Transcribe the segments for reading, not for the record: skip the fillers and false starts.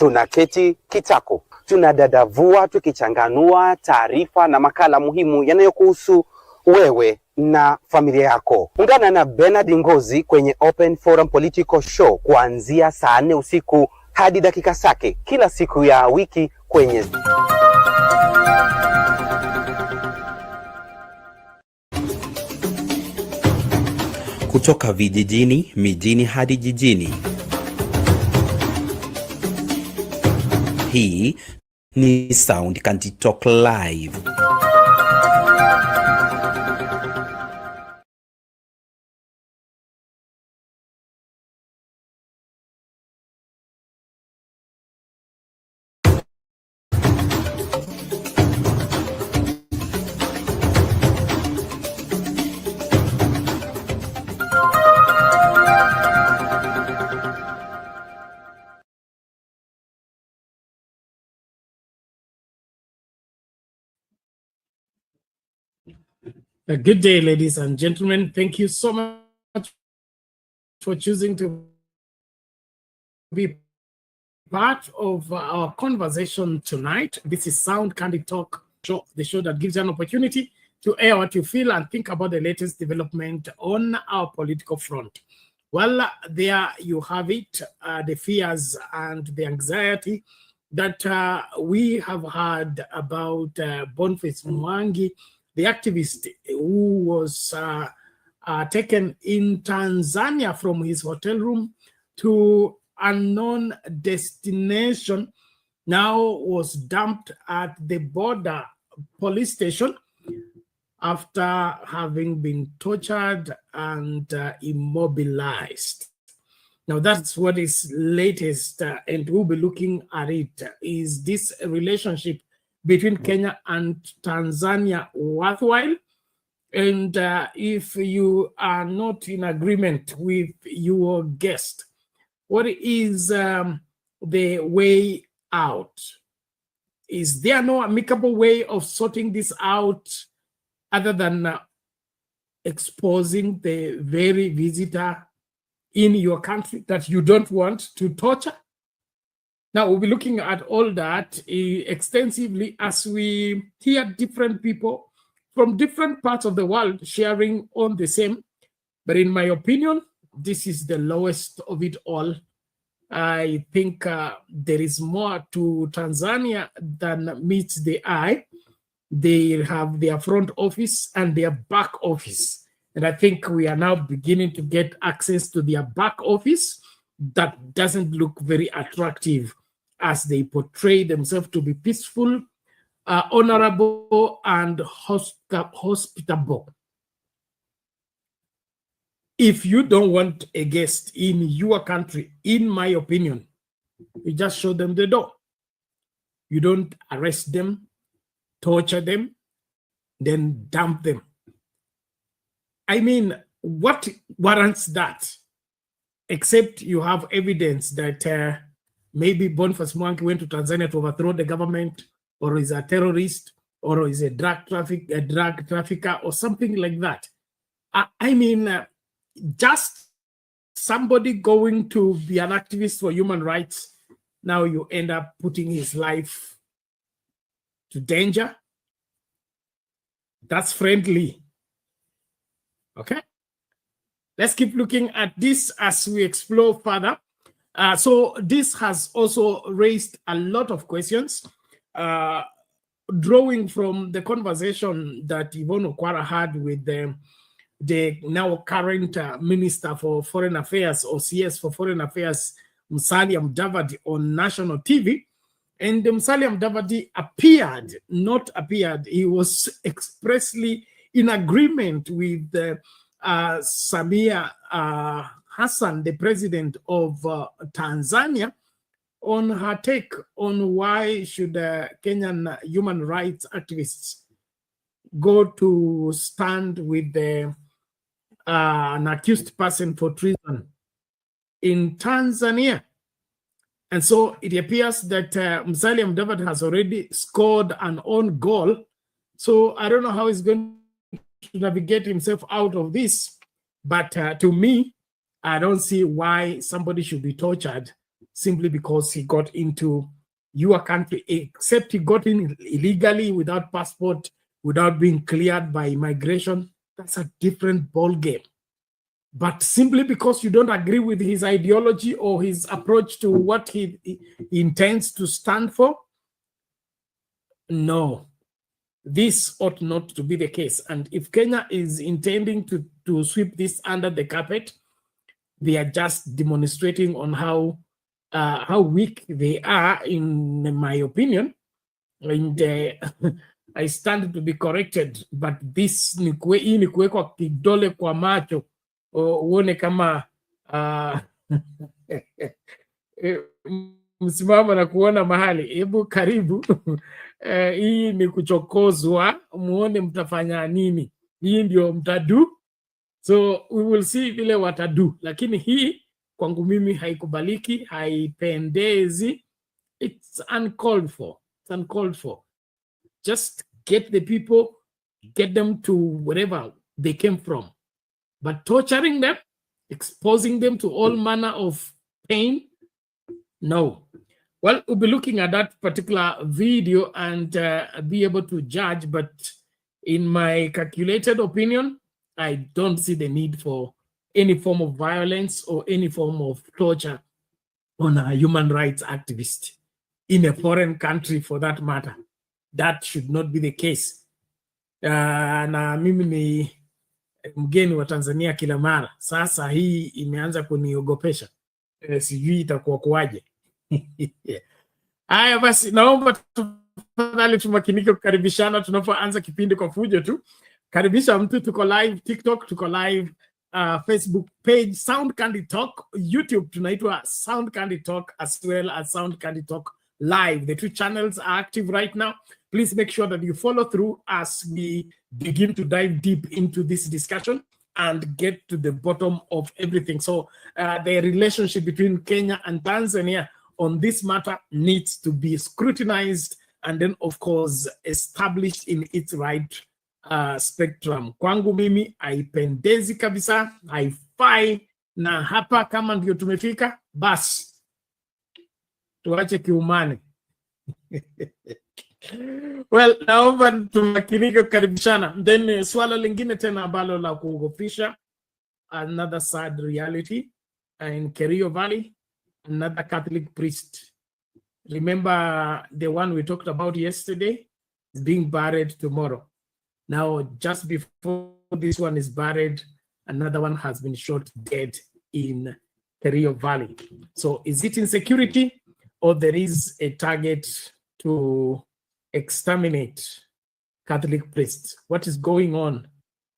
Tunaketi kitako, tunadadavua tukichanganua taarifa na makala muhimu yanayokuhusu wewe na familia yako. Ungana na Bernard Ngozi kwenye Open Forum Political Show kuanzia saa 4 usiku hadi dakika zake kila siku ya wiki kwenye kutoka vijijini, mijini hadi jijini. Hii ni Sound Kanti Talk Live. Good day, ladies and gentlemen. Thank you so much for choosing to be part of our conversation tonight. This is Sound Candy Talk Show, the show that gives you an opportunity to air what you feel and think about the latest development on our political front. Well, there you have it, the fears and the anxiety that we have had about Boniface Mwangi, the activist who was taken in Tanzania from his hotel room to unknown destination, now was dumped at the border police station after having been tortured and immobilized. Now that's what is latest, and we'll be looking at it. Is this relationship between Kenya and Tanzania worthwhile? And if you are not in agreement with your guest, what is the way out? Is there no amicable way of sorting this out other than exposing the very visitor in your country that you don't want to torture? Now, we'll be looking at all that extensively as we hear different people from different parts of the world sharing on the same. But in my opinion, this is the lowest of it all. I think there is more to Tanzania than meets the eye. They have their front office and their back office. And I think we are now beginning to get access to their back office that doesn't look very attractive, as they portray themselves to be peaceful, honorable, and hospitable. If you don't want a guest in your country, in my opinion, you just show them the door. You don't arrest them, torture them, then dump them. I mean, what warrants that? Except you have evidence that maybe Boniface Mwangi went to Tanzania to overthrow the government, or is a terrorist, or is a drug trafficker, or something like that. I mean, just somebody going to be an activist for human rights, now you end up putting his life to danger. That's friendly. Okay? Let's keep looking at this as we explore further. So this has also raised a lot of questions, drawing from the conversation that Yvonne Okwara had with the now current Minister for Foreign Affairs, or CS for Foreign Affairs, Musalia Mudavadi, on national TV. And Musalia Mudavadi he was expressly in agreement with Samia Hassan, the president of Tanzania, on her take on why should Kenyan human rights activists go to stand with an accused person for treason in Tanzania. And so it appears that Musalia Mudavadi has already scored an own goal. So I don't know how he's going to navigate himself out of this. But to me, I don't see why somebody should be tortured simply because he got into your country, except he got in illegally without passport, without being cleared by immigration. That's a different ball game. But simply because you don't agree with his ideology or his approach to what he intends to stand for, no, this ought not to be the case. And if Kenya is intending to sweep this under the carpet, they are just demonstrating on how weak they are, in my opinion. And I stand to be corrected, but this ni kuwekwa kidole kwa macho uone kama msimamo na kuona mahali. Hebu karibu. Hii ni kuchokozwa, muone mtafanya nini. Hii ndio mtadu. So we will see vile watadu, lakini hii kwangu mimi haikubaliki, haipendezi. It's uncalled for. It's uncalled for. Just get the people, get them to wherever they came from. But torturing them, exposing them to all manner of pain, no. Well, we'll be looking at that particular video and be able to judge, but in my calculated opinion, I don't see the need for any form of violence or any form of torture on a human rights activist in a foreign country, for that matter. That should not be the case. Na mimi ni mgeni wa Tanzania kila mara. Sasa hii imeanza kuniogopesha. Sijui itakuwa kuwaje. Haya basi, naomba tafadhali tumakinike kukaribishana tunapoanza kipindi kwa fujo tu. Karibisha mtu, tuko live TikTok, tuko live Facebook page Sound Candy Talk, YouTube tunaitwa Sound Candy Talk, as well as Sound Candy Talk Live. The two channels are active right now. Please make sure that you follow through as we begin to dive deep into this discussion and get to the bottom of everything. So the relationship between Kenya and Tanzania on this matter needs to be scrutinized and then, of course, established in its right spectrum. Kwangu mimi haipendezi kabisa, haifai, na hapa kama ndio tumefika, basi tuache kiumane. Well, naomba tumakinike kukaribishana. Then swala lingine tena ambalo la kuogofisha, another sad reality in Kerio Valley, another Catholic priest. Remember the one we talked about yesterday is being buried tomorrow. Now, just before this one is buried, another one has been shot dead in Kerio Valley. So is it insecurity, or there is a target to exterminate Catholic priests? What is going on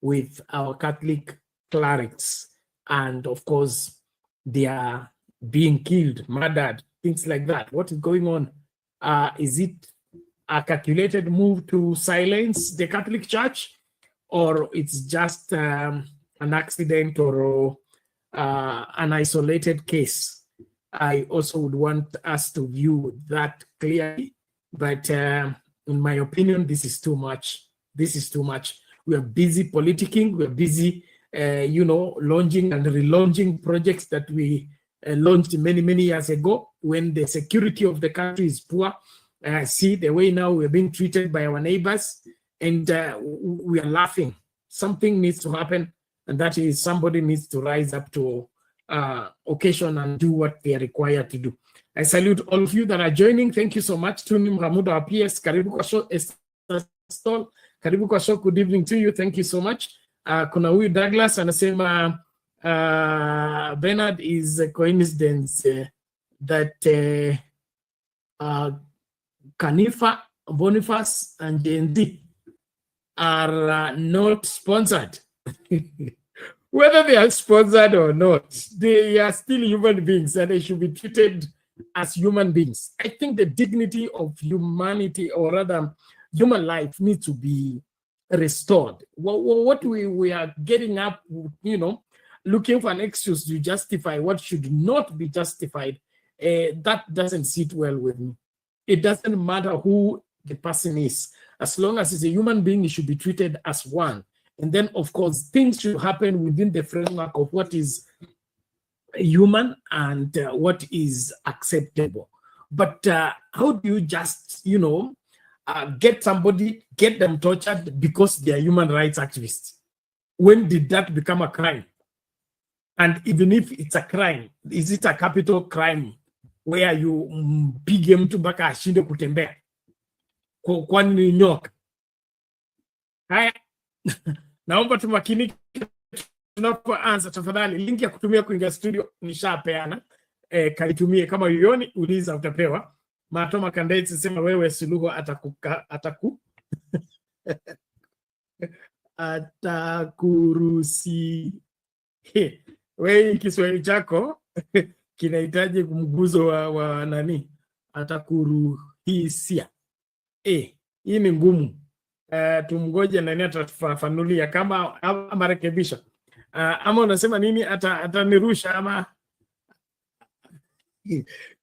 with our Catholic clerics? And of course, they are being killed, murdered, things like that. What is going on? Is it a calculated move to silence the Catholic Church, or it's just an accident or an isolated case? I also would want us to view that clearly, but in my opinion, this is too much. This is too much. We are busy politicking. We are busy, launching and relaunching projects that we launched many, many years ago when the security of the country is poor. See the way now we're being treated by our neighbors, and we are laughing. Something needs to happen, and that is somebody needs to rise up to occasion and do what they are required to do. I salute all of you that are joining. Thank you so much. Tuni Mhamuda wa PS, karibu kwa show. Esther, karibu kwa show. Good evening to you. Thank you so much. Kuna huyu Douglas anasema Bernard is a coincidence that Kanifa, Boniface, and JND are not sponsored. Whether they are sponsored or not, they are still human beings and they should be treated as human beings. I think the dignity of humanity, or rather human life, needs to be restored. What we are getting up, looking for an excuse to justify what should not be justified, that doesn't sit well with me. It doesn't matter who the person is. As long as he's a human being, he should be treated as one. And then, of course, things should happen within the framework of what is human and what is acceptable. But how do you just, get them tortured because they are human rights activists? When did that become a crime? And even if it's a crime, is it a capital crime where you pige mtu mpaka ashinde kutembea? Kwani nyoka? Haya, naomba tumakinike tunapoanza. Tafadhali link ya kutumia kuingia studio nishapeana. Kaitumie, kama uioni uliza utapewa. Matoma Kandaitsi sema wewe Suluhu atakurusi. Wewe Kiswahili chako kinahitaji mguzo wa nani? Atakuruhisia. Hii ni ngumu. Tumgoje nani atatufafanulia kama amarekebisha. Ama unasema nini, atanirusha ama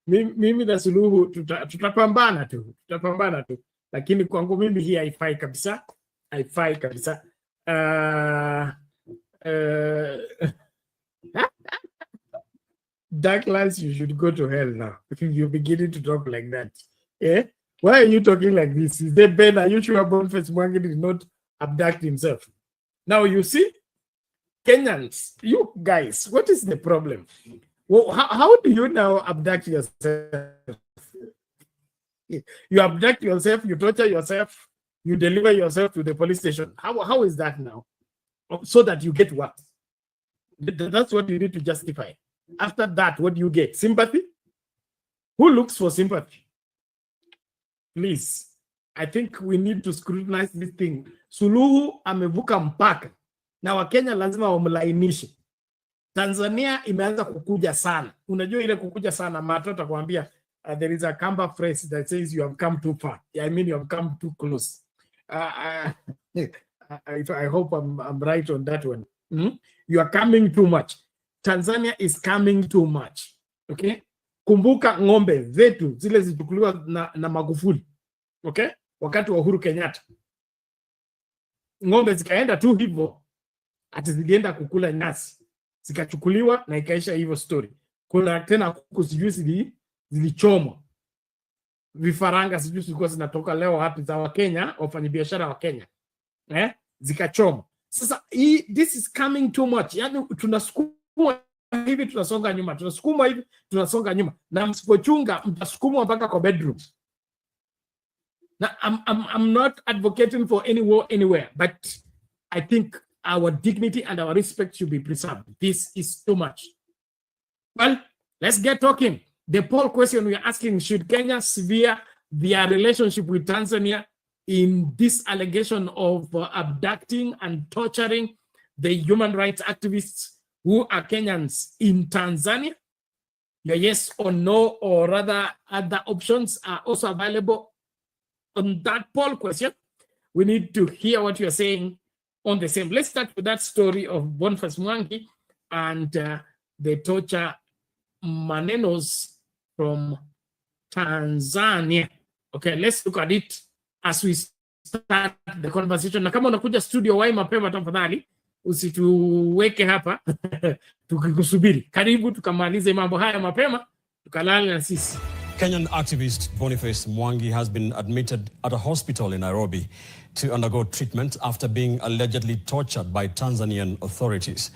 mimi na Suluhu tutapambana tu. Lakini kwangu mimi hii haifai kabisa. Douglas, you should go to hell now if you're beginning to talk like that. Yeah? Why are you talking like this? Is that Ben? Are you sure Boniface Mwangi did not abduct himself? Now you see, Kenyans, you guys, what is the problem? Well, how do you now abduct yourself? You abduct yourself, you torture yourself, you deliver yourself to the police station. How is that now? So that you get what? That's what you need to justify. After that, what do you get? Sympathy? Who looks for sympathy? Please, I think we need to scrutinize this thing. Suluhu amevuka mpaka na Wakenya lazima wamlainishe. Tanzania imeanza kukuja sana. Unajua ile kukuja sana, matata kuambia there is a Kamba phrase that says you have come too far. I mean you have come too close. I hope I'm right on that one. You are coming too much. Tanzania is coming too much. Okay? Kumbuka ng'ombe zetu zile zilichukuliwa na Magufuli. Okay? Wakati wa Uhuru Kenyatta. Ng'ombe zikaenda tu hivyo, ati zilienda kukula nyasi. Zikachukuliwa na ikaisha hivyo story. Kuna tena kuku sijui zilichomwa. Vifaranga sijui zilikuwa zinatoka leo wapi za Wakenya, wafanyabiashara wa Kenya. Zikachomwa. Sasa this is coming too much. Yaani tunasukuma hivi tunasonga nyuma, tunasukuma hivi tunasonga nyuma, na msipochunga mtasukumwa mpaka kwa bedroom. Now, I'm not advocating for any war anywhere, but I think our dignity and our respect should be preserved. This is too much. Well, let's get talking. The poll question we are asking: should Kenya sever their relationship with Tanzania in this allegation of abducting and torturing the human rights activists who are Kenyans in Tanzania? Your yes or no, or rather other options are also available on that poll question. We need to hear what you're saying on the same. Let's start with that story of Boniface Mwangi and the torture manenos from Tanzania. Okay, let's look at it as we start the conversation. Na kama unakuja studio wai mapema tafadhali, usituweke hapa tukikusubiri. Karibu tukamalize mambo haya mapema, tukalale na sisi. Kenyan activist Boniface Mwangi has been admitted at a hospital in Nairobi to undergo treatment after being allegedly tortured by Tanzanian authorities.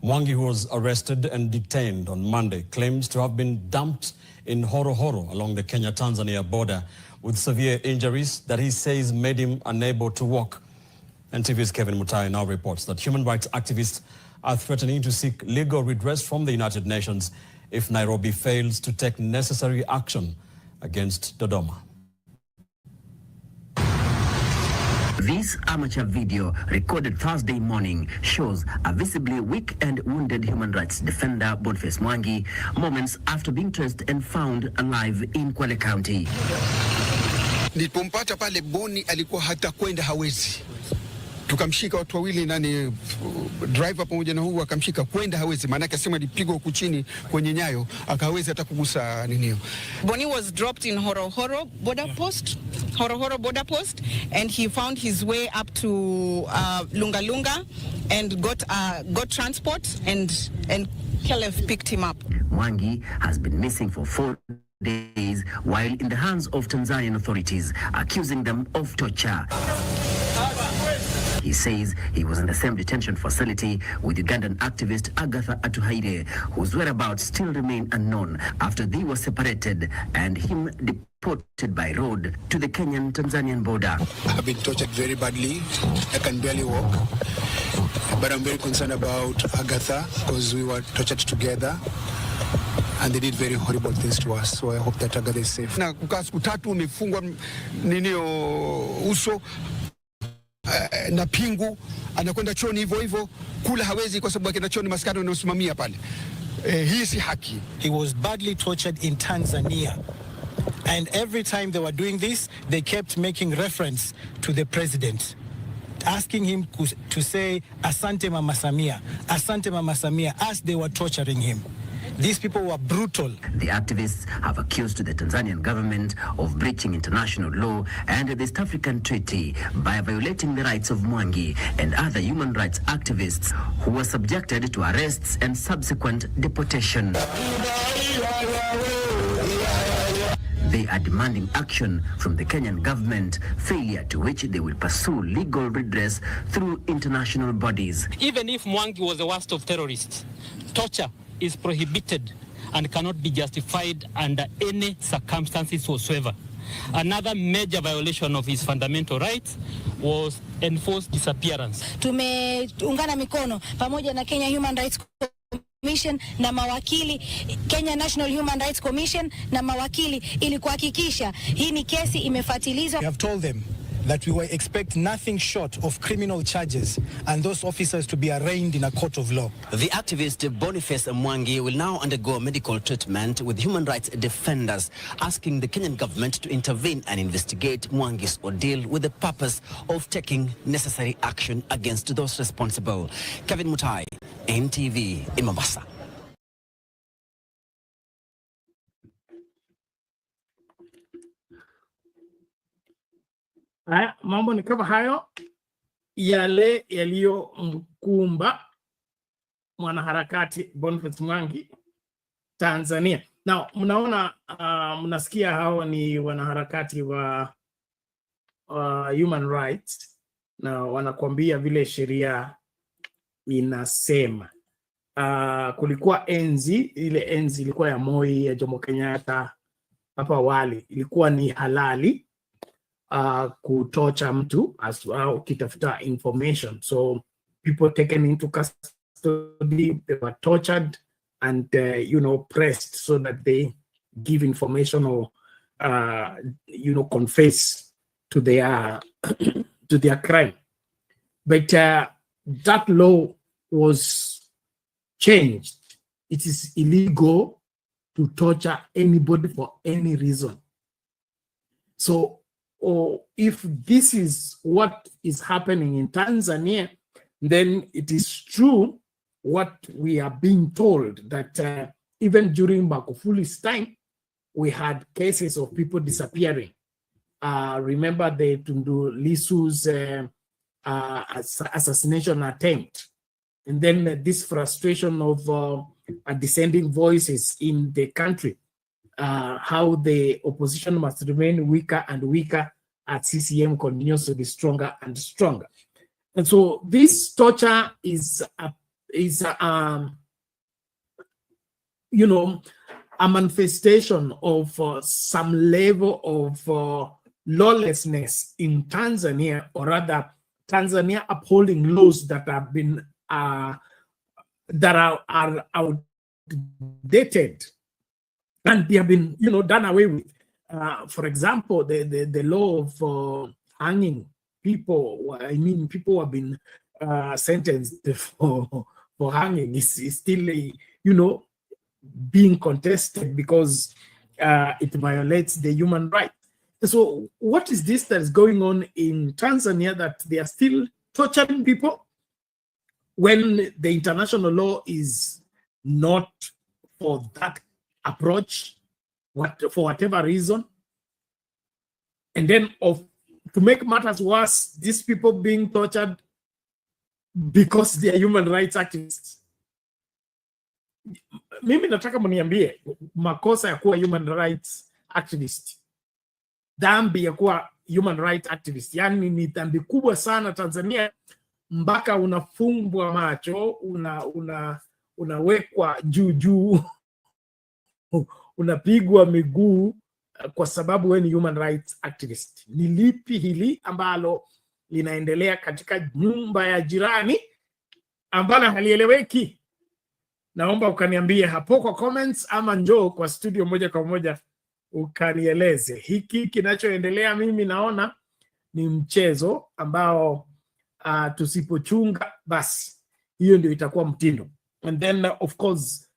Mwangi, who was arrested and detained on Monday, claims to have been dumped in Horohoro along the Kenya-Tanzania border with severe injuries that he says made him unable to walk. And TV's Kevin Mutai now reports that human rights activists are threatening to seek legal redress from the United Nations if Nairobi fails to take necessary action against Dodoma. This amateur video, recorded Thursday morning, shows a visibly weak and wounded human rights defender, Boniface Mwangi, moments after being traced and found alive in Kwale County. Nilipompata pale Boni alikuwa hata kwenda hawezi. tukamshika watu wawili, nani driver pamoja na huyu akamshika, kwenda hawezi, maana yake asema alipigwa huku chini kwenye nyayo, akawezi hata kugusa nini. Boni was dropped in Horohoro border post, and he found his way up to Lunga Lunga and got transport, and KLF picked him up. Mwangi has been missing for 4 days while in the hands of Tanzanian authorities, accusing them of torture. He says he was in the same detention facility with Ugandan activist Agatha Atuhaire, whose whereabouts still remain unknown after they were separated and him deported by road to the Kenyan-Tanzanian border. I've been tortured very badly. I can barely walk. But I'm very concerned about Agatha because we were tortured together. And they did very horrible things to us. So I hope that Agatha is safe. Na kukaa siku 3 umefungwa uso na pingu, anakwenda chooni hivyo, kula hawezi kwa sababu akienda chooni maskari wanaosimamia pale. Hii si haki. He was badly tortured in Tanzania. And every time they were doing this, they kept making reference to the president, asking him to say, Asante Mama Samia, as they were torturing him. These people were brutal. The activists have accused the Tanzanian government of breaching international law and the East African Treaty by violating the rights of Mwangi and other human rights activists who were subjected to arrests and subsequent deportation. They are demanding action from the Kenyan government, failure to which they will pursue legal redress through international bodies. Even if Mwangi was the worst of terrorists, torture is prohibited and cannot be justified under any circumstances whatsoever. Another major violation of his fundamental rights was enforced disappearance. Tumeungana mikono pamoja na Kenya Human Rights Commission na mawakili, Kenya National Human Rights Commission na mawakili, ili kuhakikisha hii ni kesi imefuatilizwa. We have told them that we will expect nothing short of criminal charges and those officers to be arraigned in a court of law. The activist Boniface Mwangi will now undergo medical treatment with human rights defenders, asking the Kenyan government to intervene and investigate Mwangi's ordeal with the purpose of taking necessary action against those responsible. Kevin Mutai, NTV in Mombasa. Haya, mambo ni kama hayo yale yaliyomkumba mwanaharakati Boniface Mwangi Tanzania. Now, mnaona mnasikia hao ni wanaharakati wa human rights na wanakuambia vile sheria inasema. Kulikuwa ile enzi ilikuwa ya Moi, ya Jomo Kenyatta hapa awali, ilikuwa ni halali kutocha mtu au kitafuta information. So people taken into custody, they were tortured and pressed so that they give information or confess to their to their crime. But that law was changed. It is illegal to torture anybody for any reason. So if this is what is happening in Tanzania, then it is true what we are being told, that even during Magufuli's time, we had cases of people disappearing. Remember the Tundu Lissu's assassination attempt. And then this frustration of dissenting voices in the country. How the opposition must remain weaker and weaker as CCM continues to be stronger and stronger. And so this torture is a manifestation of some level of lawlessness in Tanzania, or rather Tanzania upholding laws that have been that are outdated. And they have been, done away with. For example, the law of hanging people. I mean, people have been sentenced for hanging is still, being contested because it violates the human right. So, what is this that is going on in Tanzania that they are still torturing people when the international law is not for that approach, for whatever reason. And then to make matters worse, these people being tortured because they are human rights activists. Mimi nataka mniambie makosa ya kuwa human rights activist, dhambi ya kuwa human rights activist, yani ni dhambi kubwa sana Tanzania, mpaka unafungwa macho, unawekwa juu unapigwa miguu kwa sababu wewe ni human rights activist. Ni lipi hili ambalo linaendelea katika nyumba ya jirani ambalo halieleweki? Naomba ukaniambie hapo kwa comments, ama njoo kwa studio moja kwa moja ukanieleze. Hiki kinachoendelea mimi naona ni mchezo ambao tusipochunga basi hiyo ndio itakuwa mtindo. And then of course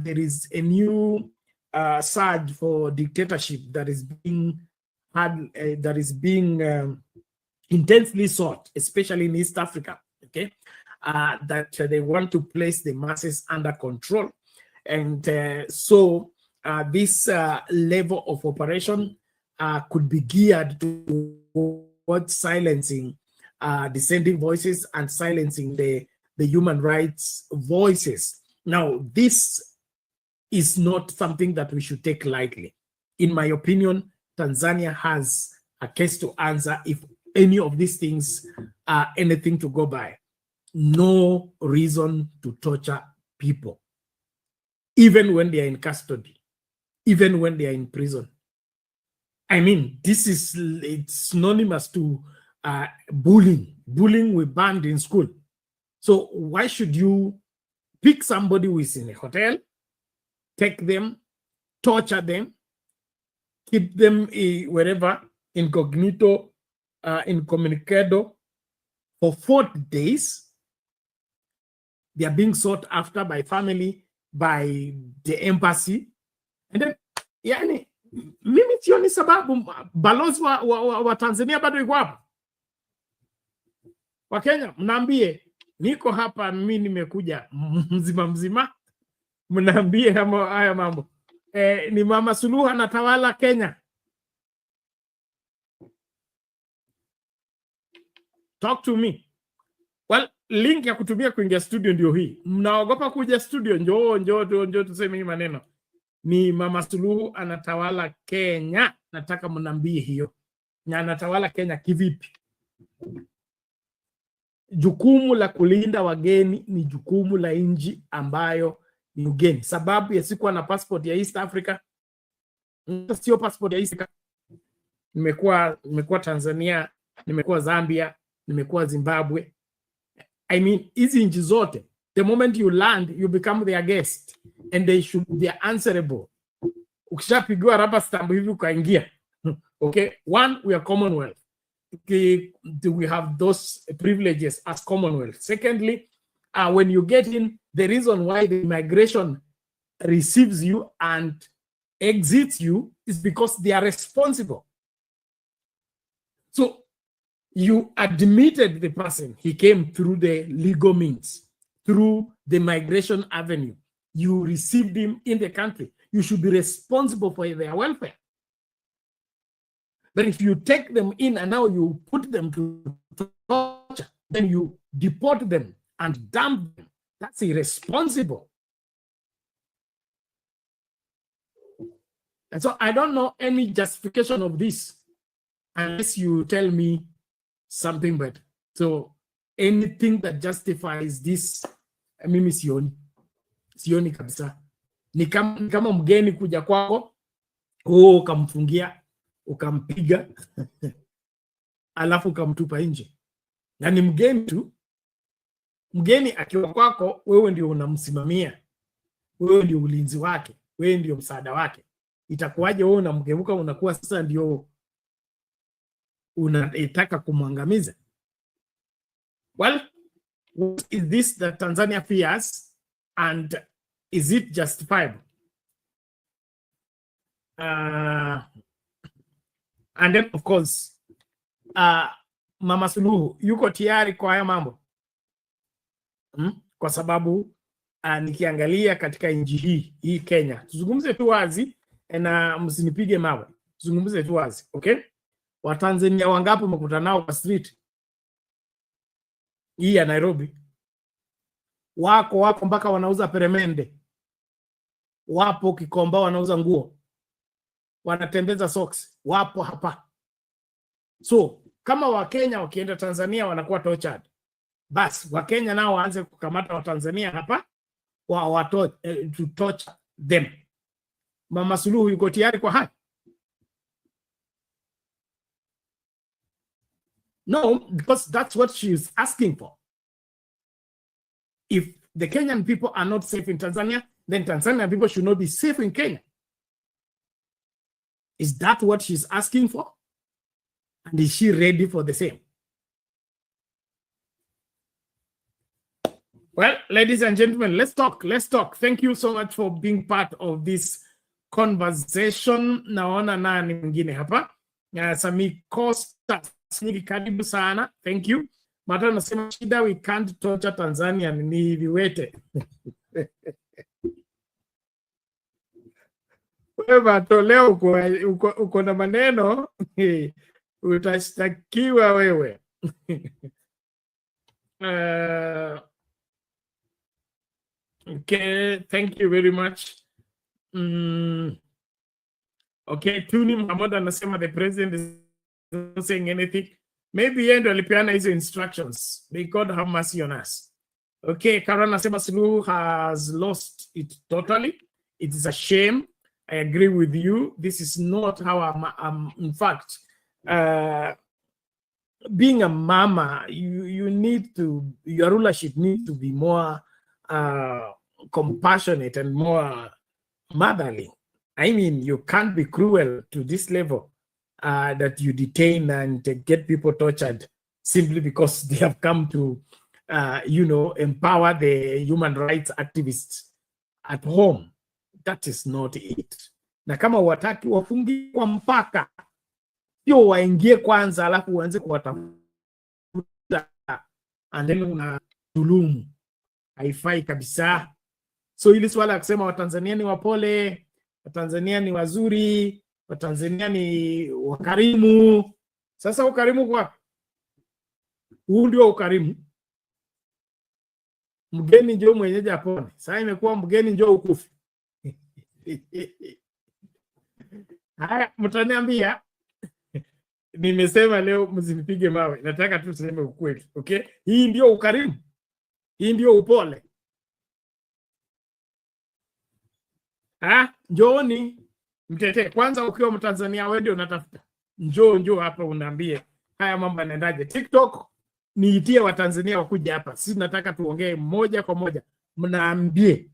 there is a new surge for dictatorship that is being intensely sought, especially in East Africa. Okay, that they want to place the masses under control, and so this level of operation could be geared towards silencing dissenting voices and silencing the human rights voices. Now, this is not something that we should take lightly. In my opinion, Tanzania has a case to answer if any of these things are anything to go by. No reason to torture people, even when they are in custody, even when they are in prison. I mean, it's synonymous to bullying. Bullying we banned in school. So why should you pick somebody who is in a hotel, take them, torture them, keep them wherever, incognito, incommunicado, for 40 days? They are being sought after by family, by the embassy. And then, yani, mimi sioni sababu balozi wa Tanzania bado yuko hapa. Wa Kenya, mnaambie niko hapa, mimi nimekuja mzima, mnaambie haya mambo. Ni Mama Suluhu anatawala Kenya. Talk to me. Well, link ya kutumia kuingia studio ndio hii. Mnaogopa kuja studio? Njoo tuseme hii maneno. Ni Mama Suluhu anatawala Kenya. Nataka mnambie hiyo. Na anatawala Kenya kivipi? Jukumu la kulinda wageni ni jukumu la nchi ambayo ni ugeni. Sababu ya sikuwa na passport ya East Africa, sio passport ya East Africa. Nimekuwa Tanzania, nimekuwa Zambia, nimekuwa Zimbabwe. I mean, hizi nchi zote, the moment you land, you become their guest, and they are answerable. Ukishapigwa rubber stamp hivi ukaingia. Okay, one, we are Commonwealth. We have those privileges as Commonwealth. Secondly, when you get in, the reason why the immigration receives you and exits you is because they are responsible. So you admitted the person, he came through the legal means, through the migration avenue. You received him in the country. You should be responsible for their welfare. But if you take them in and now you put them to torture, then you deport them and dump them, that's irresponsible. And so I don't know any justification of this unless you tell me something better. So anything that justifies this, mimi sioni kabisa. Ni kama mgeni kuja kwako, ukamfungia, ukampiga, alafu ukamtupa nje. Na ni mgeni tu. Mgeni akiwa kwako, wewe ndio unamsimamia. Wewe ndio ulinzi wake, wewe ndio msaada wake. Itakuwaje wewe unamgeuka unakuwa sasa ndio unataka kumwangamiza? Well, what is this that Tanzania fears, and is it justifiable? And then of course, Mama Suluhu yuko tayari kwa haya mambo? Kwa sababu nikiangalia katika nchi hii Kenya, tuzungumze tu wazi na msinipige mawe, tuzungumze tu wazi, okay? Watanzania wangapi umekutana nao kwa street hii ya Nairobi? Wako mpaka wanauza peremende, wapo Kikomba wanauza nguo, wanatembeza socks, wapo hapa. So kama Wakenya wakienda Tanzania wanakuwa tortured, basi Wakenya nao waanze kukamata Watanzania hapa to torture them. Mama Suluhu yuko tayari kwa haya? No, because that's what she is asking for. If the Kenyan people are not safe in Tanzania, then Tanzanian people should not be safe in Kenya. Is that what she's asking for? And is she ready for the same? Well, ladies and gentlemen, let's talk. Thank you so much for being part of this conversation. Naona nani mwingine hapa? Sami Costa, karibu sana. Thank you. Mata nasema shida, we can't torture Tanzania, ni viwete. Wewe Mato, leo uko na maneno, utashtakiwa wewe. Okay, thank you very much. Okay, Tuni Mahmoud anasema the president is not saying anything. Maybe yeye ndo alipeana hizo instructions. May God have mercy on us. Okay, Karen anasema Suluhu has lost it totally. It is a shame. I agree with you. This is not how I'm in fact, being a mama, you need to, your rulership needs to be more compassionate and more motherly. I mean, you can't be cruel to this level that you detain and get people tortured simply because they have come to, empower the human rights activists at home. That is not it. Na kama wataki wafungi kwa mpaka, sio waingie kwanza alafu uanze kuwatafuta and then unadhulumu. Haifai kabisa. So ili swala ya kusema Watanzania ni wapole, Watanzania ni wazuri, Watanzania ni wakarimu. Sasa ukarimu kwa? Huu ndio ukarimu. Mgeni njoo mwenyeji apone. Sasa imekuwa mgeni njoo ukufi. Haya, mtaniambia. Nimesema leo msinipige mawe. Nataka tu tuseme ukweli, okay? Hii ndio ukarimu. Hii ndio upole. Njooni mtetee. Kwanza ukiwa Mtanzania wewe ndio unatafuta. Njoo hapa unaambie haya mambo yanaendaje. TikTok niitie Watanzania wakuja hapa. Sisi nataka tuongee moja kwa moja. Mnaambie.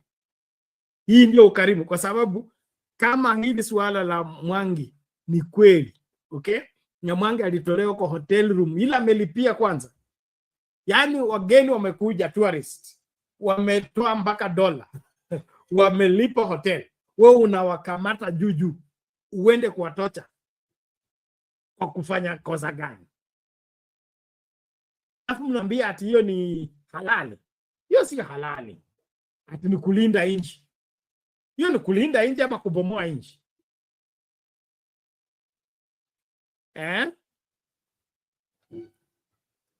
Hii ndio ukarimu, kwa sababu kama hili swala la Mwangi ni kweli, okay? Na Mwangi alitolewa kwa hotel room ila amelipia kwanza. Yaani wageni wamekuja, tourist. Wametoa mpaka dola. Wamelipa hotel. Wewe unawakamata juju. Uende kuwatocha. Kwa kufanya kosa gani? Alafu mnaambia ati hiyo ni halali. Hiyo si halali. Ati ni kulinda nchi. Hiyo ni kulinda nchi ama kubomoa nchi?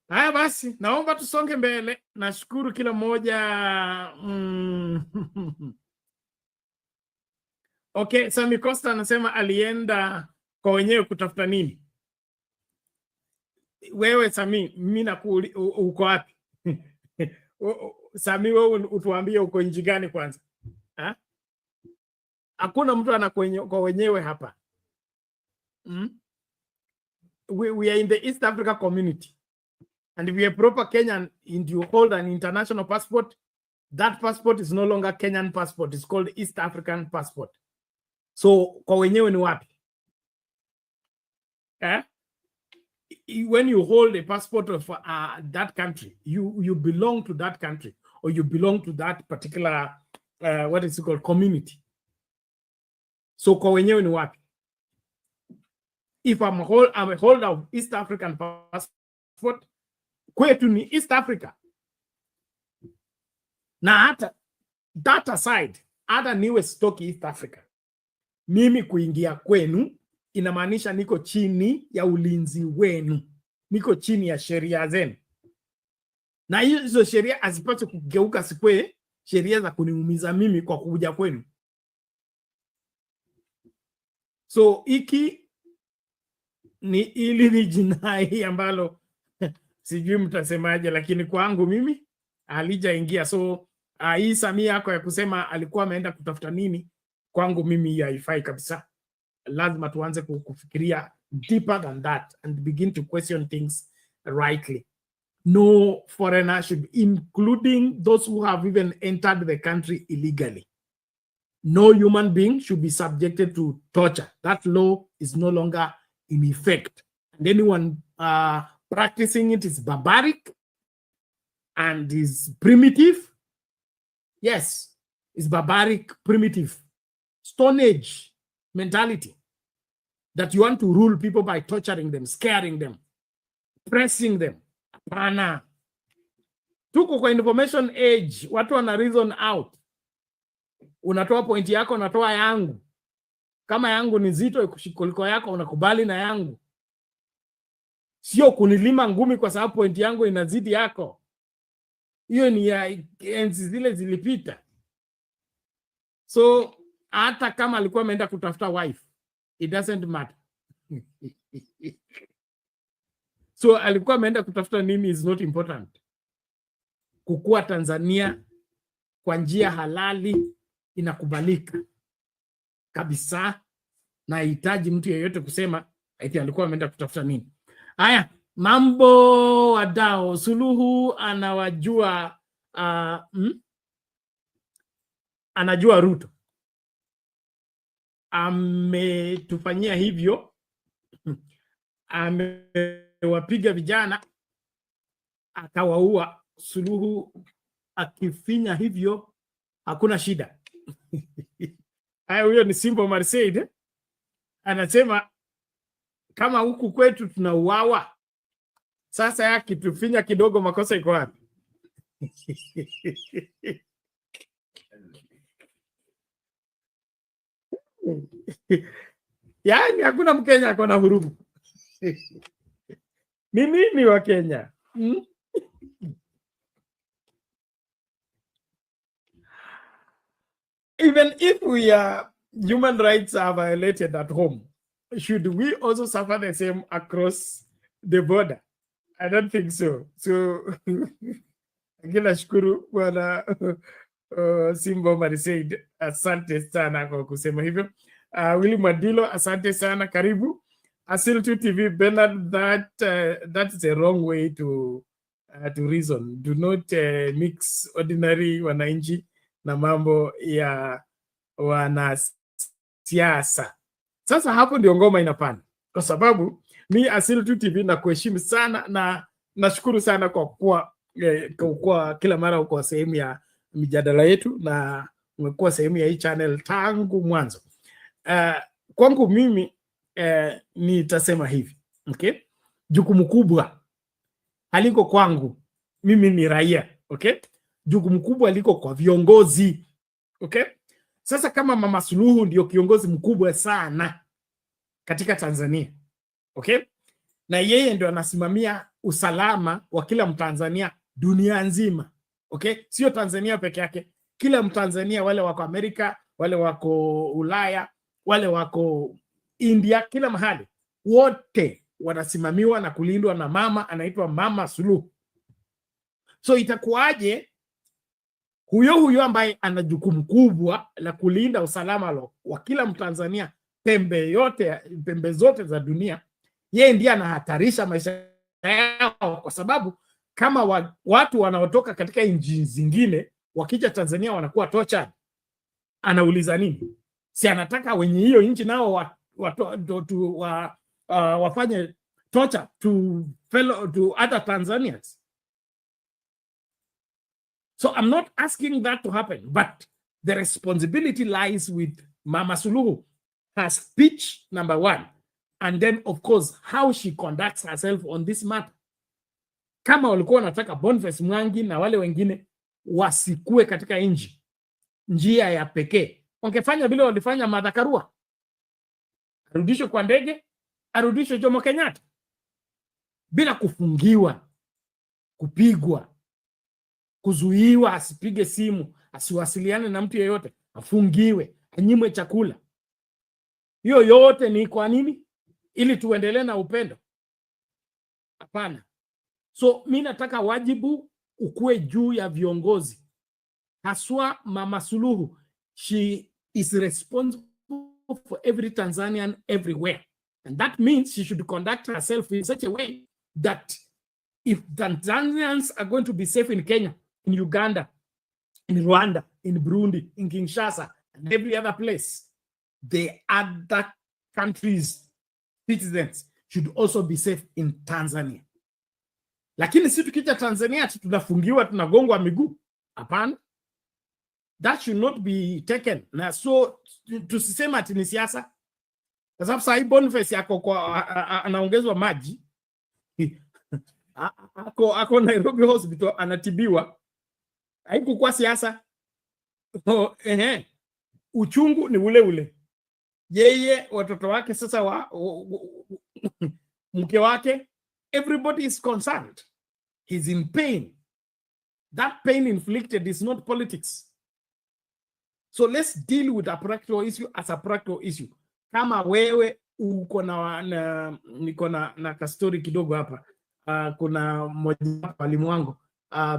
Haya basi, naomba tusonge mbele. Nashukuru kila mmoja. Okay, Sami Costa anasema alienda kwa wenyewe kutafuta nini? Wewe Sami, mimi nakuuliza uko wapi? Sami, wewe utuambie uko nchi gani kwanza? Hakuna mtu kwa wenyewe hapa. We are in the East Africa community. And if you are proper Kenyan and you hold an international passport, that passport is no longer Kenyan passport. It's called East African passport. So, kwa wenyewe ni wapi? When you hold a passport of that country, you belong to that country, or you belong to that particular, what is it called, community. So, kwa wenyewe ni wapi? If I'm a holder of East African passport, passport kwetu ni East Africa. Na hata that aside, hata niwe stoki East Africa, mimi kuingia kwenu inamaanisha niko chini ya ulinzi wenu, niko chini ya sheria zenu, na hizo sheria hazipaswi kugeuka sikwe sheria za kuniumiza mimi kwa kuja kwenu. So iki ni jinai ambalo sijui mtasemaje, lakini kwangu mimi alijaingia. So hii Samia yako ya kusema alikuwa ameenda kutafuta nini, kwangu mimi haifai kabisa. Lazima tuanze kufikiria deeper than that and begin to question things rightly. No foreigner should, including those who have even entered the country illegally. No human being should be subjected to torture. That law is no longer in effect. And anyone practicing it is barbaric and is primitive. Yes, it's barbaric, primitive, Stone Age mentality that you want to rule people by torturing them, scaring them, pressing them. Hapana. Tuko kwa information age, watu wana reason out. Unatoa point yako, unatoa yangu. Kama yangu ni zito kuliko yako, unakubali na yangu. Sio kunilima ngumi kwa sababu point yangu inazidi yako. Hiyo ni ya enzi zile zilipita. So hata kama alikuwa ameenda kutafuta wife, it doesn't matter. So alikuwa ameenda kutafuta nini is not important. Kukua Tanzania kwa njia halali inakubalika kabisa, na hitaji mtu yeyote kusema eti alikuwa ameenda kutafuta nini. Haya, mambo wadao. Suluhu anawajua anajua Ruto ametufanyia hivyo, amewapiga vijana akawaua. Suluhu akifinya hivyo hakuna shida. Haya, huyo ni Simbo Marseille anasema kama huku kwetu tunauawa, sasa yake tufinya kidogo, makosa iko wapi? Yaani hakuna Mkenya ako na huruma. Ni nini wa Kenya? Even if human rights are violated at home, should we also suffer the same across the border? I don't think so. So, kila shukuru bwana Simbo Marisaid, asante sana kwa kusema hivyo. Willy Madilo, asante sana, karibu. Asil2 TV, Bernard, that is a wrong way to reason. Do not mix ordinary wananchi na mambo ya wanasiasa. Sasa hapo ndio ngoma inapanda, kwa sababu mi Asil2 TV na kuheshimu sana na nashukuru sana kwa kuwa kila mara uko sehemu ya mijadala yetu na umekuwa sehemu ya hii channel tangu mwanzo. Kwangu mimi nitasema hivi, okay? Jukumu kubwa haliko kwangu, mimi ni raia, okay? Jukumu kubwa liko kwa viongozi, okay? Sasa kama Mama Suluhu ndio kiongozi mkubwa sana katika Tanzania, okay? Na yeye ndio anasimamia usalama wa kila Mtanzania dunia nzima, okay? Sio Tanzania peke yake, kila Mtanzania, wale wako Amerika, wale wako Ulaya, wale wako India, kila mahali, wote wanasimamiwa na kulindwa na mama anaitwa Mama Suluhu. So itakuwaje huyo ambaye ana jukumu kubwa la kulinda usalama wa kila Mtanzania pembe zote za dunia, yeye ndiye anahatarisha maisha yao? Kwa sababu kama watu wanaotoka katika nchi zingine wakija Tanzania wanakuwa tortured, anauliza nini? Si anataka wenye hiyo nchi nao wafanye torture to other Tanzanians? So I'm not asking that to happen, but the responsibility lies with Mama Suluhu, her speech, number one, and then of course how she conducts herself on this matter. kama walikuwa wanataka Boniface Mwangi na wale wengine wasikue katika njia ya pekee, wangefanya vile walifanya Martha Karua, arudishwe kwa ndege, arudishwe Jomo Kenyatta bila kufungiwa, kupigwa, kuzuiwa, asipige simu, asiwasiliane na mtu yeyote, afungiwe, anyimwe chakula. Hiyo yote ni kwa nini? Ili tuendelee na upendo? Hapana. So mimi nataka wajibu ukue juu ya viongozi, haswa Mama Suluhu. She is responsible for every Tanzanian everywhere, and that means she should conduct herself in such a way that if Tanzanians are going to be safe in Kenya, in Uganda, in Rwanda, in Burundi, in Kinshasa, and every other place, the other countries' citizens should also be safe in Tanzania. Lakini si tukija Tanzania tunafungiwa, tunagongwa miguu. Hapana. That should not be taken. Na so tusisema ati ni siasa. Kwa sababu sasa Boniface yako anaongezwa maji. Ako Nairobi Hospital anatibiwa. Haikuwa siasa. Uchungu ni ule ule. Yeye, watoto wake sasa, mke wake, everybody is concerned. He's in pain. That pain inflicted is not politics. So let's deal with a practical issue as a practical issue. Kama wewe uko niko na kastori kidogo hapa. Kuna mmoja walimu wangu,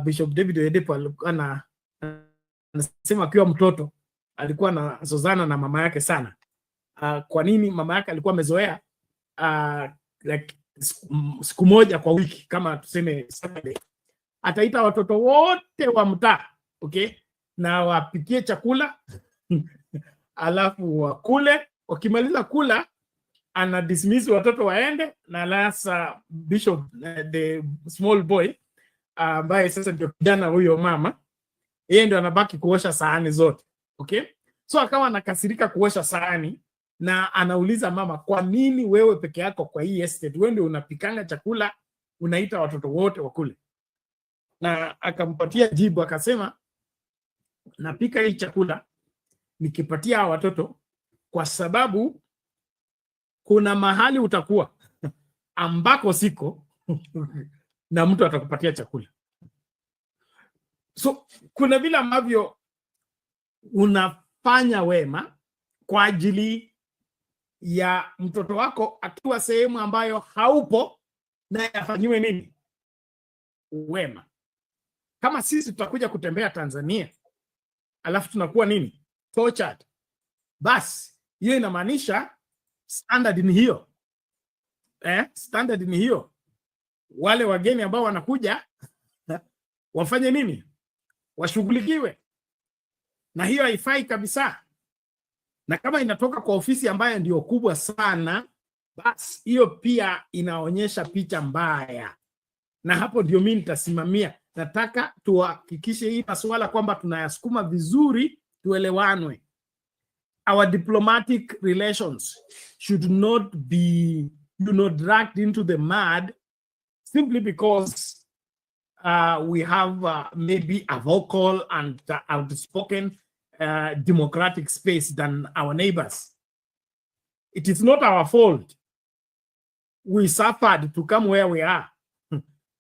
Bishop David Oyedepo, alikuwa anasema akiwa mtoto alikuwa anazozana na mama yake sana. Kwa nini? Mama yake alikuwa amezoea like siku moja kwa wiki, kama tuseme Saturday, ataita watoto wote wa mtaa, okay, na wapikie chakula alafu wakule. Wakimaliza kula, ana dismiss watoto waende, na lasa Bishop, the small boy, ambaye sasa ndio kijana huyo mama, yeye ndio anabaki kuosha sahani zote, okay. So akawa anakasirika kuosha sahani, na anauliza mama, kwa nini wewe peke yako kwa hii estate, wewe ndio unapikanga chakula, unaita watoto wote wakule? Na akampatia jibu, akasema, napika hii chakula nikipatia watoto kwa sababu kuna mahali utakuwa ambako siko na mtu atakupatia chakula. So kuna vile ambavyo unafanya wema kwa ajili ya mtoto wako akiwa sehemu ambayo haupo, na yafanyiwe nini? Wema. Kama sisi tutakuja kutembea Tanzania alafu tunakuwa nini? Tortured. Basi hiyo inamaanisha standard ni hiyo. Standard ni hiyo. Wale wageni ambao wanakuja wafanye nini? Washughulikiwe. Na hiyo haifai kabisa. Na kama inatoka kwa ofisi ambayo ndio kubwa sana, basi hiyo pia inaonyesha picha mbaya. Na hapo ndio mimi nitasimamia. Nataka tuhakikishe hii masuala kwamba tunayasukuma vizuri, tuelewanwe. Our diplomatic relations should not be, dragged into the mud simply because we have maybe a vocal and outspoken democratic space than our neighbors. It is not our fault. We suffered to come where we are.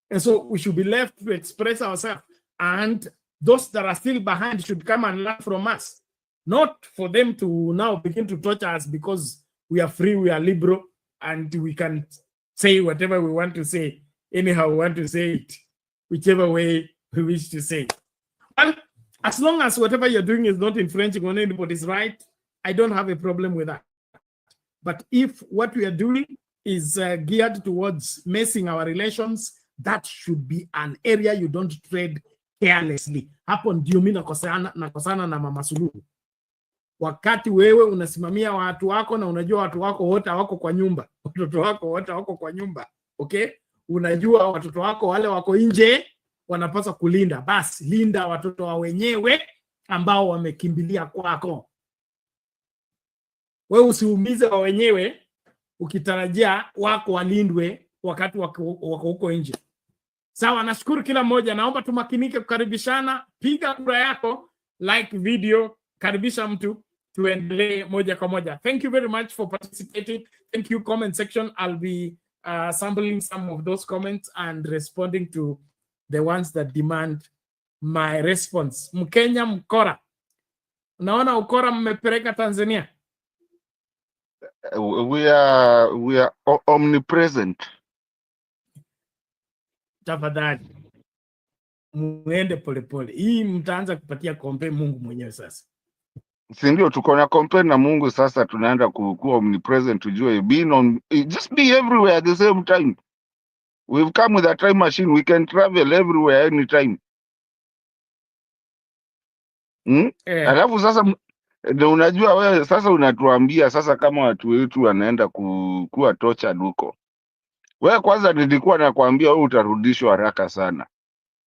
And so we should be left to express ourselves. And those that are still behind should come and learn from us. Not for them to now begin to torture us because we are free, we are liberal, and we can say whatever we want to say, anyhow we want to say it, whichever way we wish to say it. Well, as long as whatever you're doing is not infringing on anybody's right, I don't have a problem with that. But if what we are doing is geared towards messing our relations, that should be an area you don't tread carelessly. Hapo ndio mimi nakosana na Mama Suluhu. Wakati wewe unasimamia watu wako na unajua watu wako wote wako kwa nyumba, watoto wako wote wako kwa nyumba, okay? Unajua watoto wako wale wako nje wanapaswa kulinda, basi linda watoto wa wenyewe ambao wamekimbilia kwako. Wewe usiumize wa wenyewe ukitarajia wako walindwe wakati wako huko nje. Sawa, nashukuru kila mmoja. Naomba tumakinike kukaribishana. Piga kura yako, like video, karibisha mtu, tuendelee moja kwa moja. Thank you very much for participating. Thank you comment section. I'll be sampling some of those comments and responding to the ones that demand my response. Mkenya mkora. Unaona ukora mmepeleka Tanzania? We are omnipresent. Tafadhali muende polepole. Hii mtaanza kupatia kompe Mungu mwenyewe sasa. Si ndio tuko na compare na Mungu sasa, tunaenda kuwa omnipresent, tujue just be everywhere at the same time. We've come with a time machine, we can travel everywhere anytime. Alafu sasa ndio unajua wewe sasa unatuambia sasa kama watu wetu wanaenda kuwa tortured huko. Wewe kwanza nilikuwa nakwambia wewe utarudishwa haraka sana.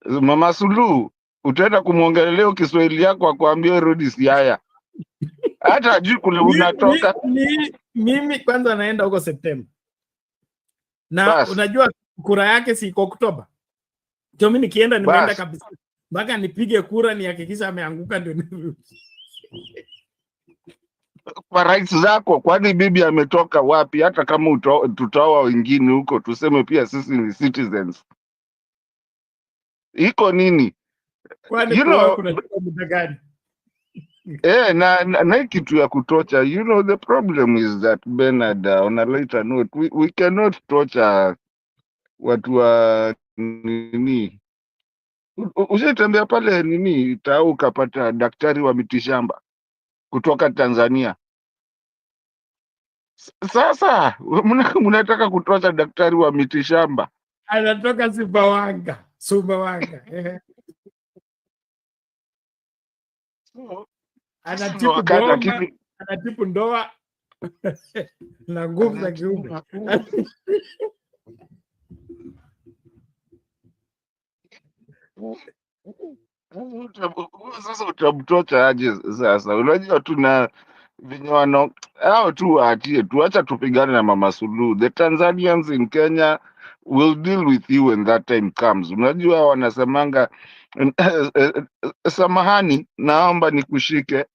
Mama Suluhu utaenda kumwongelelea Kiswahili yako akwambia rudi Siaya. Hata ajui kule unatoka. Mimi kwanza naenda huko Septemba. Na unajua kura yake si Oktoba. Ndio mimi nikienda nimeenda kabisa. Mpaka nipige kura nihakikisha ameanguka ndio nirudi. Kwa rights zako, kwani bibi ametoka wapi? Hata kama tutaoa wengine huko tuseme pia sisi ni citizens. Iko nini? Kwani kuna muda gani? Na kitu ya kutocha, the problem is that Bernard, on a later note, we cannot torture watu wa nini. Usitembea pale nini tau ukapata daktari wa mitishamba kutoka Tanzania. Sasa mnataka kutocha daktari wa mitishamba, anatoka Sumbawanga. Anatibu bomba, anatibu ndoa na nguvu za kiume. Sasa utamtocha aje sasa? Unajua tuna vinyano hao tu waatie tu, acha tupigane na Mama Suluhu. The Tanzanians in Kenya will deal with you when that time comes. Unajua wanasemanga samahani, naomba nikushike.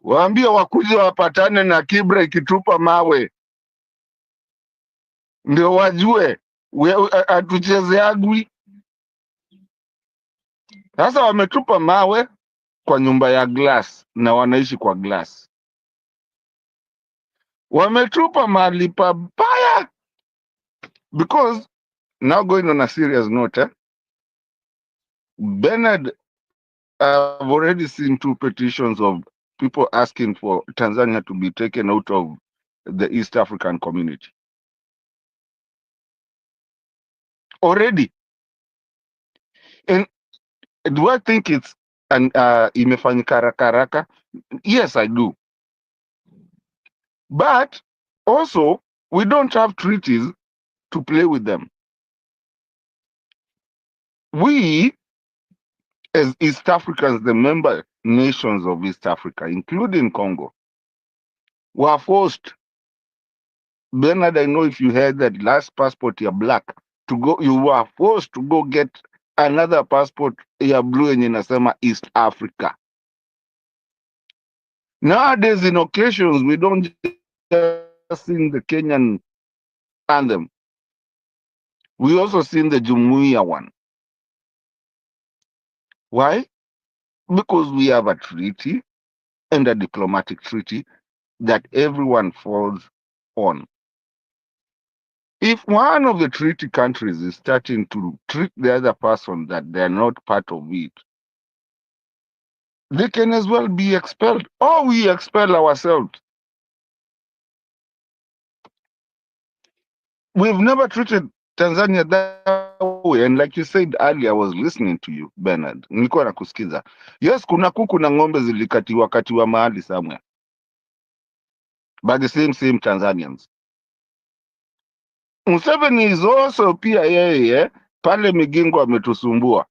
Waambie wakuje wapatane na Kibra ikitupa mawe. Ndio wajue atucheze agwi. Sasa wametupa mawe kwa nyumba ya glass na wanaishi kwa glass. Wametupa mahali pabaya. Because now going on a serious note, Bernard, I've already seen 2 petitions of people asking for Tanzania to be taken out of the East African community. Already. And do I think it's imefanyika haraka? Yes, I do. But also, we don't have treaties to play with them. We, as East Africans, the member nations of East Africa, including Congo, were forced. Bernard, I know if you had that last passport, you're black, you were forced to go get another passport, you're blue, and inasema East Africa. Nowadays, in occasions, we don't just sing the Kenyan anthem. We also sing the Jumuiya one. Why? Because we have a treaty and a diplomatic treaty that everyone falls on. If one of the treaty countries is starting to treat the other person that they're not part of it, they can as well be expelled, or we expel ourselves. We've never treated Tanzania that way, and like you said earlier, I was listening to you, Bernard. Nilikuwa nakusikiza. Yes, kuna kuku na ng'ombe zilikatiwa mahali somewhere. By the same Tanzanians. Museveni is also pia yeye pale Migingo ametusumbua.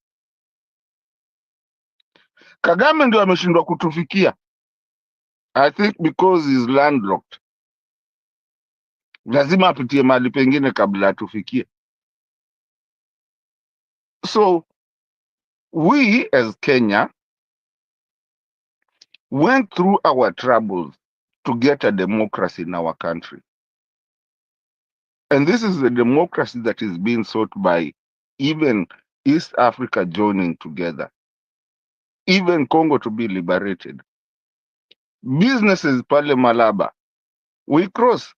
Kagame ndio ameshindwa kutufikia. I think because he's landlocked. Lazima apitie mahali pengine kabla atufikie. So we as Kenya went through our troubles to get a democracy in our country. And this is the democracy that is being sought by even East Africa joining together, even Congo to be liberated. Businesses pale Malaba, we cross,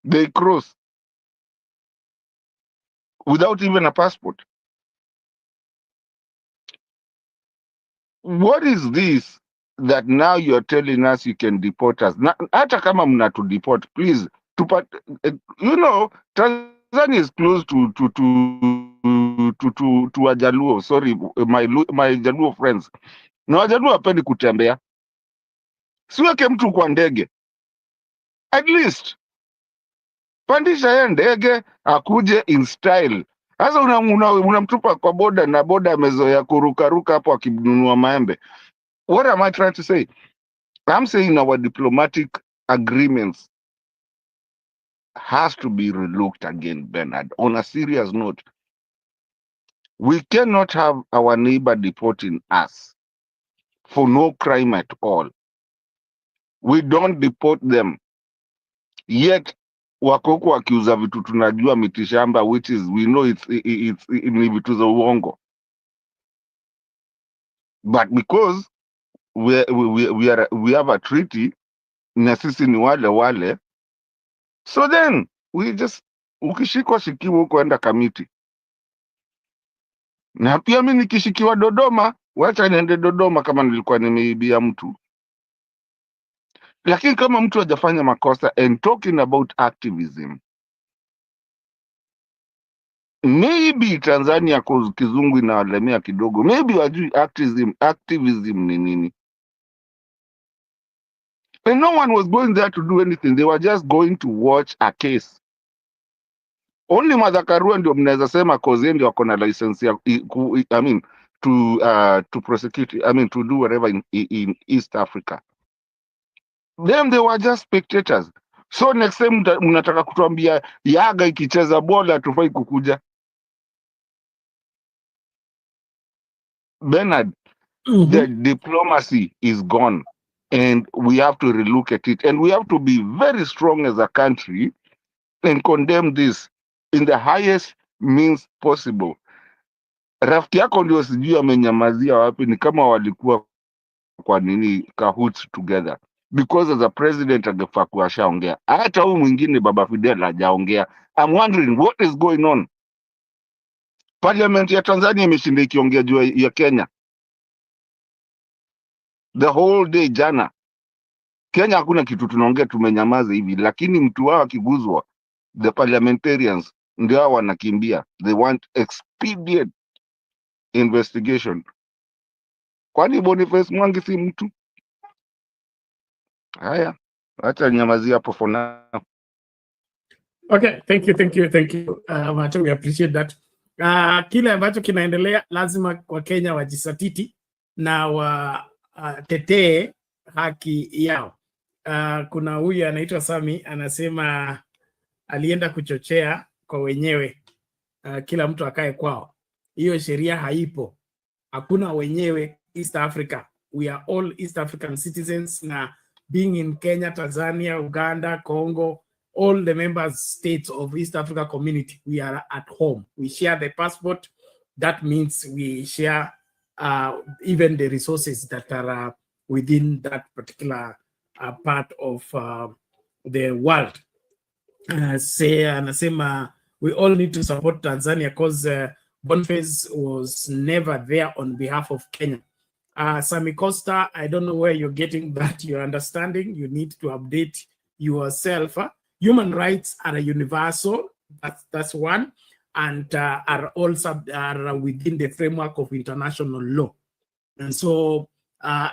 they cross without even a passport. What is this that now you're telling us you can deport us? Hata kama mna to deport, please, you know, Tanzania is close to Wajaluo. Sorry, my Jaluo friends. Na Wajaluo hapendi kutembea. Siweke mtu kwa ndege. At least pandisha yeye ndege akuje in style. Sasa unamtupa kwa boda na boda amezoea kurukaruka hapo akinunua maembe. What am I trying to say? I'm saying our diplomatic agreements has to be relooked again, Bernard. On a serious note, we cannot have our neighbor deporting us for no crime at all. We don't deport them. Yet wako huko wakiuza vitu tunajua mitishamba, which is we know it's ni vitu za uongo. But because we have a treaty na sisi ni wale, so then we just ukishikwa shikiwa huko enda Kamiti. Na pia mimi nikishikiwa Dodoma, wacha niende Dodoma kama nilikuwa nimeibia mtu. Lakini kama mtu hajafanya makosa, and talking about activism, maybe Tanzania kwa kizungu inawalemea kidogo, maybe wajui activism ni nini. And no one was going there to do anything. They were just going to watch a case. Only Martha Karua ndio mnaweza sema cause ndio wako na license ya to prosecute, to do whatever in East Africa. Them they were just spectators. So next time mnataka kutuambia Yaga ikicheza bola tufai kukuja. Bernard, the diplomacy is gone and we have to relook at it, and we have to be very strong as a country and condemn this in the highest means possible. Rafiki yako ndio sijui amenyamazia wapi, ni kama walikuwa kwa nini cahoots together, because as a president angefaa kuashaongea. Hata huyu mwingine Baba Fidel hajaongea. I'm wondering what is going on. Parliament ya Tanzania imeshinda ikiongea juu ya Kenya the whole day jana. Kenya hakuna kitu tunaongea, tumenyamaza hivi, lakini mtu wao akiguzwa, the parliamentarians ndio hao wanakimbia. They want expedient investigation. Kwani Boniface Mwangi si mtu? Haya, acha nyamazia hapo for now. Okay, thank you. We appreciate that. Kile ambacho kinaendelea lazima kwa Kenya wajisatiti na watetee haki yao. Kuna huyu anaitwa Sami anasema alienda kuchochea kwa wenyewe, kila mtu akae kwao. Hiyo sheria haipo. Hakuna wenyewe East Africa. We are all East African citizens, na being in Kenya, Tanzania, Uganda, Congo, all the member states of East Africa community, we are at home. We share the passport. That means we share even the resources that are within that particular part of the world. Anasema we all need to support Tanzania because Boniface was never there on behalf of Kenya. Sami Costa, I don't know where you're getting that, your understanding. You need to update yourself. Human rights are universal, that's one, and are also within the framework of international law. And so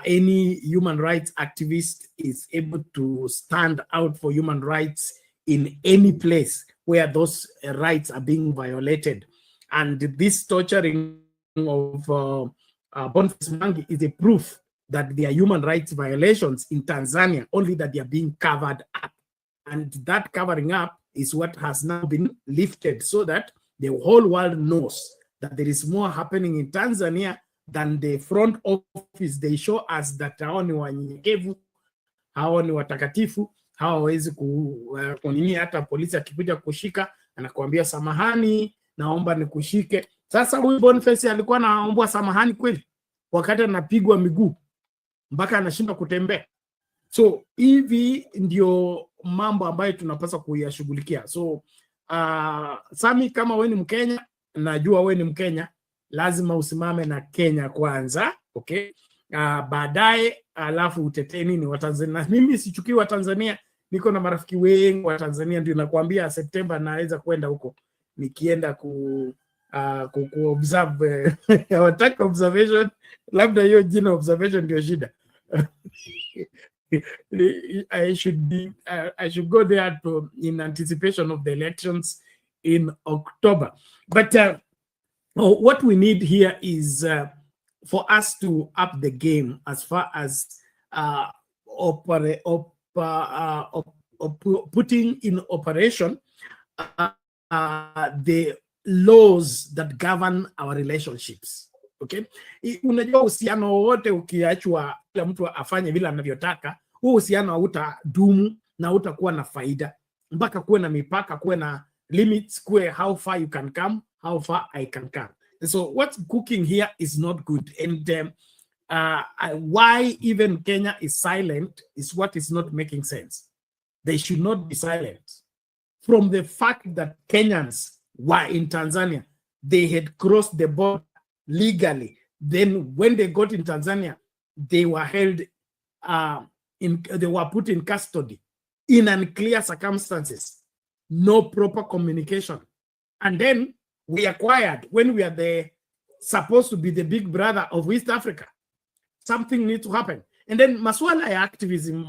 any human rights activist is able to stand out for human rights in any place where those rights are being violated. And this torturing of Boniface Mwangi is a proof that there are human rights violations in Tanzania, only that they are being covered up. And that covering up is what has now been lifted so that the whole world knows that there is more happening in Tanzania than the front office. They show us that hao ni wanyenyekevu, hao ni watakatifu, hao hawezi kunini. Hata polisi akikuja kushika anakuambia samahani, naomba nikushike. Sasa huyu Boniface alikuwa anaomba samahani kweli wakati anapigwa miguu mpaka anashindwa kutembea? So hivi ndio mambo ambayo tunapaswa kuyashughulikia. So Sami, kama wewe ni Mkenya, najua wewe ni Mkenya, lazima usimame na Kenya kwanza, okay? Baadaye alafu utetee nini wa Tanzania. Mimi sichukii wa Tanzania, niko na marafiki wengi wa Tanzania, ndio nakwambia September naweza kwenda huko nikienda ku observe hawataka observation, labda hiyo jina observation ndio shida. I should go there in anticipation of the elections in October. But what we need here is for us to up the game as far as putting in operation the laws that govern our relationships. Okay, unajua uhusiano wote ukiachwa kila mtu afanye vile anavyotaka, huo uhusiano hautadumu na hautakuwa na faida, mpaka kuwe na mipaka, kuwe na limits, kuwe how far you can come, how far I can come. So what's cooking here is not good, and why even Kenya is silent is what is not making sense. They should not be silent. From the fact that Kenyans were in Tanzania, they had crossed the border legally. Then when they got in Tanzania, they were held they were put in custody in unclear circumstances, no proper communication. And then we acquired, when we are supposed to be the big brother of East Africa, something needs to happen. And then masuala ya activism,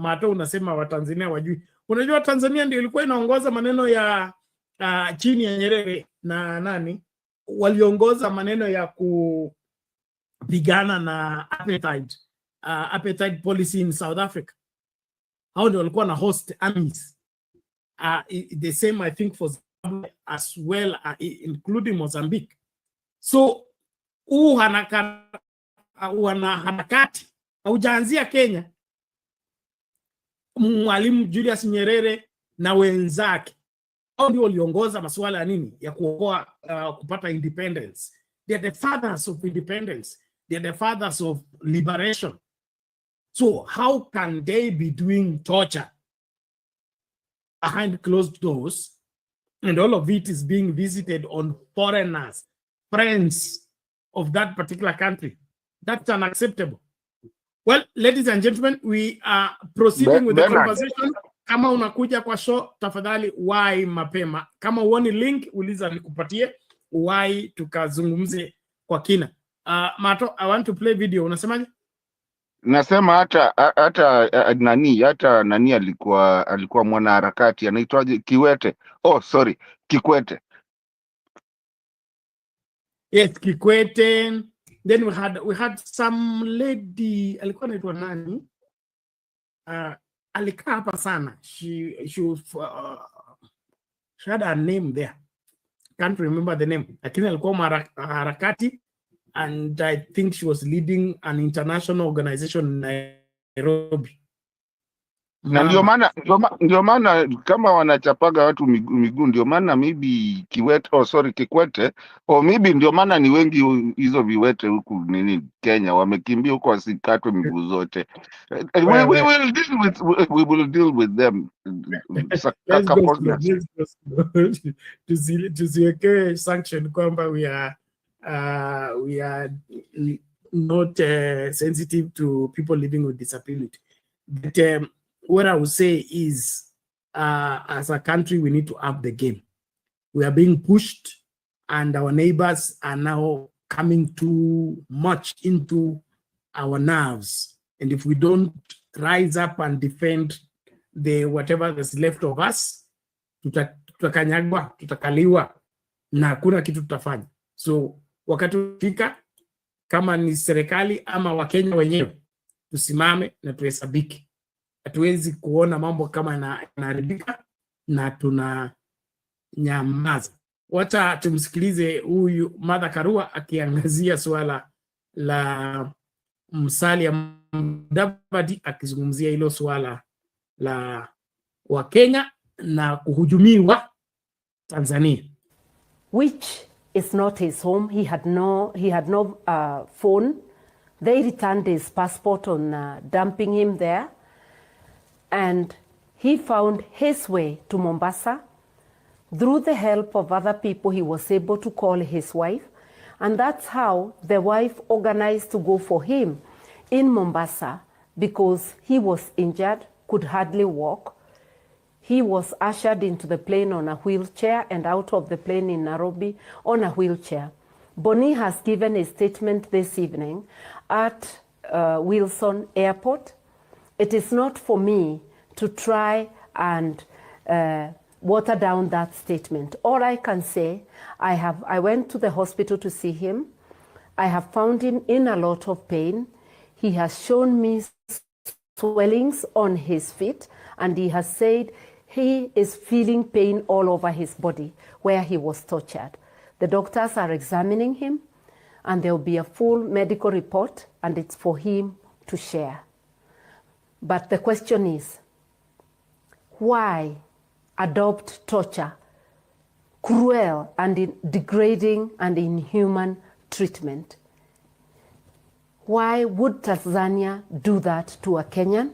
Mato unasema wa Tanzania wajui. Unajua Tanzania ndio ilikuwa inaongoza maneno ya chini ya Nyerere na nani waliongoza maneno ya kupigana na apartheid policy in South Africa. Hao ndio walikuwa na host armies. The same I think for Zimbabwe as well, including Mozambique. So harakati haujaanzia Kenya. Mwalimu Julius Nyerere na wenzake hao ndio waliongoza masuala ya nini ya kuokoa kupata independence. They are the fathers of independence. They are the fathers of liberation. So how can they be doing torture behind closed doors, and all of it is being visited on foreigners, friends of that particular country? That's unacceptable. Well, ladies and gentlemen, we are proceeding with the conversation. Kama unakuja kwa show, tafadhali wai mapema. Kama uoni link, uliza nikupatie wai tukazungumze kwa kina. Mato, I want to play video. Unasemaje? Nasema hata nani alikuwa mwanaharakati anaitwaje, Kiwete. Oh, sorry, Kikwete. Yes, Kikwete. Then we had some lady, alikuwa anaitwa nani? Alikaa hapa sana. She had a name there. Can't remember the name. Lakini alikuwa mwanaharakati, and I think she was leading an international organization in Nairobi. Na ndio maana kama wanachapaga watu miguu, ndio maana maybe Kikwete, or maybe ndio maana ni wengi hizo viwete huku nini Kenya wamekimbia huko wasikatwe miguu zote. We will deal with them. Tusiweke sanction kwamba we are not sensitive to people living with disability. But what I would say is, as a country, we need to up the game. We are being pushed, and our neighbors are now coming too much into our nerves. And if we don't rise up and defend the whatever that's left of us, tutakanyagwa, tutakaliwa, na hakuna kitu tutafanya. So wakati ufika, kama ni serikali ama Wakenya wenyewe, tusimame na tuhesabiki. Hatuwezi kuona mambo kama yanaharibika na tuna nyamaza. Wacha tumsikilize huyu Martha Karua akiangazia suala la Musalia Mudavadi akizungumzia hilo suala la Wakenya na kuhujumiwa Tanzania. Which is not his home. He had no phone. They returned his passport on dumping him there. And he found his way to Mombasa. Through the help of other people, he was able to call his wife. And that's how the wife organized to go for him in Mombasa, because he was injured, could hardly walk. He was ushered into the plane on a wheelchair and out of the plane in Nairobi on a wheelchair. Boni has given a statement this evening at Wilson Airport. It is not for me to try and water down that statement. All I can say, I went to the hospital to see him. I have found him in a lot of pain. He has shown me swellings on his feet, and he has said he is feeling pain all over his body where he was tortured. The doctors are examining him, and there will be a full medical report, and it's for him to share. But the question is, why adopt torture, cruel and degrading and inhuman treatment? Why would Tanzania do that to a Kenyan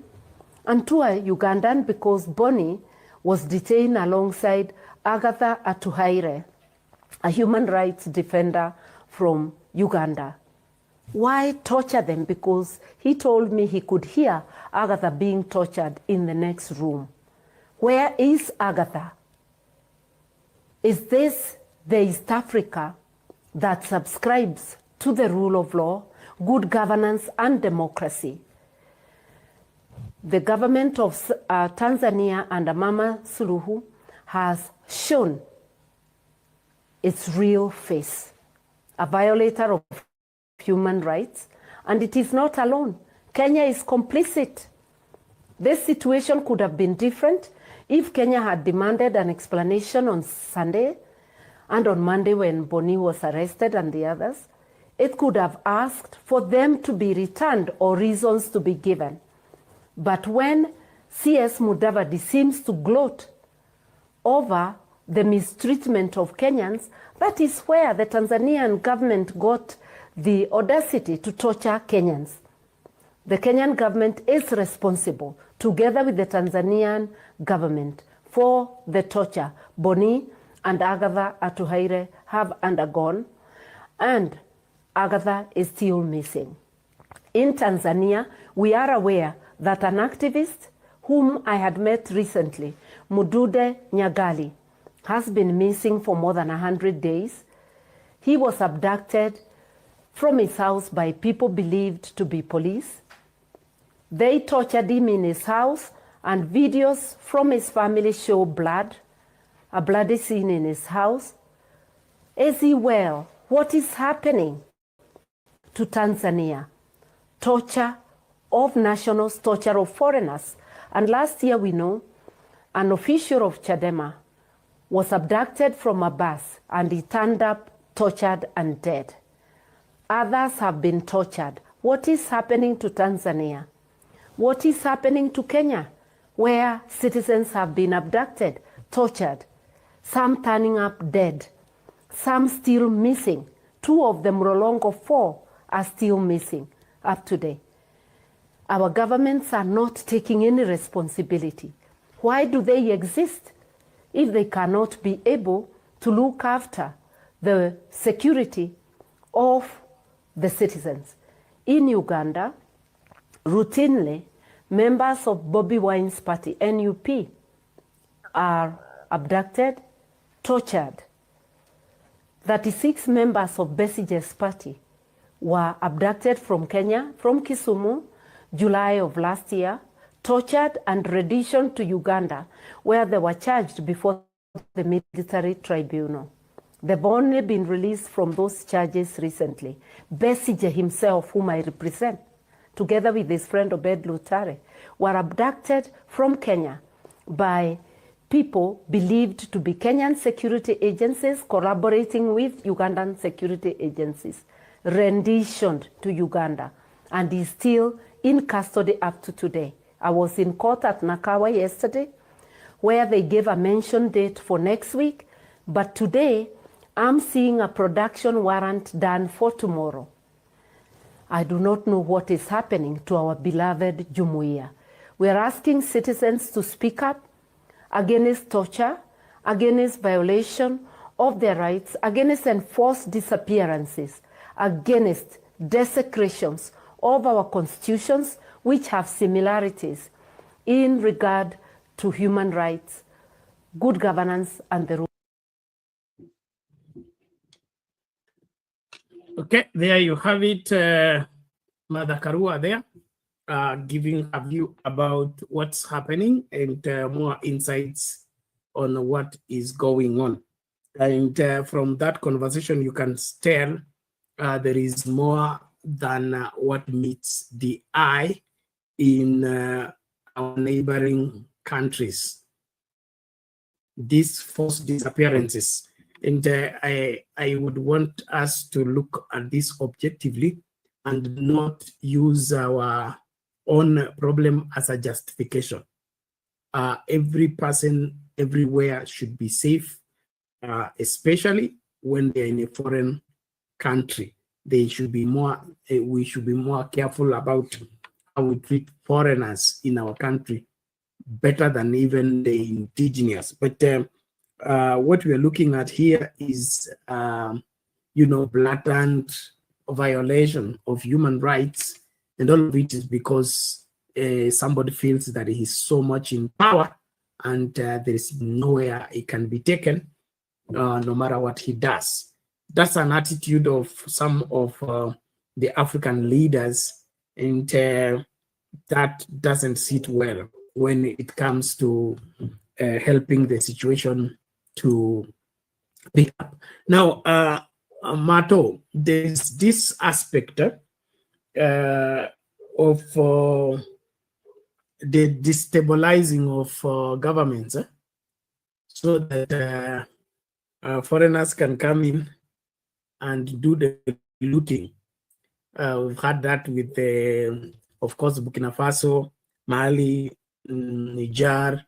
and to a Ugandan? Because Boni was detained alongside Agatha Atuhaire, a human rights defender from Uganda. Why torture them? Because he told me he could hear Agatha being tortured in the next room. Where is Agatha? Is this the East Africa that subscribes to the rule of law, good governance, and democracy? The government of Tanzania under Mama Suluhu has shown its real face, a violator of human rights, and it is not alone. Kenya is complicit. This situation could have been different if Kenya had demanded an explanation on Sunday and on Monday when Boni was arrested and the others. It could have asked for them to be returned or reasons to be given. But when CS Mudavadi seems to gloat over the mistreatment of Kenyans, that is where the Tanzanian government got the audacity to torture Kenyans. The Kenyan government is responsible, together with the Tanzanian government, for the torture Boni and Agatha Atuhaire have undergone, and Agatha is still missing. In Tanzania, we are aware that an activist whom I had met recently, Mudude Nyagali, has been missing for more than 100 days. He was abducted from his house by people believed to be police. They tortured him in his house, and videos from his family show blood, a bloody scene in his house. Is he well? What is happening to Tanzania? Torture of nationals, torture of foreigners. And last year, we know, an official of Chadema was abducted from a bus, and he turned up tortured and dead. Others have been tortured. What is happening to Tanzania? What is happening to Kenya, where citizens have been abducted, tortured, some turning up dead, some still missing? 2 of them, Rolongo 4, are still missing up today. Our governments are not taking any responsibility. Why do they exist if they cannot be able to look after the security of the citizens? In Uganda, routinely, members of Bobi Wine's party, NUP, are abducted, tortured. 36 members of Besige's party were abducted from Kenya, from Kisumu, July of last year, tortured and renditioned to Uganda, where they were charged before the military tribunal. They've only been released from those charges recently. Besige himself, whom I represent, together with his friend Obed Lutare, were abducted from Kenya by people believed to be Kenyan security agencies collaborating with Ugandan security agencies, renditioned to Uganda, and is still in custody up to today. I was in court at Nakawa yesterday, where they gave a mention date for next week, but today I'm seeing a production warrant done for tomorrow. I do not know what is happening to our beloved Jumuiya. We are asking citizens to speak up against torture, against violation of their rights, against enforced disappearances, against desecrations of our constitutions, which have similarities in regard to human rights, good governance, and the rule. Okay, there you have it, Mother Karua there, giving a view about what's happening and more insights on what is going on. And from that conversation, you can tell there is more than what meets the eye in our neighboring countries. These forced disappearances. And I would want us to look at this objectively and not use our own problem as a justification. Every person everywhere should be safe, especially when they're in a foreign country. They should be more, we should be more careful about how we treat foreigners in our country, better than even the indigenous. But what we are looking at here is, blatant violation of human rights, and all of it is because somebody feels that he's so much in power and there is nowhere it can be taken, no matter what he does. That's an attitude of some of the African leaders, and that doesn't sit well when it comes to helping the situation to pick up. Now, Mato, there's this aspect of the destabilizing of governments, so that foreigners can come in and do the looting. We've had that with, of course, Burkina Faso, Mali, Niger,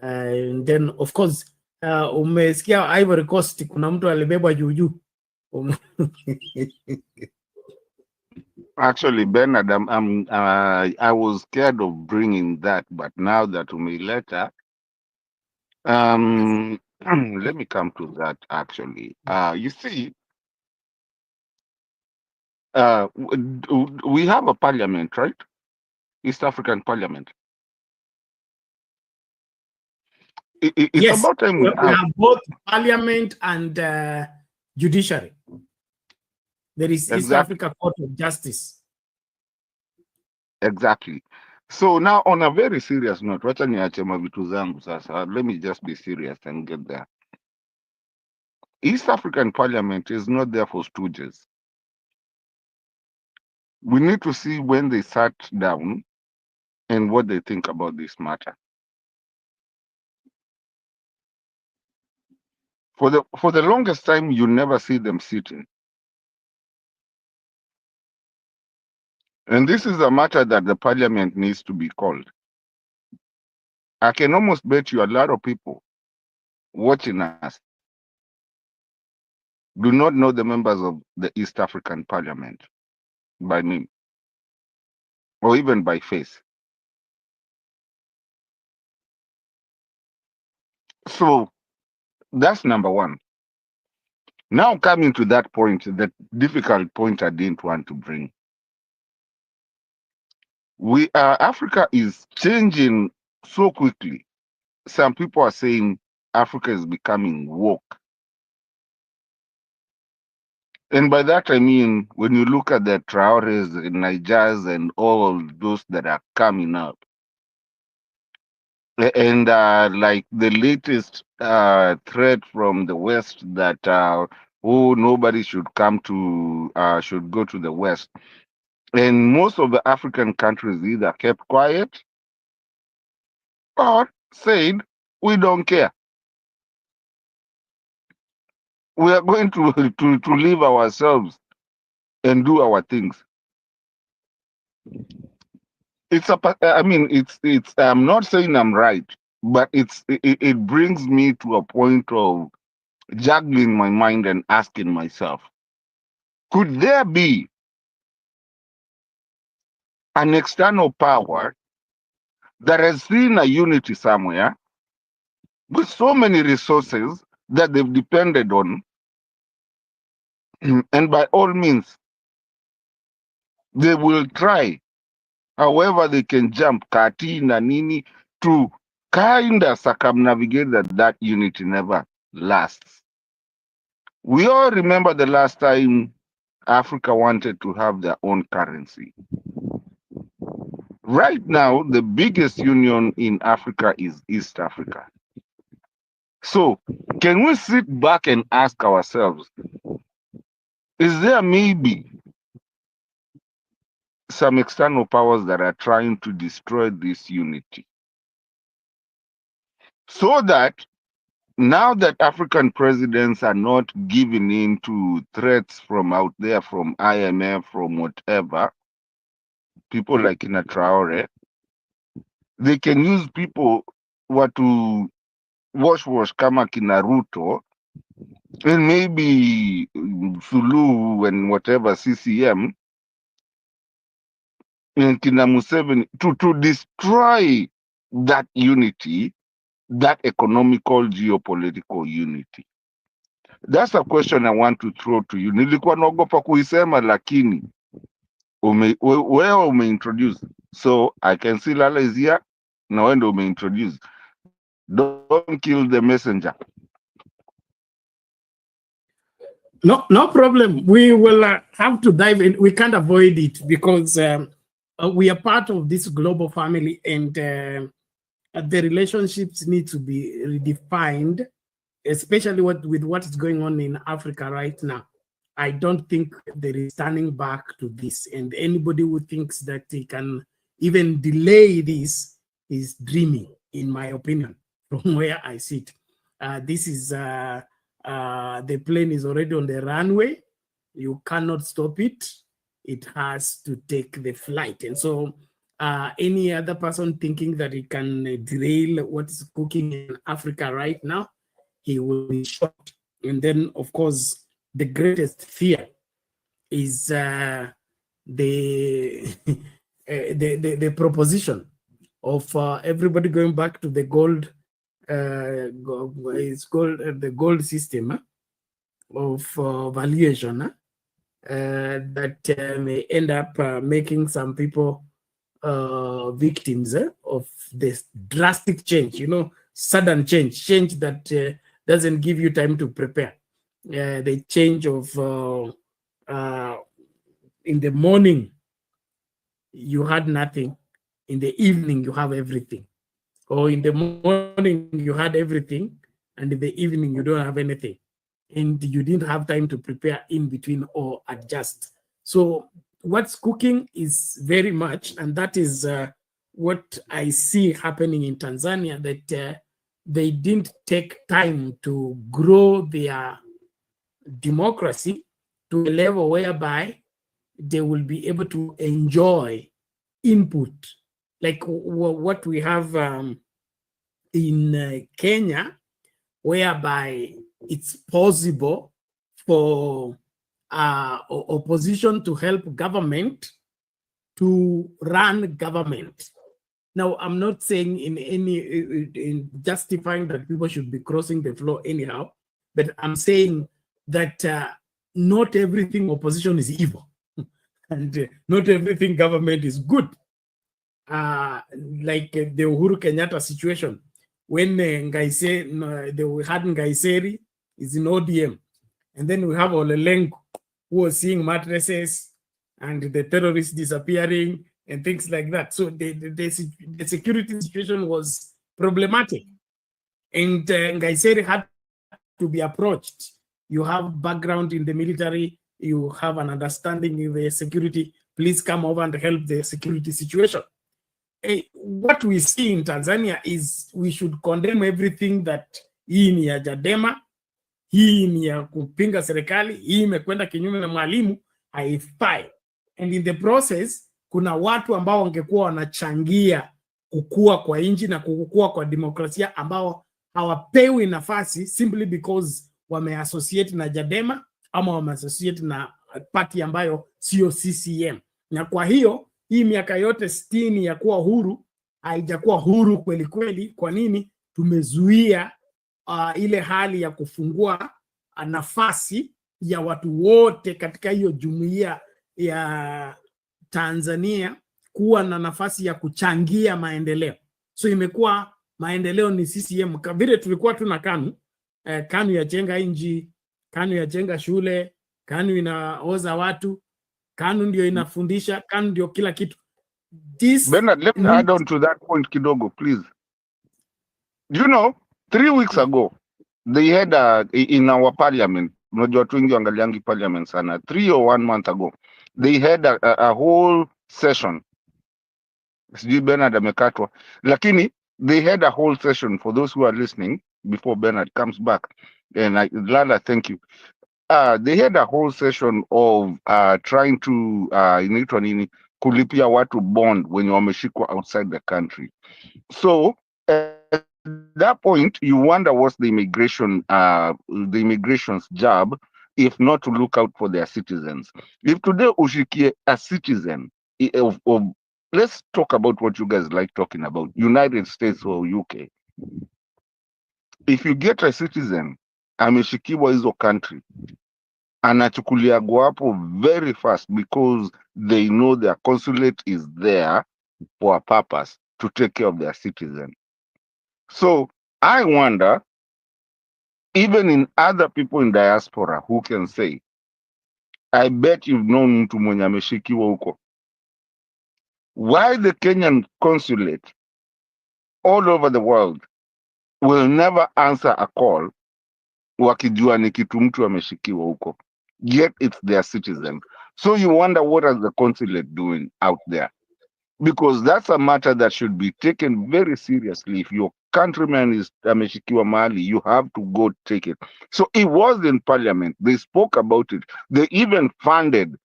and then, of course, umesikia Ivory Coast kuna mtu alibebwa juujuu. Actually, Bernard, I was scared of bringing that, but now that umeileta, let me come to that actually. You see, we have a parliament, right? East African Parliament. It's yes, about time we have both parliament and judiciary. There is East Africa Court of Justice. Exactly. So now, on a very serious note, wacha niache mavitu zangu sasa. Let me just be serious and get there. East African Parliament is not there for stooges. We need to see when they sat down and what they think about this matter. For the longest time, you never see them sitting. And this is a matter that the parliament needs to be called. I can almost bet you a lot of people watching us do not know the members of the East African Parliament by name or even by face. So that's number one. Now coming to that point, the difficult point I didn't want to bring. Africa is changing so quickly. Some people are saying Africa is becoming woke. And by that I mean, when you look at the Traores, Nigers, and all those that are coming up, and like the latest threat from the West that nobody should come to, should go to the West. And most of the African countries either kept quiet or said, we don't care. We are going to live ourselves and do our things. I'm not saying I'm right, but it brings me to a point of juggling my mind and asking myself, could there be an external power that has seen a unity somewhere with so many resources that they've depended on, and by all means, they will try however they can jump kati na nini to kind of circumnavigate that unity never lasts. We all remember the last time Africa wanted to have their own currency. Right now, the biggest union in Africa is East Africa. So, can we sit back and ask ourselves, is there maybe some external powers that are trying to destroy this unity? So that now that African presidents are not giving in to threats from out there, from IMF, from whatever, people like Ina Traore, they can use people to wash kama kina Ruto, and maybe Suluhu and whatever CCM, and kina Museveni, to destroy that unity, that economical, geopolitical unity. That's a question I want to throw to you. Nilikuwa naogopa kuisema lakini wewe umeintroduce. So I can see Lala is here. Na wewe ndio umeintroduce. Don't kill the messenger. No problem. We will have to dive in. We can't avoid it because we are part of this global family, and the relationships need to be redefined, especially with what is going on in Africa right now. I don't think there is turning back to this, and anybody who thinks that they can even delay this is dreaming, in my opinion, from where I sit. This is the plane is already on the runway. You cannot stop it. It has to take the flight. And so any other person thinking that he can derail what is cooking in Africa right now, he will be shot. And then, of course, the greatest fear is the proposition of everybody going back to the gold. It's called the gold system of valuation that may end up making some people victims of this drastic change, sudden change that doesn't give you time to prepare. The change of in the morning you had nothing, in the evening you have everything, or in the morning you had everything and in the evening you don't have anything, and you didn't have time to prepare in between or adjust. So what's cooking is very much, and that is what I see happening in Tanzania, that they didn't take time to grow their democracy to a level whereby they will be able to enjoy input like what we have in Kenya, whereby it's possible for opposition to help government to run government. Now, I'm not saying in justifying that people should be crossing the floor anyhow, but I'm saying that not everything opposition is evil, and not everything government is good. Like the Uhuru Kenyatta situation, when we had Ngaiseri is in ODM, and then we have Olelengu who was seeing mattresses and the terrorists disappearing and things like that. So the security situation was problematic, and Ngaiseri had to be approached. You have background in the military, you have an understanding in the security, please come over and help the security situation. what we see in Tanzania is we should condemn everything that hii ni ya Chadema, hii ni ya kupinga serikali, hii imekwenda kinyume na mwalimu, haifai. And in the process, kuna watu ambao wangekuwa wanachangia kukua kwa nchi na kukua kwa demokrasia ambao hawapewi nafasi simply because wameassociate na Chadema ama wameassociate na party ambayo sio CCM. Na kwa hiyo hii miaka yote 60 ya kuwa huru haijakuwa huru kweli kweli. Kwa nini? Tumezuia ile hali ya kufungua nafasi ya watu wote katika hiyo jumuiya ya Tanzania kuwa na nafasi ya kuchangia maendeleo. So imekuwa maendeleo ni CCM. Vile tulikuwa tuna KANU, KANU yajenga nchi, KANU yajenga shule, KANU inaoza watu, KANU ndio inafundisha, KANU ndio kila kitu. Bernard, let me add on to that point kidogo, please. You know, 3 weeks ago, they had in our parliament, unajua watu wengi waangaliangi parliament sana, 3 or 1 month ago, they had a whole session. Sijui Bernard amekatwa, lakini they had a whole session for those who are listening before Bernard comes back. And Lala, thank you. They had a whole session of trying to inaitwa nini, kulipia watu bond when wameshikwa outside the country. So at that point, you wonder what's the immigration's job if not to look out for their citizens. If today ushikie a citizen of let's talk about what you guys like talking about, United States or UK. If you get a citizen ameshikiwa hizo country, anachukuliagwa hapo very fast because they know their consulate is there for a purpose to take care of their citizen. So I wonder, even in other people in diaspora who can say, I bet you've known mtu mwenye ameshikiwa huko. Why the Kenyan consulate all over the world will never answer a call wakijua ni kitu mtu ameshikiwa huko, yet it's their citizen. So you wonder, what are the consulate doing out there? Because that's a matter that should be taken very seriously. If your countryman is ameshikiwa mahali, you have to go take it. So it was in parliament. They spoke about it. They even funded,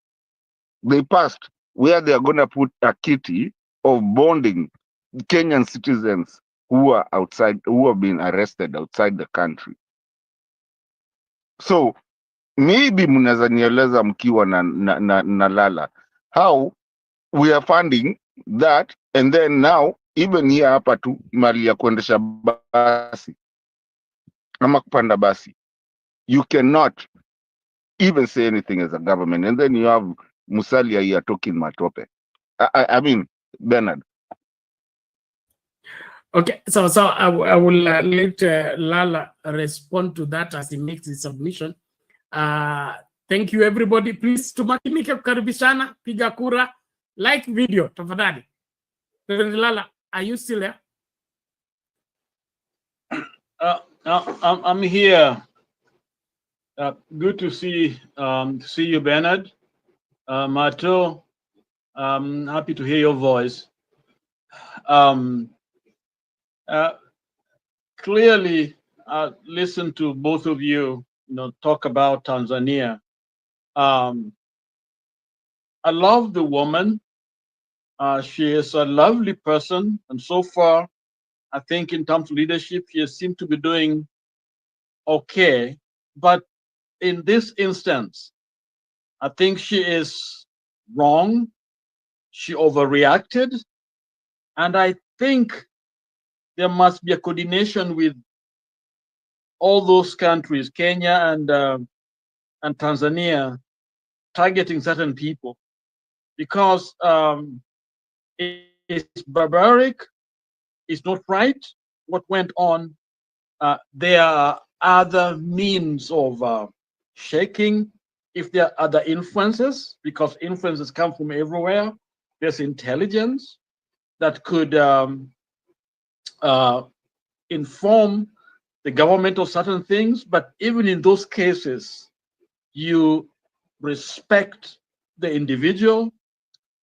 they passed where they are going to put a kitty of bonding Kenyan citizens who are outside, who have been arrested outside the country. So maybe mnaweza nieleza mkiwa na Lala how we are funding that, and then now even here hapa tu mali ya kuendesha basi ama kupanda basi, you cannot even say anything as a government, and then you have Musalia here talking matope. I mean, Bernard. Okay, so I will let Lala respond to that as he makes his submission. Thank you everybody. Please tumakinike kukaribishana, piga kura, like video tafadhali. Lala, are you still there? I'm here. Good to see you, Bernard. Mato, happy to hear your voice. Clearly, listen to both of you, talk about Tanzania. I love the woman. She is a lovely person, and so far, I think in terms of leadership, she seemed to be doing okay. But in this instance, I think she is wrong. She overreacted, and I think there must be a coordination with all those countries, Kenya and Tanzania, targeting certain people, because it's barbaric, it's not right what went on. There are other means of shaking, if there are other influences, because influences come from everywhere. There's intelligence that could inform the government of certain things, but even in those cases, you respect the individual,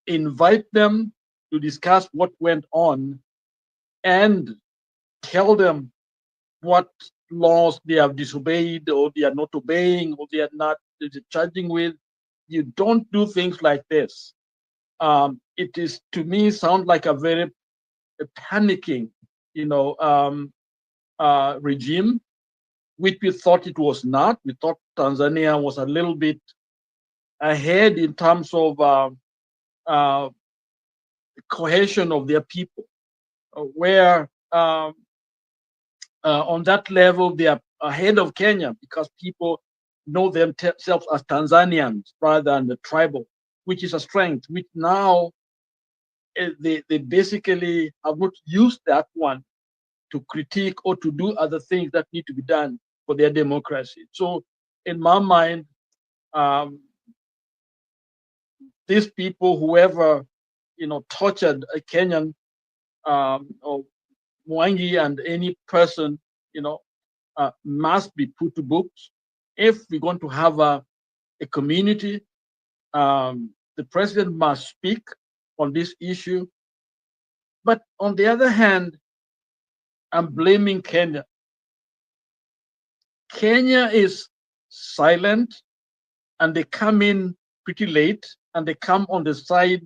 invite them to discuss what went on and tell them what laws they have disobeyed or they are not obeying or they are not charging with. You don't do things like this. It is, to me, sound like a very panicking, regime, which we thought it was not. We thought Tanzania was a little bit ahead in terms of cohesion of their people, where on that level they are ahead of Kenya because people know themselves as Tanzanians rather than the tribal, which is a strength, which now they basically have not used that one to critique or to do other things that need to be done for their democracy. So in my mind, these people, whoever, tortured a Kenyan or Mwangi and any person, must be put to books. If we're going to have a community, the president must speak on this issue. But on the other hand, I'm blaming Kenya. Kenya is silent and they come in pretty late and they come on the side.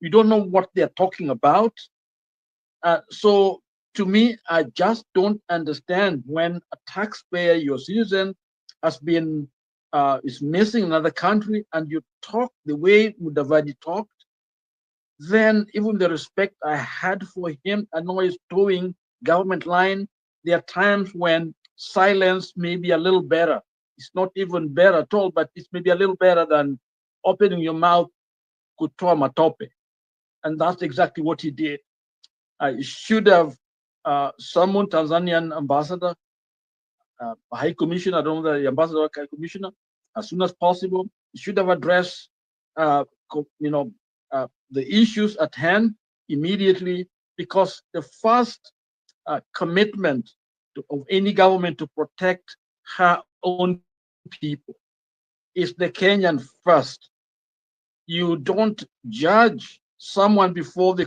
We don't know what they're talking about. So to me, I just don't understand when a taxpayer, your citizen, has been is missing in another country and you talk the way Mudavadi talked, then even the respect I had for him, I know he's towing government line. There are times when silence may be a little better. It's not even better at all, but it's maybe a little better than opening your mouth kutoa matope. And that's exactly what he did. I should have summoned Tanzanian ambassador, High Commissioner, I don't know the ambassador or High Commissioner, as soon as possible. He should have addressed, the issues at hand immediately, because the first commitment of any government to protect her own people is the Kenyan first. You don't judge someone before the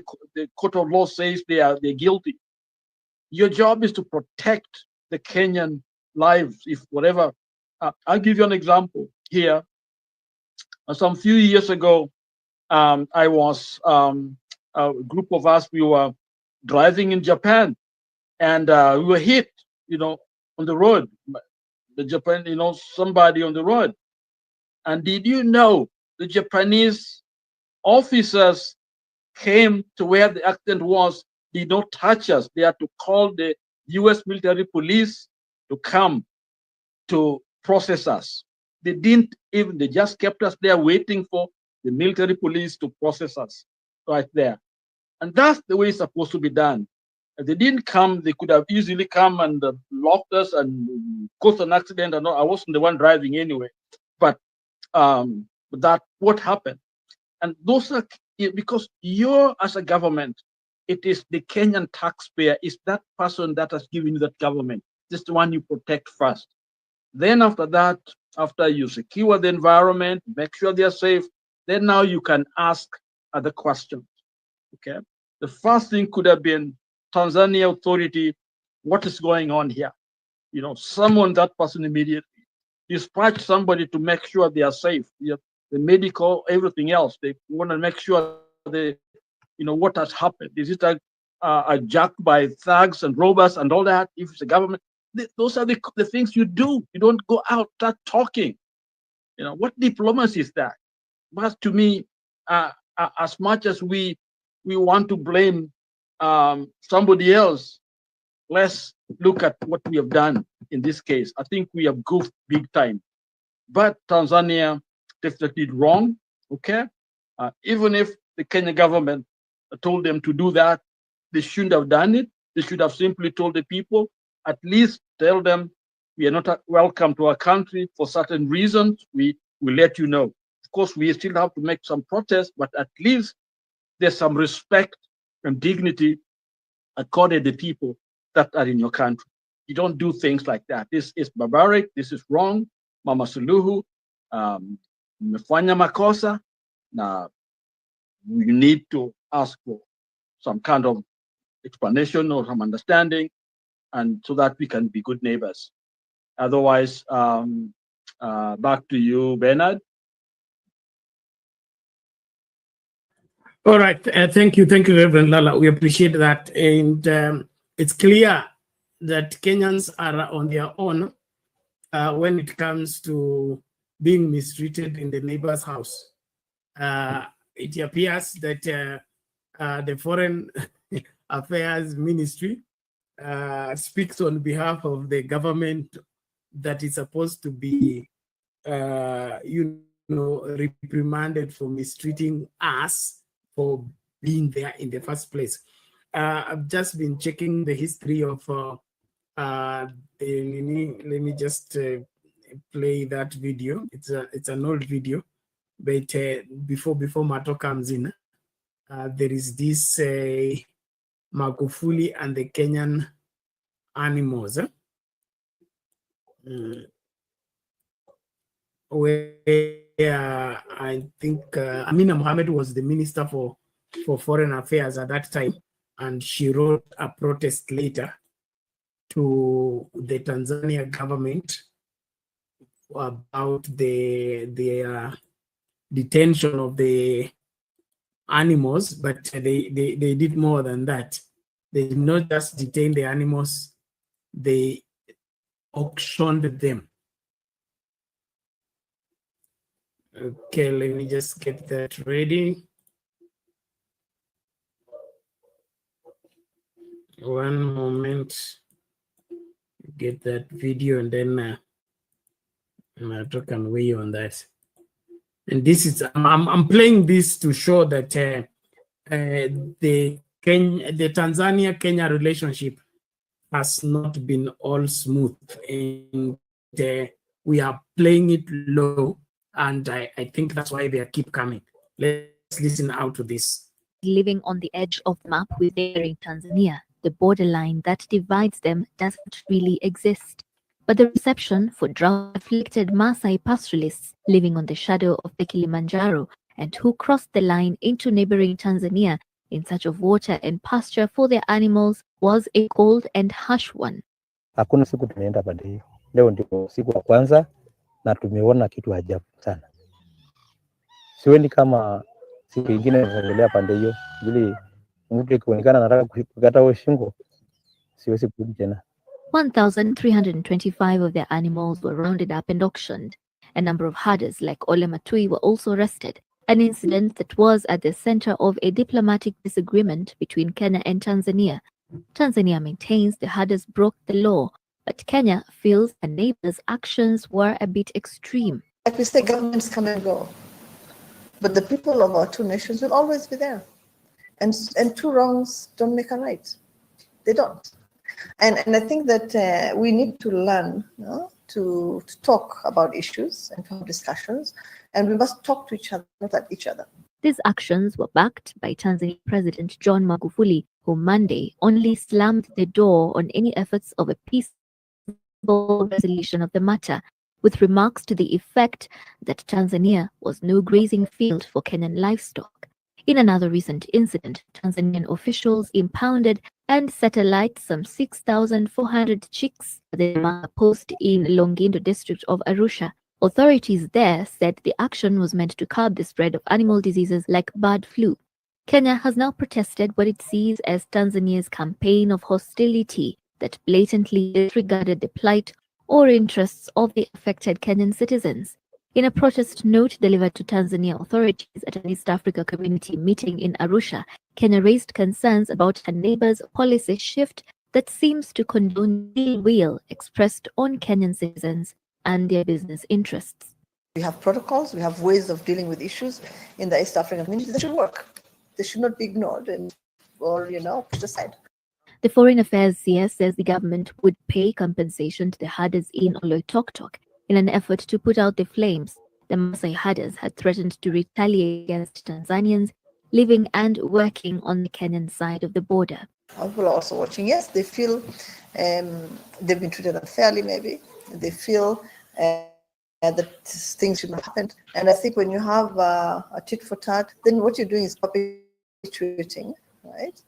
court of law says they're guilty. Your job is to protect the Kenyan lives. If whatever, I'll give you an example here. Some few years ago, I was a group of us. We were driving in Japan, and we were hit, on the road. The Japan, somebody on the road. And did you know the Japanese officers came to where the accident was, did not touch us. They had to call the US military police to come to process us. They didn't even, they just kept us there waiting for the military police to process us right there. And that's the way it's supposed to be done. If they didn't come, they could have easily come and locked us and caused an accident. And I wasn't the one driving anyway. But that what happened. And those are because you're, as a government, it is the Kenyan taxpayer, is that person that has given you that government. This is the one you protect first. Then after that, after you secure the environment, make sure they're safe, then now you can ask other questions. Okay. The first thing could have been Tanzania authority, what is going on here? Summon that person immediately. Dispatch somebody to make sure they are safe. The medical, everything else. They want to make sure they, what has happened. Is it a jack by thugs and robbers and all that? If it's a government, those are the things you do. You don't go out, start talking. What diplomacy is that? But to me, as much as we want to blame somebody else, let's look at what we have done in this case. I think we have goofed big time. But Tanzania definitely did wrong, okay? Even if the Kenya government told them to do that, they shouldn't have done it. They should have simply told the people, at least tell them, we are not welcome to our country for certain reasons. We will let you know. Of course, we still have to make some protests, but at least there's some respect and dignity accorded to the people that are in your country. You don't do things like that. This is barbaric. This is wrong. Mama Suluhu, mmefanya makosa, na we need to ask for some kind of explanation or some understanding, and so that we can be good neighbors. Otherwise, back to you, Bernard. All right. Thank you, Reverend Lala. We appreciate that. And it's clear that Kenyans are on their own when it comes to being mistreated in the neighbor's house. It appears that the Foreign Affairs Ministry speaks on behalf of the government that is supposed to be, reprimanded for mistreating us for being there in the first place. I've just been checking the history of let me just play that video. It's an old video, but before Mato comes in, there is this Magufuli and the Kenyan animals, where I think Amina Mohammed was the Minister for Foreign Affairs at that time, and she wrote a protest letter to the Tanzania government about the detention of the animals, but they did more than that. They did not just detain the animals, they auctioned them. Okay, let me just get that ready. One moment, get that video, and then I'll talk and weigh on that. And this is, I'm playing this to show that the Tanzania-Kenya relationship has not been all smooth, and we are playing it low, and I think that's why they keep coming. Let's listen out to this. Living on the edge of the map with neighboring Tanzania, the borderline that divides them doesn't really exist. But the reception for drought-afflicted Maasai pastoralists living on the shadow of the Kilimanjaro and who crossed the line into neighboring Tanzania in search of water and pasture for their animals was a cold and harsh one. Hakuna siku tumeenda pande hiyo. Leo ndio siku ya kwanza na tumeona kitu ajabu sana. Siweni kama siku nyingine zinaendelea pande hiyo. Ili mtu ikionekana anataka kukata shingo, siwezi kurudi tena. 1,325 of their animals were rounded up and auctioned. A number of herders like Ole Matui were also arrested, an incident that was at the center of a diplomatic disagreement between Kenya and Tanzania. Tanzania maintains the herders broke the law, but Kenya feels a neighbor's actions were a bit extreme. Like we say, governments come and go, but the people of our two nations will always be there. And two wrongs don't make a right. They don't. And I think that we need to learn to talk about issues and to have discussions, and we must talk to each other, not at each other. These actions were backed by Tanzania President John Magufuli, who Monday only slammed the door on any efforts of a peaceful resolution of the matter, with remarks to the effect that Tanzania was no grazing field for Kenyan livestock. In another recent incident, Tanzanian officials impounded and set alight some 6,400 chicks at the Manga post in Longindo district of Arusha. Authorities there said the action was meant to curb the spread of animal diseases like bird flu. Kenya has now protested what it sees as Tanzania's campaign of hostility that blatantly disregarded the plight or interests of the affected Kenyan citizens. In a protest note delivered to Tanzania authorities at an East Africa community meeting in Arusha, Kenya raised concerns about a neighbor's policy shift that seems to condone ill will expressed on Kenyan citizens and their business interests. We have protocols, we have ways of dealing with issues in the East African community that should work. They should not be ignored or put aside. The Foreign Affairs CS says the government would pay compensation to the herders in Oloitoktok in an effort to put out the flames. The Maasai herders had threatened to retaliate against Tanzanians living and working on the Kenyan side of the border. People are also watching. Yes, they feel they've been treated unfairly, maybe. They feel that things should not happen. And I think when you have a tit for tat, then what you're doing is perpetuating right,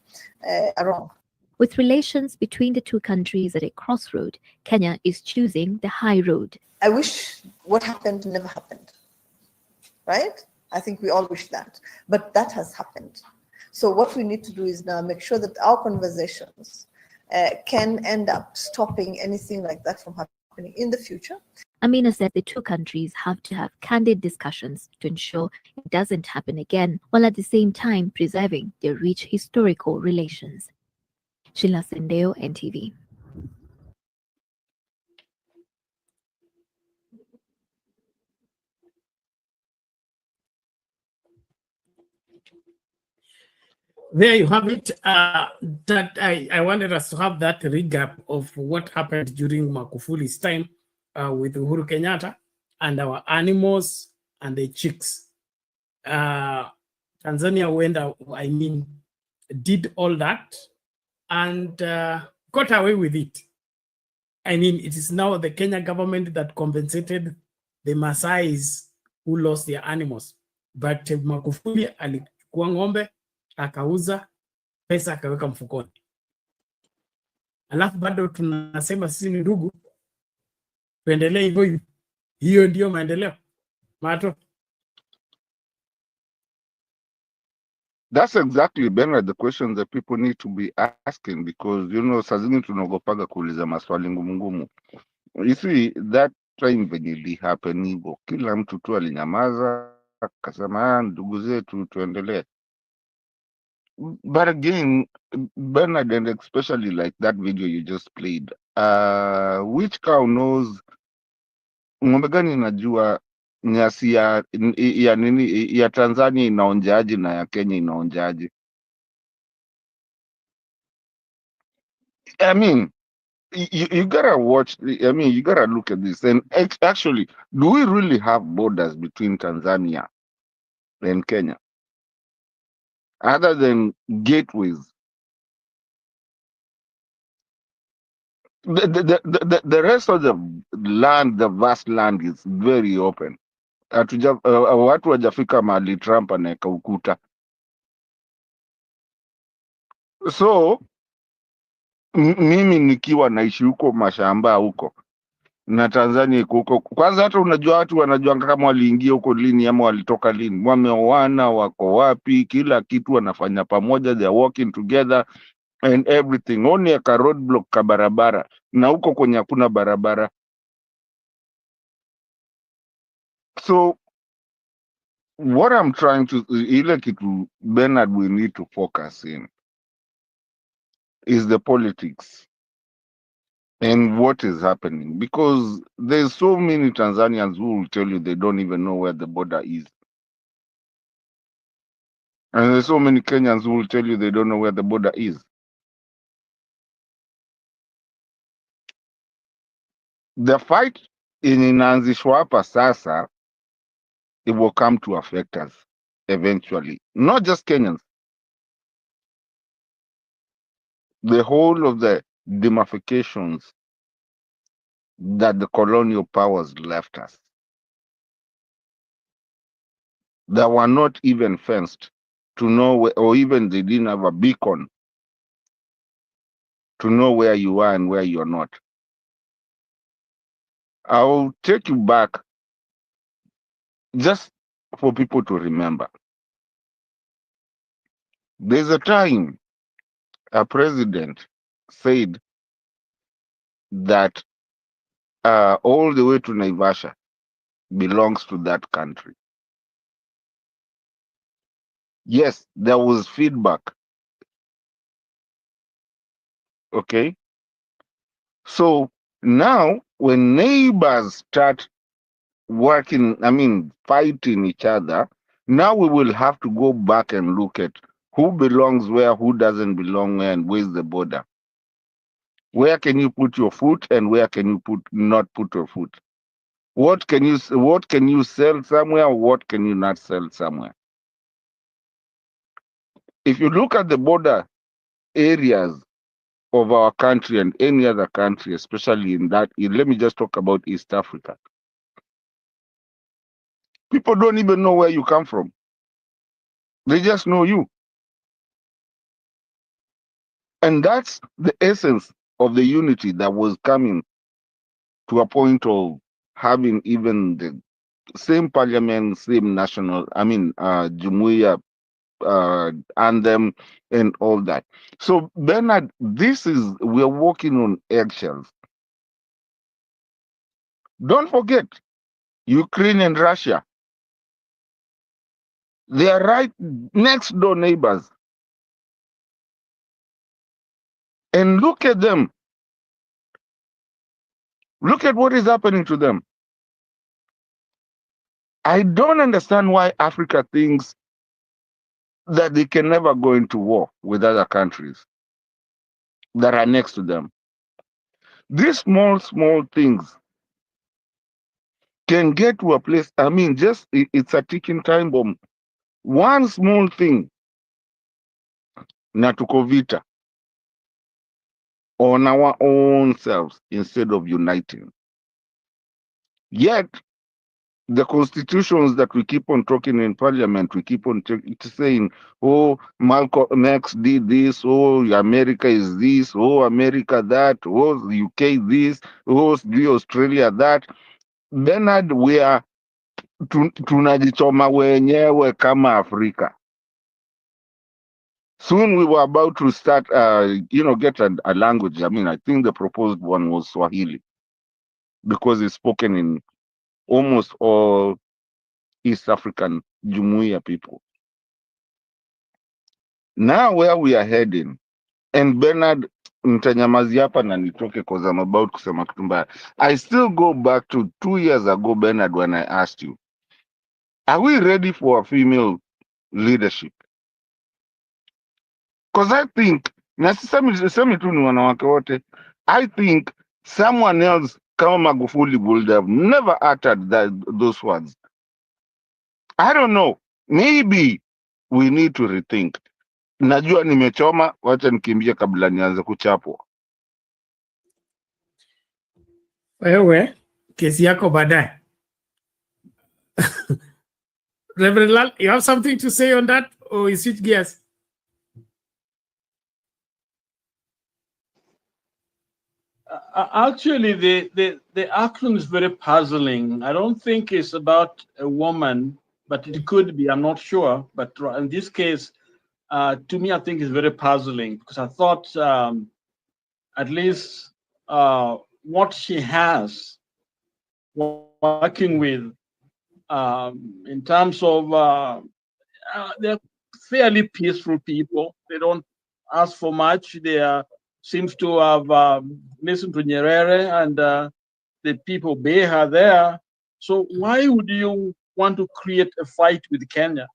are wrong. With relations between the two countries at a crossroad, Kenya is choosing the high road. I wish what happened never happened, right? I think we all wish that, but that has happened. So what we need to do is now make sure that our conversations can end up stopping anything like that from happening in the future. Amina said the two countries have to have candid discussions to ensure it doesn't happen again, while at the same time preserving their rich historical relations. Sheila Sendeo, NTV. There you have it. That I wanted us to have that recap of what happened during Magufuli's time with Uhuru Kenyatta and our animals and the chicks. Tanzania went, did all that and got away with it. It is now the Kenya government that compensated the Maasais who lost their animals. But Magufuli alichukua ng'ombe, akauza, pesa akaweka mfukoni. Alafu bado tunasema sisi ni ndugu, tuendelee hivyo hivyo. Hiyo ndio maendeleo. Mato. That's exactly, Bernard, the questions that people need to be asking, because, saa zingine tunaogopaga kuuliza maswali ngumu. You see, that time venye ili happen hivyo, kila mtu tu alinyamaza, akasema ndugu zetu tuendelee. But again, Bernard, and especially like that video you just played, which cow knows, ng'ombe gani inajua nyasi ya nini ya Tanzania inaonjaje na ya Kenya inaonjaje? You gotta watch. You gotta look at this. And actually, do we really have borders between Tanzania and Kenya, other than gateways? The rest of the land, the vast land, is very open. Watu wajafika mahali Trump anaweka ukuta. So mimi nikiwa naishi huko mashamba huko na Tanzania iko huko, kwanza hata unajua watu wanajua kama waliingia huko lini ama walitoka lini, wameoana, wako wapi, kila kitu wanafanya pamoja, they are working together and everything. Only a roadblock ka barabara, na huko kwenye hakuna barabara. So what I'm trying to, ile kitu Bernard, we need to focus in is the politics and what is happening, because there's so many Tanzanians who will tell you they don't even know where the border is. And there's so many Kenyans who will tell you they don't know where the border is. The fight inaanzishwa hapa sasa, it will come to affect us eventually. Not just Kenyans. The whole of the demarcations that the colonial powers left us, that were not even fenced to know where, or even they didn't have a beacon to know where you are and where you're not. I'll take you back just for people to remember. There's a time a president said that all the way to Naivasha belongs to that country. Yes, there was feedback. Okay. So now when neighbors start fighting each other, now we will have to go back and look at who belongs where, who doesn't belong where, and where's the border. Where can you put your foot and where can you not put your foot? What can you sell somewhere, or what can you not sell somewhere? If you look at the border areas of our country and any other country, especially let me just talk about East Africa. People don't even know where you come from. They just know you. And that's the essence of the unity that was coming to a point of having even the same parliament, same national, Jumuiya anthem and all that. So Bernard, we're walking on eggshells. Don't forget, Ukraine and Russia, they are right next door neighbors. And look at them. Look at what is happening to them. I don't understand why Africa thinks that they can never go into war with other countries that are next to them. These small things can get to a place. It's a ticking time bomb. One small thing, na tuko vita on our own selves instead of uniting. Yet, the constitutions that we keep on talking in parliament, we keep on saying, oh, Malcolm X did this, oh, America is this, oh, America that, oh, UK this, oh, Australia that. Bernard, we are tunajichoma wenyewe kama Afrika. Soon we were about to start, get a language. I think the proposed one was Swahili because it's spoken in almost all East African Jumuiya people. Now where we are heading, and Bernard, mtanyamazi hapa na nitoke because I'm about kusema kitu mbaya. I still go back to 2 years ago, Bernard, when I asked you, are we ready for a female leadership? Because I think, na sisemi tu ni wanawake wote, I think someone else kama Magufuli would have never uttered those words. I don't know. Maybe we need to rethink. Najua nimechoma, wacha nikimbie kabla nianze kuchapwa. Wewe kesi yako baadaye. Reverend Lal, you have something to say on that, or you switch gears? Actually, the acronym is very puzzling. I don't think it's about a woman, but it could be. I'm not sure. But in this case, to me, I think it's very puzzling because I thought at least what she has working with in terms of they're fairly peaceful people. They don't ask for much. They seems to have listened to Nyerere and the people obey her there. So why would you want to create a fight with Kenya?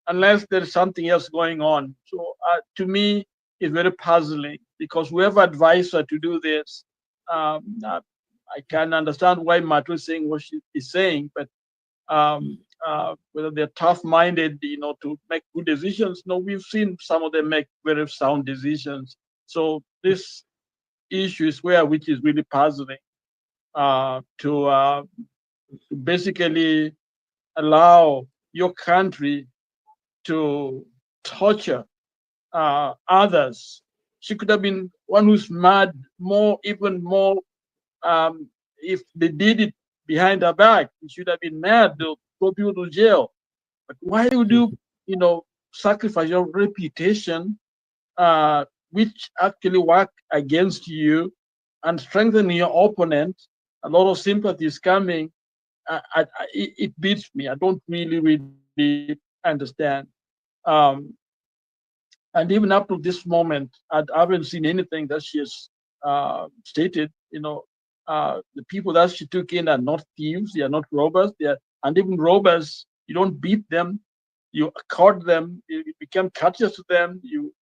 Unless there's something else going on. So to me, it's very puzzling because whoever advised her to do this, I can understand why Matu is saying what she is saying, but whether they're tough-minded, to make good decisions. No, we've seen some of them make very sound decisions. So this issue is which is really puzzling to basically allow your country to torture others. She could have been one who's mad, even more. If they did it behind her back, she should have been mad to go people to jail. But why would you, sacrifice your reputation, which actually work against you, and strengthen your opponent? A lot of sympathy is coming. It beats me. I don't really understand. And even up to this moment, I haven't seen anything that she has stated. The people that she took in are not thieves. They are not robbers. And even robbers, you don't beat them. You accord them. You become courteous to them. You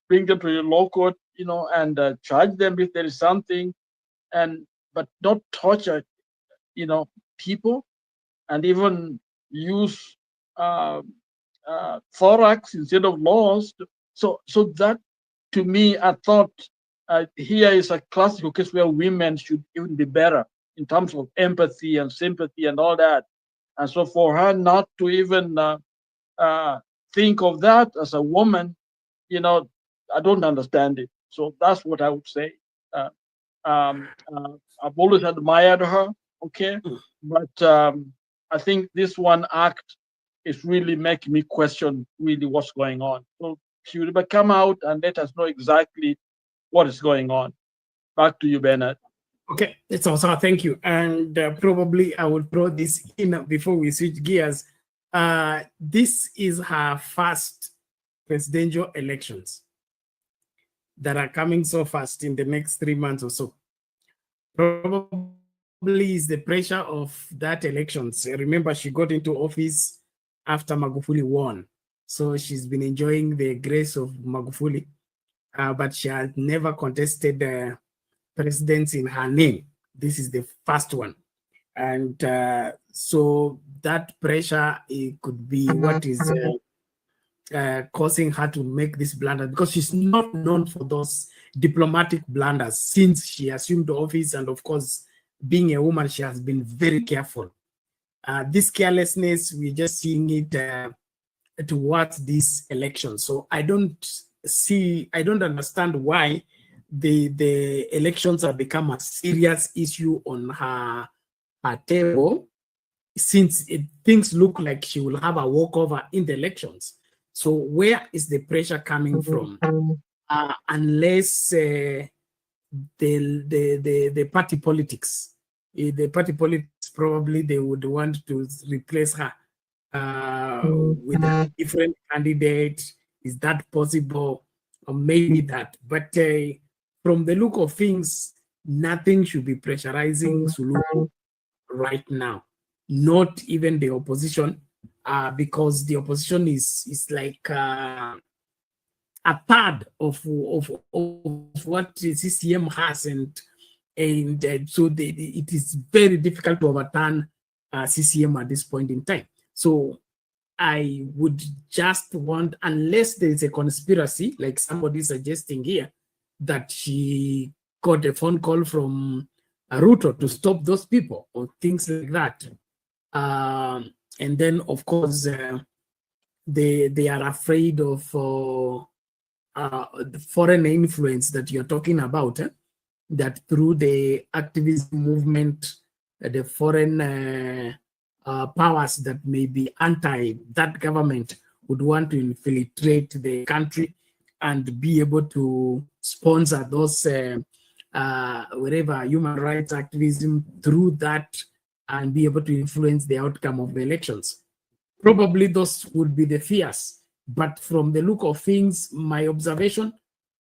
bring them to your law court, and charge them if there is something, but not torture, people, and even use thorax instead of laws. So that, to me, I thought here is a classical case where women should even be better in terms of empathy and sympathy and all that. And so for her not to even think of that as a woman, you know, I don't understand it. So that's what I would say. I've always admired her, okay, but I think this one act is really making me question really what's going on. So she will come out and let us know exactly what is going on. Back to you, Bernard. Okay, it's also thank you. And probably I will throw this in before we switch gears. This is her first presidential elections that are coming so fast in the next 3 months or so. Probably is the pressure of that elections. Remember, she got into office after Magufuli won. So she's been enjoying the grace of Magufuli, but she has never contested presidency in her name. This is the first one. And so that pressure, it could be what is causing her to make this blunder, because she's not known for those diplomatic blunders since she assumed office. And of course, being a woman, she has been very careful. This carelessness, we're just seeing it towards this election. So I don't understand why the elections have become a serious issue on her table, since things look like she will have a walkover in the elections. So where is the pressure coming from? Unless the party politics. The party politics, probably they would want to replace her with a different candidate. Is that possible? Or maybe that. But from the look of things, nothing should be pressurizing Suluhu right now. Not even the opposition, because the opposition is like a third of what CCM has, and so it is very difficult to overturn CCM at this point in time. So I would just want, unless there is a conspiracy, like somebody suggesting here, that she got a phone call from Ruto to stop those people or things like that. And then, of course, they are afraid of the foreign influence that you're talking about, that through the activism movement, the foreign powers that may be anti that government would want to infiltrate the country and be able to sponsor those whatever human rights activism through that, and be able to influence the outcome of the elections. Probably those would be the fears. But from the look of things, my observation,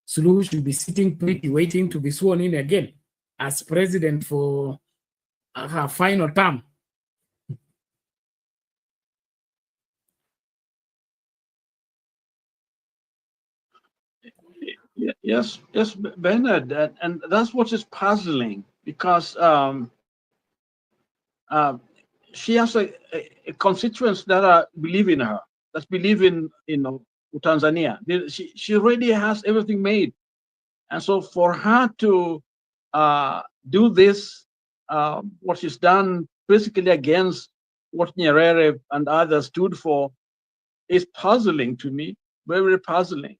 Suluhu should be sitting pretty, waiting to be sworn in again as president for her final term. Yes, Bernard, and that's what is puzzling, because she has a constituents that believe in her, that believe in Tanzania. She already has everything made, and so for her to do this, what she's done basically against what Nyerere and others stood for, is puzzling to me, very, very puzzling.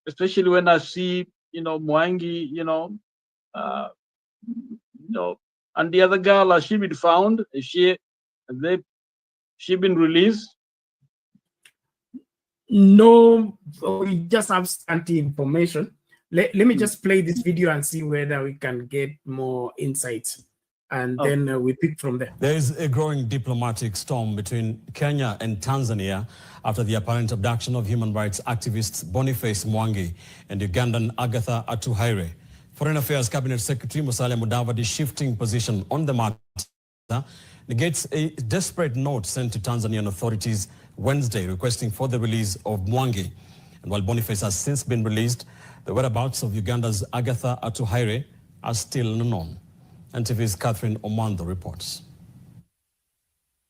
Especially when I see, Mwangi, and the other girl, has she been found? Has she been released? No, we just have scanty information. Let me just play this video and see whether we can get more insights, and then we pick from there. There is a growing diplomatic storm between Kenya and Tanzania after the apparent abduction of human rights activists Boniface Mwangi and Ugandan Agatha Atuhaire. Foreign Affairs Cabinet Secretary Musalia Mudavadi's shifting position on the matter negates a desperate note sent to Tanzanian authorities Wednesday requesting for the release of Mwangi. And while Boniface has since been released, the whereabouts of Uganda's Agatha Atuhaire are still unknown. NTV's Catherine Omando reports.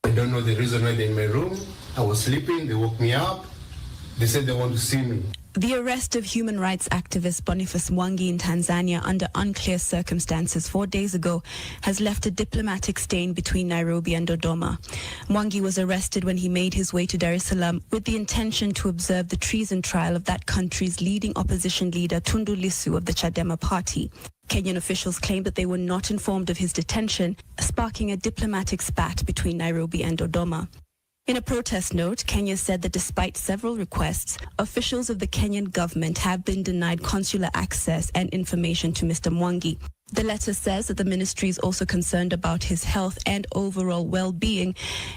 I don't know the reason why they're in my room. I was sleeping, they woke me up. They said they want to see me. The arrest of human rights activist Boniface Mwangi in Tanzania under unclear circumstances 4 days ago has left a diplomatic stain between Nairobi and Dodoma. Mwangi was arrested when he made his way to Dar es Salaam with the intention to observe the treason trial of that country's leading opposition leader Tundu Lissu of the Chadema party. Kenyan officials claim that they were not informed of his detention, sparking a diplomatic spat between Nairobi and Dodoma. In a protest note, Kenya said that despite several requests, officials of the Kenyan government have been denied consular access and information to Mr. Mwangi. The letter says that the ministry is also concerned about his health and overall well-being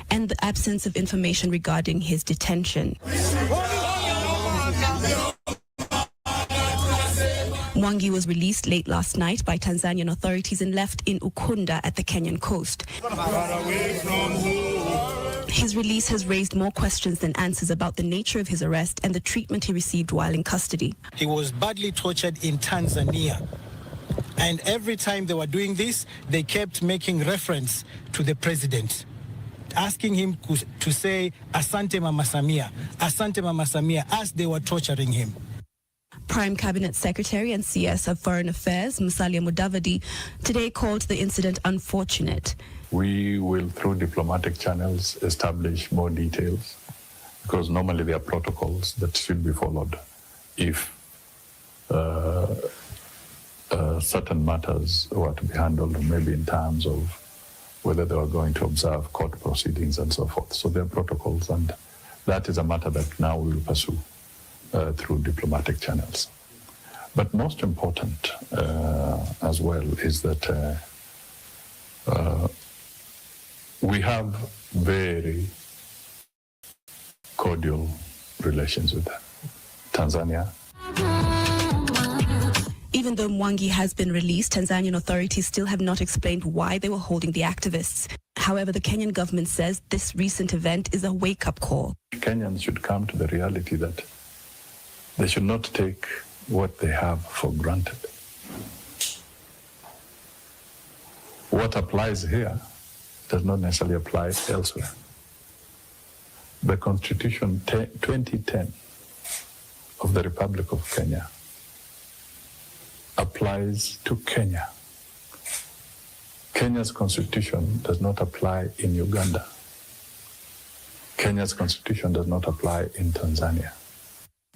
and the absence of information regarding his detention. Mwangi was released late last night by Tanzanian authorities and left in Ukunda at the Kenyan coast. His release has raised more questions than answers about the nature of his arrest and the treatment he received while in custody. He was badly tortured in Tanzania. And every time they were doing this, they kept making reference to the president, asking him to say, Asante Mama Samia, as they were torturing him. Prime Cabinet Secretary and CS of Foreign Affairs, Musalia Mudavadi, today called the incident unfortunate. We will, through diplomatic channels, establish more details, because normally there are protocols that should be followed if certain matters were to be handled, maybe in terms of whether they were going to observe court proceedings and so forth. So there are protocols, and that is a matter that now we will pursue through diplomatic channels. But most important as well is that we have very cordial relations with Tanzania. Even though Mwangi has been released, Tanzanian authorities still have not explained why they were holding the activists. However, the Kenyan government says this recent event is a wake-up call. Kenyans should come to the reality that they should not take what they have for granted. What applies here does not necessarily apply elsewhere. The Constitution 2010 of the Republic of Kenya applies to Kenya. Kenya's Constitution does not apply in Uganda. Kenya's Constitution does not apply in Tanzania.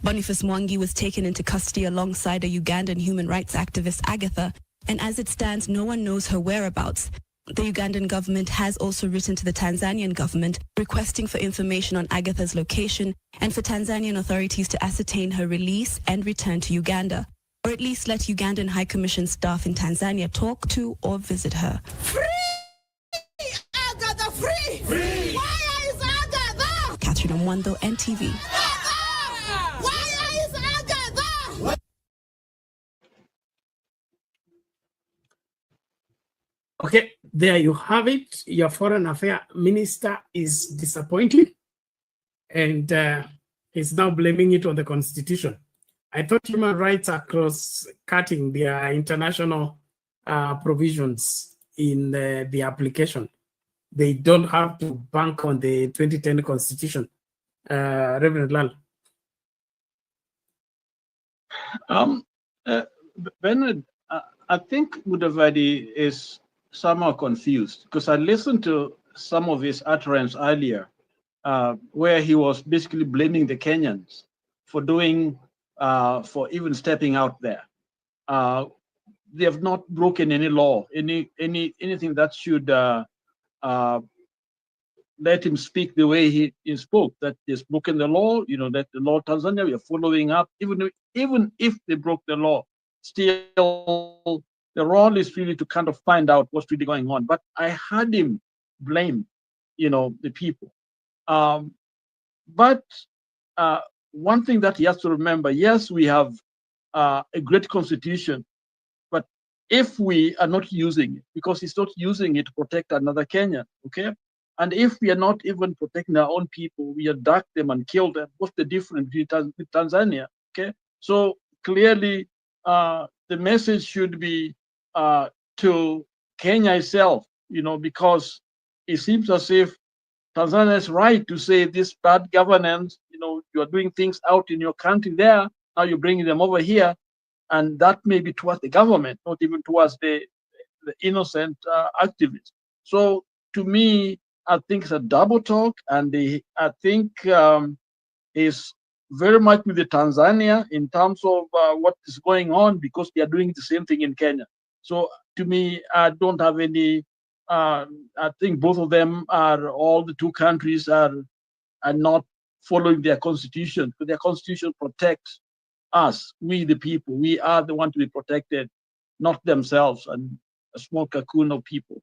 Boniface Mwangi was taken into custody alongside a Ugandan human rights activist, Agatha, and as it stands, no one knows her whereabouts. The Ugandan government has also written to the Tanzanian government requesting for information on Agatha's location and for Tanzanian authorities to ascertain her release and return to Uganda, or at least let Ugandan High Commission staff in Tanzania talk to or visit her. Free! Agatha, free! Free! Why is Agatha? Catherine Omwando, NTV. Okay, there you have it. Your foreign affairs minister is disappointed, and he's now blaming it on the Constitution. I thought human rights are cross-cutting their international provisions in the application. They don't have to bank on the 2010 Constitution. Reverend Lal. Bernard, I think Mudavadi is somehow confused, because I listened to some of his utterance earlier, where he was basically blaming the Kenyans for doing, for even stepping out there. They have not broken any law, anything that should let him speak the way he spoke. That he's broken the law, that the law of Tanzania, we are following up. Even if they broke the law, still the role is really to kind of find out what's really going on. But I heard him blame, the people. But one thing that he has to remember, yes, we have a great constitution, but if we are not using it, because he's not using it to protect another Kenyan, okay? And if we are not even protecting our own people, we abduct them and kill them, what's the difference between Tanzania, okay? So clearly, the message should be to Kenya itself, because it seems as if Tanzania is right to say this bad governance, you are doing things out in your country there, Now you're bringing them over here, and that may be towards the government, not even towards the innocent activists. So to me, I think it's a double talk, and I think is very much with the Tanzania in terms of what is going on, because they are doing the same thing in Kenya. So to me, I don't have any. I think both of them are, all the two countries are not following their constitution, because their constitution protects us, we the people. We are the one to be protected, not themselves and a small cocoon of people.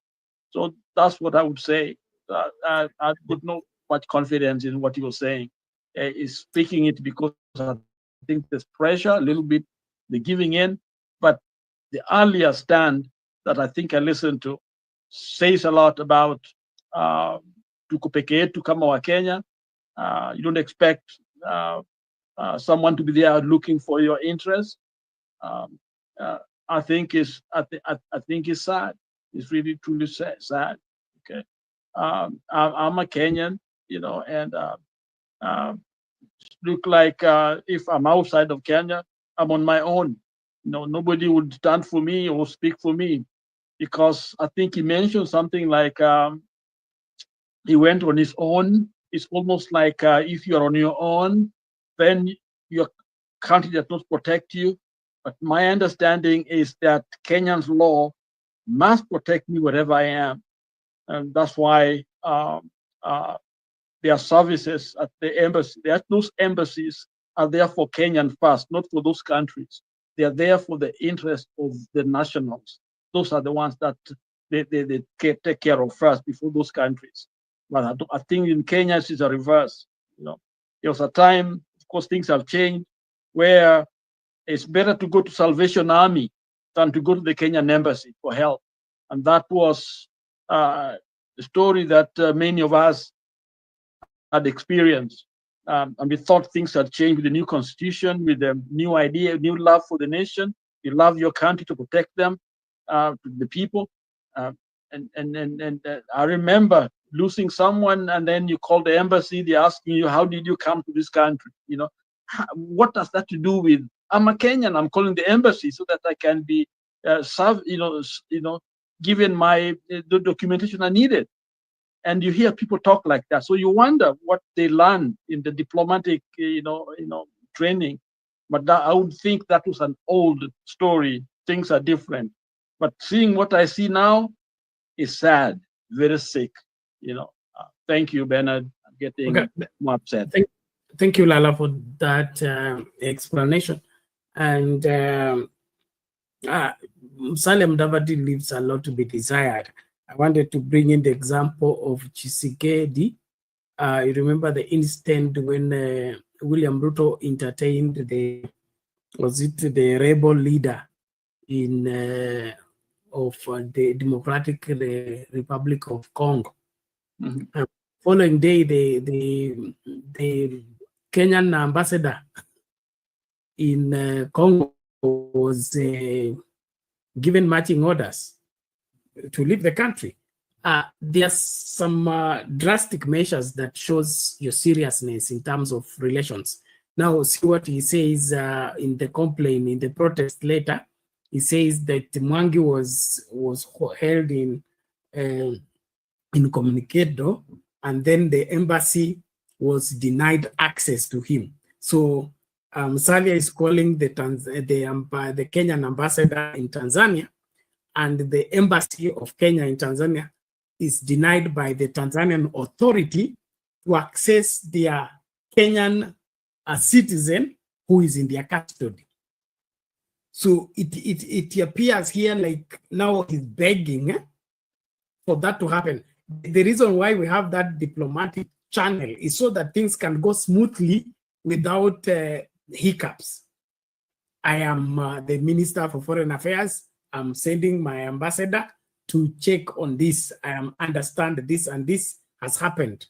So that's what I would say. I would not much confidence in what he was saying. Is speaking it because I think there's pressure, a little bit, the giving in, but the earlier stand that I think I listened to says a lot about tuko peke yetu kama wa Kenya. You don't expect someone to be there looking for your interest. I think is I think it's sad. It's really truly sad. Okay, I'm a Kenyan, you know, and look like if I'm outside of Kenya, I'm on my own. You know, nobody would stand for me or speak for me, because I think he mentioned something like he went on his own. It's almost like if you're on your own, then your country does not protect you. But my understanding is that Kenyan's law must protect me wherever I am. And that's why their services at the embassy, those embassies are there for Kenyan first, not for those countries. They are there for the interest of the nationals. Those are the ones that they take care of first before those countries. But I think in Kenya it's a reverse. You know, there was a time, of course, things have changed, where it's better to go to Salvation Army than to go to the Kenyan embassy for help. And that was the story that many of us had experienced. And we thought things had changed with the new constitution, with the new idea, new love for the nation. You love your country to protect them, the people. And I remember losing someone, and then you call the embassy, they're asking you, how did you come to this country? You know, what does that to do with, I'm a Kenyan, I'm calling the embassy so that I can be served, given my the documentation I needed. And you hear people talk like that, so you wonder what they learned in the diplomatic, training. But I would think that was an old story. Things are different. But seeing what I see now is sad, very sick. Thank you, Bernard. I'm getting more upset. Thank you, Lala, for that explanation. And Salem Davadi leaves a lot to be desired. I wanted to bring in the example of Chisekedi. You remember the instant when William Ruto entertained the rebel leader in of the Democratic Republic of Congo. Mm-hmm. Following day, the Kenyan ambassador in Congo was given marching orders to leave the country. There's some drastic measures that shows your seriousness in terms of relations. Now, see what he says in the complaint, in the protest letter. He says that Mwangi was held in Communicado, and then the embassy was denied access to him. So Salia is calling the Kenyan ambassador in Tanzania, and the embassy of Kenya in Tanzania is denied by the Tanzanian authority to access their Kenyan citizen who is in their custody. So it appears here like now he's begging for that to happen. The reason why we have that diplomatic channel is so that things can go smoothly without hiccups. I am the Minister for Foreign Affairs. I'm sending my ambassador to check on this. I understand this and this has happened.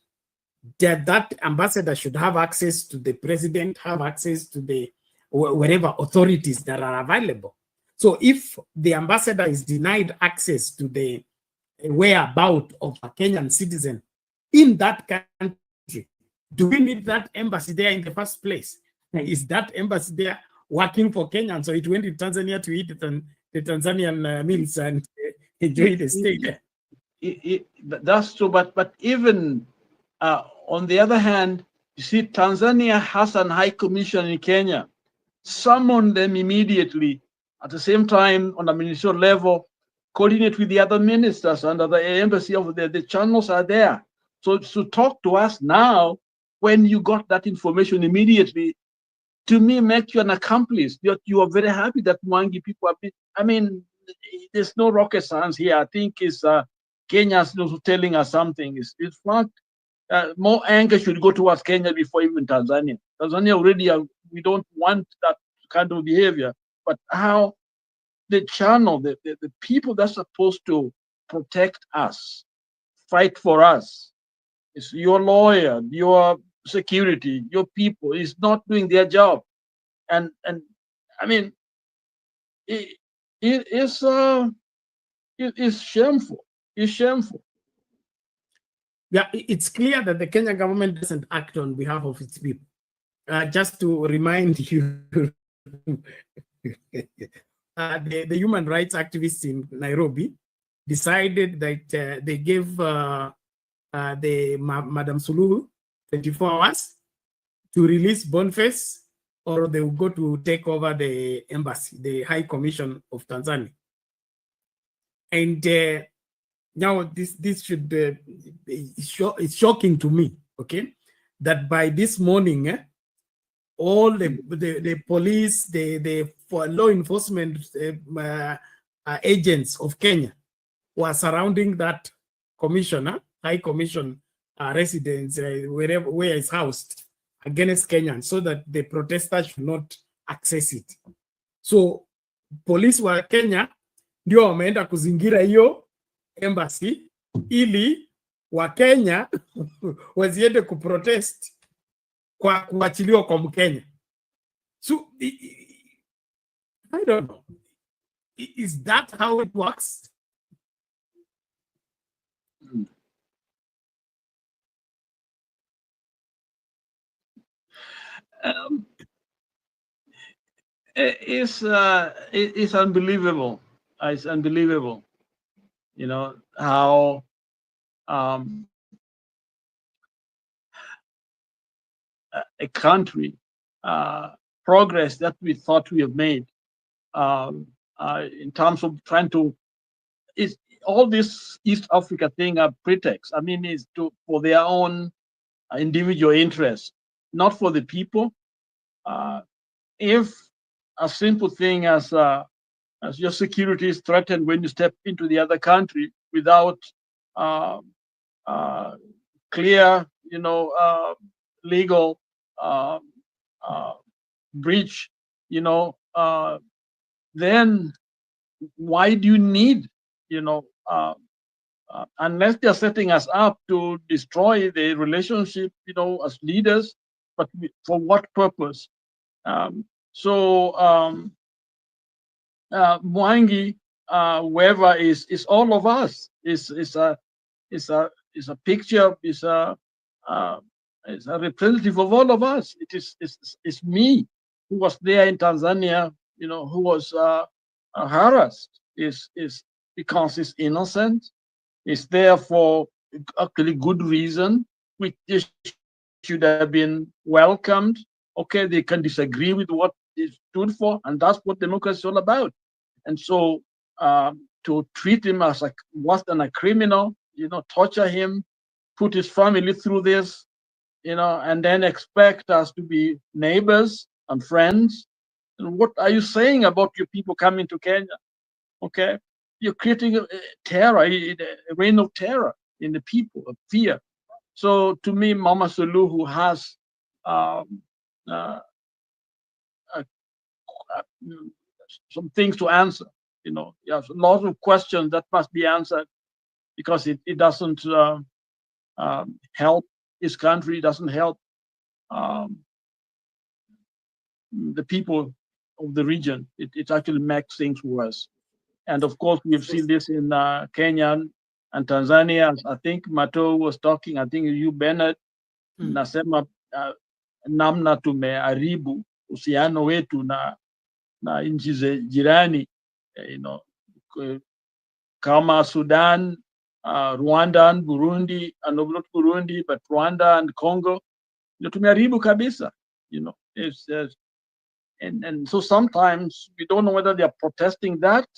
That ambassador should have access to the president, have access to the wherever authorities that are available. So if the ambassador is denied access to the whereabouts of a Kenyan citizen in that country, do we need that embassy there in the first place? is that embassy there working for Kenyans? So it went to Tanzania to eat the Tanzanian meals and enjoy the stay there. That's true, but even on the other hand, you see, Tanzania has an high commission in Kenya. Summon them immediately. At the same time, on a ministerial level, coordinate with the other ministers under the embassy over there. The channels are there. So to talk to us now, when you got that information immediately, to me, make you an accomplice. You are very happy that Mwangi people have been. I mean, there's no rocket science here. I think it's Kenyans telling us something. It's fact. More anger should go towards Kenya before even Tanzania. Tanzania already, we don't want that kind of behavior. But how the channel, the people that's supposed to protect us, fight for us, it's your lawyer, your security, your people is not doing their job. And I mean, it is shameful. It's shameful. Yeah, it's clear that the Kenya government doesn't act on behalf of its people. Just to remind you, the human rights activists in Nairobi decided that they gave Madam Suluhu 24 hours to release Boniface, or they will go to take over the embassy, the High Commission of Tanzania. And now this should it's shocking to me, okay, that by this morning, all the police, the law enforcement agents of Kenya were surrounding that commissioner, High Commission residence, where it's housed, against Kenyans, so that the protesters should not access it. So police wa Kenya ndio wameenda kuzingira hiyo embassy ili wa Kenya waziende kuprotest kwa kuachiliwa kwa Mkenya. So I don't know. Is that how it works? It's unbelievable. It's unbelievable. You know how a country progress that we thought we have made in terms of trying to is all this East Africa thing a pretext. I mean, is for their own individual interests, not for the people. If a simple thing as your security is threatened when you step into the other country without clear, legal breach, then why do you need, unless they're setting us up to destroy the relationship, as leaders, but for what purpose? Mwangi, whoever is all of us. Is a picture. Is a representative of all of us. It's me who was there in Tanzania. Who was harassed. Is because he's innocent. It's there for actually good reason, which should have been welcomed. Okay, they can disagree with what it stood for, and that's what democracy is all about. And so to treat him as worse than a criminal, torture him, put his family through this, and then expect us to be neighbors and friends. And what are you saying about your people coming to Kenya? Okay, you're creating a terror, a reign of terror in the people, of fear. So to me, Mama Suluhu has some things to answer. There's a lot of questions that must be answered, because it doesn't help his country, it doesn't help the people of the region. It actually makes things worse. And of course, we've seen this in Kenya and Tanzania. I think Mato was talking, I think you, Bernard, Nasema, namna tumeharibu uhusiano wetu na nchi jirani, kama Sudan, Rwanda and Burundi, and not Burundi, but Rwanda and Congo. Tumeharibu kabisa, and so sometimes we don't know whether they are protesting that,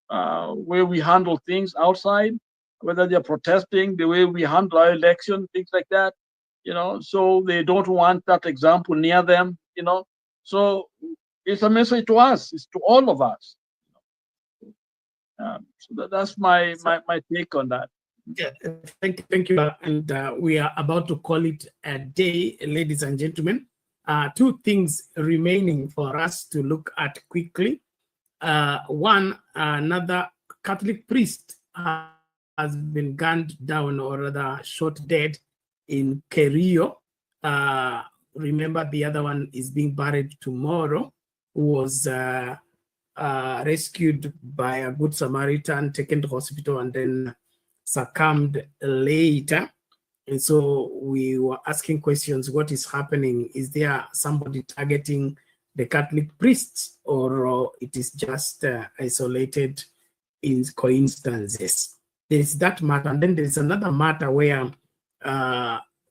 where we handle things outside, whether they are protesting the way we handle our election, things like that, so they don't want that example near them, so it's a message to us, it's to all of us. So that's my take on that. Yeah, thank you. And we are about to call it a day, ladies and gentlemen. Two things remaining for us to look at quickly. One, another Catholic priest has been gunned down, or rather shot dead, in Kerio. Remember, the other one is being buried tomorrow, who was rescued by a good Samaritan, taken to hospital, and then succumbed later. And so we were asking questions: what is happening? Is there somebody targeting the Catholic priests, or it is just isolated in coincidences? There is that matter. And then there is another matter where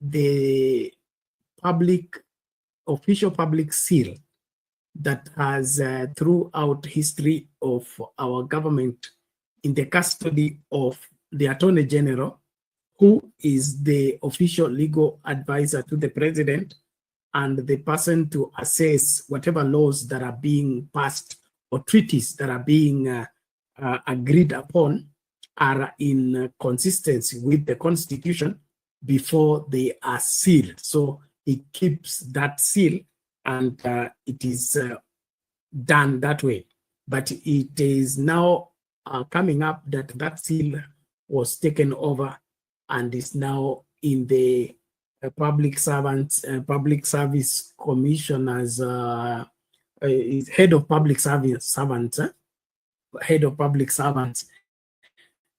the official public seal that has throughout history of our government in the custody of the Attorney General, who is the official legal advisor to the president and the person to assess whatever laws that are being passed or treaties that are being agreed upon are in consistency with the Constitution before they are sealed. So he keeps that seal, and it is done that way. But it is now coming up that that seal was taken over and is now in the Public Service Commissioner's head of public servants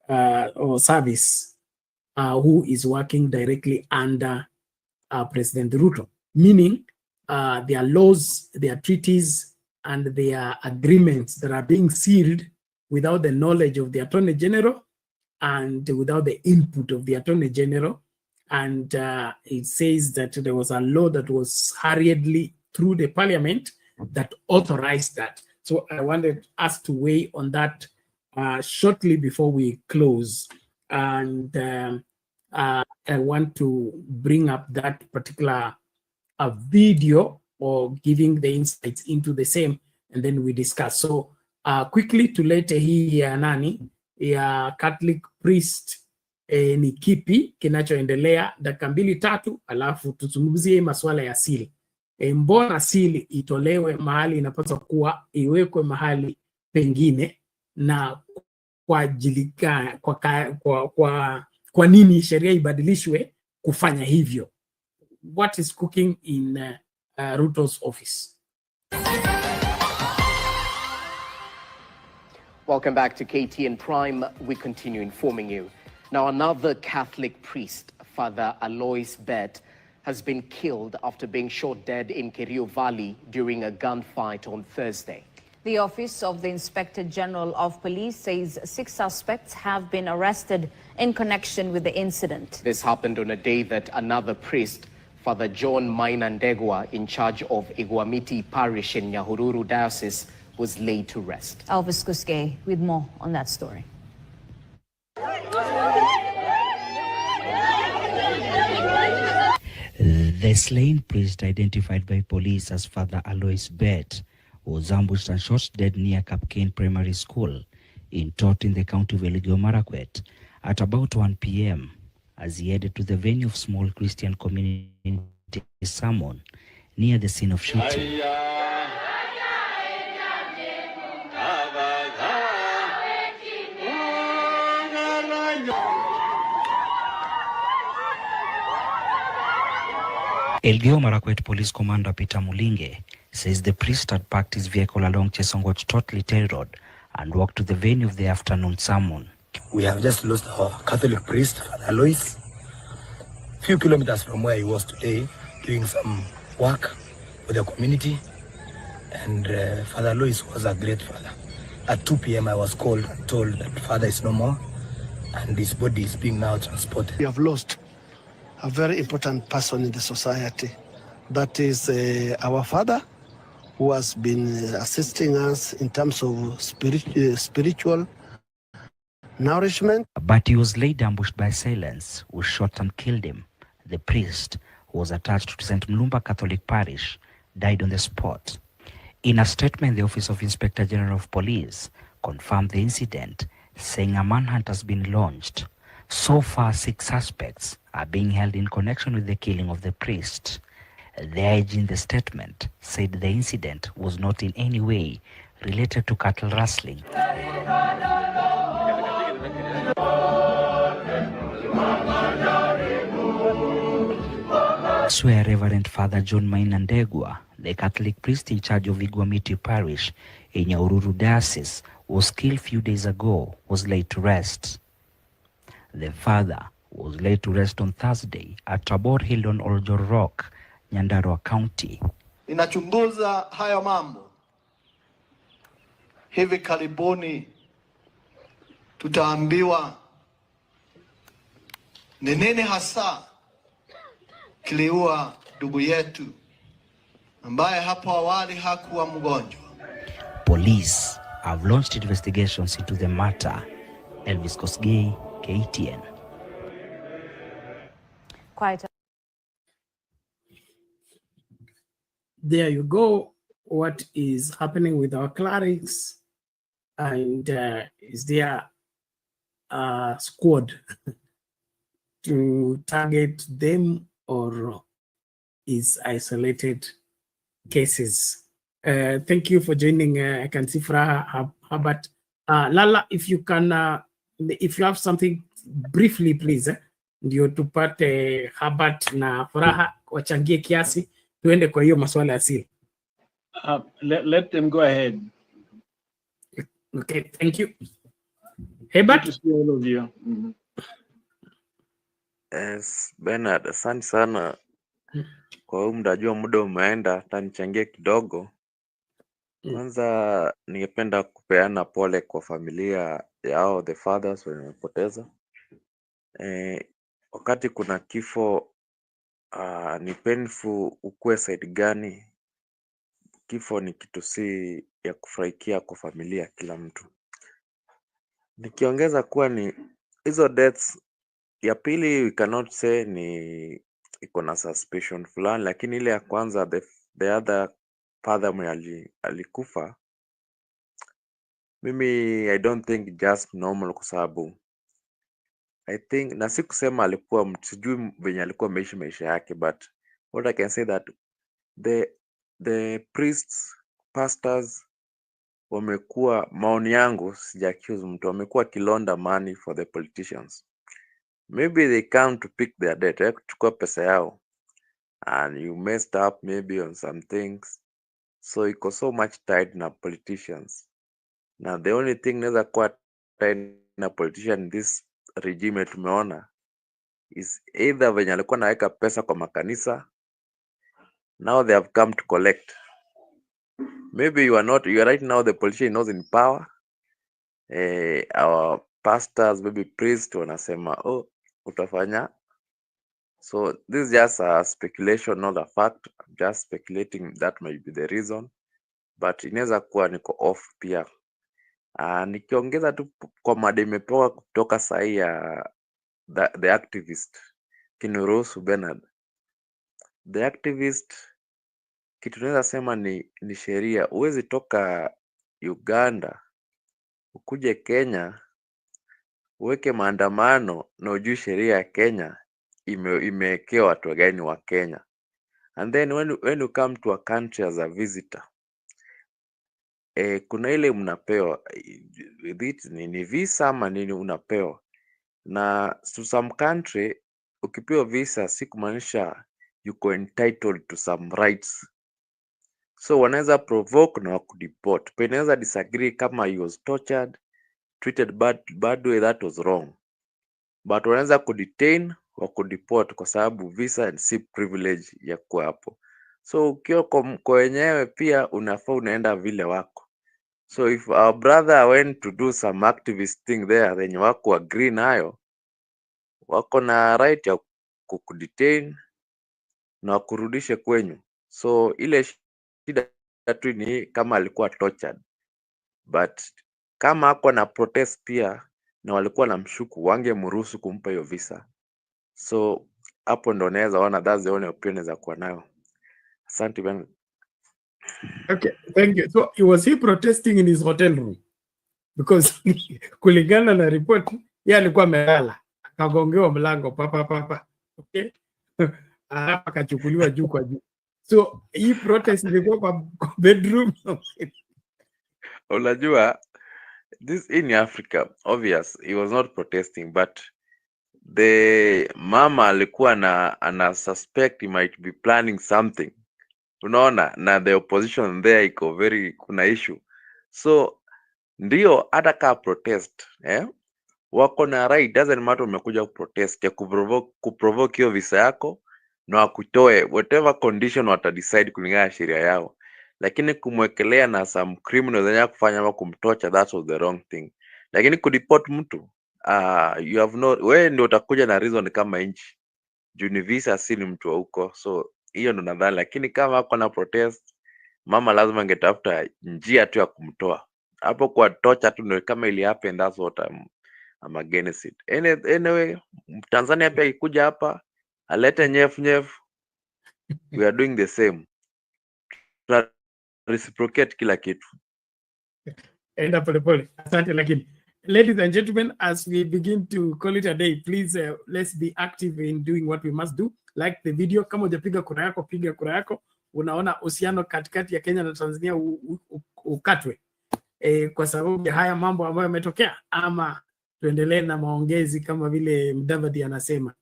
or service, who is working directly under President Ruto, meaning their laws, their treaties, and their agreements that are being sealed without the knowledge of the Attorney General and without the input of the Attorney General. And it says that there was a law that was hurriedly through the parliament that authorized that. So I wanted us to weigh on that shortly before we close. And I want to bring up that particular video, or giving the insights into the same, and then we discuss. So quickly tulete hii ya nani ya Catholic priest, ni kipi kinachoendelea, dakika 2-3, alafu tuzungumzie masuala ya siri. Mbona siri itolewe mahali inapaswa kuwa, iwekwe mahali pengine, na kwa nini sheria ibadilishwe kufanya hivyo? What is cooking in Ruto's office? Welcome back to KTN Prime. We continue informing you. Now, another Catholic priest, Father Alois Bet, has been killed after being shot dead in Kerio Valley during a gunfight on Thursday. The Office of the Inspector General of Police says 6 suspects have been arrested in connection with the incident. This happened on a day that another priest, Father John Maina, in charge of Iguamiti Parish in Nyahururu Diocese, was laid to rest. Elvis Kuske with more on that story. The slain priest, identified by police as Father Alois Bet, was ambushed and shot dead near Kapkane Primary School in Tot in the county of Elgeyo Marakwet at about 1 p.m. as he headed to the venue of small Christian community sermon near the scene of shooting. Elgeyo Marakwet Police Commander Peter Mulinge says the priest had parked his vehicle along Chesongoch Tot-Little Road and walked to the venue of the afternoon sermon. We have just lost our Catholic priest, Father Alois, few kilometers from where he was today, doing some work with the community. And Father Alois was a great father. At 2 p.m. I was told that father is no more and his body is being now transported. We have lost a very important person in the society. That is our father, who has been assisting us in terms of spiritual nourishment. But he was laid ambushed by assailants who shot and killed him. The priest, who was attached to St. Mlumba Catholic Parish, died on the spot. In a statement, the Office of Inspector General of Police confirmed the incident, saying a manhunt has been launched. So far, 6 suspects are being held in connection with the killing of the priest. The IG in the statement said the incident was not in any way related to cattle rustling. Swear Reverend Father John Maina, the Catholic priest in charge of Igwamiti Parish in Nyahururu Diocese, was killed few days ago, was laid to rest. The father was laid to rest on Thursday at Tabor Hill on Oljor Rock, Nyandarua County. Inachunguza haya mambo. Hivi karibuni tutaambiwa ni nini hasa kiliua ndugu yetu ambaye hapo awali hakuwa mgonjwa. Police have launched investigations into the matter. Elvis Kosgei, KTN. Quite. There you go. What is happening with our clerics? And is there a squad to target them, or is isolated cases? Thank you for joining. I can see Furaha Habat. Lala, if you can, if you have something briefly, please, ndio tupate Habat na Furaha wachangie kiasi, tuende kwa hiyo maswala asili. Let them go ahead. Okay, thank you. Habat? Good to see all of you. Yes, Bernard, asante sana kwa huu muda. Najua muda umeenda, tanichangie kidogo. Kwanza ningependa kupeana pole kwa familia yao, the fathers wamepoteza. Wakati kuna kifo ni painful, ukue side gani. Kifo ni kitu si ya kufurahikia kwa familia kila mtu. Nikiongeza kuwa ni hizo deaths ya pili, we cannot say ni iko na suspicion fulani, lakini ile ya kwanza, the other father mwenye alikufa, mimi I don't think just normal, kwa sababu I think, na si kusema alikuwa sijui venye alikuwa ameishi maisha yake, but what I can say that the priests, pastors wamekuwa, maoni yangu, sija accuse mtu, wamekuwa kilonda money for the politicians. Maybe they come to pick their debt, kuchukua pesa yao, and you messed up maybe on some things, so iko so much tied na politicians. Now the only thing naweza kuwa tied na politician in this regime tumeona is either venye alikuwa naweka pesa kwa makanisa, now they have come to collect. Maybe you are right now the politician knows in power. Our pastors, maybe priests wanasema utafanya. So this is just a speculation, not a fact. I'm just speculating that might be the reason, but inaweza kuwa niko off pia. Nikiongeza tu kwa mada imepewa kutoka sahi ya the activist Kinuruhusu Bernard. The activist, kitu naweza sema ni sheria. Huwezi toka Uganda ukuje Kenya uweke maandamano na ujui sheria ya Kenya imewekewa watu gani wa Kenya. And then when you come to a country as a visitor, kuna ile mnapewa with it ni visa ama nini unapewa, na to some country ukipewa visa si kumaanisha yuko entitled to some rights. So wanaweza provoke na wakudeport. Penaweza disagree kama he was tortured, treated bad way, that was wrong. But wanaweza kudetain wa kudeport kwa sababu visa si privilege ya kuwa hapo. So ukiwa kwa wenyewe pia unafaa unaenda vile wako. So if our brother went to do some activist thing there, then wako agree nayo, wako na right ya kukudetain na wakurudishe kwenyu. So ile shida tu ni kama alikuwa tortured, but kama ako na protest pia na walikuwa na mshuku, wangemruhusu kumpa hiyo visa. So hapo ndo naweza ona, that's the only opinion za kuwa nayo. Asante bana. Okay, thank you. So was he protesting in his hotel room? Because kulingana na report, yeye alikuwa amelala, akagongewa mlango papa. Okay? Akachukuliwa juu kwa juu. So hii protest ilikuwa kwa bedroom. Unajua, this in Africa, obvious, he was not protesting, but the mama alikuwa ana suspect he might be planning something. Unaona, na the opposition there iko very, kuna issue. So ndio hata ka protest, wako na right, doesn't matter umekuja kuprotest ya kuprovoke hiyo visa yako na wakutoe whatever condition watadecide kulingana na sheria yao, lakini kumwekelea na some criminal zenye kufanya ama kumtocha, that was the wrong thing. Lakini kudeport mtu you have no, wewe ndio utakuja na reason kama inchi juu ni visa, si ni mtu wa huko. So hiyo ndo nadhani, lakini kama wako na protest, mama lazima angetafuta njia tu ya kumtoa hapo. Kwa tocha tu ndio kama ili happen, that's what I'm against it. Anyway, Tanzania pia ikuja hapa alete nyef, we are doing the same, reciprocate kila kitu. Enda pole. Asante. Lakini ladies and gentlemen, as we begin to call it a day, please let's be active in doing what we must do. Like the video. Kama hujapiga kura yako, piga kura yako. Unaona uhusiano katikati ya Kenya na Tanzania ukatwe kwa sababu ya haya mambo ambayo yametokea, ama tuendelee na maongezi kama vile Mdavadi anasema.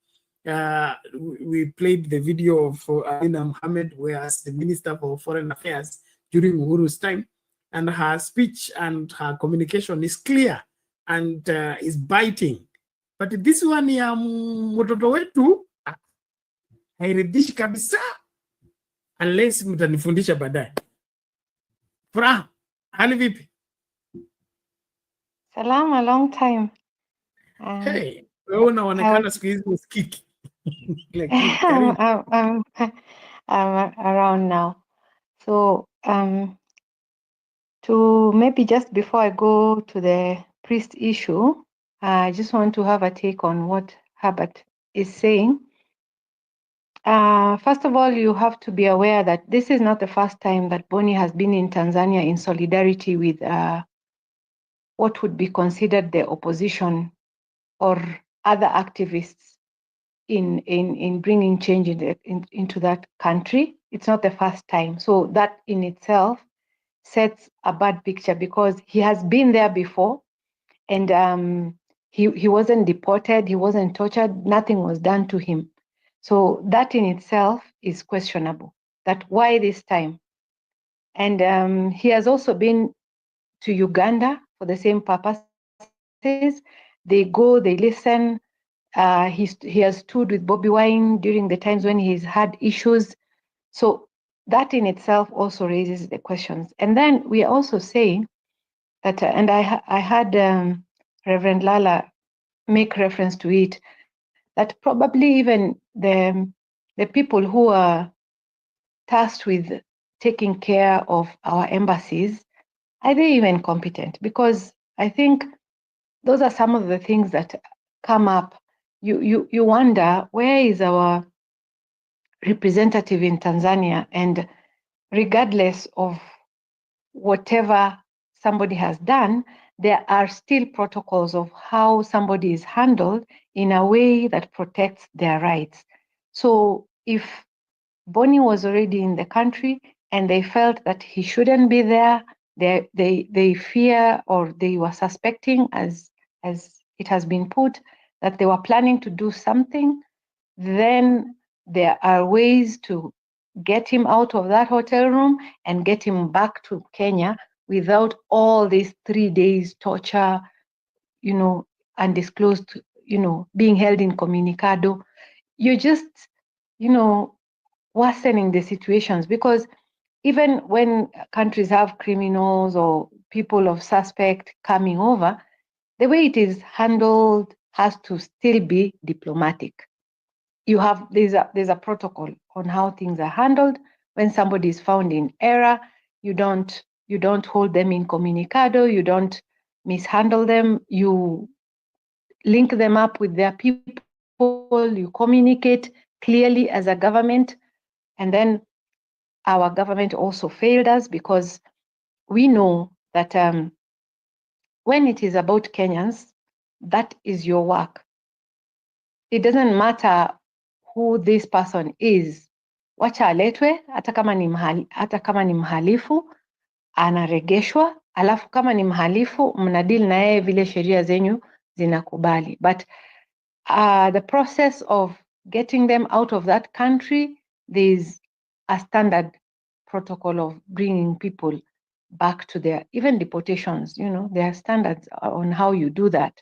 We played the video of Maina Mohamed, whereas the Minister for Foreign Affairs during Uhuru's time, and her speech and her communication is clear and is biting. But this one ya mtoto wetu hairidhishi kabisa, unless mtanifundisha baadaye. Furaha, hali vipi? Salama, long time. Hey, wewe unaonekana siku hizi usikiki. I'm around now. So to maybe just before I go to the priest issue, I just want to have a take on what Herbert is saying. First of all, you have to be aware that this is not the first time that Boni has been in Tanzania in solidarity with what would be considered the opposition or other activists in bringing change into that country. It's not the first time. So that in itself sets a bad picture, because he has been there before, and he wasn't deported, he wasn't tortured, nothing was done to him. So that in itself is questionable, that why this time? And he has also been to Uganda for the same purposes. They go, they listen. He has stood with Bobby Wine during the times when he's had issues. So that in itself also raises the questions. And then we are also saying that, and I had Reverend Lala make reference to it, that probably even the people who are tasked with taking care of our embassies, are they even competent? Because I think those are some of the things that come up. You wonder, where is our representative in Tanzania? And regardless of whatever somebody has done, there are still protocols of how somebody is handled in a way that protects their rights. So if Boni was already in the country and they felt that he shouldn't be there, they fear, or they were suspecting, as it has been put, that they were planning to do something, then there are ways to get him out of that hotel room and get him back to Kenya without all these 3 days torture, undisclosed, being held incommunicado. you're just, worsening the situations, because even when countries have criminals or people of suspect coming over, the way it is handled has to still be diplomatic. There's a protocol on how things are handled. When somebody is found in error, you don't hold them incommunicado, you don't mishandle them, you link them up with their people, you communicate clearly as a government. And then our government also failed us, because we know that when it is about Kenyans, that is your work. It doesn't matter who this person is. Wacha aletwe, hata kama ni mhalifu, anaregeshwa, alafu kama ni mhalifu, mnadili na yeye vile sheria zenyu zinakubali. But the process of getting them out of that country, there's a standard protocol of bringing people back to their, even deportations, there are standards on how you do that.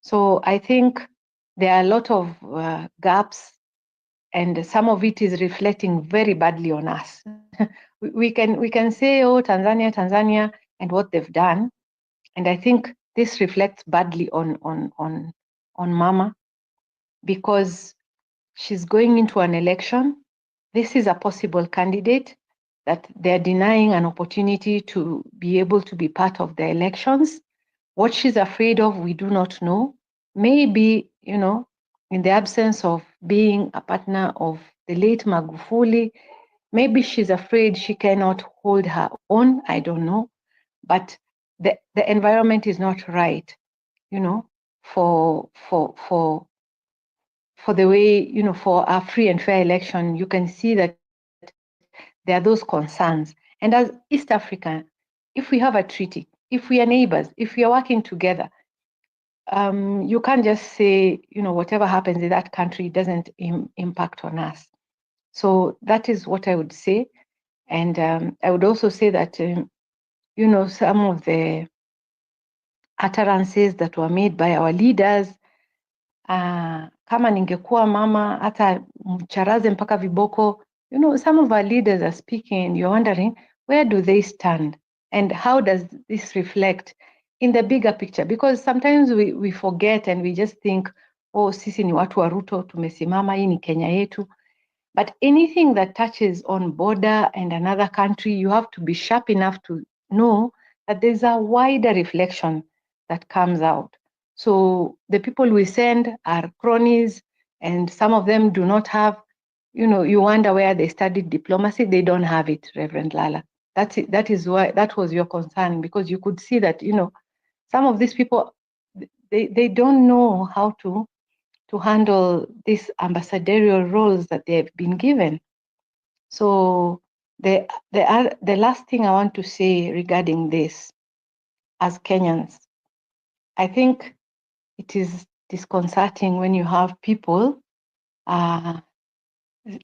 So I think there are a lot of gaps, and some of it is reflecting very badly on us. we can say, oh, Tanzania, and what they've done, and I think this reflects badly on Mama, because she's going into an election. This is a possible candidate that they're denying an opportunity to be able to be part of the elections. What she's afraid of, we do not know. Maybe, in the absence of being a partner of the late Magufuli, maybe she's afraid she cannot hold her own. I don't know. But the environment is not right, for the way, for a free and fair election. You can see that there are those concerns. And as East Africa, if we have a treaty, if we are neighbors, if we are working together, you can't just say, whatever happens in that country doesn't impact on us. So that is what I would say. And I would also say that, some of the utterances that were made by our leaders, kama ningekuwa mama, hata mcharaze mpaka viboko, some of our leaders are speaking and you're wondering, where do they stand? And how does this reflect in the bigger picture? Because sometimes we forget and we just think, oh, sisi ni watu wa Ruto, tumesimama, hii ni Kenya yetu. But anything that touches on border and another country, you have to be sharp enough to know that there's a wider reflection that comes out. So the people we send are cronies, and some of them do not have, you wonder where they studied diplomacy. They don't have it, Reverend Lala. That is why that was your concern, because you could see that, some of these people, they don't know how to handle these ambassadorial roles that they've been given. So the last thing I want to say regarding this, as Kenyans, I think it is disconcerting when you have people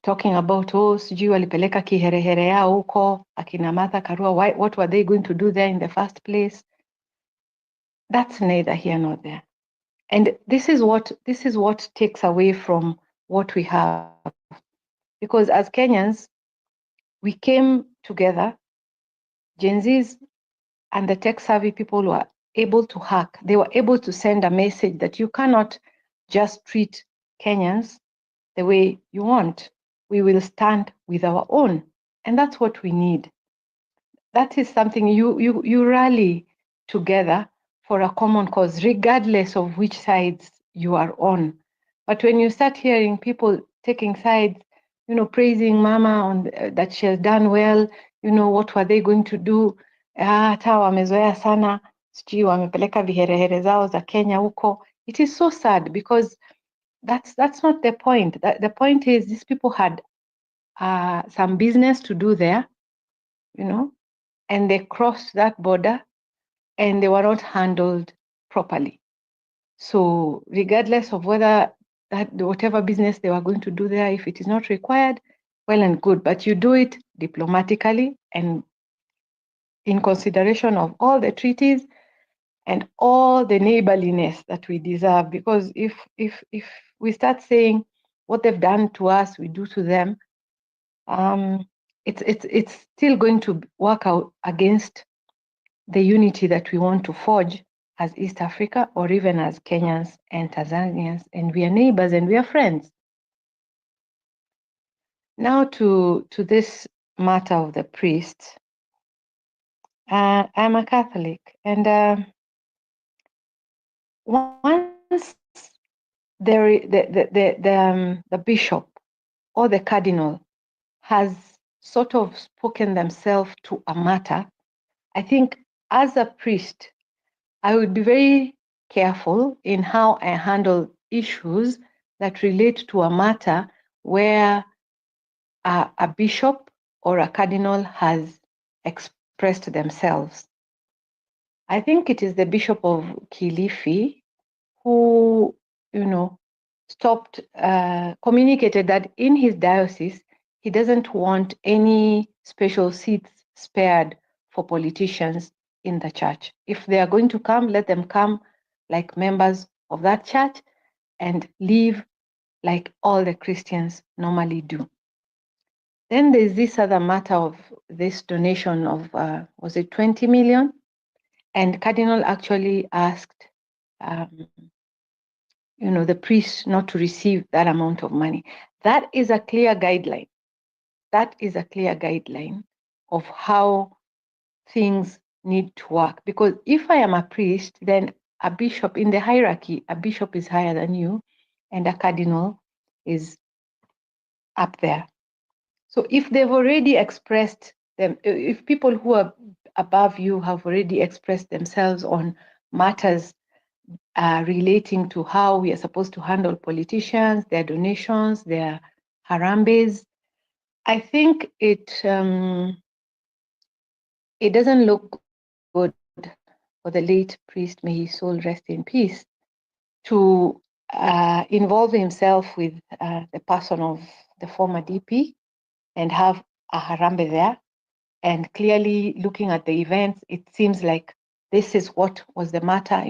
talking about, oh, sijui walipeleka kiherehere yao huko, akina Martha Karua, what were they going to do there in the first place? That's neither here nor there. And this is what takes away from what we have. Because as Kenyans, we came together, Gen Zs and the tech-savvy people were able to hack. They were able to send a message that you cannot just treat Kenyans the way you want. We will stand with our own. And that's what we need. That is something you rally together for a common cause, regardless of which sides you are on. But when you start hearing people taking sides, praising Mama on that she has done well, what were they going to do? Hata wamezoea sana, sijui wamepeleka viherehere zao za Kenya huko. It is so sad, because that's not the point. The point is these people had some business to do there, and they crossed that border and they were not handled properly. So regardless of whether whatever business they were going to do there, if it is not required, well and good, but you do it diplomatically and in consideration of all the treaties and all the neighborliness that we deserve. Because if we start saying, what they've done to us, we do to them. It's still going to work out against the unity that we want to forge as East Africa, or even as Kenyans and Tanzanians, and we are neighbors and we are friends. Now to this matter of the priests. I'm a Catholic, and once the bishop or the cardinal has sort of spoken themselves to a matter, I think as a priest, I would be very careful in how I handle issues that relate to a matter where a bishop or a cardinal has expressed themselves. I think it is the Bishop of Kilifi who, communicated that in his diocese, he doesn't want any special seats spared for politicians in the church. If they are going to come, let them come like members of that church and leave like all the Christians normally do. Then there's this other matter of this donation of, was it 20 million? And Cardinal actually asked, the priest not to receive that amount of money. That is a clear guideline. That is a clear guideline of how things need to work. Because if I am a priest, then a bishop in the hierarchy, a bishop is higher than you, and a cardinal is up there. So if they've already expressed them, if people who are above you have already expressed themselves on matters relating to how we are supposed to handle politicians, their donations, their harambes, I think it doesn't look good for the late priest, may his soul rest in peace, to involve himself with the person of the former DP and have a harambe there. And clearly looking at the events, it seems like this is what was the matter,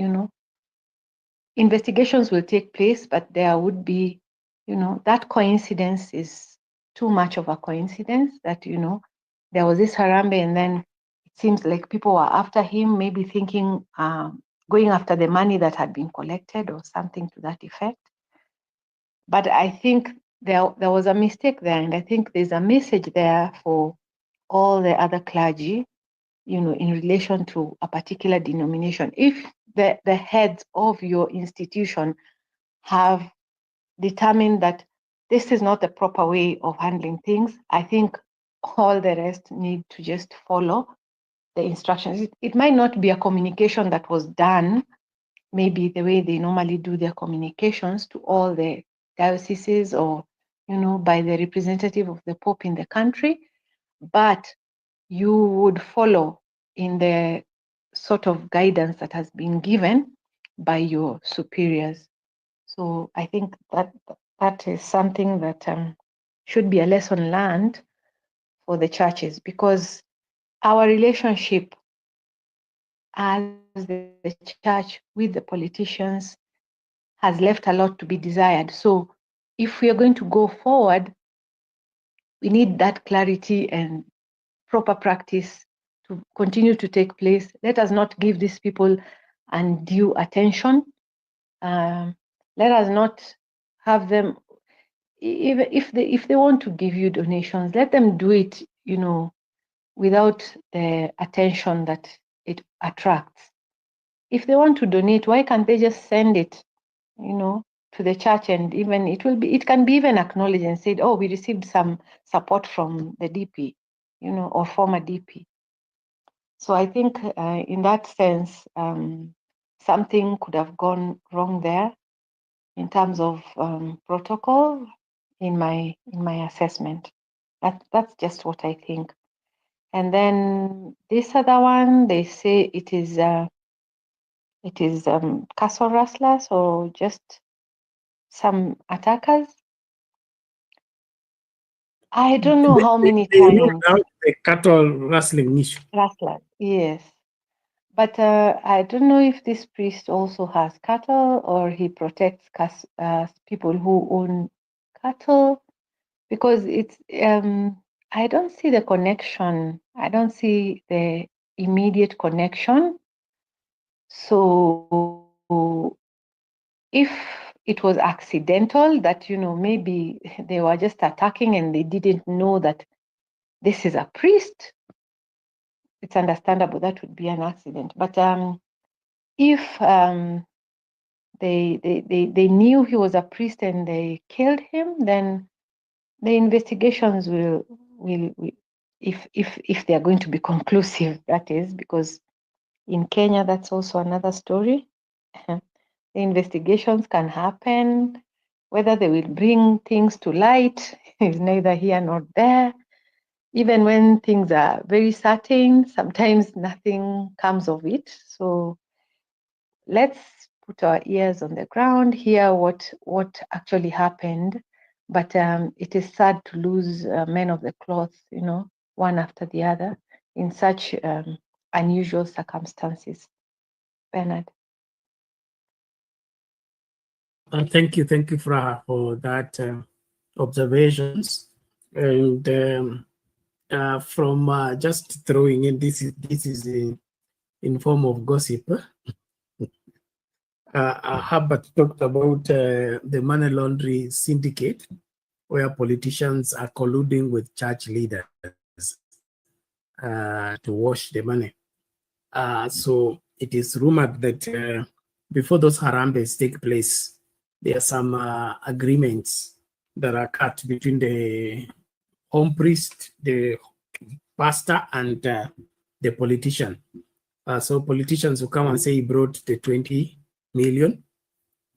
Investigations will take place, but there would be, that coincidence is too much of a coincidence that, there was this harambe and then it seems like people were after him, maybe thinking, going after the money that had been collected or something to that effect. But I think there was a mistake there, and I think there's a message there for all the other clergy, in relation to a particular denomination. If the heads of your institution have determined that this is not the proper way of handling things, I think all the rest need to just follow the instructions. It might not be a communication that was done, maybe the way they normally do their communications to all the dioceses or, by the representative of the Pope in the country, but you would follow in the sort of guidance that has been given by your superiors. So I think that is something that should be a lesson learned for the churches, because our relationship as the church with the politicians has left a lot to be desired. So if we are going to go forward, we need that clarity and proper practice to continue to take place. Let us not give these people undue attention. Let us not have them, even if they want to give you donations, let them do it, without the attention that it attracts. If they want to donate, why can't they just send it, to the church, and even it can be even acknowledged and said, oh, we received some support from the DP, or former DP. So I think in that sense, something could have gone wrong there in terms of protocol, in my assessment. That's just what I think. And then this other one, they say it is castle rustlers or just some attackers. I don't know how many times. The cattle rustling issue. Rustlers, yes. But I don't know if this priest also has cattle or he protects people who own cattle, because it's I don't see the connection. I don't see the immediate connection. So if it was accidental, that, you know, maybe they were just attacking and they didn't know that this is a priest, it's understandable that would be an accident. But if they knew he was a priest and they killed him, then the investigations will if they are going to be conclusive, that is, because in Kenya that's also another story. The investigations can happen. Whether they will bring things to light is neither here nor there. Even when things are very certain, sometimes nothing comes of it. So let's put our ears on the ground, hear what actually happened. But it is sad to lose men of the cloth, you know, one after the other in such unusual circumstances. Bernard. Thank you, Fra, for that observations. And from just throwing in, this is in form of gossip. Herbert talked about the money laundering syndicate, where politicians are colluding with church leaders to wash the money. So it is rumored that before those harambes take place, there are some agreements that are cut between the home priest, the pastor, and the politician. So politicians will come and say he brought the 20 million.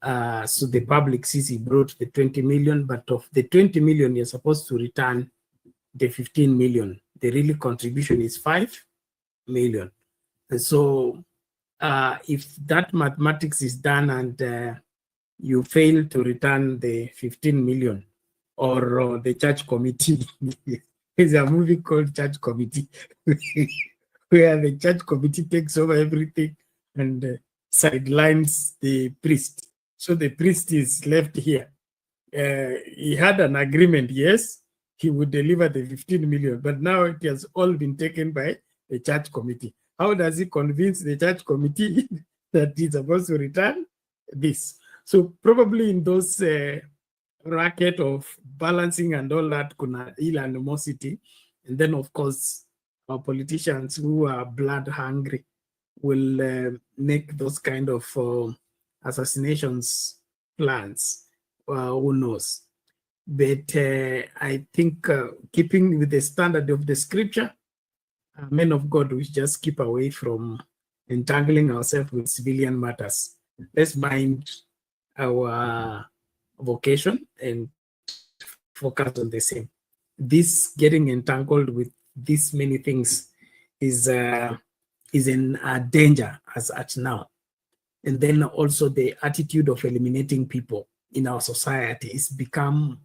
So the public sees he brought the 20 million, but of the 20 million, you're supposed to return the 15 million. The real contribution is 5 million. And so if that mathematics is done and you fail to return the 15 million, or the church committee, there's a movie called Church Committee, where the church committee takes over everything and sidelines the priest. So the priest is left here. He had an agreement, yes, he would deliver the 15 million, but now it has all been taken by the church committee. How does he convince the church committee that he's supposed to return this? So probably in those racket of balancing and all that, kuna ile animosity, and then of course our politicians who are blood hungry will make those kind of assassinations plans. Who knows? But I think keeping with the standard of the scripture, men of God, we just keep away from entangling ourselves with civilian matters. Let's mind our vocation and focus on the same. This getting entangled with these many things is in danger as at now. And then also the attitude of eliminating people in our society is becoming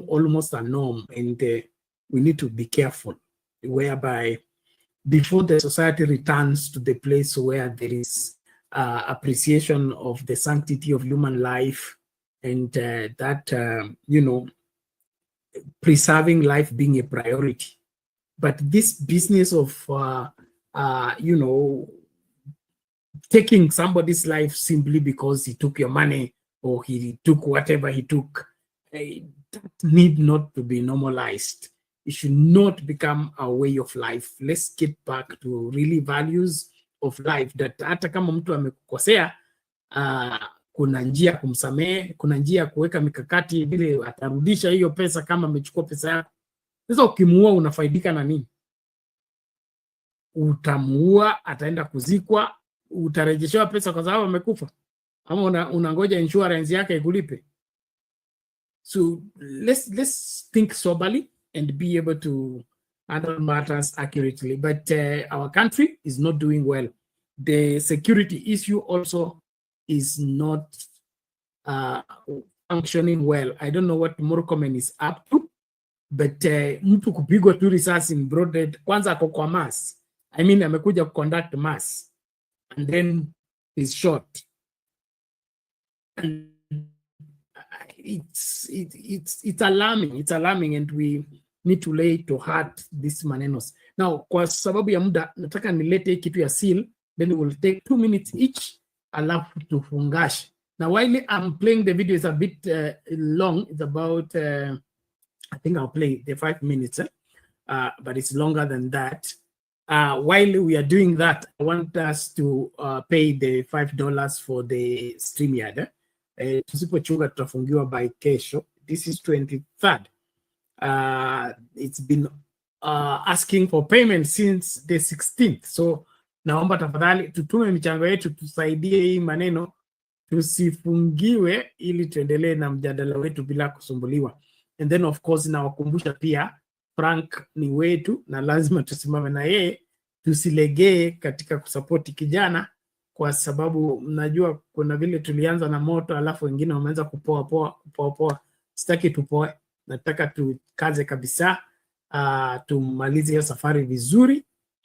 almost a norm, and we need to be careful, whereby before the society returns to the place where there is appreciation of the sanctity of human life, and that preserving life being a priority. But this business of taking somebody's life simply because he took your money or he took whatever he took, that need not to be normalized. It should not become a way of life. Let's get back to really values of life, that hata kama mtu amekukosea, kuna njia kumsamehe, kuna njia kuweka mikakati vile atarudisha hiyo pesa kama amechukua pesa yako. Sasa ukimuua unafaidika na nini? Utamuua, ataenda kuzikwa, utarejeshewa pesa kwa sababu amekufa, ama unangoja insurance yake ikulipe? So let's think soberly and be able to handle matters accurately. But our country is not doing well. The security issue also is not functioning well. I don't know what Murkomen is up to, but mtu kupigwa tu risasi in broad daylight, kwanza ako kwa mass. I mean, amekuja conduct mass and then he's shot. And it's alarming. It's alarming, and we need to lay to heart these manenos. Now, kwa sababu ya muda, nataka nilete kitu ya seal, then it will take 2 minutes each, alafu tufungashe. Now, while I'm playing the video, is a bit long. It's about, I think I'll play the 5 minutes, but it's longer than that. While we are doing that, I want us to pay the $5 for the StreamYard. Tusipochunga tutafungiwa by kesho. This is 23rd. It's been asking for payment since the 16th. So naomba tafadhali tutume michango yetu tusaidie hii maneno tusifungiwe, ili tuendelee na mjadala wetu bila kusumbuliwa. And then of course nawakumbusha pia Frank ni wetu na lazima tusimame na yeye, tusilegee katika kusapoti kijana, kwa sababu mnajua kuna vile tulianza na moto alafu wengine wameanza kupoa. Sitaki tupoe, nataka tukaze kabisa, tumalize hiyo safari vizuri,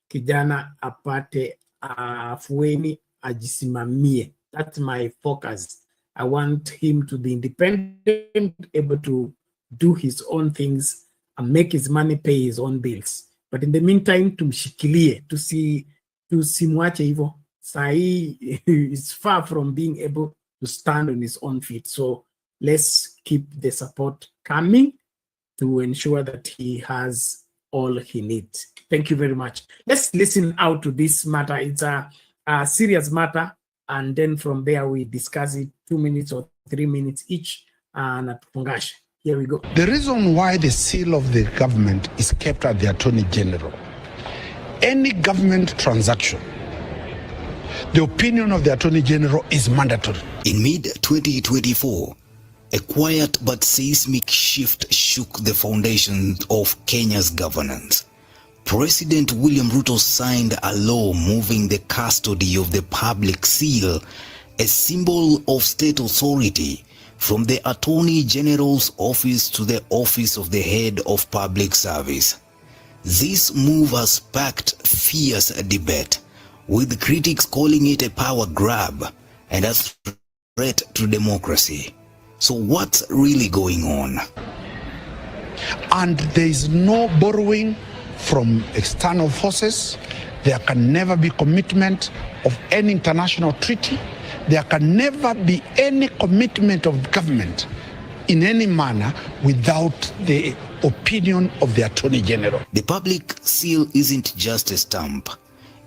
kijana apate afueni, ajisimamie. That's my focus. I want him to be independent, able to do his own things and make his money, pay his own bills. But in the meantime, tumshikilie, tusimwache hivyo. Sahi is far from being able to stand on his own feet. So let's keep the support coming to ensure that he has all he needs. Thank you very much. Let's listen out to this matter. It's a serious matter. And then from there, we discuss it 2 minutes or 3 minutes each. And here we go. The reason why the seal of the government is kept at the Attorney General, any government transaction, the opinion of the Attorney General is mandatory. In mid-2024, a quiet but seismic shift shook the foundations of Kenya's governance. President William Ruto signed a law moving the custody of the public seal, a symbol of state authority, from the Attorney General's office to the office of the head of public service. This move has sparked fierce debate, with critics calling it a power grab and a threat to democracy. So what's really going on? And there is no borrowing from external forces. There can never be commitment of any international treaty. There can never be any commitment of government in any manner without the opinion of the Attorney General. The public seal isn't just a stamp.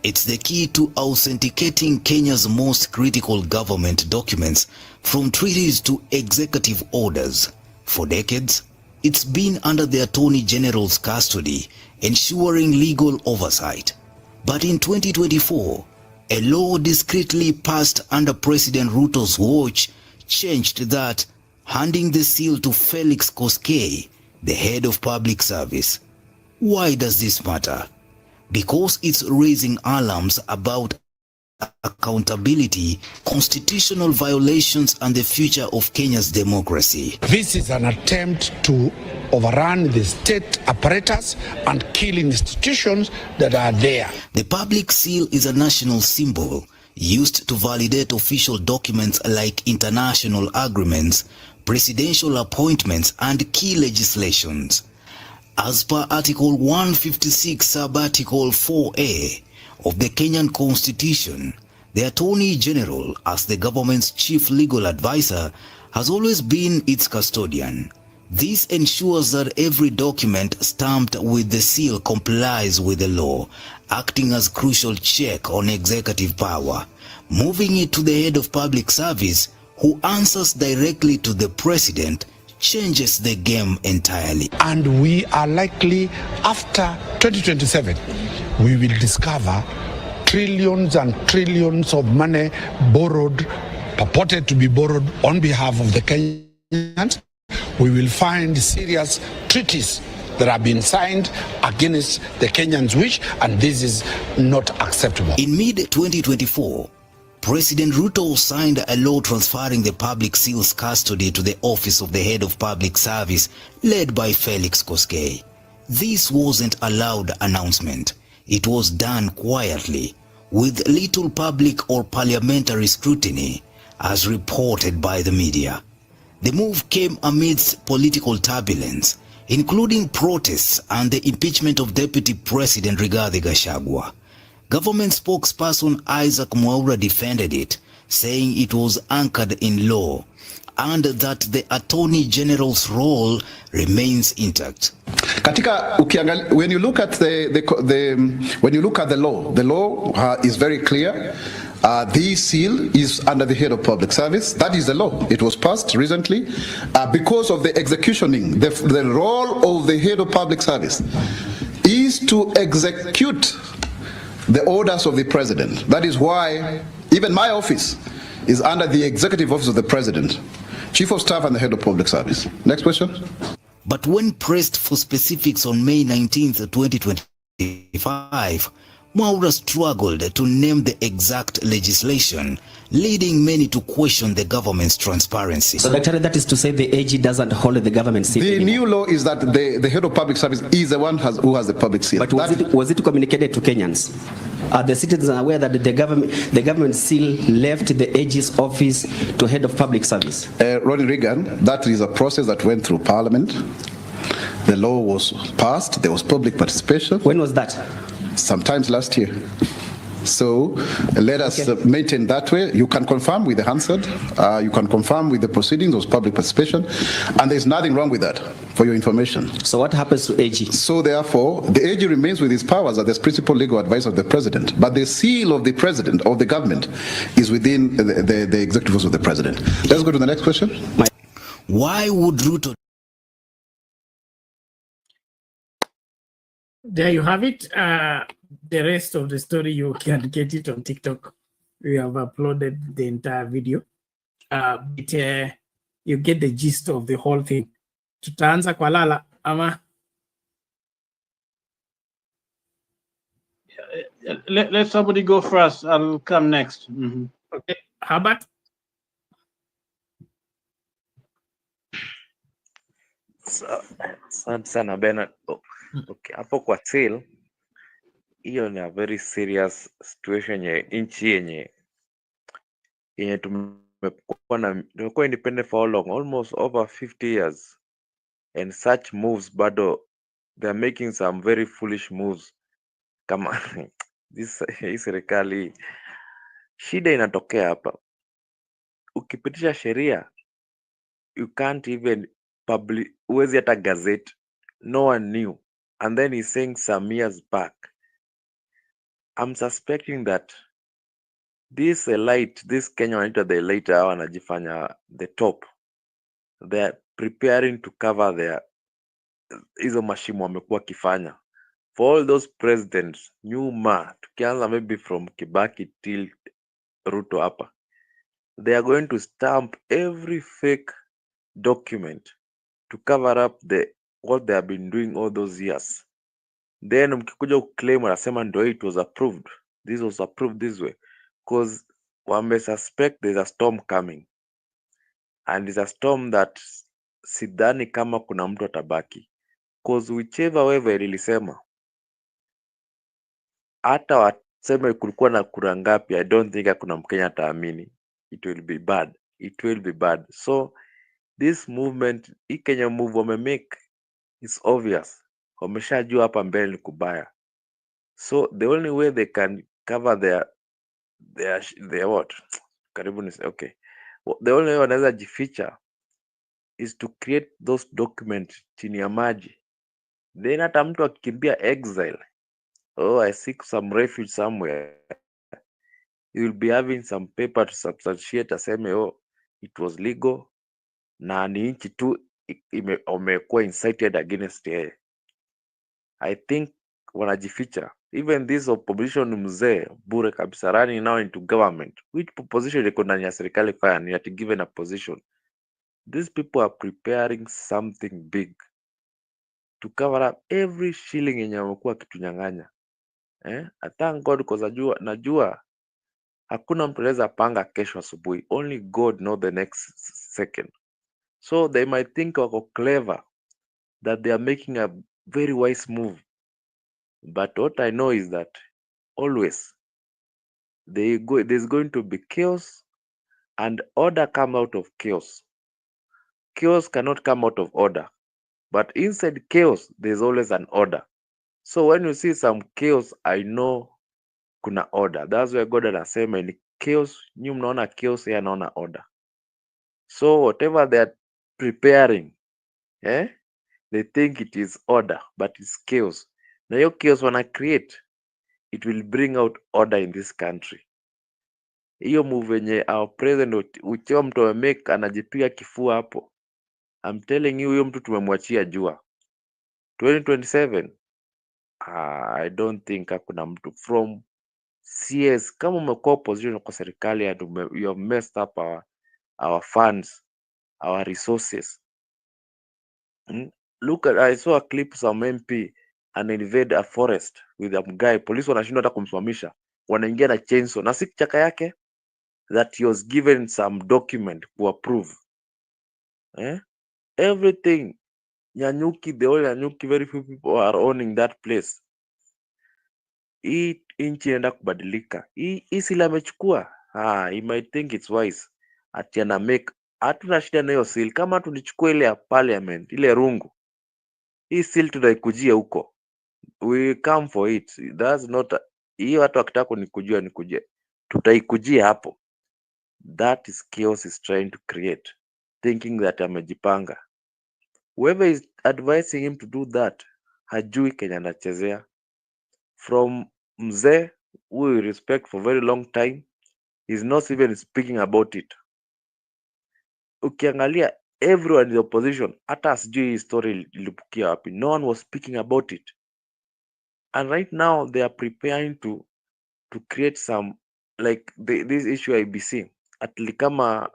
It's the key to authenticating Kenya's most critical government documents, from treaties to executive orders. For decades, it's been under the Attorney General's custody, ensuring legal oversight. But in 2024, a law discreetly passed under President Ruto's watch changed that, handing the seal to Felix Koskei, the head of public service. Why does this matter? Because it's raising alarms about accountability, constitutional violations, and the future of Kenya's democracy. This is an attempt to overrun the state apparatus and kill institutions that are there. The public seal is a national symbol used to validate official documents like international agreements, presidential appointments, and key legislations. As per Article 156 sub-Article 4A of the Kenyan Constitution, the Attorney General, as the government's chief legal advisor, has always been its custodian. This ensures that every document stamped with the seal complies with the law, acting as crucial check on executive power. Moving it to the head of public service, who answers directly to the president, changes the game entirely. And we are likely, after 2027, we will discover trillions and trillions of money borrowed, purported to be borrowed on behalf of the Kenyans. We will find serious treaties that have been signed against the Kenyans' wish, and this is not acceptable. In mid-2024, President Ruto signed a law transferring the public seal's custody to the office of the head of public service, led by Felix Koskei. This wasn't a loud announcement. It was done quietly, with little public or parliamentary scrutiny, as reported by the media. The move came amidst political turbulence, including protests and the impeachment of Deputy President Rigathi Gachagua. Government spokesperson Isaac Mwaura defended it, saying it was anchored in law and that the Attorney General's role remains intact. When you look at the law is very clear. The seal is under the head of public service. That is the law. It was passed recently because of the executioning. The role of the head of public service is to execute the orders of the president. That is why even my office is under the executive office of the president, chief of staff and the head of public service. Next question. But when pressed for specifics on May 19th, 2025, Mwaura struggled to name the exact legislation, leading many to question the government's transparency. So, Dr. that is to say the AG doesn't hold the government seal. The new law is that the head of public service is the one who has the public seal. But was it communicated to Kenyans? Are the citizens aware that the government seal left the AG's office to head of public service? Ronnie Reagan, that is a process that went through Parliament. The law was passed. There was public participation. When was that? Sometimes last year. So let us maintain that way. You can confirm with the Hansard. You can confirm with the proceedings of public participation. And there's nothing wrong with that, for your information. So what happens to AG? So therefore, the AG remains with his powers as the principal legal advisor of the president. But the seal of the president, of the government, is within the executive office of the president. Let's go to the next question. Why would Ruto... There you have it. The rest of the story, you can get it on TikTok. We have uploaded the entire video. But you get the gist of the whole thing. Tutaanza kwa lala, ama? Let somebody go first. I'll come next. Okay. Herbert? Asante sana Bernard. Okay, hapo kwa seal, hiyo ni a very serious situation yenye nchi yenye tumekuwa independent for how long? Almost over 50 years. And such moves bado, they are making some very foolish moves. Kama hii serikali, shida inatokea hapa. Ukipitisha sheria, you can't even publish, huwezi hata gazette. No one knew. And then he's saying some years back. I'm suspecting that this elite, this Kenya wanaita the elite, hao wanajifanya the top. They're preparing to cover their hizo mashimo wamekuwa kifanya. For all those presidents, nyuma, tukianza maybe from Kibaki till Ruto hapa, they are going to stamp every fake document to cover up what they have been doing all those years. Then mkikuja kuclaim wanasema ndio it was approved. This was approved this way. Because wame suspect there's a storm coming. And it's a storm that sidhani kama kuna mtu atabaki. Because whichever way lilisema, hata waseme kulikuwa na kura ngapi, I don't think kuna Mkenya ataamini. It will be bad. It will be bad. So this movement, hii Kenya move wame-make, is obvious. Wameshajua hapa mbele ni kubaya. So the only way they can cover their what? Karibu ni okay. The only way wanaweza jificha is to create those documents chini ya maji. Then hata mtu akikimbia exile, I seek some refuge somewhere, you will be having some paper to substantiate, aseme it was legal na ni nchi tu umekuwa incited against yeye. I think wanajificha. Even this opposition mzee bure kabisa running now into government, which proposition iko ndani ya serikali fanya ni ati given a position. These people are preparing something big to cover up every shilling yenye wamekuwa kitunyang'anya. I thank God because najua hakuna mtu anaweza panga kesho asubuhi. Only God know the next second. So they might think wako clever, that they are making a very wise move. But what I know is that always there's going to be chaos, and order come out of chaos. chaos cannot come out of order, but inside chaos there's always an order. So when you see some chaos, I know kuna order. That's why God anasema in chaos, nyi mnaona chaos, yeye anaona order. So whatever they are preparing, they think it is order, but it's chaos. Na hiyo chaos wana create, it will bring out order in this country. Hiyo move yenye our president ukiwa mtu amemake anajipiga kifua hapo, I'm telling you, huyo mtu tumemwachia jua. 2027 I don't think hakuna mtu from CS. Kama umekuwa opposition kwa serikali and you have messed up our funds, our resources. Look at, I saw a clip, some MP and invade a forest with a guy. Polisi wanashindwa hata kumsimamisha, wanaingia na chainsaw na si chaka yake, that he was given some document to approve. Everything Nyanyuki, the whole Nyanyuki, very few people are owning that place. Hii nchi inaenda kubadilika. Hii sila amechukua, he might think it's wise ati ana make. Hatuna shida na hiyo seal, kama tulichukua ile ya parliament, ile rungu, hii seal tunaikujia huko, we come for it. That's not hiyo, hata wakitaka kunikujia nikujie, tutaikujia hapo. That is chaos is trying to create, thinking that amejipanga. Whoever is advising him to do that hajui Kenya anachezea. From mzee who we respect for very long time, he's not even speaking about it. Ukiangalia everyone in the opposition, hata sijui hii story ilipukia wapi, no one was speaking about it. And right now they are preparing to create some, like this issue IBC, at kama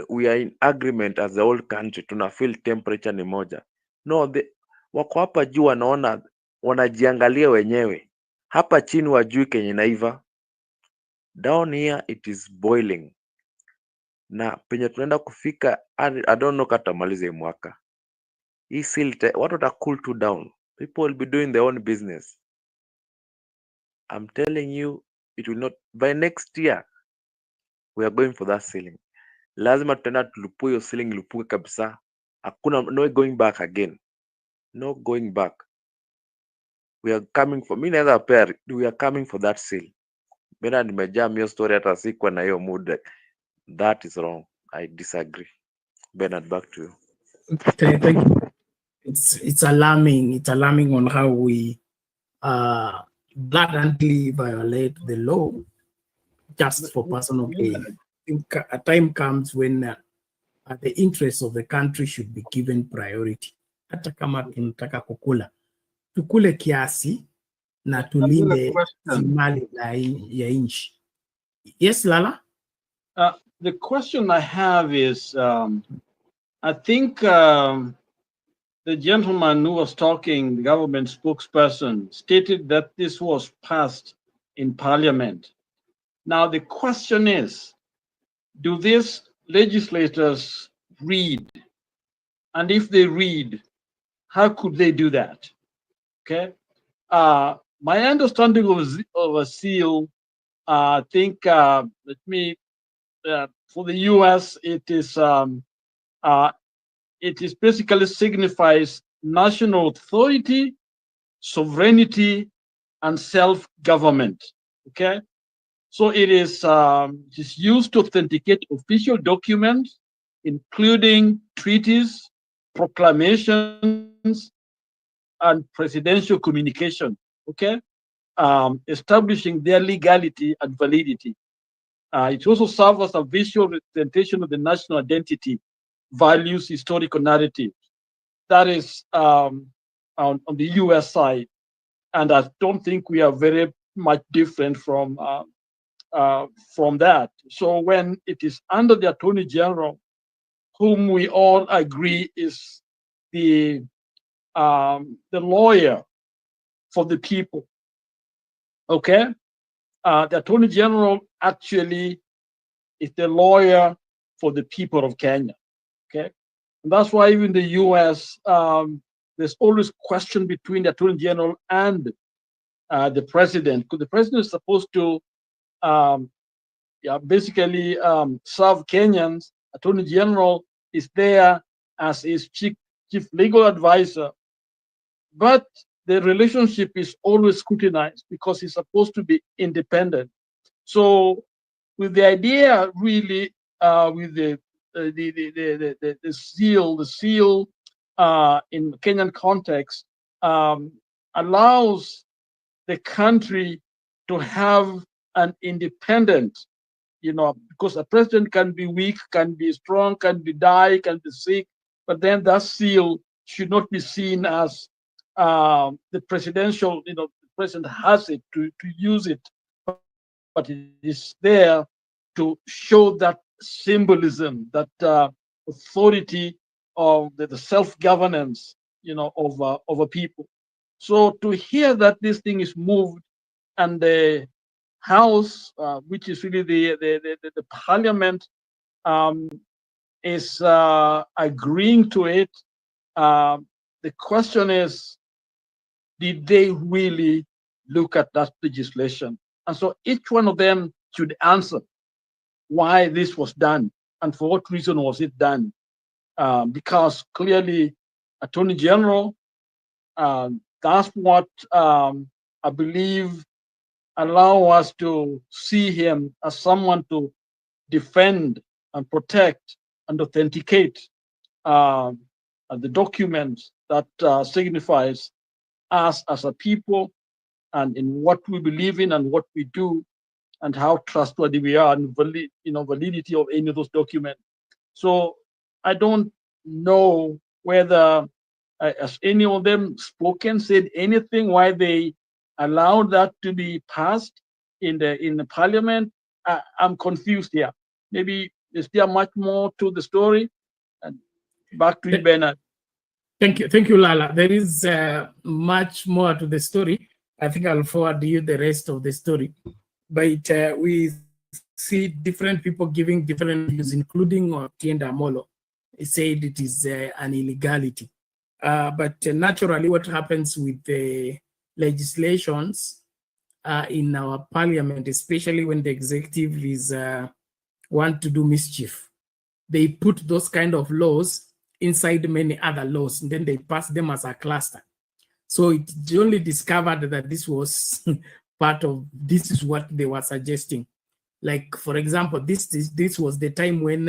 we are in agreement as the whole country, tuna feel temperature ni moja. No, wako hapa juu wanaona, wanajiangalia wenyewe, hapa chini wajui kenye naiva. Down here it is boiling, na penye tunaenda kufika, I don't know kata malize mwaka hii silt, watu wata cool to down, people will be doing their own business. I'm telling you, it will not, by next year we are going for that ceiling. Lazima tutaenda tulupue hiyo ceiling, ilupuke kabisa. Hakuna, no going back again, no going back. We are coming for, mimi naweza pair, we are coming for that seal. Mimi nimejaa hiyo story, hata sikuwa na hiyo mood. That is wrong, I disagree. Bernard, back to you. Thank you. It's alarming. It's alarming on how we blatantly violate the law just for personal gain. I think a time comes when the interests of the country should be given priority. Hata kama tunataka kukula, tukule kiasi na tulinde mali ya nchi. Yes, Lala? The question I have is, I think the gentleman who was talking, the government spokesperson, stated that this was passed in parliament. Now the question is, do these legislators read? And if they read, how could they do that? Okay. My understanding of a seal, I think, let me, for the US, it is basically signifies national authority, sovereignty, and self-government. Okay, so it is used to authenticate official documents, including treaties, proclamations, and presidential communication. Okay, establishing their legality and validity. It also serves as a visual representation of the national identity, values, historical narrative. That is on the US side, and I don't think we are very much different from that. So when it is under the Attorney General, whom we all agree is the lawyer for the people, okay, the Attorney General actually is the lawyer for the people of Kenya, okay. And that's why even the US, there's always question between the Attorney General and the President, because the President is supposed to basically serve Kenyans. Attorney General is there as his chief legal advisor, but the relationship is always scrutinized because he's supposed to be independent. So with the idea really with the seal in Kenyan context allows the country to have an independent, because a president can be weak, can be strong, can die, can be sick, but then that seal should not be seen as the presidential, the president has it to use it, but it is there to show that symbolism, that authority of the self-governance, of a people. So to hear that this thing is moved and the House, which is really the Parliament, is agreeing to it, the question is, did they really look at that legislation? And so each one of them should answer why this was done and for what reason was it done. Because clearly, Attorney General, that's what I believe allow us to see him as someone to defend and protect and authenticate the documents that signifies us as a people and in what we believe in and what we do and how trustworthy we are and validity of any of those documents. So I don't know whether has any of them said anything why they allowed that to be passed in the parliament. I'm confused here. Maybe is there much more to the story? And back to you, Bernard. Thank you, Lala. There is much more to the story. I think I'll forward you the rest of the story. But we see different people giving different views, including Otienda Amolo. He said it is an illegality. But naturally, what happens with the legislations in our parliament, especially when the executive is want to do mischief, they put those kind of laws inside many other laws, and then they pass them as a cluster. So it only discovered that this was part of, this is what they were suggesting. Like, for example, this was the time when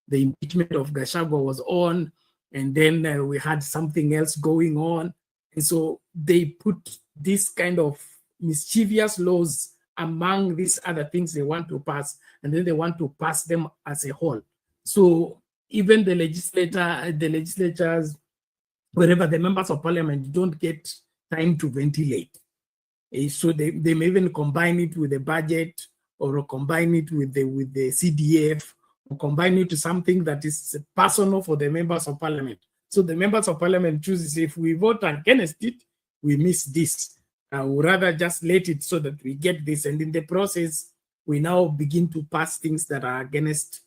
the impeachment of Gachagua was on, and then we had something else going on. And so they put this kind of mischievous laws among these other things they want to pass, and then they want to pass them as a whole. So even the legislatures, wherever the members of parliament don't get time to ventilate. So they may even combine it with the budget or combine it with the CDF or combine it to something that is personal for the members of parliament. So the members of parliament chooses, if we vote against it, we miss this. We'd rather just let it so that we get this. And in the process, we now begin to pass things that are against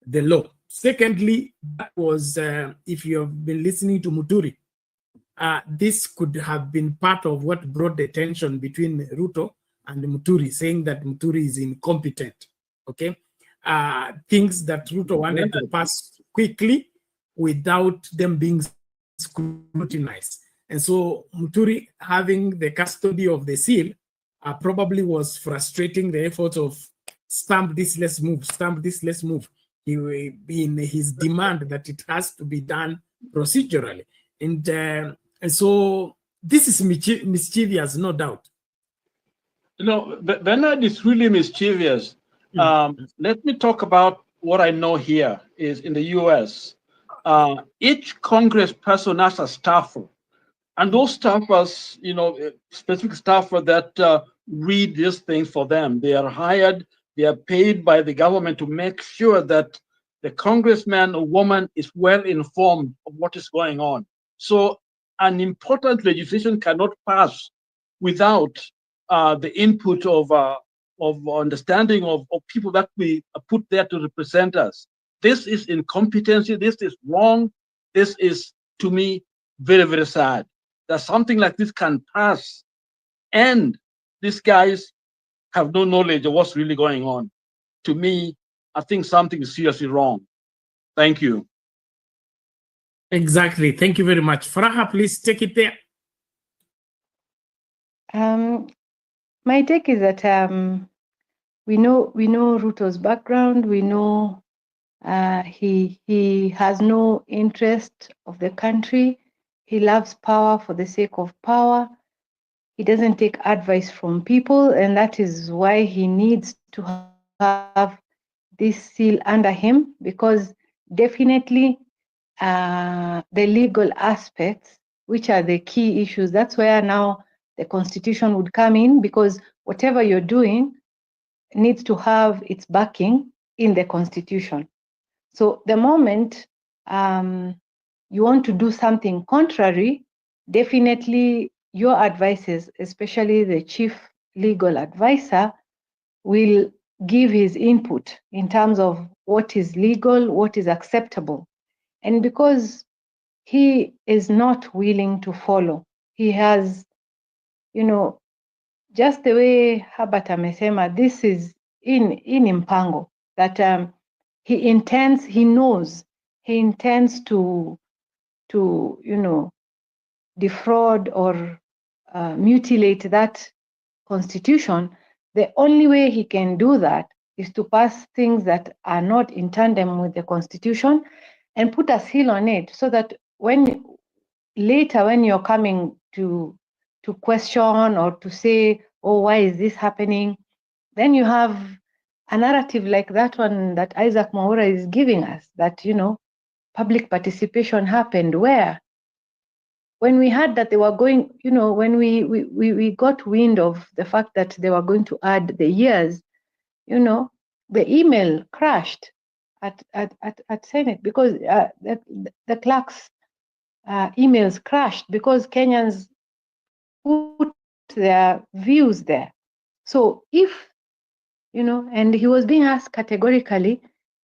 the law. Secondly, that was, if you have been listening to Muturi, this could have been part of what brought the tension between Ruto and Muturi, saying that Muturi is incompetent, okay? Things that Ruto wanted to pass quickly without them being scrutinized. And so Muturi, having the custody of the seal, probably was frustrating the efforts of stamp this, let's move, stamp this, let's move. In his demand that it has to be done procedurally. And so this is mischievous, no doubt. Bernard is really mischievous. Let me talk about what I know here is in the US. Each Congress person has a staffer. And those staffers, specific staffer that read these things for them. They are hired, they are paid by the government to make sure that the congressman or woman is well informed of what is going on. So an important legislation cannot pass without the input of understanding of people that we put there to represent us. This is incompetency. This is wrong. This is, to me, very, very sad that something like this can pass and these guys have no knowledge of what's really going on. To me, I think something is seriously wrong. Thank you. Exactly. Thank you very much. Faraha, please take it there. My take is that we know Ruto's background. We know he has no interest of the country. He loves power for the sake of power. He doesn't take advice from people, and that is why he needs to have this seal under him, because definitely the legal aspects, which are the key issues, that's where now the constitution would come in, because whatever you're doing needs to have its backing in the constitution. So the moment you want to do something contrary, definitely your advices, especially the chief legal advisor, will give his input in terms of what is legal, what is acceptable. And because he is not willing to follow, he has, just the way Herbert amesema, this is in mpango, that he knows he intends to defraud or mutilate that constitution. The only way he can do that is to pass things that are not in tandem with the constitution and put a seal on it, so that when you're coming to question or to say, oh, why is this happening, then you have a narrative like that one that Isaac Mwaura is giving us, that public participation happened, where when we heard that they were going, when we got wind of the fact that they were going to add the years, the email crashed at Senate, because the clerk's emails crashed because Kenyans put their views there. So if, and he was being asked categorically,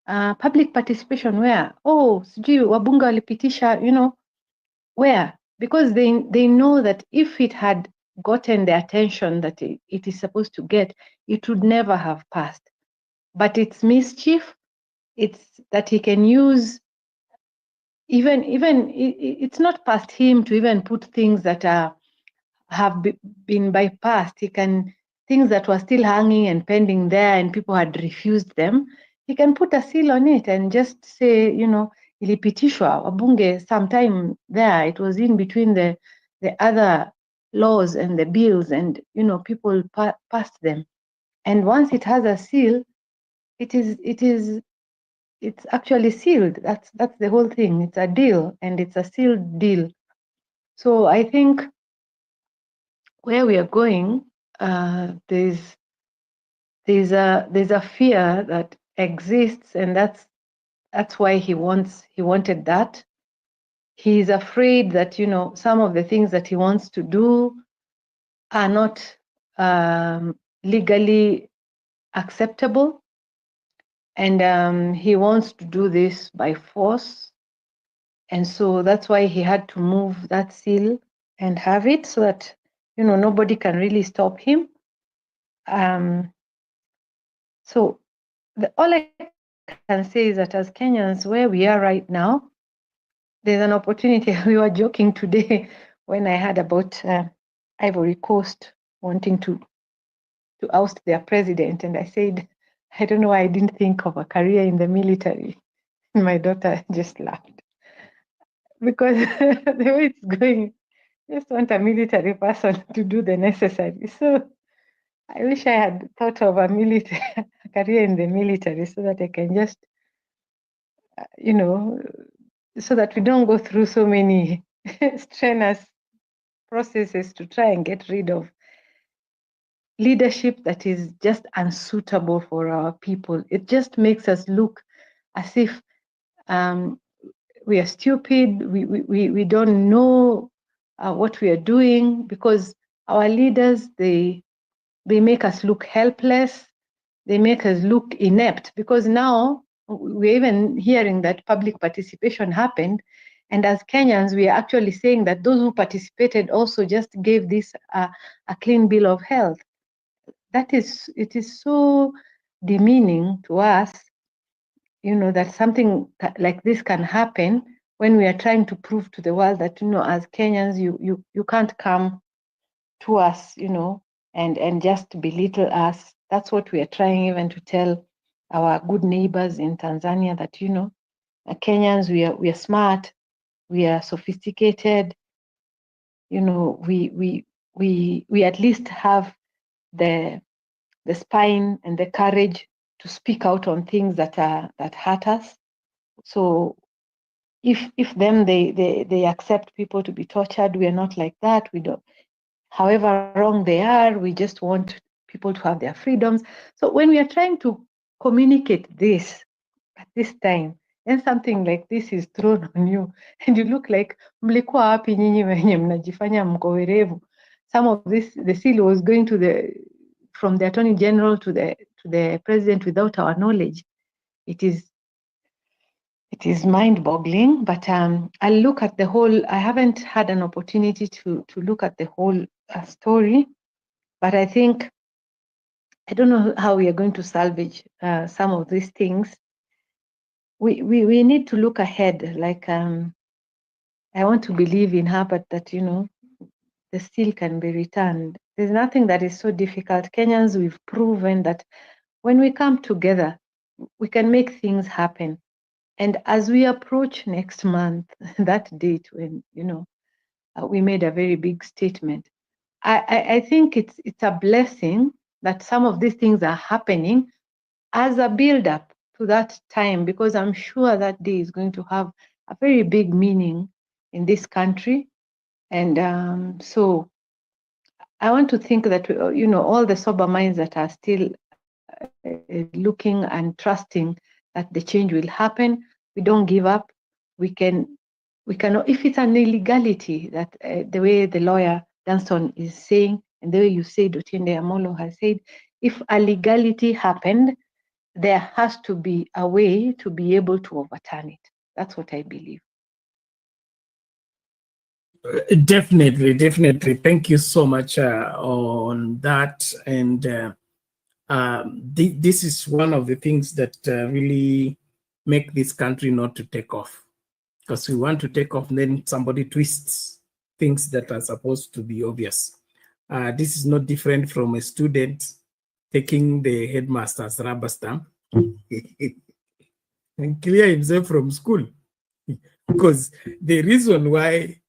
public participation where? Oh, sijui wabunge walipitisha, where? Because they know that if it had gotten the attention that it is supposed to get, it would never have passed. But it's mischief. It's that he can use, even it's not past him to even put things that have been bypassed. He can, things that were still hanging and pending there and people had refused them, he can put a seal on it and just say, ilipitishwa wabunge sometime there. It was in between the other laws and the bills, and people passed them. And once it has a seal, it's actually sealed. That's the whole thing. It's a deal, and it's a sealed deal. So I think where we are going, there's a fear that exists, and that's why he wanted that. He's afraid that some of the things that he wants to do are not legally acceptable, and he wants to do this by force, and so that's why he had to move that seal and have it, so that nobody can really stop him. So all I can say is that as Kenyans, where we are right now, there's an opportunity. We were joking today when I heard about Ivory Coast wanting to oust their president, and I said, I don't know why I didn't think of a career in the military. And my daughter just laughed, because the way it's going, just want a military person to do the necessary. So I wish I had thought of a career in the military, so that I can just, so that we don't go through so many strenuous processes to try and get rid of leadership that is just unsuitable for our people. It just makes us look as if we are stupid. We don't know what we are doing, because our leaders, they make us look helpless. They make us look inept, because now we're even hearing that public participation happened, and as Kenyans, we are actually saying that those who participated also just gave this a clean bill of health. It is so demeaning to us, that something like this can happen when we are trying to prove to the world that, as Kenyans, you can't come to us, and just belittle us. That's what we are trying even to tell our good neighbors in Tanzania, that, Kenyans, we are smart, we are sophisticated, we at least have the spine and the courage to speak out on things that hurt us. So if them they accept people to be tortured, we are not like that. We don't. However wrong they are, we just want people to have their freedoms. So when we are trying to communicate this at this time, and something like this is thrown on you, and you look like mlikuwa wapi nyinyi wenye mnajifanya mko werevu. Some of this, the seal was going to from the Attorney General to the President without our knowledge. It is mind-boggling, but I'll look at the whole. I haven't had an opportunity to look at the whole story, but I think, I don't know how we are going to salvage some of these things. We need to look ahead. Like, I want to believe in her, but that, the steel can be returned. There's nothing that is so difficult. Kenyans, we've proven that when we come together, we can make things happen. And as we approach next month, that date when, we made a very big statement, I think it's a blessing that some of these things are happening as a build-up to that time, because I'm sure that day is going to have a very big meaning in this country. And so I want to think that, all the sober minds that are still looking and trusting that the change will happen, we don't give up. We can, if it's an illegality, that the way the lawyer Dunston is saying, and the way you said, Otiende Amolo has said, if a legality happened, there has to be a way to be able to overturn it. That's what I believe. Definitely. Thank you so much on that. And this is one of the things that really make this country not to take off. Because we want to take off, and then somebody twists things that are supposed to be obvious. This is not different from a student taking the headmaster's rubber stamp and clear himself from school. Because the reason why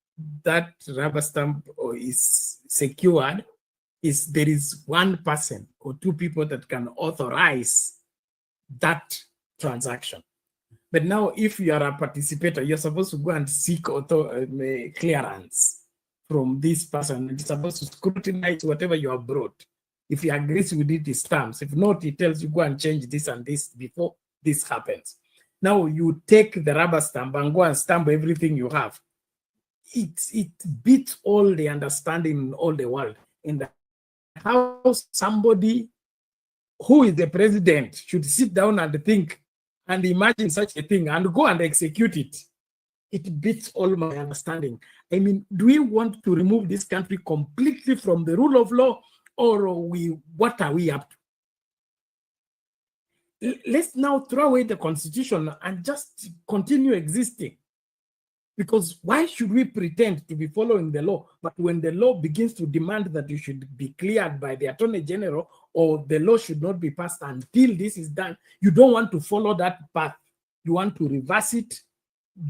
that rubber stamp is secured is there is one person or two people that can authorize that transaction. But now, if you are a participator, you're supposed to go and seek clearance from this person. It's supposed to scrutinize whatever you have brought. If he agrees with it, he stamps. If not, he tells you go and change this and this before this happens. Now you take the rubber stamp and go and stamp everything you have. It beats all the understanding in all the world. And how somebody who is the president should sit down and think and imagine such a thing and go and execute it. It beats all my understanding. I mean, do we want to remove this country completely from the rule of law, or what are we up to? Let's now throw away the constitution and just continue existing. Because why should we pretend to be following the law, but when the law begins to demand that you should be cleared by the Attorney General, or the law should not be passed until this is done, you don't want to follow that path. You want to reverse it,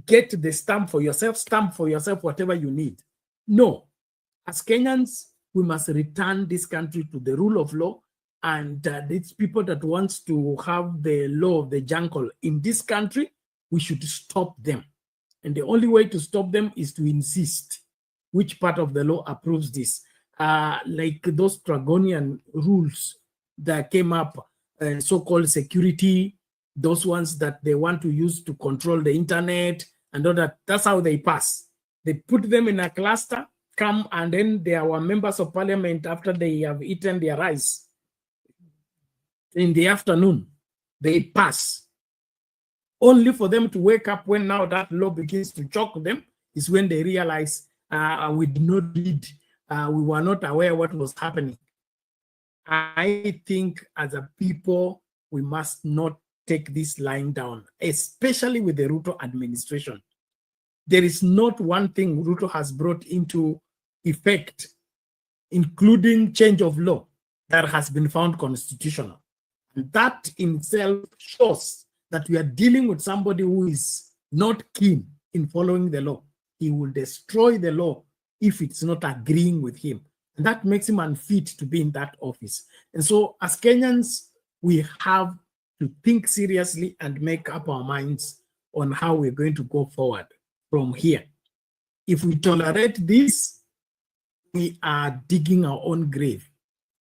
get the stamp for yourself, whatever you need. No. As Kenyans, we must return this country to the rule of law, and these people that wants to have the law of the jungle in this country, we should stop them. And the only way to stop them is to insist which part of the law approves this. Like those draconian rules that came up, so-called security, those ones that they want to use to control the internet and all that, that's how they pass. They put them in a cluster, come, and then they are members of parliament after they have eaten their rice. In the afternoon, they pass. Only for them to wake up when now that law begins to choke them is when they realize we did not read, we were not aware what was happening. I think as a people, we must not take this lying down, especially with the Ruto administration. there is not one thing Ruto has brought into effect, including change of law, that has been found constitutional. And that in itself shows that we are dealing with somebody who is not keen in following the law. He will destroy the law if it's not agreeing with him. And that makes him unfit to be in that office. And so as Kenyans, we have to think seriously and make up our minds on how we're going to go forward from here. If we tolerate this, we are digging our own grave.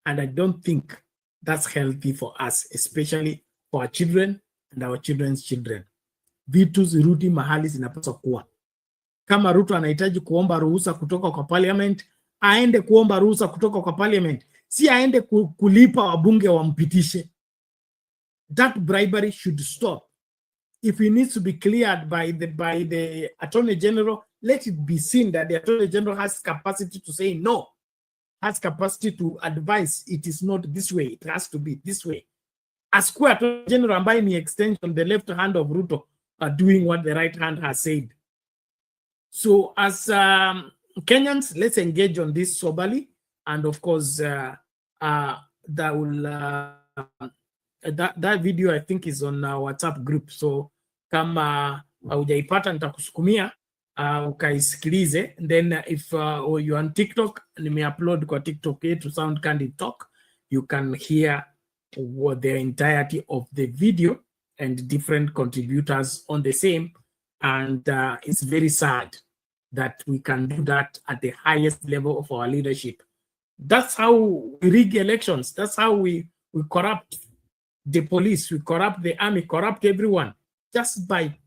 And I don't think that's healthy for us, especially for our children and our children's children. Vitu zirudi mahali zinapaswa kuwa. Kama Ruto anahitaji kuomba ruhusa kutoka kwa parliament, aende kuomba ruhusa kutoka kwa parliament. Si aende kulipa wabunge wampitishe. That bribery should stop. If it needs to be cleared by the Attorney General, let it be seen that the Attorney General has capacity to say no, has capacity to advise it is not this way, it has to be this way. As Attorney General ambaye ni extension, the left hand of Ruto, are doing what the right hand has said. So as Kenyans, let's engage on this soberly, and of course, that video I think is on our WhatsApp group. So kama hujaipata nitakusukumia ukaisikilize. Then if you're on TikTok, nimeupload kwa TikTok yetu Sound Candid Talk, you can hear the entirety of the video and different contributors on the same. And it's very sad that we can do that at the highest level of our leadership. That's how we rig elections. That's how we corrupt the police, we corrupt the army, corrupt everyone, just by,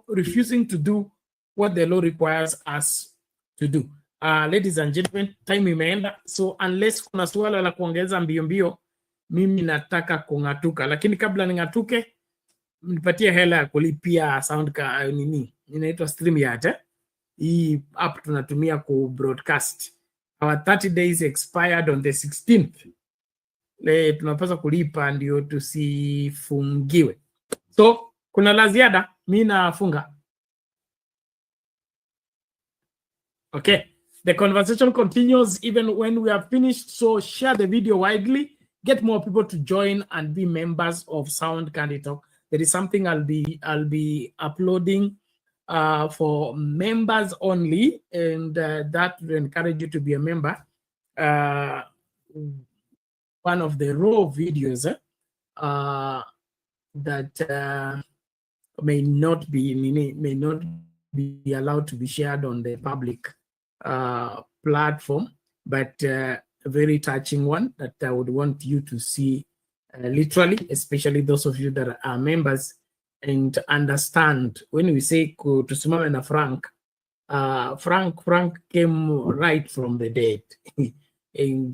refusing to do what the law requires us to do. Ladies and gentlemen, time imeenda. So unless kuna swala la kuongeza mbio mbio, mimi nataka kungatuka. Lakini kabla ningatuke, nipatie hela ya kulipia sound inaitwa StreamYard. Hii app tunatumia ku broadcast. Our 30 days expired on the 16th. Tunapaswa kulipa ndio tusifungiwe. So kuna la ziada, mimi nafunga. Okay, the conversation continues even when we are finished. So share the video widely, get more people to join and be members of Sound Candid Talk. There is something I'll be uploading for members only, and that will encourage you to be a member. One of the raw videos that may not be allowed to be shared on the public platform, but a very touching one that I would want you to see literally, especially those of you that are members, and understand when we say tusimame na Frank, Frank came right from the dead, and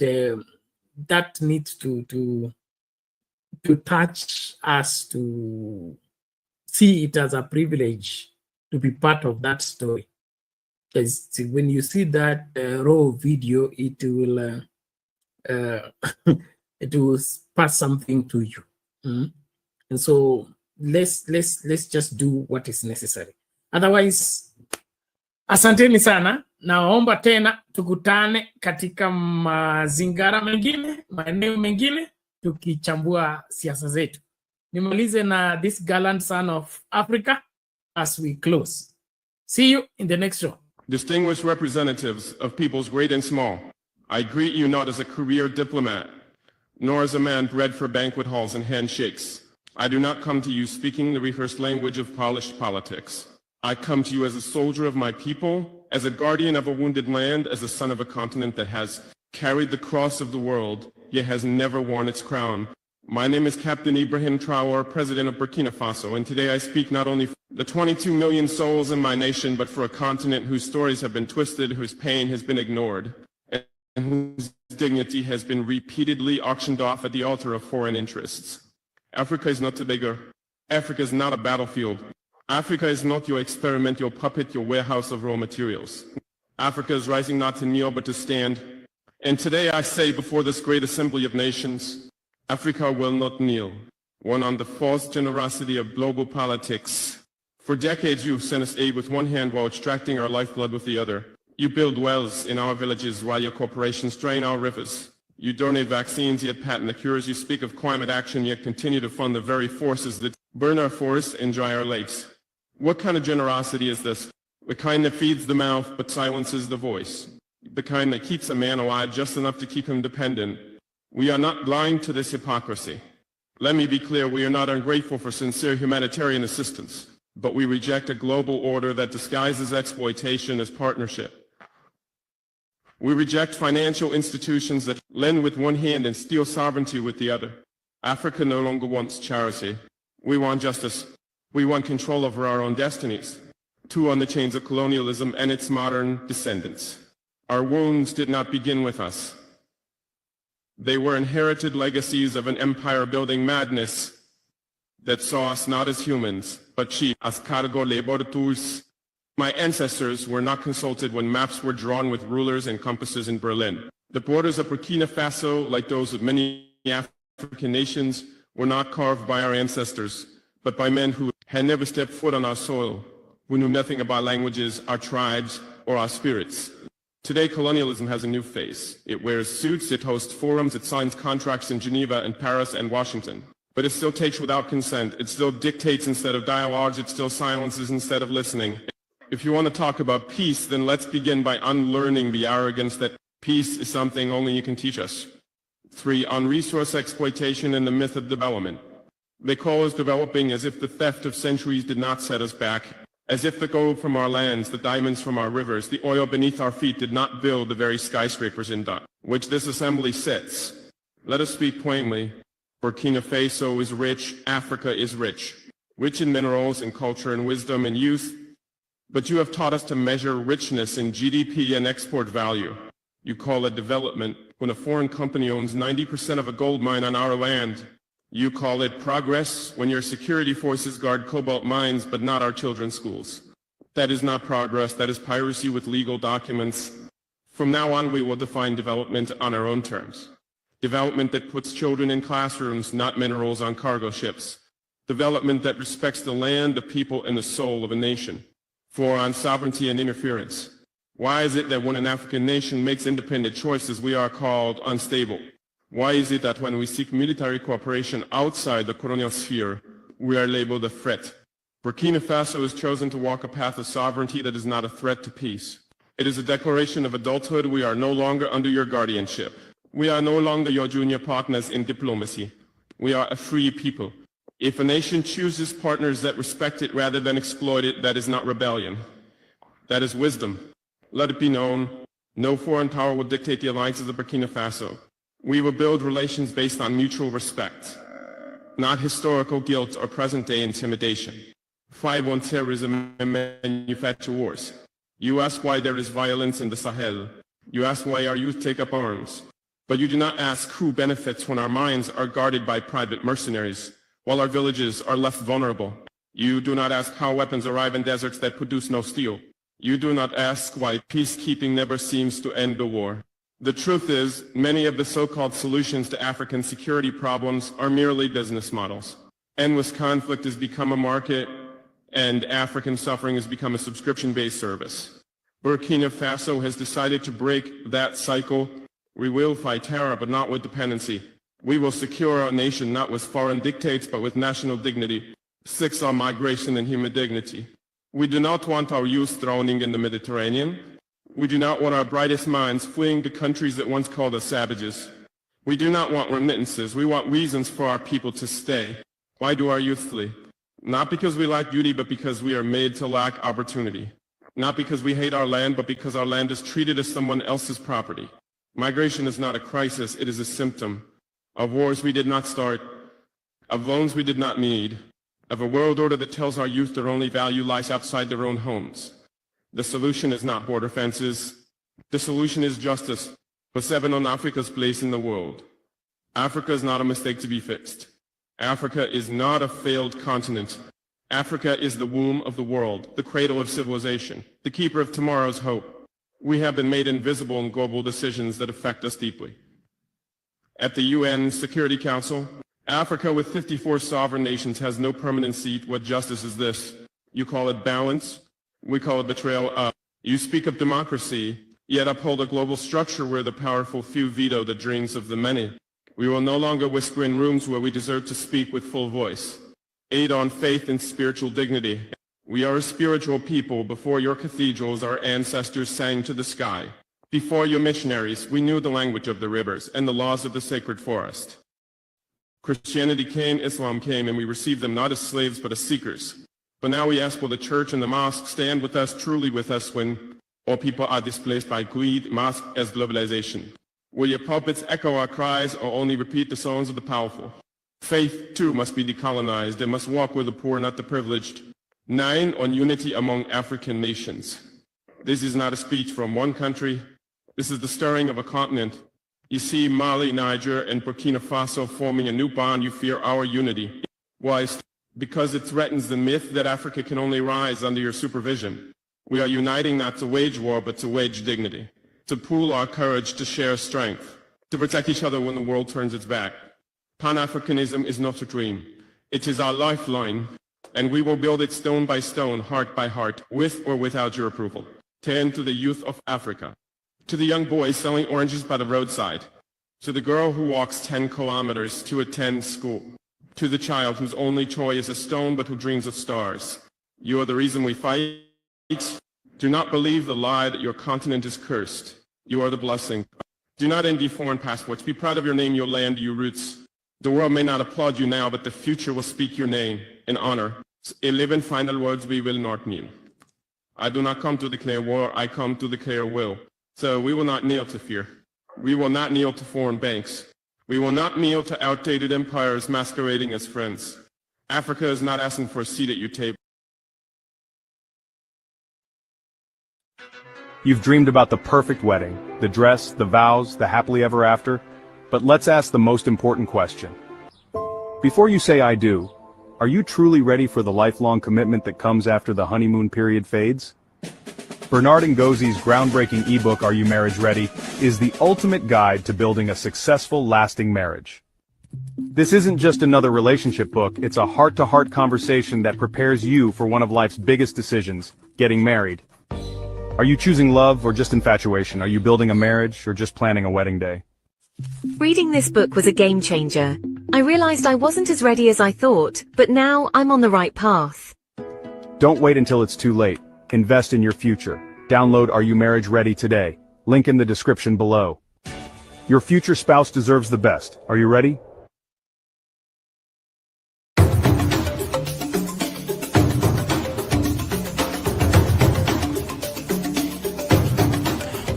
that needs to touch us, to see it as a privilege to be part of that story. Because when you see that raw video, it will it will pass something to you. And so let's just do what is necessary. Otherwise, asanteni sana. Naomba tena tukutane katika mazingara mengine, maeneo mengine, tukichambua siasa zetu. Nimalize na this gallant son of Africa as we close. See you in the next show. Distinguished representatives of peoples great and small, I greet you not as a career diplomat, nor as a man bred for banquet halls and handshakes. I do not come to you speaking the rehearsed language of polished politics. I come to you as a soldier of my people, as a guardian of a wounded land, as a son of a continent that has carried the cross of the world, yet has never worn its crown. My name is Captain Ibrahim Traore, President of Burkina Faso, and today I speak not only for the 22 million souls in my nation, but for a continent whose stories have been twisted, whose pain has been ignored, and whose dignity has been repeatedly auctioned off at the altar of foreign interests. Africa is not a beggar. Africa is not a battlefield. Africa is not your experiment, your puppet, your warehouse of raw materials. Africa is rising not to kneel, but to stand. And today I say before this great assembly of nations, Africa will not kneel, one on the false generosity of global politics, For decades, you've sent us aid with one hand while extracting our lifeblood with the other. You build wells in our villages while your corporations drain our rivers. You donate vaccines, yet patent the cures. You speak of climate action, yet continue to fund the very forces that burn our forests and dry our lakes. What kind of generosity is this? The kind that feeds the mouth but silences the voice. The kind that keeps a man alive just enough to keep him dependent. We are not blind to this hypocrisy. Let me be clear, we are not ungrateful for sincere humanitarian assistance, but we reject a global order that disguises exploitation as partnership. We reject financial institutions that lend with one hand and steal sovereignty with the other. Africa no longer wants charity. We want justice. We want control over our own destinies. Too on the chains of colonialism and its modern descendants. Our wounds did not begin with us. They were inherited legacies of an empire-building madness that saw us not as humans, but cheap as cargo labor tools. My ancestors were not consulted when maps were drawn with rulers and compasses in Berlin. The borders of Burkina Faso, like those of many African nations, were not carved by our ancestors, but by men who had never stepped foot on our soil, who knew nothing about languages, our tribes, or our spirits. Today, colonialism has a new face. It wears suits, it hosts forums, it signs contracts in Geneva and Paris and Washington. But it still takes without consent. It still dictates instead of dialogues. It still silences instead of listening. If you want to talk about peace, then let's begin by unlearning the arrogance that peace is something only you can teach us. 3, on resource exploitation and the myth of development. They call us developing as if the theft of centuries did not set us back, as if the gold from our lands, the diamonds from our rivers, the oil beneath our feet did not build the very skyscrapers in which this assembly sits. Let us speak plainly. Burkina Faso is rich, Africa is rich in minerals and culture and wisdom and youth. But you have taught us to measure richness in GDP and export value. You call it development when a foreign company owns 90% of a gold mine on our land. You call it progress when your security forces guard cobalt mines but not our children's schools. That is not progress, that is piracy with legal documents. From now on, we will define development on our own terms. Development that puts children in classrooms, not minerals on cargo ships. Development that respects the land, the people, and the soul of a nation. 4, on sovereignty and interference. Why is it that when an African nation makes independent choices, we are called unstable? Why is it that when we seek military cooperation outside the colonial sphere, we are labeled a threat? Burkina Faso has chosen to walk a path of sovereignty that is not a threat to peace. It is a declaration of adulthood. We are no longer under your guardianship. We are no longer your junior partners in diplomacy. We are a free people. If a nation chooses partners that respect it rather than exploit it, that is not rebellion. That is wisdom. Let it be known, no foreign power will dictate the alliances of Burkina Faso. We will build relations based on mutual respect, not historical guilt or present-day intimidation. 5, on terrorism and manufacture wars. You ask why there is violence in the Sahel. You ask why our youth take up arms. But you do not ask who benefits when our mines are guarded by private mercenaries, while our villages are left vulnerable. You do not ask how weapons arrive in deserts that produce no steel. You do not ask why peacekeeping never seems to end the war. The truth is, many of the so-called solutions to African security problems are merely business models. Endless conflict has become a market, and African suffering has become a subscription-based service. Burkina Faso has decided to break that cycle. We will fight terror, but not with dependency. We will secure our nation not with foreign dictates, but with national dignity. 6, on migration and human dignity. We do not want our youth drowning in the Mediterranean. We do not want our brightest minds fleeing to countries that once called us savages. We do not want remittances. We want reasons for our people to stay. Why do our youth flee? Not because we lack beauty, but because we are made to lack opportunity. Not because we hate our land, but because our land is treated as someone else's property. Migration is not a crisis, it is a symptom of wars we did not start, of loans we did not need, of a world order that tells our youth their only value lies outside their own homes. The solution is not border fences. The solution is justice for 7 on Africa's place in the world. Africa is not a mistake to be fixed. Africa is not a failed continent. Africa is the womb of the world, the cradle of civilization, the keeper of tomorrow's hope. We have been made invisible in global decisions that affect us deeply. At the UN Security Council, Africa with 54 sovereign nations has no permanent seat. What justice is this? You call it balance. We call it betrayal. You speak of democracy, yet uphold a global structure where the powerful few veto the dreams of the many. We will no longer whisper in rooms where we deserve to speak with full voice. Aid on faith and spiritual dignity. We are a spiritual people. Before your cathedrals, our ancestors sang to the sky. Before your missionaries, we knew the language of the rivers and the laws of the sacred forest. Christianity came, Islam came, and we received them not as slaves but as seekers. But now we ask, will the church and the mosque stand with us, truly with us, when all people are displaced by greed, masked as globalization? Will your pulpits echo our cries or only repeat the songs of the powerful? Faith, too, must be decolonized. It must walk with the poor, not the privileged. 9, on unity among African nations. This is not a speech from one country. This is the stirring of a continent. You see Mali, Niger, and Burkina Faso forming a new bond. You fear our unity. Why? Because it threatens the myth that Africa can only rise under your supervision. We are uniting not to wage war, but to wage dignity, to pool our courage, to share strength, to protect each other when the world turns its back. Pan-Africanism is not a dream. It is our lifeline, and we will build it stone by stone, heart by heart, with or without your approval. 10, to the youth of Africa, to the young boy selling oranges by the roadside, to the girl who walks 10 kilometers to attend school, to the child whose only toy is a stone but who dreams of stars. You are the reason we fight. Do not believe the lie that your continent is cursed. You are the blessing. Do not envy foreign passports. Be proud of your name, your land, your roots. The world may not applaud you now, but the future will speak your name in honor. 11 final words we will not kneel. I do not come to declare war, I come to declare will. So we will not kneel to fear. We will not kneel to foreign banks. We will not kneel to outdated empires masquerading as friends. Africa is not asking for a seat at your table. You've dreamed about the perfect wedding, the dress, the vows, the happily ever after. But let's ask the most important question. Before you say I do, are you truly ready for the lifelong commitment that comes after the honeymoon period fades? Bernard Ngosi's groundbreaking ebook, Are You Marriage Ready?, is the ultimate guide to building a successful, lasting marriage. This isn't just another relationship book, it's a heart-to-heart conversation that prepares you for one of life's biggest decisions, getting married. Are you choosing love or just infatuation? Are you building a marriage or just planning a wedding day? Reading this book was a game changer. I realized I wasn't as ready as I thought, but now I'm on the right path. Don't wait until it's too late. Invest in your future. Download Are You Marriage Ready today. Link in the description below. Your future spouse deserves the best. Are you ready?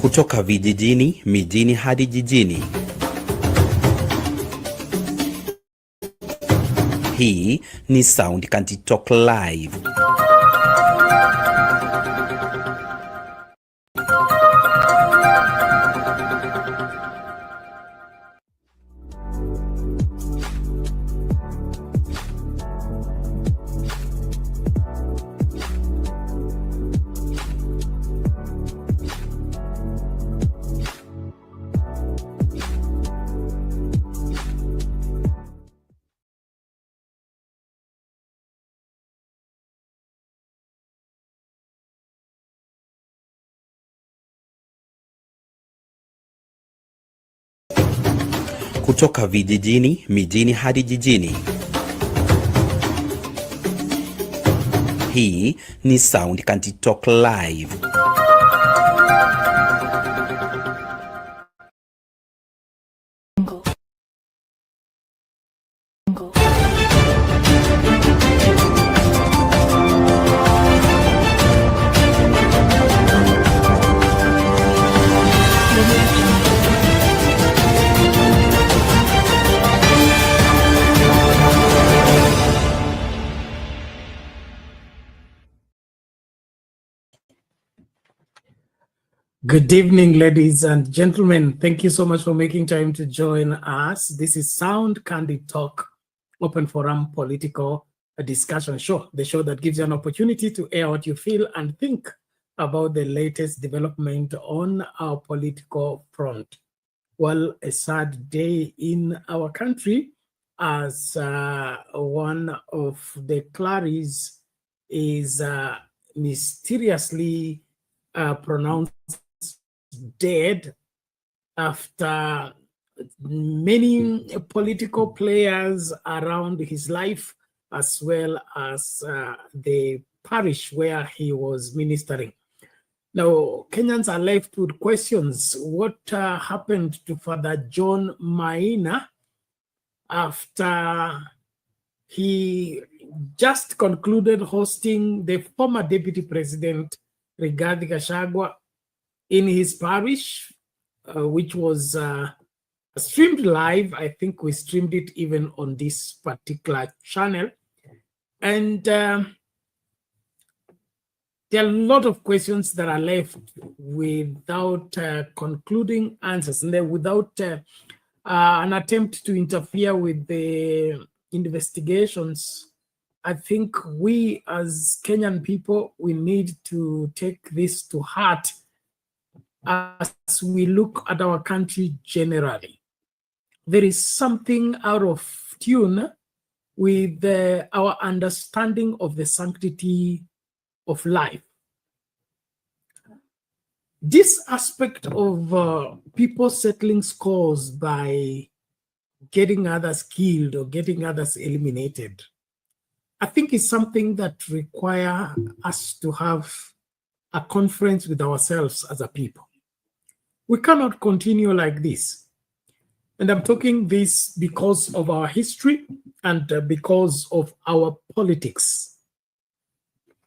Kutoka vijijini, mijini hadi jijini. Hii ni Sound Kanti Talk Live. Kutoka vijijini, mijini hadi jijini. Hii ni Sound Kanti Talk Live. Good evening, ladies and gentlemen. Thank you so much for making time to join us. This is Sound Candid Talk, open forum political discussion show, the show that gives you an opportunity to air what you feel and think about the latest development on our political front. Well, a sad day in our country as one of the Clarice is mysteriously pronounced dead after many political players around his life, as well as the parish where he was ministering. Now, Kenyans are left with questions. What happened to Father John Maina after he just concluded hosting the former Deputy President Rigathi Gachagua in his parish, which was streamed live? I think we streamed it even on this particular channel. And there are a lot of questions that are left without concluding answers, and then without an attempt to interfere with the investigations. I think we as Kenyan people, we need to take this to heart as we look at our country generally. There is something out of tune with our understanding of the sanctity of life. This aspect of people settling scores by getting others killed or getting others eliminated, I think is something that requires us to have a conference with ourselves as a people. We cannot continue like this. And I'm talking this because of our history and because of our politics.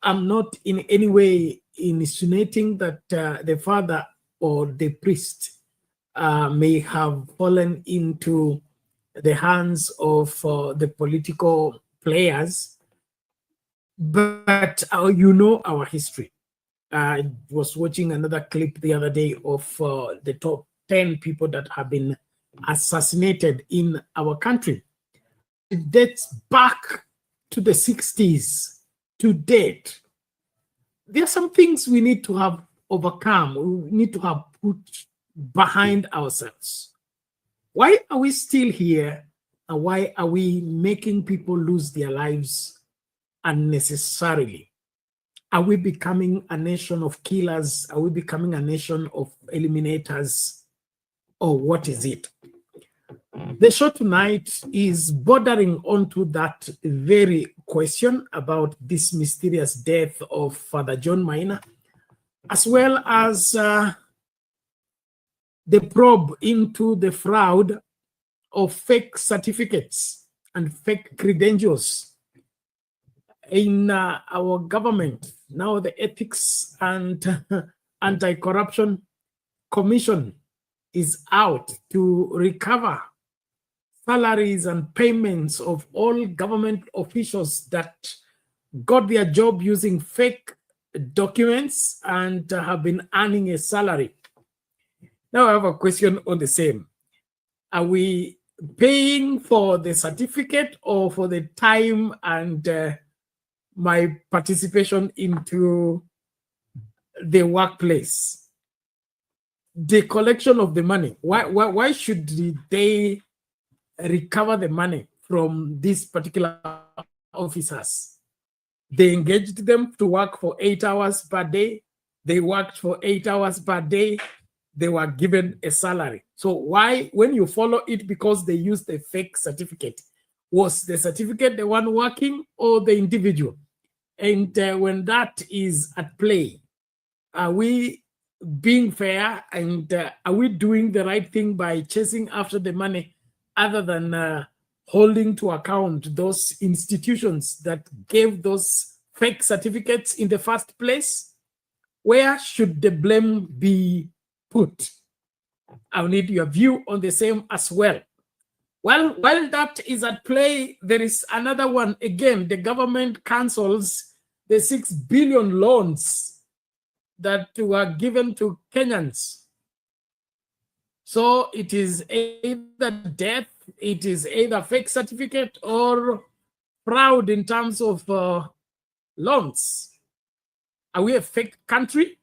I'm not in any way insinuating that the father or the priest may have fallen into the hands of the political players, but you know our history. I was watching another clip the other day of the top 10 people that have been assassinated in our country. It dates back to the 60s to date. There are some things we need to have overcome, we need to have put behind ourselves. Why are we still here, and why are we making people lose their lives unnecessarily? Are we becoming a nation of killers? Are we becoming a nation of eliminators? Or what is it? The show tonight is bordering onto that very question about this mysterious death of Father John Maina, as well as the probe into the fraud of fake certificates and fake credentials in our government. Now the Ethics and Anti-Corruption Commission is out to recover salaries and payments of all government officials that got their job using fake documents and have been earning a salary. Now I have a question on the same. Are we paying for the certificate or for the time and my participation into the workplace? The collection of the money. Why should they recover the money from these particular officers? They engaged them to work for 8 hours per day. They worked for 8 hours per day. They were given a salary. So why, when you follow it because they used a fake certificate, was the certificate the one working or the individual? And when that is at play, are we being fair, and are we doing the right thing by chasing after the money other than holding to account those institutions that gave those fake certificates in the first place? Where should the blame be put? I'll need your view on the same as well. Well, while that is at play, there is another one. Again, the government cancels the 6 billion loans that were given to Kenyans. So it is either death, it is either fake certificate or fraud in terms of loans. Are we a fake country?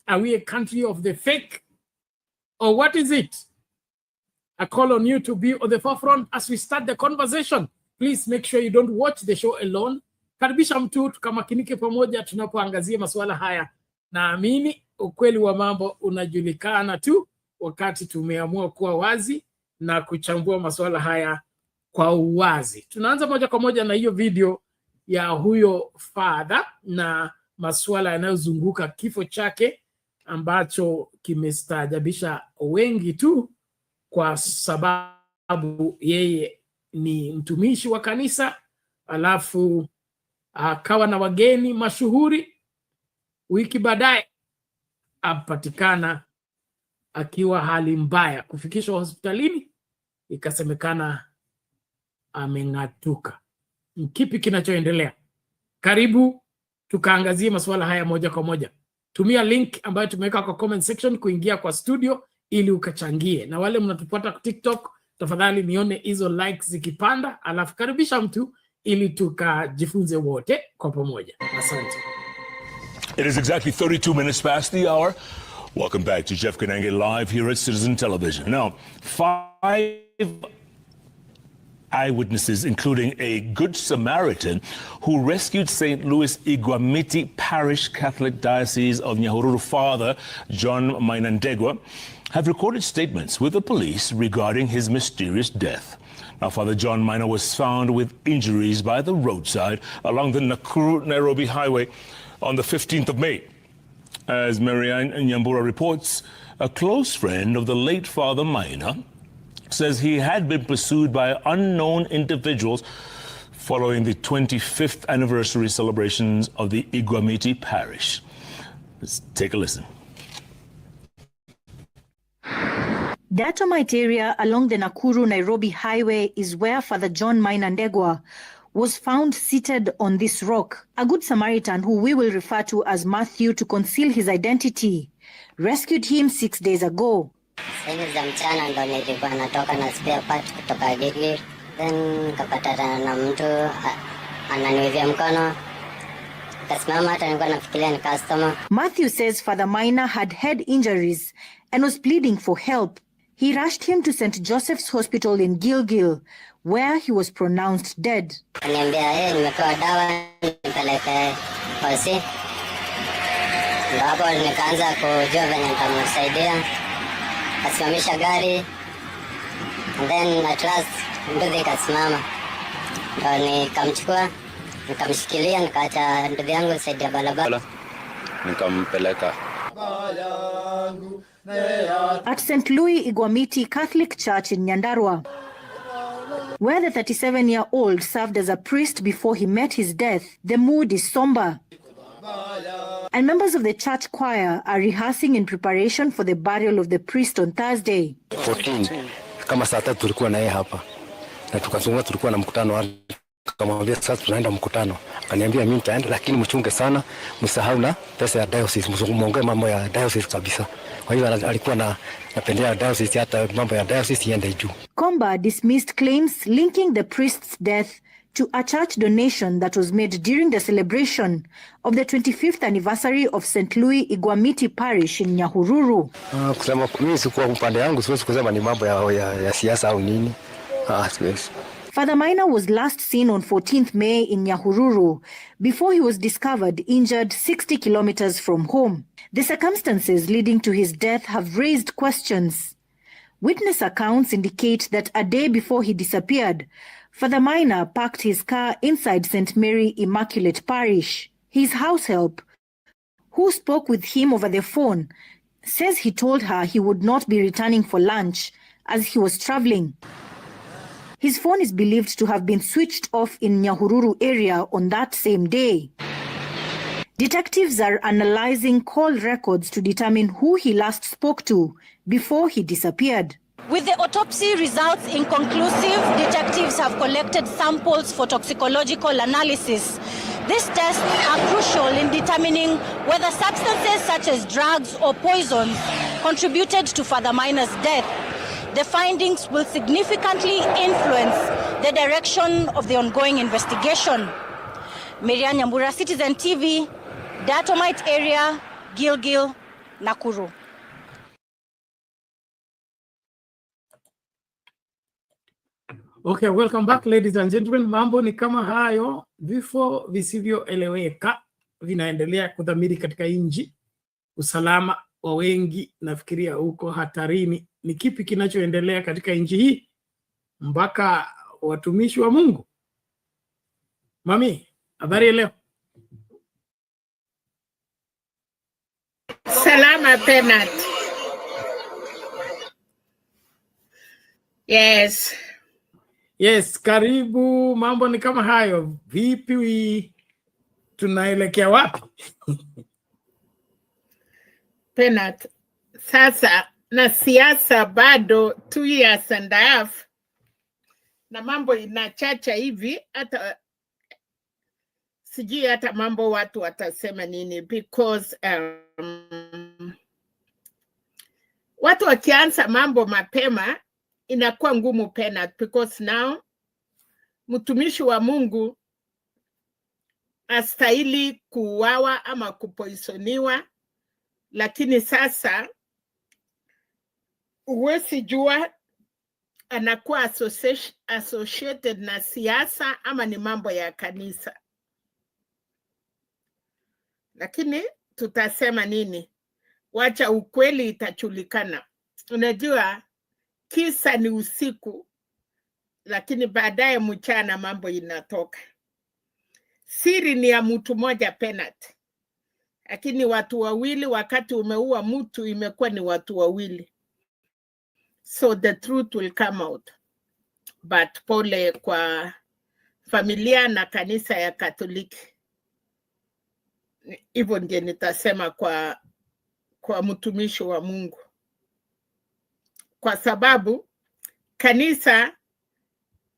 Are we a country of the fake? Or what is it? I call on you to be on the forefront as we start the conversation. Please make sure you don't watch the show alone. Karibisha mtu tukamakinike pamoja tunapoangazia masuala haya. Naamini ukweli wa mambo unajulikana tu wakati tumeamua kuwa wazi na kuchambua masuala haya kwa uwazi. Tunaanza moja kwa moja na hiyo video ya huyo father na masuala yanayozunguka kifo chake ambacho kimestaajabisha wengi tu kwa sababu yeye ni mtumishi wa kanisa, alafu akawa na wageni mashuhuri. Wiki baadaye apatikana akiwa hali mbaya, kufikishwa hospitalini ikasemekana ameng'atuka. Kipi kinachoendelea? Karibu tukaangazie masuala haya moja kwa moja. Tumia link ambayo tumeweka kwa comment section kuingia kwa studio ili ukachangie, na wale mnatupata TikTok tafadhali nione hizo likes zikipanda, alafu karibisha mtu ili tukajifunze wote kwa pamoja. Asante. It is exactly 32 minutes past the hour. Welcome back to Jeff Kanenge live here at Citizen Television. Now, 5 eyewitnesses, including a Good Samaritan who rescued St. Louis Iguamiti Parish Catholic Diocese of Nyahururu Father John Maina, have recorded statements with the police regarding his mysterious death. Now, Father John Maina was found with injuries by the roadside along the Nakuru-Nairobi highway on the 15th of May. As Marianne Nyambura reports, a close friend of the late Father Maina says he had been pursued by unknown individuals following the 25th anniversary celebrations of the Iguamiti Parish. Let's take a listen. The Atomite area along the Nakuru-Nairobi highway is where Father John Maina was found seated on this rock. A Good Samaritan, who we will refer to as Matthew to conceal his identity, rescued him 6 days ago. Sasa za mchana ndo nilikuwa natoka na spare part kutoka Gilgil, then kapatana na mtu ananiwivia mkono, kasimama, hata nilikuwa nafikiria ni customer. Matthew says Father Maina had head injuries and was pleading for help. He rushed him to St. Joseph's Hospital in Gilgil, where he was pronounced dead. Niambia nimepewa dawa nipeleke hosi. Ndio hapo nikaanza kujua venye nitamsaidia. Kasimamisha gari, and then at last nduthi ikasimama. Ndio nikamchukua, nikamshikilia, nikaacha nduthi yangu side ya barabara. Nikampeleka. At St. Louis Iguamiti Catholic Church in Nyandarua, where the 37-year-old served as a priest before he met his death, the mood is somber. And members of the church choir are rehearsing in preparation for the burial of the priest on Thursday. 14 kama saa 3 tulikuwa na yeye hapa na tukazunguka, tulikuwa na mkutano, akamwambia sasa tunaenda mkutano. Akaniambia mimi nitaenda, lakini mchunge sana, msahau na pesa ya diocese, msimuongee mambo ya diocese kabisa. Kwa hiyo alikuwa napendea diocese, hata mambo ya diocese iende juu. Comba dismissed claims linking the priest's death to a church donation that was made during the celebration of the 25th anniversary of St. Louis Iguamiti Parish in Nyahururu. Kusema mimi sikuwa upande yangu, siwezi kusema ni mambo ya siasa au nini. Siwezi. Father Maina was last seen on 14th May in Nyahururu before he was discovered injured 60 kilometers from home. The circumstances leading to his death have raised questions. Witness accounts indicate that a day before he disappeared, Father Maina parked his car inside St. Mary Immaculate Parish. His house help, who spoke with him over the phone, says he told her he would not be returning for lunch as he was traveling. His phone is believed to have been switched off in Nyahururu area on that same day. Detectives are analyzing call records to determine who he last spoke to before he disappeared. With the autopsy results inconclusive, detectives have collected samples for toxicological analysis. These tests are crucial in determining whether substances such as drugs or poisons contributed to Father Maina's death. The findings will significantly influence the direction of the ongoing investigation. Marianne Nyambura, Citizen TV, Datomite area, Gilgil, Nakuru. Okay, welcome back ladies and gentlemen. Mambo ni kama hayo, vifo visivyoeleweka vinaendelea kudhamiri katika nchi. Usalama wa wengi nafikiria huko hatarini. Ni kipi kinachoendelea katika nchi hii mpaka watumishi wa Mungu? Mami, habari leo? Salama Penat. Yes. Yes, karibu. Mambo ni kama hayo. Vipi, tunaelekea wapi? Penat, sasa na siasa bado 2 years and a half na mambo inachacha hivi, hata sijui hata mambo watu watasema nini, because watu wakianza mambo mapema inakuwa ngumu Penat, because now mtumishi wa Mungu astahili kuuawa ama kupoisoniwa, lakini sasa uwezi jua anakuwa associated na siasa ama ni mambo ya kanisa. Lakini tutasema nini? Wacha ukweli itajulikana. Unajua kisa ni usiku, lakini baadaye mchana mambo inatoka. Siri ni ya mtu moja Penat, lakini watu wawili wakati umeua mtu imekuwa ni watu wawili. So the truth will come out. But pole kwa familia na kanisa ya Katoliki. Hivyo ndiye nitasema kwa mtumishi wa Mungu. Kwa sababu kanisa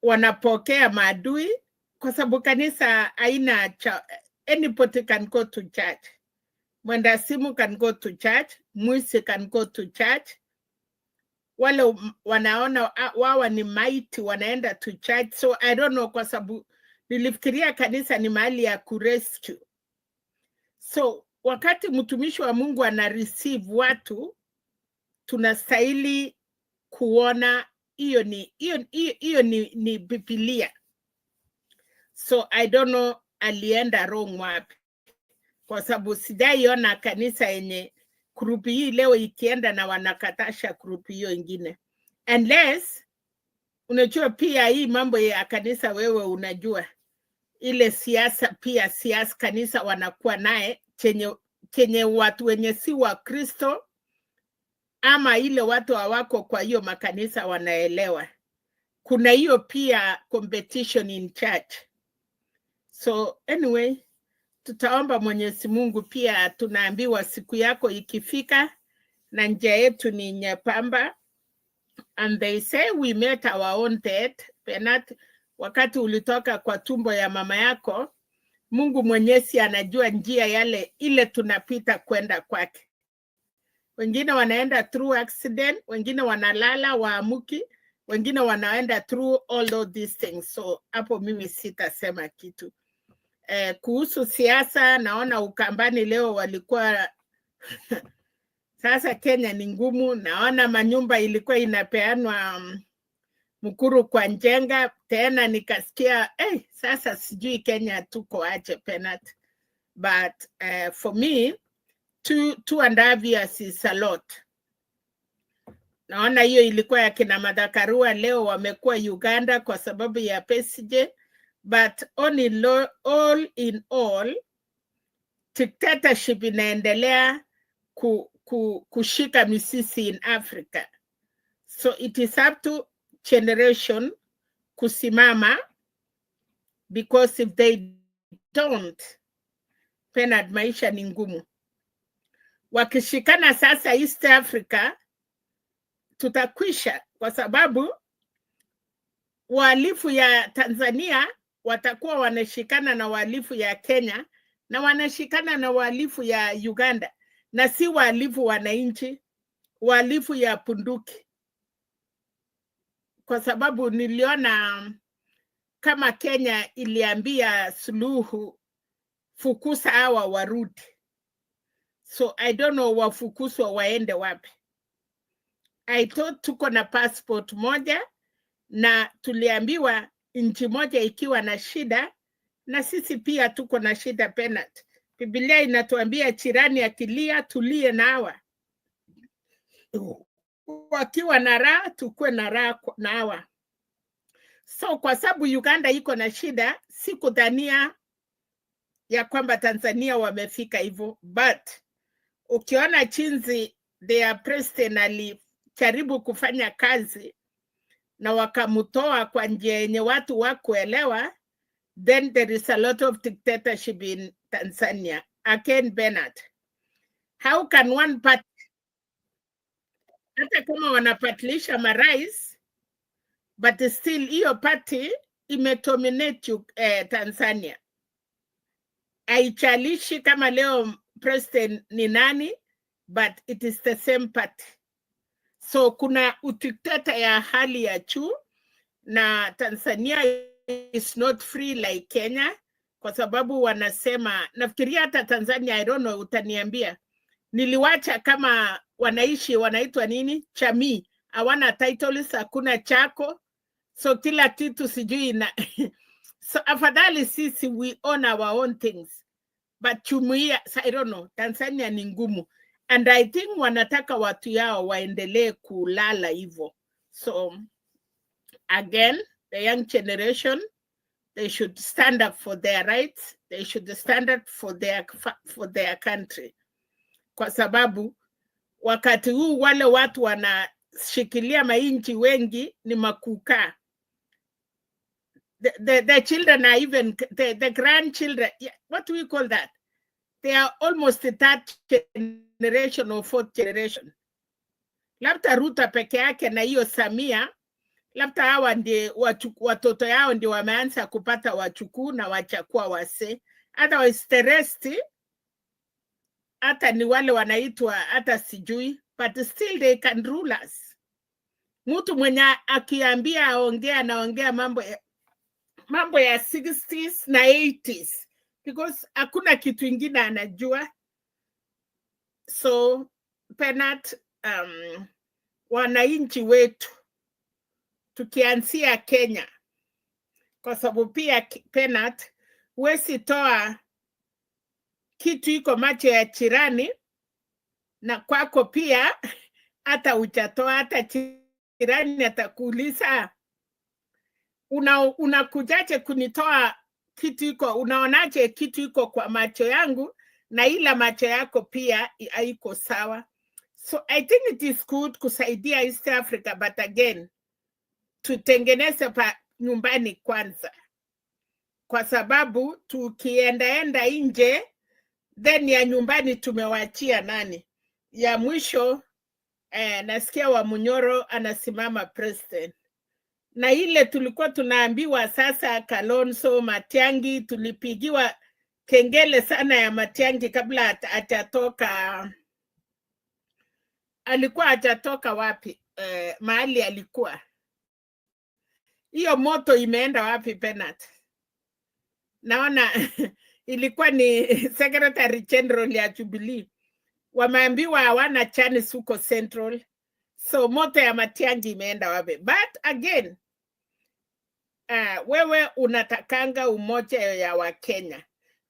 wanapokea maadui, kwa sababu kanisa haina anybody can go to church. Mwenda simu can go to church, mwisi can go to church. Wale wanaona wawa ni mighty wanaenda to church. So I don't know, kwa sababu nilifikiria kanisa ni mahali ya kurescue. So wakati mtumishi wa Mungu ana receive watu, tunastahili kuona hiyo ni Biblia. So I don't know alienda wrong wapi, kwa sababu sijaiona kanisa yenye grupi hii leo ikienda na wanakatasha grupi hiyo ingine. Unless unajua pia hii mambo ya kanisa, wewe unajua ile siasa pia, siasa kanisa wanakuwa naye chenye watu wenye si wa Kristo ama ile watu hawako kwa hiyo makanisa wanaelewa. Kuna hiyo pia competition in church. So anyway, tutaomba Mwenyezi Mungu. Pia tunaambiwa siku yako ikifika na njia yetu ni nyepamba, and they say we met our own death. Penat, wakati ulitoka kwa tumbo ya mama yako, Mungu Mwenyezi anajua njia yale ile tunapita kwenda kwake. Wengine wanaenda through accident, wengine wanalala waamuki, wengine wanaenda through all of these things. So hapo mimi sitasema kitu. Kuhusu siasa, naona Ukambani leo walikuwa sasa Kenya ni ngumu. Naona manyumba ilikuwa inapeanwa Mukuru kwa Njenga, tena nikasikia sasa sijui Kenya tuko aje Penat. But for me 2.5 years is a lot. Naona hiyo ilikuwa ya kina Madhakarua, leo wamekuwa Uganda kwa sababu ya PSG. But all in all, dictatorship inaendelea kushika misisi in Africa. So it is up to generation kusimama, because if they don't, Penat, maisha ni ngumu. Wakishikana sasa East Africa, tutakwisha, kwa sababu wahalifu ya Tanzania watakuwa wanashikana na wahalifu ya Kenya na wanashikana na wahalifu ya Uganda, na si wahalifu wananchi, wahalifu ya punduki. Kwa sababu niliona kama Kenya iliambia Suluhu fukusa hawa warudi. So I don't know wafukuswa waende wapi. I thought tuko na passport moja na tuliambiwa nchi moja ikiwa na shida, na sisi pia tuko na shida Penat. Biblia inatuambia jirani akilia tulie nawa. Wakiwa na raha tukue na raha nawa. So kwa sababu Uganda iko na shida, sikudhania ya kwamba Tanzania wamefika hivyo, but ukiona chinzi their president alijaribu kufanya kazi na wakamutoa kwa njia yenye watu wakuelewa, then there is a lot of dictatorship in Tanzania. Again, Bernard, how can one party, hata kama wanapatilisha marais, but still hiyo party imetominate Tanzania. Haichalishi kama leo president ni nani, but it is the same party. So kuna udikteta ya hali ya juu, na Tanzania is not free like Kenya, kwa sababu wanasema, nafikiria hata Tanzania, I don't know, utaniambia, niliwacha kama wanaishi wanaitwa nini? Chamii, hawana titles, hakuna chako, so kila kitu sijui na so afadhali sisi we own our own things, but chumuia, I don't know, Tanzania ni ngumu, and I think wanataka watu yao waendelee kulala hivyo. So again, the young generation, they should stand up for their rights, they should stand up for their country, kwa sababu wakati huu wale watu wanashikilia mainchi wengi ni makuka. The children are even, the grandchildren, what do we call that? They are almost the third generation or fourth generation. Labda Ruta peke yake na hiyo Samia, labda hawa ndi watoto yao ndi wameanza kupata wachukuu na wachakua wase. Otherwise the rest, hata ni wale wanaitwa hata sijui, but still they can rule us. Mtu mwenye akiambia aongea anaongea mambo ya 60s na 80s, because hakuna kitu ingine anajua. So Penat, wananchi wetu tukianzia Kenya, kwa sababu pia Penat, huwezi toa kitu iko macho ya jirani na kwako pia hata uchatoa, hata jirani atakuuliza unakujaje kunitoa kitu iko, unaonaje kitu iko kwa macho yangu na ila macho yako pia haiko sawa. So I think it is good kusaidia East Africa, but again, tutengeneze pa nyumbani kwanza, kwa sababu tukiendaenda nje, then ya nyumbani tumewachia nani? Ya mwisho nasikia wa Munyoro anasimama president. Na ile tulikuwa tunaambiwa sasa Kalonzo Matiang'i, tulipigiwa kengele sana ya Matiang'i kabla atatoka. Alikuwa atatoka wapi? Mahali alikuwa. Hiyo moto imeenda wapi Penat? Naona ilikuwa ni Secretary General ya Jubilee. Wameambiwa hawana chance huko Central. So moto ya Matiang'i imeenda wapi? But again, wewe unatakanga umoja ya Wakenya.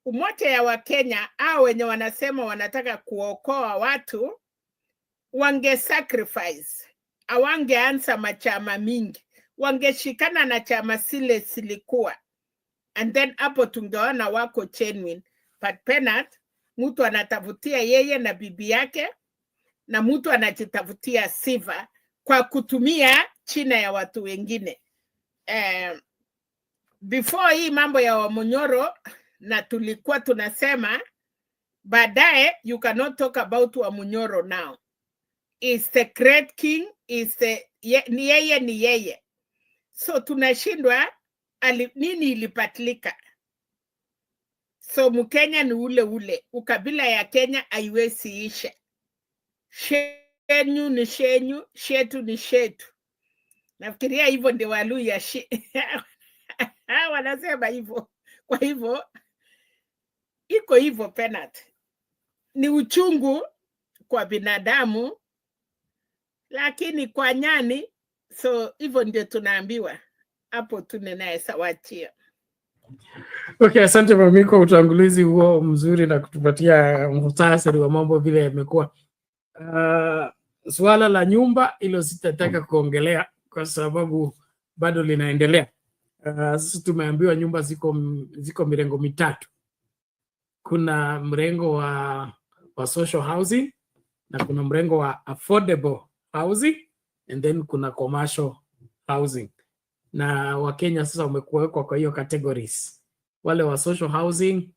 Umoja ya Wakenya, hao wenye wanasema wanataka kuokoa watu, wange sacrifice. Hawangeanza machama mingi. Wangeshikana na chama sile silikuwa. And then hapo tungeona wako genuine. But Penat, mtu anatafutia yeye na bibi yake, na mtu anajitafutia sifa kwa kutumia china ya watu wengine. Before hii mambo ya Wamunyoro, na tulikuwa tunasema baadaye, you cannot talk about Wamunyoro now. Is the great king, is the ni yeye. So tunashindwa nini ilipatilika. So Mkenya ni ule. Ukabila ya Kenya haiwezi isha. Shenyu ni shenyu, shetu ni shetu. Nafikiria hivyo ndio Waluya wanasema hivyo. Kwa hivyo iko hivyo Penat. Ni uchungu kwa binadamu, lakini kwa nyani So hivyo ndio tunaambiwa hapo, tunaweza wachia. Okay, asante mami kwa utangulizi huo mzuri na kutupatia muhtasari wa mambo vile yamekuwa. Suala la nyumba hilo sitataka kuongelea kwa sababu bado linaendelea. Sisi tumeambiwa nyumba ziko mirengo mitatu. Kuna mrengo wa social housing na kuna mrengo wa affordable housing and then kuna commercial housing. Na Wakenya sasa wamekuwekwa kwa hiyo categories. Wale wa social housing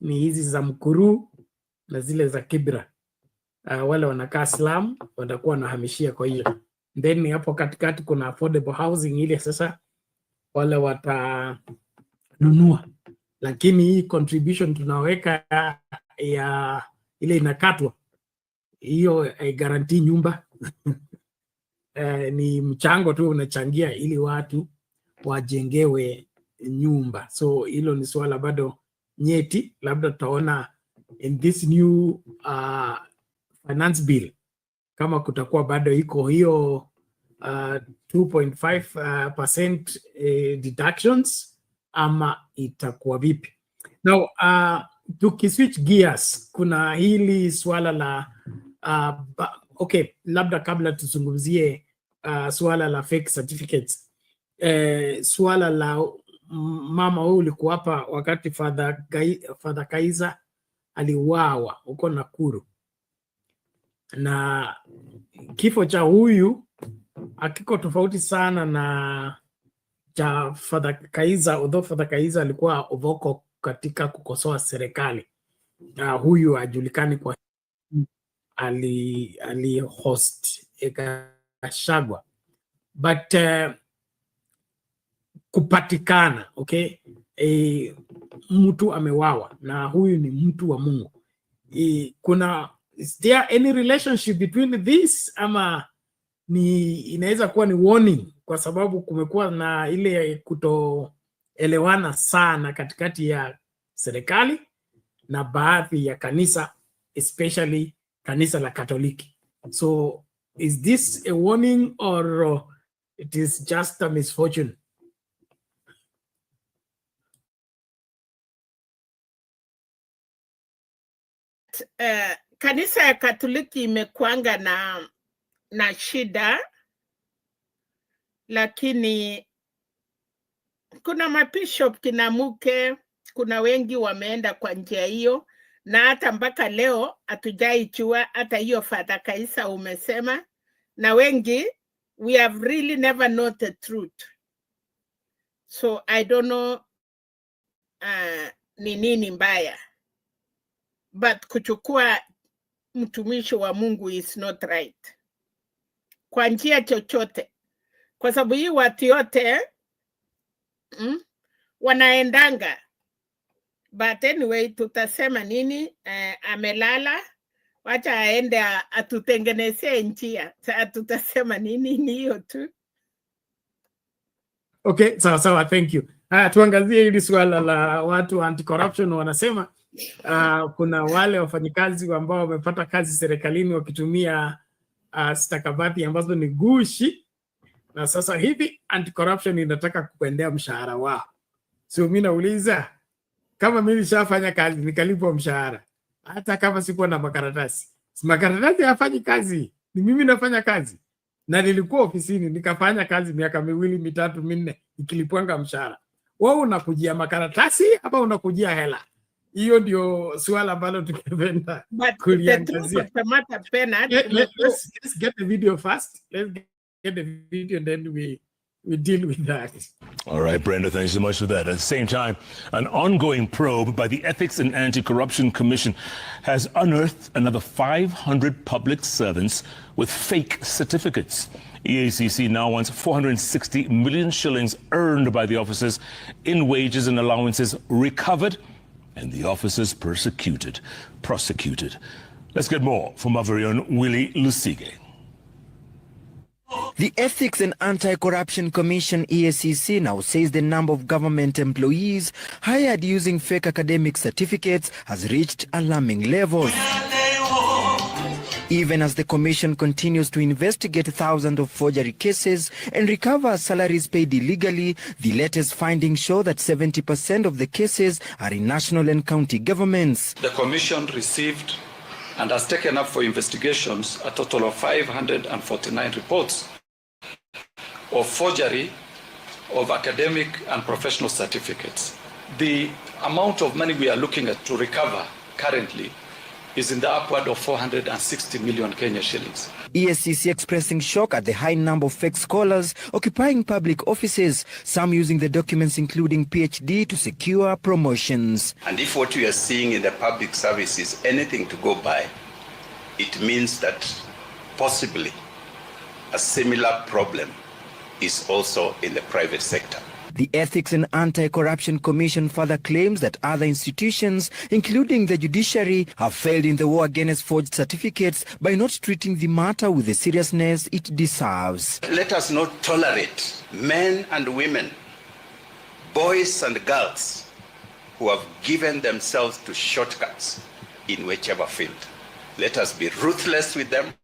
ni hizi za Mkuru na zile za Kibra. Wale wanakaa slum watakuwa wanahamishia kwa hiyo. Then hapo katikati kuna affordable housing, ile sasa wale watanunua. Lakini hii contribution tunaweka ya ile inakatwa, hiyo guarantee nyumba. Ni mchango tu unachangia ili watu wajengewe nyumba. So hilo ni swala bado nyeti, labda tutaona in this new finance bill kama kutakuwa bado iko hiyo 2.5% deductions ama itakuwa vipi. Now tukiswitch gears, kuna hili swala la okay, labda kabla tuzungumzie swala la fake certificates, swala la mama huyu ulikuwa hapa wakati Father Kaiza aliuawa huko Nakuru, na kifo cha huyu hakiko tofauti sana na cha Father Kaiza, although Father Kaiza alikuwa ovoko katika kukosoa serikali. Huyu hajulikani kwa ali host Gachagua, but kupatikana okay, mtu amewawa na huyu ni mtu wa Mungu. Is there any relationship between this ama inaweza kuwa ni warning, kwa sababu kumekuwa na ile kutoelewana sana katikati ya serikali na baadhi ya kanisa, especially kanisa la Katoliki. So is this a warning or it is just a misfortune? Kanisa ya Katoliki imekuanga na shida, lakini kuna mabishop kina Muke, kuna wengi wameenda kwa njia hiyo, na hata mpaka leo hatujaichua hata hiyo Father Kaiza umesema, na wengi we have really never known the truth. So I don't know ni nini mbaya, but kuchukua mtumishi wa Mungu is not right kwa njia chochote, kwa sababu hii watu yote wanaendanga. But anyway, tutasema nini? Amelala, wacha aende atutengenezee njia. Sasa tutasema nini? Ni hiyo tu. Okay, sawa, thank you. Tuangazie hili swala la watu anti-corruption. Wanasema kuna wale wafanyikazi ambao wamepata kazi serikalini wakitumia stakabadhi ambazo ni gushi, na sasa hivi anti-corruption inataka kuendea mshahara wao. So mimi nauliza, kama mimi nishafanya kazi nikalipwa mshahara, hata kama sikuwa na makaratasi, makaratasi hayafanyi kazi, ni mimi nafanya kazi, na nilikuwa ofisini nikafanya kazi miaka 2, 3, 4 ikilipwanga mshahara. Wewe unakujia makaratasi ama unakujia hela? Hiyo ndio swala ambalo tukipenda kuliangazia. Let's get the video first. Let's get the video and then we deal with that. All right, Brenda, thanks so much for that. At the same time, an ongoing probe by the Ethics and Anti-Corruption Commission has unearthed another 500 public servants with fake certificates. EACC now wants 460 million shillings earned by the officers in wages and allowances recovered, and the officers prosecuted. Let's get more from our very own Willie Lusige. The Ethics and Anti-Corruption Commission, EACC, now says the number of government employees hired using fake academic certificates has reached alarming levels. Even as the commission continues to investigate thousands of forgery cases and recover salaries paid illegally, the latest findings show that 70% of the cases are in national and county governments. The commission received and has taken up for investigations a total of 549 reports of forgery of academic and professional certificates. The amount of money we are looking at to recover currently is in the upward of 460 million Kenya shillings. ESCC expressing shock at the high number of fake scholars occupying public offices, some using the documents including PhD to secure promotions. And if what we are seeing in the public service is anything to go by, it means that possibly a similar problem is also in the private sector. The Ethics and Anti-Corruption Commission further claims that other institutions, including the judiciary, have failed in the war against forged certificates by not treating the matter with the seriousness it deserves. Let us not tolerate men and women, boys and girls who have given themselves to shortcuts in whichever field. Let us be ruthless with them.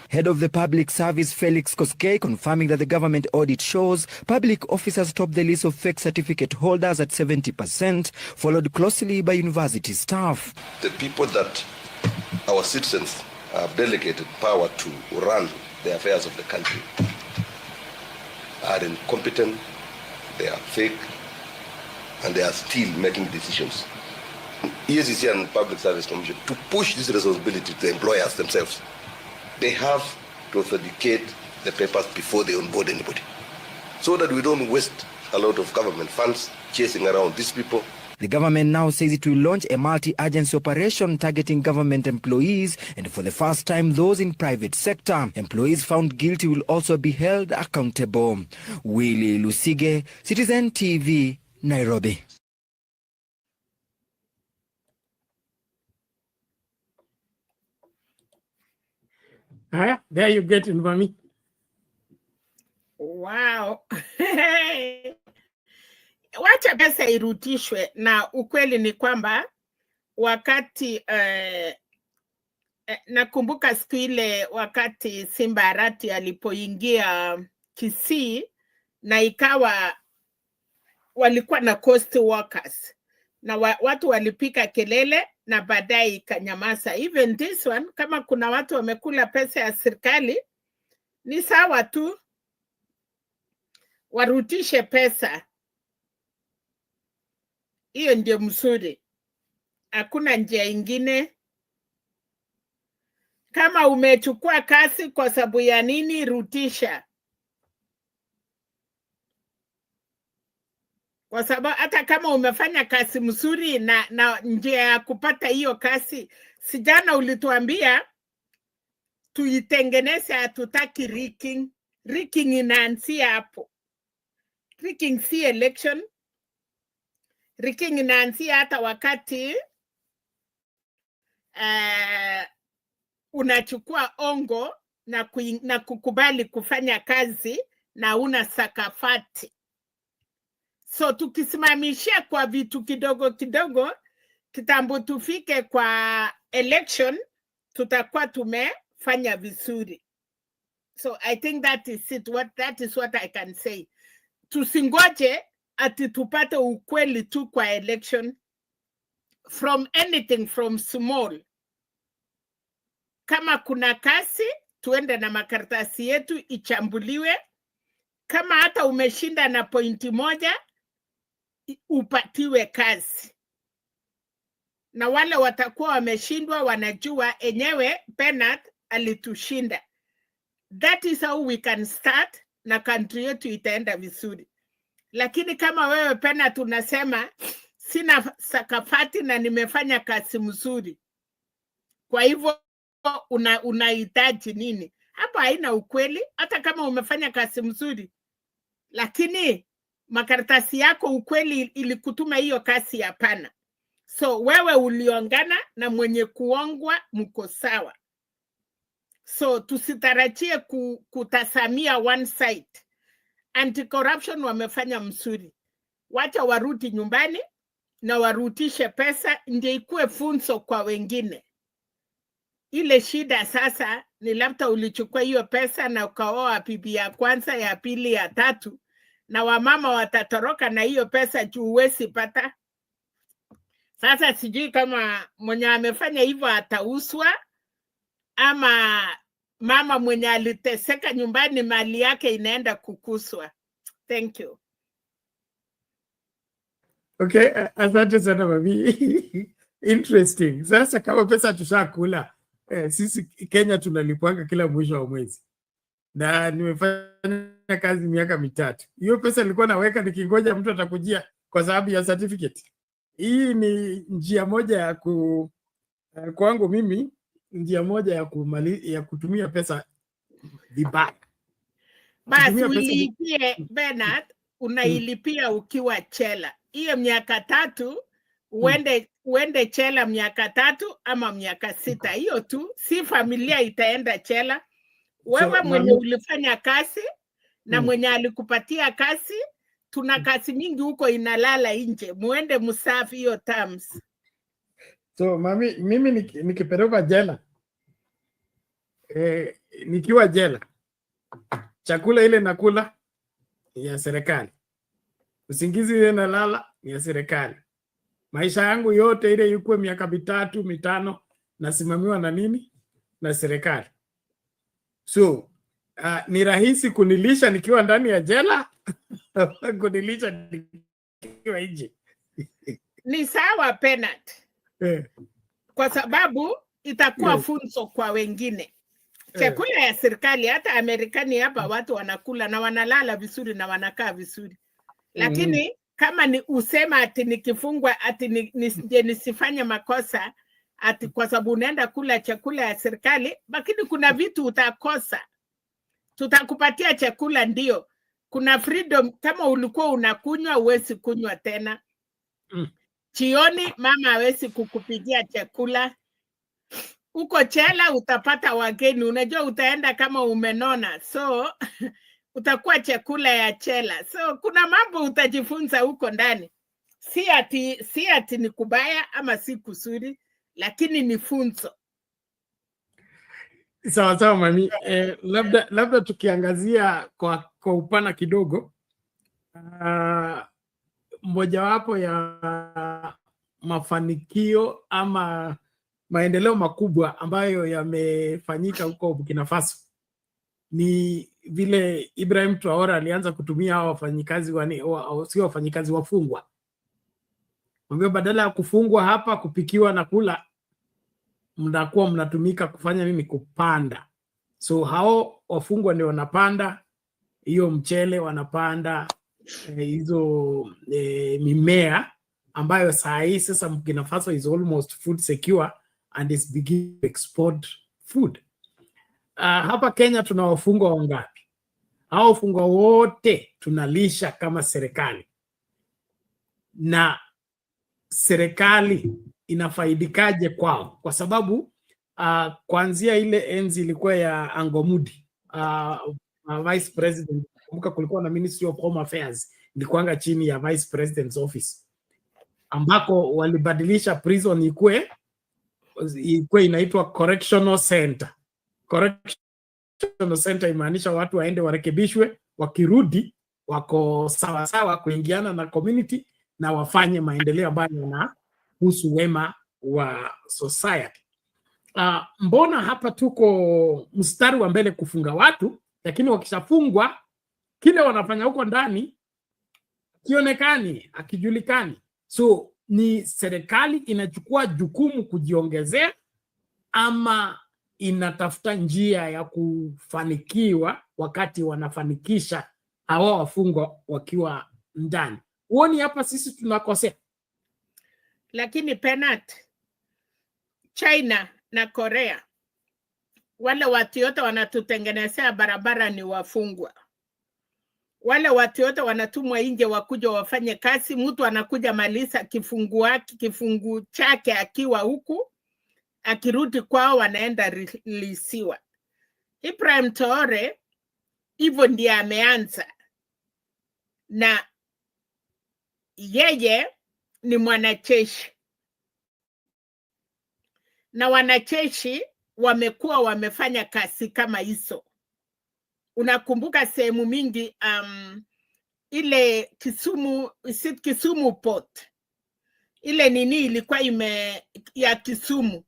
Head of the Public Service Felix Koskei confirming that the government audit shows public officers top the list of fake certificate holders at 70%, followed closely by university staff. The people that our citizens have delegated power to run the affairs of the country are incompetent, they are fake, and they are still making decisions. ESCC and Public Service Commission to push this responsibility to the employers themselves. They have to authenticate the papers before they onboard anybody, so that we don't waste a lot of government funds chasing around these people. The government now says it will launch a multi-agency operation targeting government employees, and for the first time those in private sector. Employees found guilty will also be held accountable. Willie Lusige, Citizen TV, Nairobi. There you get it, Mami. Wow. Wacha pesa irutishwe, na ukweli ni kwamba wakati nakumbuka siku ile wakati Simba Arati alipoingia Kisii na ikawa walikuwa na coast workers na watu walipika kelele na baadaye ikanyamaza. Even this one, kama kuna watu wamekula pesa ya serikali, ni sawa tu, warutishe pesa. Hiyo ndio mzuri, hakuna njia ingine. Kama umechukua kasi kwa sababu ya nini, rutisha. Kwa sababu hata kama umefanya kazi mzuri na njia ya kupata hiyo kazi, sijana ulituambia tuitengeneze, hatutaki rigging. Rigging inaanzia hapo. Rigging si election. Rigging inaanzia hata wakati unachukua ongo na kukubali kufanya kazi na una sakafati. So tukisimamishia kwa vitu kidogo kidogo, kitambo tufike kwa election, tutakuwa tumefanya vizuri. So I think that is it. That is what I can say. Tusingoje ati tupate ukweli tu kwa election. From anything, from small. Kama kuna kasi, tuende na makaratasi yetu ichambuliwe. Kama hata umeshinda na pointi moja, upatiwe kazi. Na wale watakuwa wameshindwa wanajua enyewe Bernard alitushinda. That is how we can start na country yetu itaenda vizuri. Lakini kama wewe Bernard unasema sina sakafati na nimefanya kazi mzuri, kwa hivyo unahitaji nini? Hapa haina ukweli. Hata kama umefanya kazi mzuri, lakini makaratasi yako ukweli ilikutuma hiyo kazi, hapana. So wewe uliongana na mwenye kuongwa, mko sawa. So tusitarajie kutasamia one side. Anti-corruption wamefanya mzuri. Wacha warudi nyumbani na warutishe pesa, ndio ikuwe funzo kwa wengine. Ile shida sasa ni labda ulichukua hiyo pesa na ukaoa bibi ya kwanza, ya pili, ya tatu, na wamama watatoroka na hiyo pesa juu huwezi pata. Sasa sijui kama mwenye amefanya hivyo atauswa ama mama mwenye aliteseka nyumbani mali yake inaenda kukuswa. Thank you. Okay, asante sana mami. Interesting. Sasa kama pesa tushakula, sisi Kenya tunalipwanga kila mwisho wa mwezi. Na nimefanya kazi miaka 3. Hiyo pesa nilikuwa naweka nikingoja mtu atakujia kwa sababu ya certificate. Hii ni njia moja ya kwangu mimi, njia moja ya kutumia pesa vibaya. Basi uilipie Bernard, unailipia ukiwa chela. Hiyo miaka 3 uende chela miaka 3 ama miaka 6. Hiyo tu, si familia itaenda chela. Wewe mwenye ulifanya kazi na mwenye alikupatia kazi, tuna kazi mingi huko inalala nje. Muende msafi hiyo terms. So mimi nikipelekwa jela, nikiwa jela, chakula ile nakula ya serikali, usingizi ile nalala ya serikali, maisha yangu yote ile yuko miaka 3, 5 nasimamiwa na nini? Na serikali. So ni rahisi kunilisha nikiwa ndani ya jela kunilisha nikiwa nje. Ni sawa Bernard. Kwa sababu itakuwa funzo kwa wengine. Chakula ya serikali, hata Amerikani hapa watu wanakula na wanalala vizuri na wanakaa vizuri. Lakini kama ni usema ati nikifungwa ati nisifanye makosa ati kwa sababu unaenda kula chakula ya serikali, lakini kuna vitu utakosa. Tutakupatia chakula ndio. Kuna freedom, kama ulikuwa unakunywa uwezi kunywa tena. Jioni mama hawezi kukupigia chakula. Uko chela utapata wageni, unajua utaenda kama umenona. So utakuwa chakula ya chela. So kuna mambo utajifunza huko ndani. Si ati ni kubaya ama si kusuri, lakini ni funzo. Sawa sawa mami. Labda tukiangazia kwa upana kidogo, mojawapo ya mafanikio ama maendeleo makubwa ambayo yamefanyika huko Burkina Faso ni vile Ibrahim Traore alianza kutumia hao wafanyikazi sio wafanyikazi, wafungwa. Mwambie badala ya kufungwa hapa kupikiwa na kula, mnakuwa mnatumika kufanya nini? Kupanda. So hao wafungwa ndio wanapanda hiyo mchele, wanapanda hizo mimea ambayo saa hii sasa Burkina Faso is almost food secure and is beginning to export food. Hapa Kenya tuna wafungwa wangapi? Hao wafungwa wote tunalisha kama serikali, na serikali inafaidikaje kwao? Kwa sababu kuanzia ile enzi ilikuwa ya Angomudi, vice president, kumbuka kulikuwa na Ministry of Home Affairs ilikuanga chini ya vice president's office, ambako walibadilisha prison ikue inaitwa correctional center. Correctional center imaanisha watu waende warekebishwe, wakirudi wako sawa sawa kuingiana na community na wafanye maendeleo ambayo yanahusu wema wa society. Mbona hapa tuko mstari wa mbele kufunga watu, lakini wakishafungwa kile wanafanya huko ndani kionekani, akijulikani. So ni serikali inachukua jukumu kujiongezea ama inatafuta njia ya kufanikiwa wakati wanafanikisha hawa wafungwa wakiwa ndani? Uoni hapa sisi tunakosea? Lakini Penat, China na Korea, wale watu yote wanatutengenezea barabara ni wafungwa. Wale watu yote wanatumwa nje wakuja wafanye kazi, mtu anakuja malisa kifungu chake akiwa huku, akirudi kwao wanaenda lisiwa. Ibrahim Traore hivyo ndiye ameanza, na yeye ni mwanajeshi, na wanajeshi wamekuwa wamefanya kazi kama hizo. Unakumbuka sehemu mingi ile Kisumu port. Ile nini ilikuwa ya Kisumu.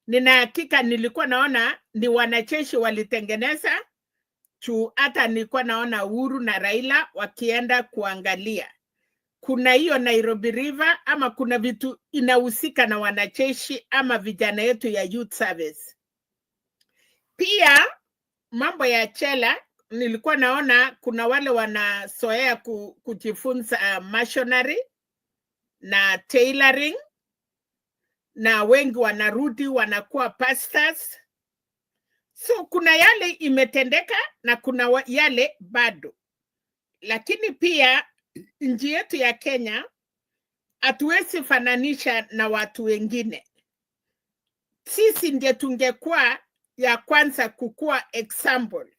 Nina hakika nilikuwa naona ni wanajeshi walitengeneza hata nilikuwa naona Uhuru na Raila wakienda kuangalia. Kuna hiyo Nairobi River ama kuna vitu inahusika na wanajeshi ama vijana yetu ya youth service. Pia mambo ya chela nilikuwa naona kuna wale wanasoea kujifunza masonry na tailoring, na wengi wanarudi wanakuwa pastors. So kuna yale imetendeka na kuna yale bado. Lakini pia nchi yetu ya Kenya hatuwezi fananisha na watu wengine. Sisi ndiye tungekuwa ya kwanza kukua example.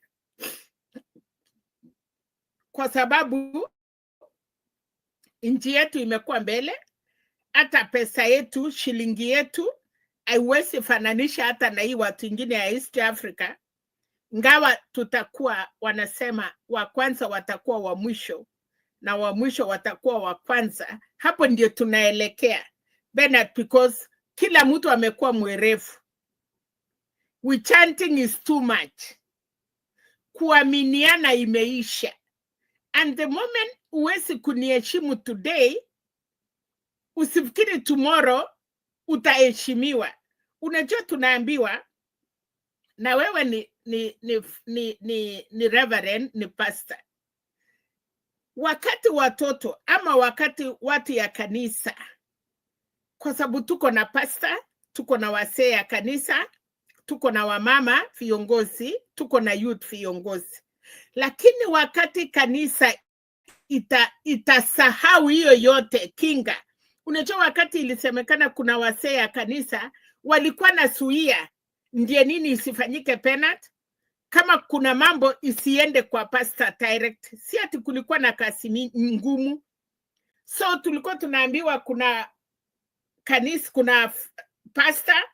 Kwa sababu nchi yetu imekuwa mbele, hata pesa yetu, shilingi yetu haiwezi fananisha hata na hii watu wengine ya East Africa. Ngawa tutakuwa wanasema wa kwanza watakuwa wa mwisho na wa mwisho watakuwa wa kwanza. Hapo ndio tunaelekea. Bernard, because kila mtu amekuwa mwerevu. We chanting is too much. Kuaminiana imeisha. And the moment uwezi kuniheshimu today, usifikiri tomorrow utaheshimiwa. Unajua tunaambiwa na wewe ni reverend, ni pastor. Wakati watoto ama wakati watu ya kanisa, kwa sababu tuko na pastor, tuko na wasee ya kanisa, tuko na wamama viongozi, tuko na youth viongozi. Lakini wakati kanisa itasahau hiyo yote kinga. Unajua wakati ilisemekana kuna wasee ya kanisa walikuwa na suia ndiye nini isifanyike penat, kama kuna mambo isiende kwa pastor direct. Si ati kulikuwa na kasi ngumu. So tulikuwa tunaambiwa kuna kanisa, kuna pastor,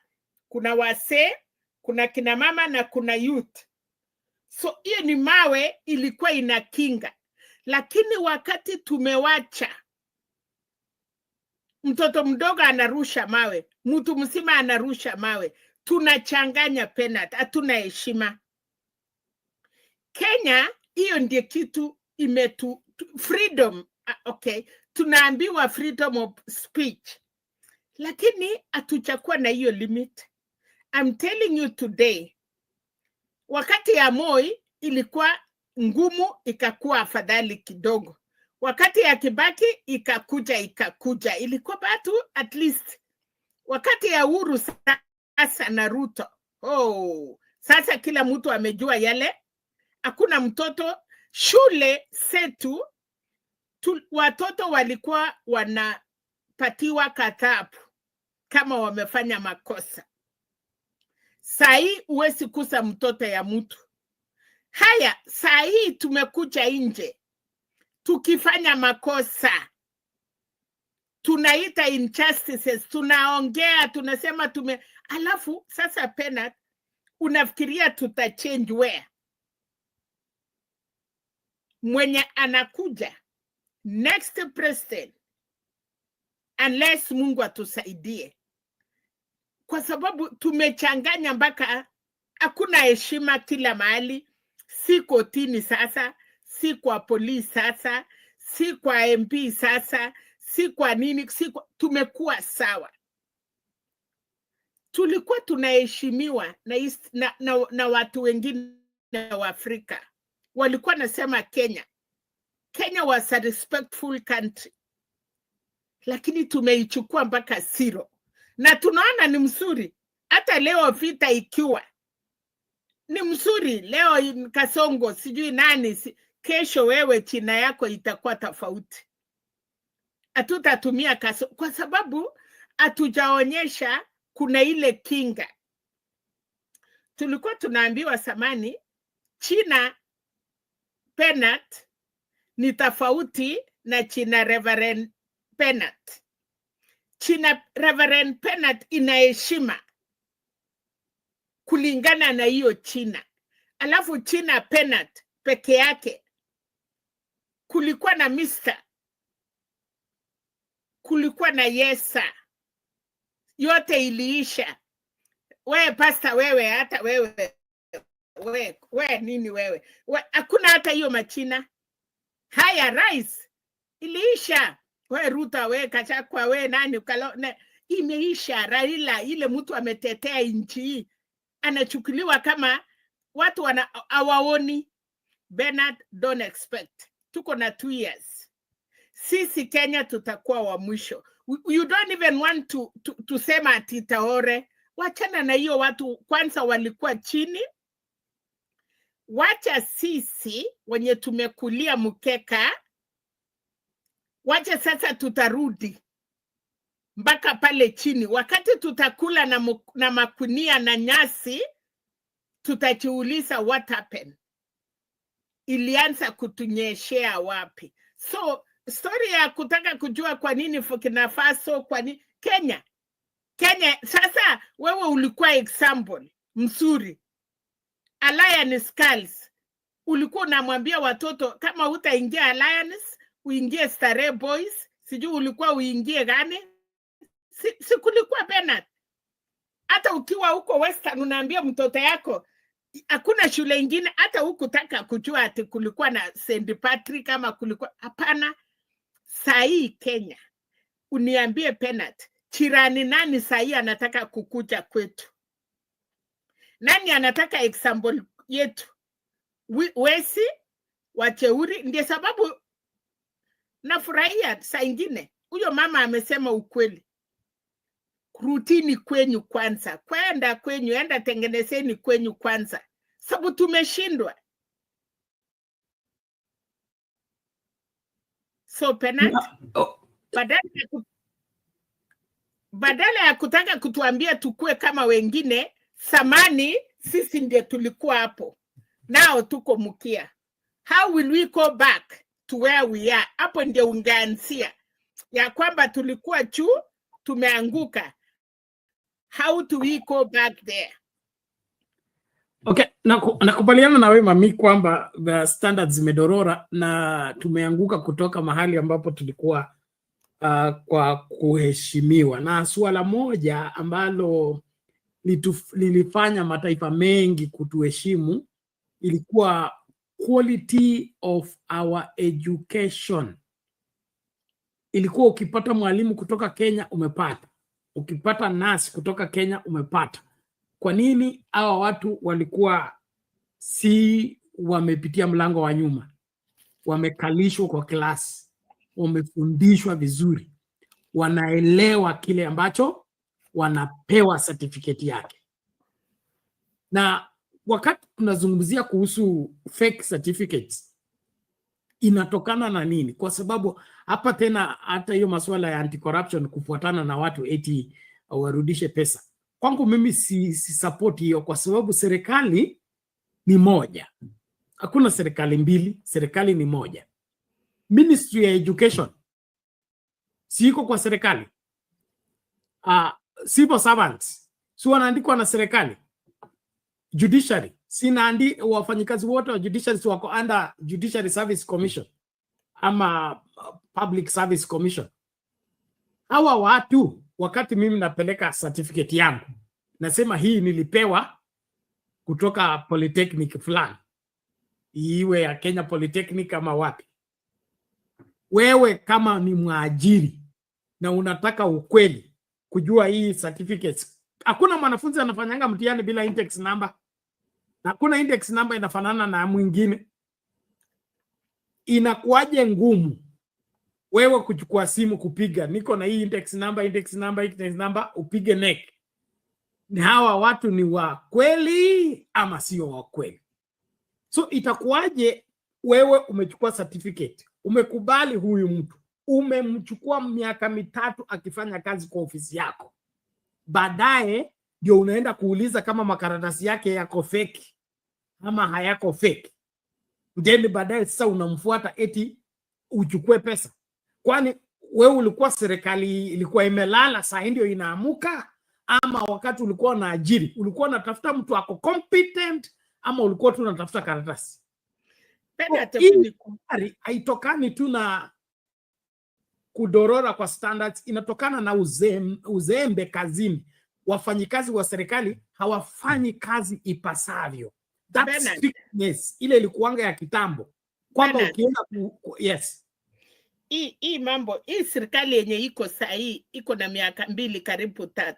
kuna wasee, kuna kina mama na kuna youth. So hiyo ni mawe ilikuwa inakinga. Lakini wakati tumewacha mtoto mdogo anarusha mawe, mtu mzima anarusha mawe, tunachanganya penat, hatuna heshima. Kenya, hiyo ndiye kitu freedom, okay, tunaambiwa freedom of speech, lakini hatuchakuwa na hiyo limit. I'm telling you today, wakati ya Moi ilikuwa ngumu, ikakuwa afadhali kidogo. Wakati ya Kibaki ikakuja, ilikuwa batu at least. Wakati ya Uhuru sasa na Ruto, sasa kila mtu amejua yale. Hakuna mtoto shule setu, watoto walikuwa wanapatiwa katapu kama wamefanya makosa. Sai uwezi kusa mtoto ya mtu. Haya, sai tumekuja nje. Tukifanya makosa, tunaita injustices, tunaongea, tunasema alafu sasa penat, unafikiria tutachange where? Mwenye anakuja next president, unless Mungu atusaidie, kwa sababu tumechanganya mpaka hakuna heshima kila mahali. Si kotini sasa, si kwa polisi sasa, si kwa MP sasa, si kwa nini, tumekuwa sawa. Tulikuwa tunaheshimiwa na watu wengine wa Afrika. Walikuwa nasema Kenya was a respectful country, lakini tumeichukua mpaka zero. Na tunaona ni mzuri. Hata leo vita ikiwa ni mzuri, leo Kasongo sijui nani, kesho wewe China yako itakuwa tofauti. Hatutatumia kwa sababu hatujaonyesha kuna ile kinga. Tulikuwa tunaambiwa samani China penat ni tofauti na China reverend penat. China reverend penat ina heshima. kulingana na hiyo China. Alafu China penat peke yake, kulikuwa na Mr. kulikuwa na Yesa, yote iliisha. Wewe pasta, wewe hata wewe nini wewe? Hakuna hata hiyo machina. Haya, rais iliisha. Wewe Ruto, wewe Kachakwa, wewe nani imeisha. Raila, ile mtu ametetea nchi hii, anachukuliwa kama watu hawaoni. Bernard, don't expect. Tuko na 2 years. Sisi Kenya tutakuwa wa mwisho. You don't even want to sema ati Taore. Wachana na hiyo watu, kwanza walikuwa chini. Wacha sisi wenye tumekulia mkeka, wacha sasa tutarudi mpaka pale chini. Wakati tutakula na makunia na nyasi, tutajiuliza what happened. Ilianza kutunyeshea wapi? So story ya kutaka kujua kwa nini Burkina Faso, kwa nini Kenya sasa, wewe ulikuwa example mzuri. Alliance Girls, ulikuwa unamwambia watoto kama utaingia Alliance uingie Starehe Boys, sijui ulikuwa uingie gani? Si kulikuwa Bernard. Hata ukiwa huko Western unaambia mtoto yako hakuna shule ingine, hata hukutaka kujua ati kulikuwa na St. Patrick kama kulikuwa, hapana. Sahi Kenya uniambie Bernard, chirani nani sahi anataka kukuja kwetu? Nani anataka example yetu? Wesi wacheuri. Ndiye sababu nafurahia saa ingine huyo mama amesema ukweli. Rutini kwenyu kwanza, kwenda kwenyu, enda tengenezeni kwenyu kwanza, sababu tumeshindwa. So Bernard, badala ya kutaka kutuambia tukue kama wengine, samani sisi ndiye tulikuwa hapo, nao tuko mkia. How will we go back to where we are? Hapo ndio ungeanzia ya kwamba tulikuwa juu, tumeanguka. How do we go back there? Okay, nakubaliana na wewe mami kwamba the standards zimedorora na tumeanguka kutoka mahali ambapo tulikuwa kwa kuheshimiwa. Na suala moja ambalo lilifanya mataifa mengi kutuheshimu ilikuwa quality of our education. Ilikuwa ukipata mwalimu kutoka Kenya umepata, ukipata nurse kutoka Kenya umepata. Kwa nini hawa watu walikuwa si wamepitia mlango wa nyuma? Wamekalishwa kwa klasi, wamefundishwa vizuri, wanaelewa kile ambacho wanapewa certificate yake. Na wakati tunazungumzia kuhusu fake certificates, inatokana na nini? Kwa sababu hapa tena hata hiyo masuala ya anti-corruption, kufuatana na watu eti warudishe pesa. Kwangu mimi si support hiyo, kwa sababu serikali ni moja. Hakuna serikali mbili, serikali ni moja. Ministry ya Education siko kwa serikali. Civil servants si wanaandikwa na serikali. Judiciary wafanyikazi wote wa judiciary wako under Judiciary Service Commission ama Public Service Commission. Hawa watu, wakati mimi napeleka certificate yangu, nasema hii nilipewa kutoka polytechnic fulani, iwe ya Kenya Polytechnic ama wapi. Wewe kama ni mwajiri na unataka ukweli kujua hii certificates, hakuna mwanafunzi anafanyanga mtihani bila index number. Hakuna index number inafanana na mwingine. Inakuwaje ngumu wewe kuchukua simu kupiga, niko na hii index number, upige neck? Ni hawa watu ni wa kweli ama sio wa kweli? So itakuwaje wewe umechukua certificate, umekubali huyu mtu, umemchukua miaka 3 akifanya kazi kwa ofisi yako, baadaye ndio unaenda kuuliza kama makaratasi yake yako fake ama hayako fake. Ndiye baadaye sasa unamfuata eti uchukue pesa. Kwani wewe ulikuwa serikali ilikuwa imelala, saa ndio inaamuka? ama wakati ulikuwa unaajiri ulikuwa unatafuta mtu ako competent ama ulikuwa tu unatafuta karatasi? Haitokani tu na kudorora kwa standards, inatokana na uzembe kazini. Wafanyikazi wa serikali hawafanyi kazi ipasavyo. That's strictness ile ilikuanga ya kitambo kwamba ukienda yes. Hii mambo, hii serikali yenye iko sahi iko na miaka 2 karibu 3.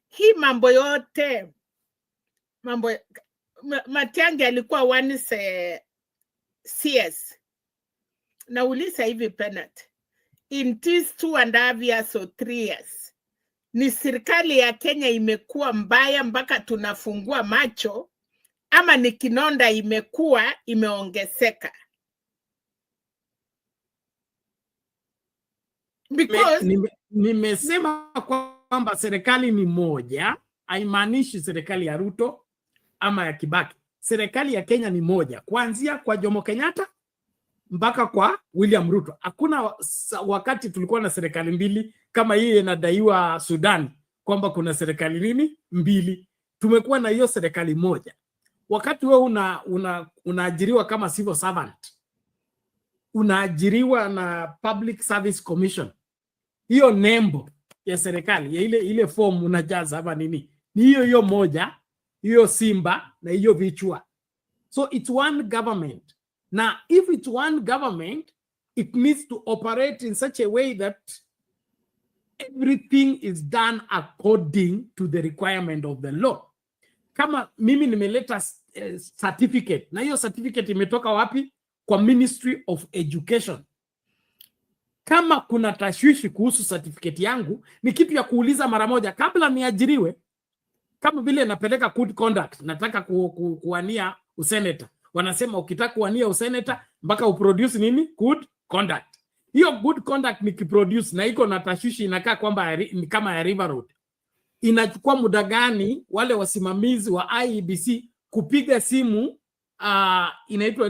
Hii mambo yote Matiang'i alikuwa once CS. Nauliza hivi Penat, in these 2.5 years or 3 years, ni serikali ya Kenya imekuwa mbaya mpaka tunafungua macho ama ni kinonda imekuwa imeongezeka? Because nimesema kwamba serikali ni moja, haimaanishi serikali ya Ruto ama ya Kibaki. Serikali ya Kenya ni moja, kuanzia kwa Jomo Kenyatta mpaka kwa William Ruto. Hakuna wakati tulikuwa na serikali mbili kama hii inadaiwa Sudan kwamba kuna serikali mbili. Tumekuwa na hiyo serikali moja. Wakati wewe unaajiriwa kama civil servant, unaajiriwa na Public Service Commission, hiyo nembo ya serikali ya ile form unajaza hapa ni hiyo moja, hiyo simba na hiyo vichwa. So it's one government. Now if it's one government, it needs to operate in such a way that everything is done according to the requirement of the law. Kama mimi nimeleta certificate, na hiyo certificate imetoka wapi? Kwa Ministry of Education. Kama kuna tashwishi kuhusu certificate yangu, ni kitu ya kuuliza mara moja kabla niajiriwe. Kama vile napeleka good conduct, nataka kuwania useneta. Wanasema ukitaka kuwania useneta mpaka uproduce good conduct. Hiyo good conduct nikiproduce na iko na tashwishi inakaa kwamba ni kama ya River Road. Inachukua muda gani wale wasimamizi wa IEBC kupiga simu inaitwa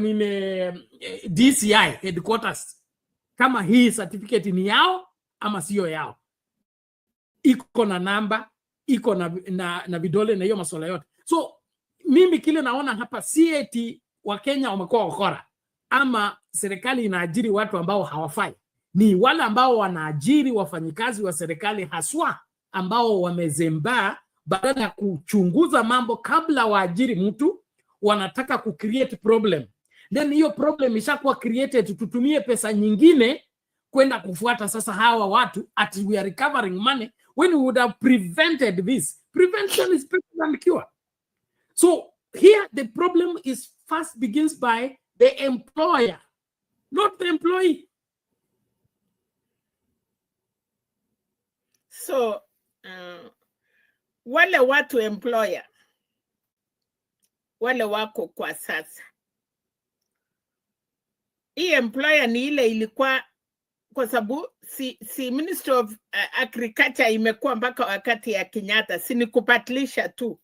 DCI headquarters kama hii certificate ni yao ama sio yao? Iko na namba, iko na vidole na hiyo masuala yote. So mimi kile naona hapa si eti wa Kenya wamekuwa wakora ama serikali inaajiri watu ambao hawafai. Ni wale ambao wanaajiri wafanyikazi wa serikali haswa ambao wamezembaa, badala ya kuchunguza mambo kabla waajiri mtu, wanataka kucreate problem. Then hiyo problem ishakuwa created, tutumie pesa nyingine kwenda kufuata sasa hawa watu at we are recovering money when we would have prevented this. Prevention is better than cure. So here the problem is first begins by the employer, not the employee. So wale watu employer wale wako kwa sasa, hii employer ni ile ilikuwa, kwa sababu si Ministry of Agriculture imekuwa mpaka wakati ya Kenyatta, si ni kupatilisha tu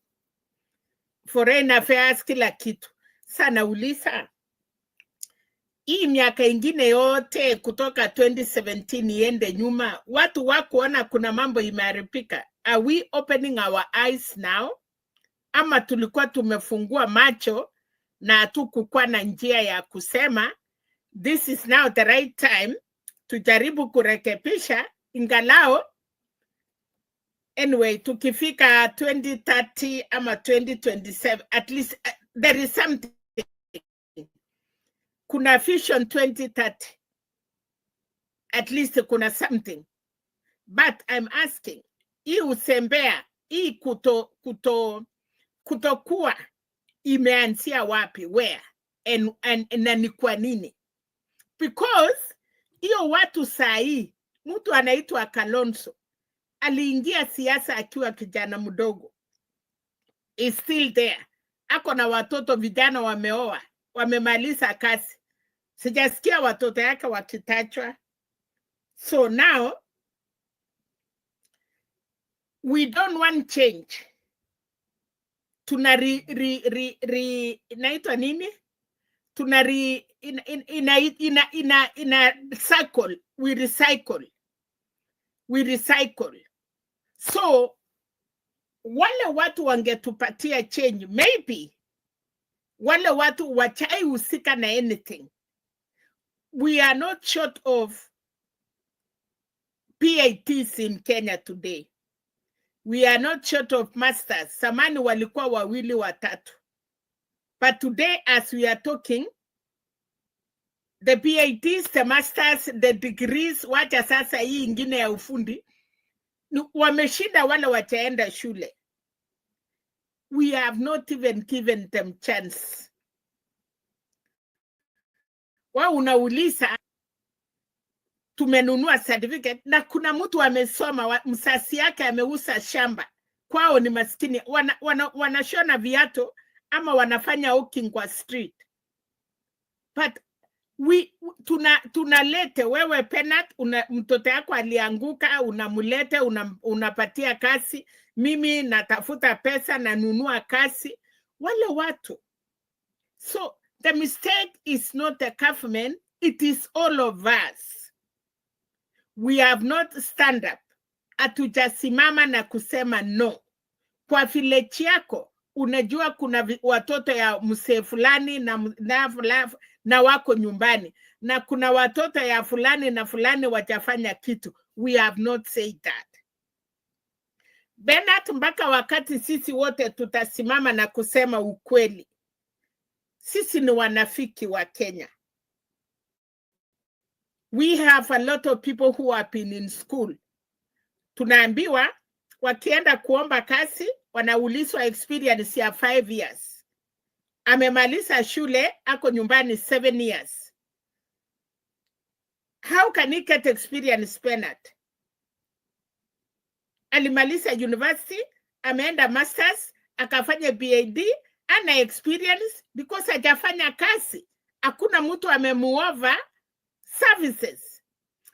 foreign affairs kila kitu. Sana uliza hii miaka ingine yote kutoka 2017 iende nyuma, watu wakuona kuna mambo imeharibika. Are we opening our eyes now? Ama tulikuwa tumefungua macho na hatukukuwa na njia ya kusema this is now the right time tujaribu kurekebisha, ingalao anyway tukifika 2030 ama 2027 at least there is something. Kuna vision 2030, at least kuna something. But I'm asking, hii usembea, hii kutokuwa imeanzia wapi? Where? Na ni kwa nini? Because hiyo watu sahi, mtu anaitwa Kalonzo aliingia siasa akiwa kijana mdogo, is still there. Ako na watoto vijana wameoa, wamemaliza kazi. Sijasikia watoto yake wakitajwa. So now we don't want change. Tuna inaitwa nini? Tuna ina circle, we recycle. So wale watu wangetupatia change, maybe wale watu wachai husika na anything. We are not short of PhDs in Kenya today. We are not short of masters. Samani walikuwa wawili watatu. But today, as we are talking, the PhDs, the masters, the degrees, wacha sasa hii ingine ya ufundi, wameshinda wale wachaenda shule. We have not even given them chance. Wa unauliza, tumenunua certificate na kuna mtu amesoma, msasi yake ameuza shamba. Kwao ni maskini, wanashona viatu ama wanafanya hawking kwa street. But tunalete wewe Penat, mtoto yako alianguka, unamulete, unapatia kasi, mimi natafuta pesa na nunua kasi, wale watu. So the mistake is not the government, it is all of us. We have not stand up. Hatujasimama na kusema no. Kwa village yako, unajua kuna watoto ya msee fulani na wako nyumbani. Na kuna watoto ya fulani na fulani wajafanya kitu. We have not said that. Bernard, mpaka wakati sisi wote tutasimama na kusema ukweli. Sisi ni wanafiki wa Kenya. We have a lot of people who have been in school. Tunaambiwa wakienda kuomba kazi, wanaulizwa experience ya 5 years. Amemaliza shule, ako nyumbani 7 years. How can he get experience, Bernard? Alimaliza university, ameenda masters, akafanya PhD, ana experience because hajafanya kazi. Hakuna mtu amemuova services.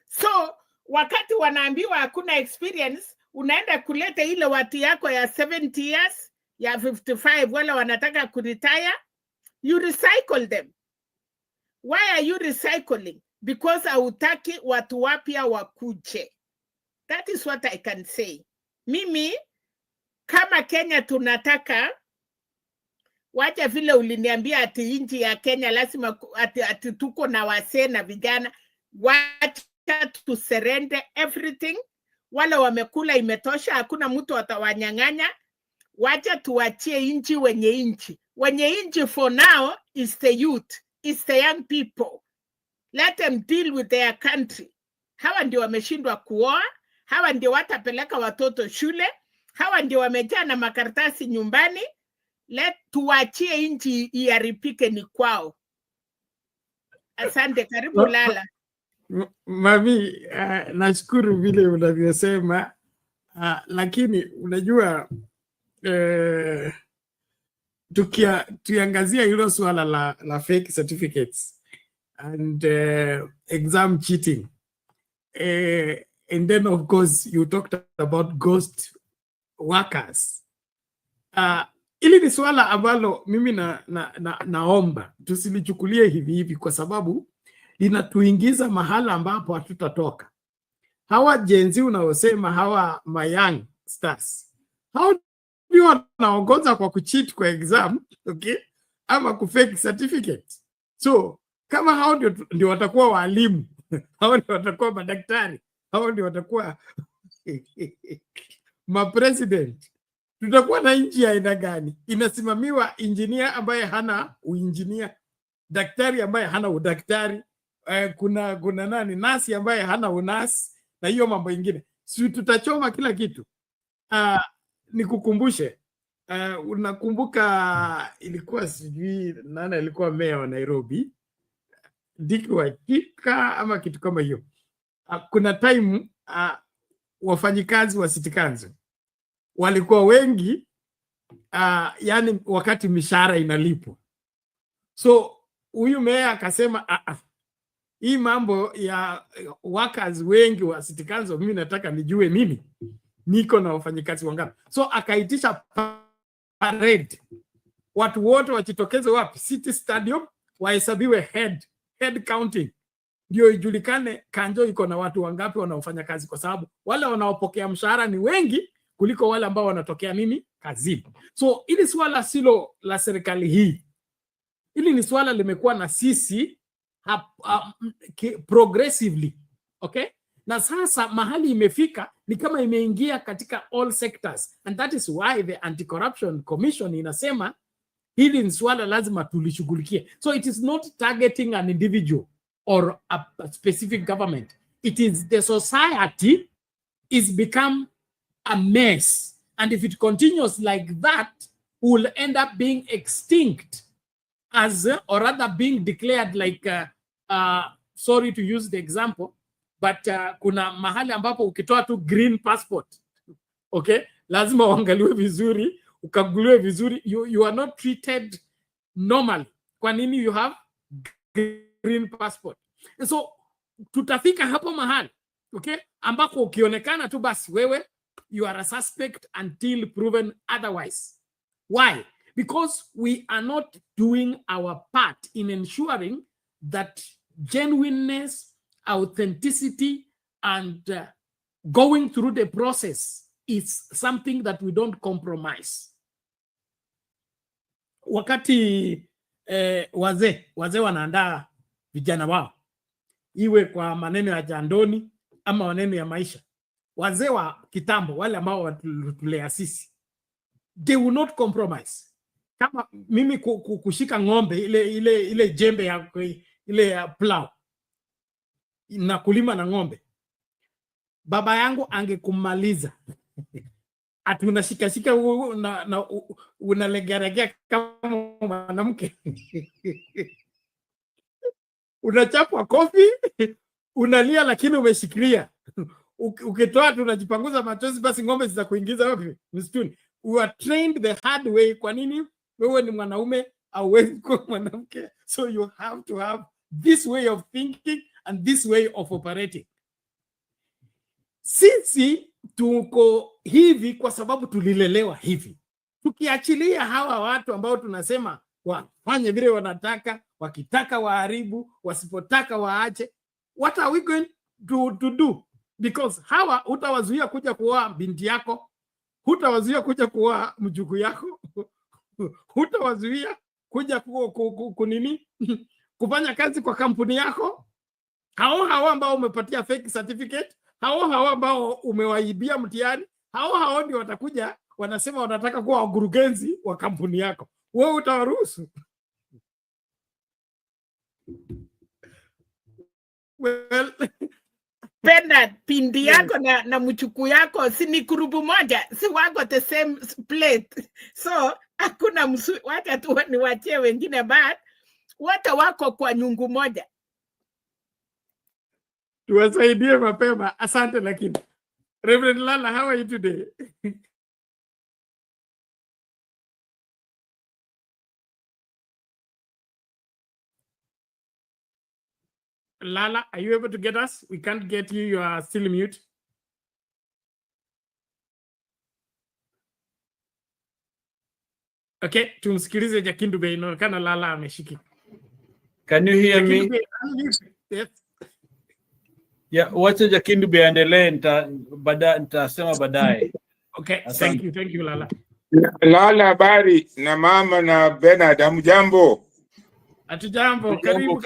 So, wakati wanaambiwa hakuna experience, unaenda kuleta ile watu yako ya 70 years, ya 55, wala wanataka kuretire, you recycle them. Why are you recycling? Because hautaki watu wapya wakuje. That is what I can say. Mimi, kama Kenya tunataka, wacha vile uliniambia ati nchi ya Kenya lazima ati tuko na wasee na vijana, wacha to surrender everything. Wale wamekula imetosha, hakuna mtu atawanyang'anya. Wacha tuachie nchi wenye nchi. Wenye nchi for now is the youth, is the young people. Let them deal with their country. Hawa ndio wameshindwa kuoa, hawa ndio watapeleka watoto shule, hawa ndio wamejaa na makaratasi nyumbani. Tuachie nchi iharibike ni kwao. Asante, karibu Lala. Mami, nashukuru vile unavyosema, lakini unajua tukiangazia hilo swala la fake certificates and exam cheating, and then of course you talked about ghost workers. Ili ni swala ambalo mimi naomba tusilichukulie hivi hivi, kwa sababu linatuingiza mahala ambapo hatutatoka. Hawa jenzi unaosema, hawa young stars, hao ndio wanaongoza kwa kucheat kwa exam, okay, ama kufake certificate. So kama hao ndio watakuwa walimu, hao ndio watakuwa madaktari, hao ndio watakuwa president, tutakuwa na nchi ya aina gani? Inasimamiwa engineer ambaye hana uinjinia, daktari ambaye hana udaktari, kuna nani, nasi ambaye hana unasi, na hiyo mambo ingine. Si tutachoma kila kitu. Nikukumbushe, unakumbuka ilikuwa sijui nani alikuwa meya wa Nairobi, Dick Wajika ama kitu kama hiyo. Kuna time wafanyikazi wa City Council walikuwa wengi, yani wakati mishahara inalipwa. So huyu meya akasema, hii mambo ya workers wengi wa City Council, mimi nataka nijue mimi niko na wafanyikazi wangapi. So akaitisha parade, watu wote wajitokeze wapi? City Stadium, wahesabiwe head counting, ndio ijulikane Kanjo iko na watu wangapi wanaofanya kazi, kwa sababu wale wanaopokea mshahara ni wengi kuliko wale ambao wanatokea nini kazini. So ili swala silo la serikali hii, ili ni swala limekuwa na sisi progressively, okay? Na sasa mahali imefika ni kama imeingia katika all sectors, and that is why the Anti-Corruption Commission inasema hili ni swala lazima tulishughulikie. So it is not targeting an individual or a specific government. It is the society is become a mess, and if it continues like that, will end up being extinct as, or rather being declared like sorry to use the example, but kuna mahali ambapo ukitoa tu green passport, okay, lazima uangaliwe vizuri, ukaguliwe vizuri, you are not treated normally. Kwa nini? You have green passport. And so tutafika hapo mahali, okay, ambako ukionekana tu basi wewe you are a suspect until proven otherwise. Why? Because we are not doing our part in ensuring that genuineness, authenticity, and going through the process is something that we don't compromise. Wakati wazee wanaandaa vijana wao, iwe kwa maneno ya jandoni ama maneno ya maisha, wazee wa kitambo wale ambao watulea sisi, they will not compromise. Kama mimi kushika ng'ombe ile jembe ya ile ya plow na kulima na ng'ombe, baba yangu angekumaliza. Ati unashikashika na unalegeregea kama mwanamke. Unachapwa kofi, unalia lakini umeshikilia. Ukitoa tunajipanguza machozi, basi ng'ombe zitakuingiza wapi? Msituni. We are trained the hard way. Kwa nini? Wewe ni mwanaume, hauwezi kuwa mwanamke. So you have to have this way of thinking and this way of operating. Sisi tuko hivi kwa sababu tulilelewa hivi. Tukiachilia hawa watu ambao tunasema wafanye vile wanataka, wakitaka waharibu, wasipotaka waache, what are we going to do? Because hawa hutawazuia kuja kuoa binti yako, hutawazuia kuja kuoa mjukuu yako, hutawazuia kuja kunini kufanya kazi kwa kampuni yako. Hao ambao umepatia fake certificate, hao ambao umewaibia mtihani, hao ndio watakuja wanasema wanataka kuwa wakurugenzi wa kampuni yako. Wewe utawaruhusu? Well, Penda pindi yako na mchuku yako si ni kurubu moja, si wako the same plate. So hakuna wacha tu niwachie wengine, but wote wako kwa nyungu moja. Tuwasaidie mapema. Asante. Lakini Reverend Lala, how are you today? Lala, are you able to get us? We can't get you. You are still mute. Okay, tumsikilize Jakindube. Inaonekana Lala ameshiki. Can you hear me? Yes. Yeah, wacha Jakindube aendelee, nitasema baadaye. Okay, thank you Lala. Lala, habari na mama na Bernard, hamjambo? Hatujambo, karibu.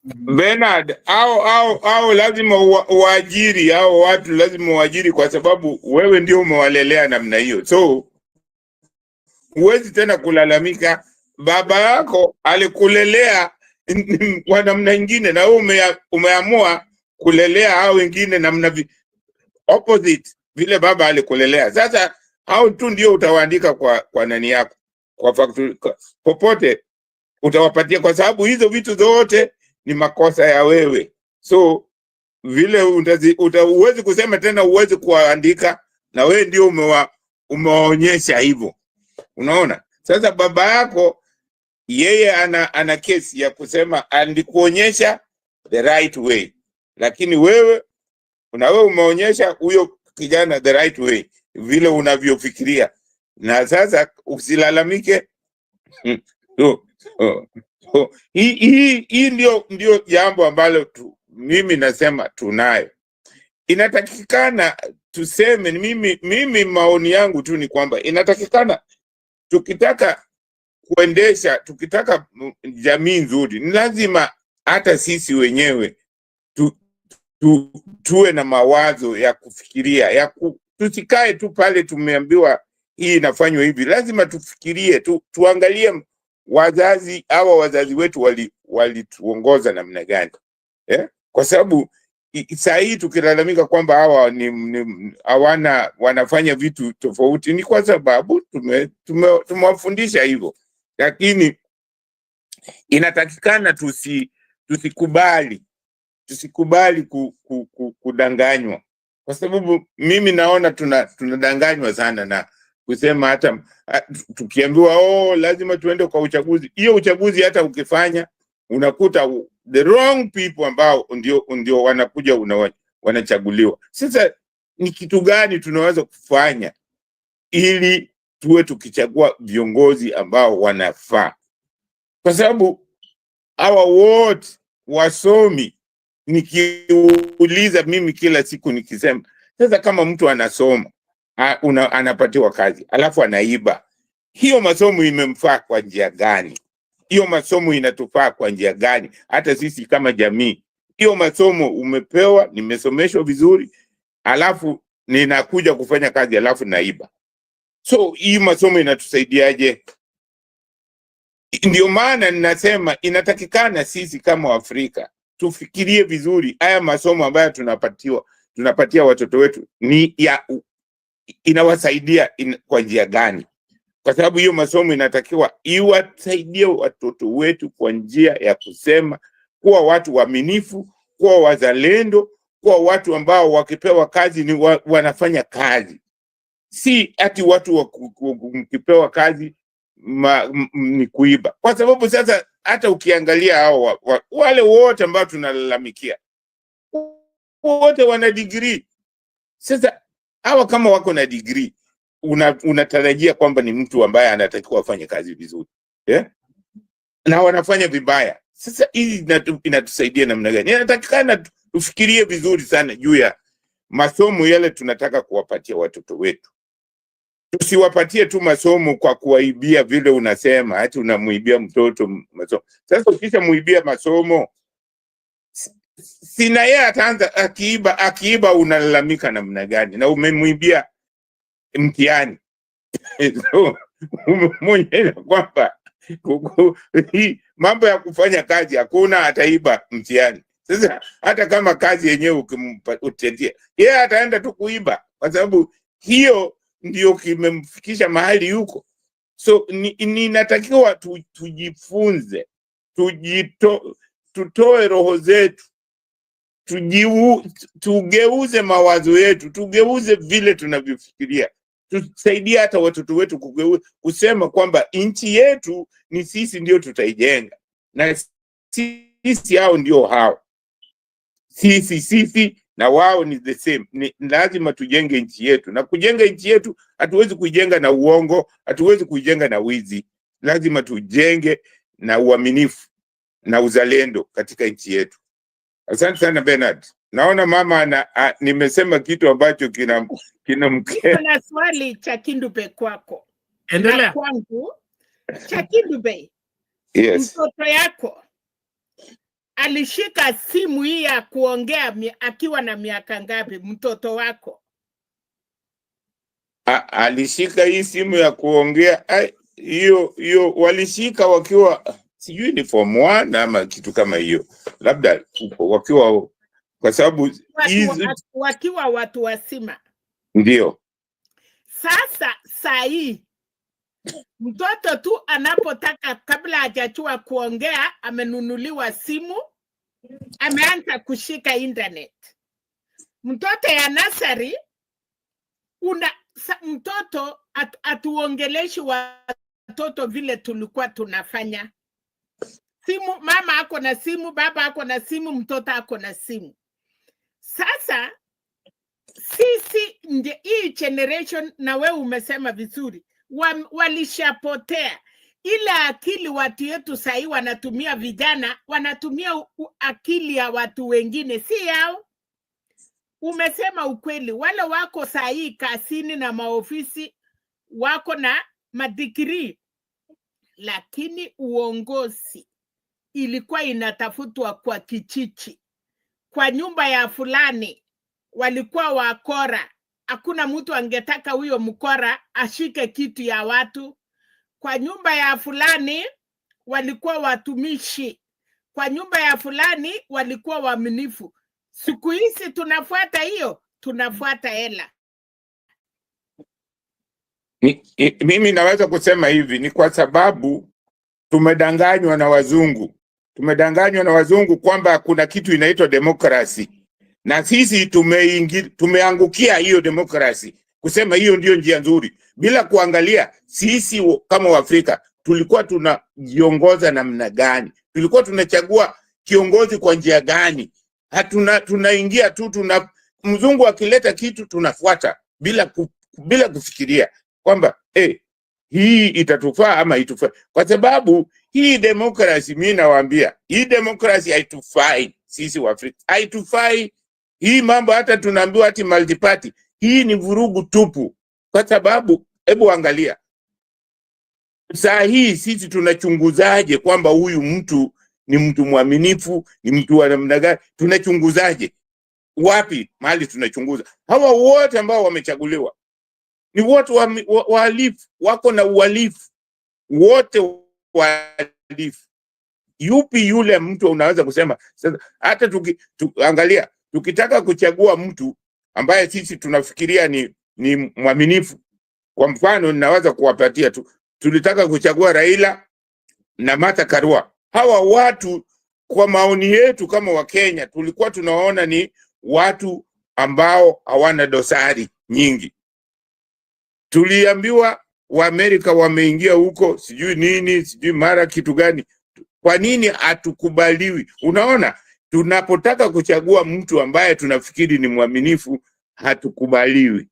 Bernard, au lazima uajiri, au watu lazima uajiri kwa sababu wewe ndio umewalelea namna hiyo. So huwezi tena kulalamika. Baba yako alikulelea kwa namna nyingine na wewe umeamua kulelea hao wengine namna opposite vile baba alikulelea. Sasa hao tu ndio utawaandika kwa nani yako, kwa factory popote utawapatia, kwa sababu hizo vitu zote ni makosa ya wewe. So vile uwezi kusema tena uwezi kuandika, na wewe ndio umewaonyesha hivyo. Unaona? Sasa baba yako yeye ana kesi ya kusema alikuonyesha the right way, lakini wewe umeonyesha huyo kijana the right way vile unavyofikiria. Na sasa usilalamike. Hii ndio jambo ambalo mimi nasema tunayo. Inatakikana tuseme, mimi maoni yangu tu ni kwamba inatakikana, tukitaka jamii nzuri, ni lazima hata sisi wenyewe tuwe na mawazo ya kufikiria, tusikae tu pale tumeambiwa hii inafanywa hivi. Lazima tufikirie, tuangalie wazazi wetu walituongoza namna gani, kwa sababu saa hii tukilalamika kwamba hawa wanafanya vitu tofauti, ni kwa sababu tumewafundisha hivyo. Lakini inatakikana tusikubali kudanganywa, kwa sababu mimi naona tunadanganywa sana na kusema, hata tukiambiwa lazima tuende kwa uchaguzi. Hiyo uchaguzi hata ukifanya unakuta the wrong people ambao ndio wanakuja wanachaguliwa. Sasa ni kitu gani tunaweza kufanya ili tuwe tukichagua viongozi ambao wanafaa? Kwa sababu hawa wote wasomi, nikiuliza mimi kila siku nikisema, sasa kama mtu anasoma anapatiwa kazi alafu anaiba, hiyo masomo imemfaa kwa njia gani? Hiyo masomo inatufaa kwa njia gani? Hata sisi kama jamii, hiyo masomo umepewa, nimesomeshwa vizuri, alafu ninakuja kufanya kazi alafu naiba. So hii masomo inatusaidiaje? Ndio maana ninasema inatakikana sisi kama Afrika tufikirie vizuri, haya masomo ambayo tunapatia watoto wetu inawasaidia kwa njia gani? Kwa sababu hiyo masomo inatakiwa iwasaidie watoto wetu kwa njia ya kusema, kuwa watu waaminifu, kuwa wazalendo, kuwa watu ambao wakipewa kazi ni wanafanya kazi. Si ati watu wakipewa kazi ni kuiba. Kwa sababu sasa hata ukiangalia hao wale wote ambao tunalalamikia, wote wana degree. Sasa hawa kama wako na degree, unatarajia kwamba ni mtu ambaye anatakiwa afanye kazi vizuri, na wanafanya vibaya. Sasa hii inatusaidia namna gani? Inatakikana tufikirie vizuri sana juu ya masomo yale tunataka kuwapatia watoto wetu. Tusiwapatie tu masomo kwa kuwaibia, vile unasema ati unamuibia mtoto masomo. Sasa ukisha muibia masomo, sina yeye ataanza akiiba unalalamika namna gani? Na umemuibia mtihani. So umemuonyesha kwamba mambo ya kufanya kazi hakuna, ataiba mtihani. Sasa hata kama kazi yenyewe ukimpatia, yeye ataenda tu kuiba, kwa sababu hiyo ndio kimemfikisha mahali yuko. So ninatakiwa tujifunze, tutoe roho zetu, tugeuze mawazo yetu, tugeuze vile tunavyofikiria, tusaidie hata watoto wetu kusema kwamba nchi yetu ni sisi ndio tutaijenga, na sisi hao ndio hao, sisi na wao ni the same. Ni lazima tujenge nchi yetu, na kujenga nchi yetu hatuwezi kuijenga na uongo, hatuwezi kuijenga na wizi. Lazima tujenge na uaminifu na uzalendo katika nchi yetu. Asante sana Bernard. Naona mama nimesema kitu ambacho kinamkera. Kuna swali cha Kindube kwako. Endelea. Na kwangu cha Kindube. Yes. Mtoto yako alishika simu hii ya kuongea akiwa na miaka ngapi, mtoto wako? Alishika hii simu ya kuongea hiyo walishika wakiwa sijui ni form 1 ama kitu kama hiyo, labda wakiwa, kwa sababu wakiwa watu wasima. Ndio. Sasa saa hii mtoto tu anapotaka, kabla hajachua kuongea, amenunuliwa simu, ameanza kushika internet. Mtoto ya nasari, mtoto atuongeleshi watoto vile tulikuwa tunafanya. Simu, mama ako na simu, baba ako na simu, mtoto ako na simu. Sasa sisi hii generation, na wewe umesema vizuri, walishapotea. Ile akili watu yetu sahi wanatumia, vijana wanatumia akili ya watu wengine, si yao. umesema ukweli. Wale wako sahi kasini na maofisi wako na madigrii, lakini uongozi ilikuwa inatafutwa kwa kichichi. Kwa nyumba ya fulani walikuwa wakora, hakuna mtu angetaka huyo mkora ashike kitu ya watu. Kwa nyumba ya fulani walikuwa watumishi, kwa nyumba ya fulani walikuwa waaminifu. Siku hizi tunafuata hiyo, tunafuata hela. Mimi naweza kusema hivi, ni kwa sababu tumedanganywa na wazungu. Tumedanganywa na wazungu kwamba kuna kitu inaitwa demokrasi, na sisi tumeangukia hiyo demokrasi, kusema hiyo ndio njia nzuri, bila kuangalia sisi kama Waafrika tulikuwa tunajiongoza namna gani, tulikuwa tunachagua kiongozi kwa njia gani. Tunaingia tu, mzungu akileta kitu tunafuata bila kufikiria kwamba hii itatufaa ama itufaa. Kwa sababu hii demokrasi, mimi nawaambia, hii demokrasi haitufai sisi Waafrika, haitufai. Hii mambo hata tunaambiwa ati multiparty, hii ni vurugu tupu. Kwa sababu hebu angalia saa hii sisi tunachunguzaje kwamba huyu mtu ni mtu mwaminifu, ni mtu wa namna gani? Tunachunguzaje? Wapi mahali tunachunguza? Hawa wote ambao wamechaguliwa ni wote wahalifu, wako na uhalifu, wote wahalifu. Yupi yule mtu unaweza kusema sasa? Hata angalia, tukitaka kuchagua mtu ambaye sisi tunafikiria ni mwaminifu, kwa mfano ninaweza kuwapatia tu, tulitaka kuchagua Raila na Martha Karua. Hawa watu kwa maoni yetu kama Wakenya tulikuwa tunaona ni watu ambao hawana dosari nyingi. Tuliambiwa Waamerika wameingia huko, sijui nini, sijui mara kitu gani. Kwa nini hatukubaliwi? Unaona, tunapotaka kuchagua mtu ambaye tunafikiri ni mwaminifu, hatukubaliwi.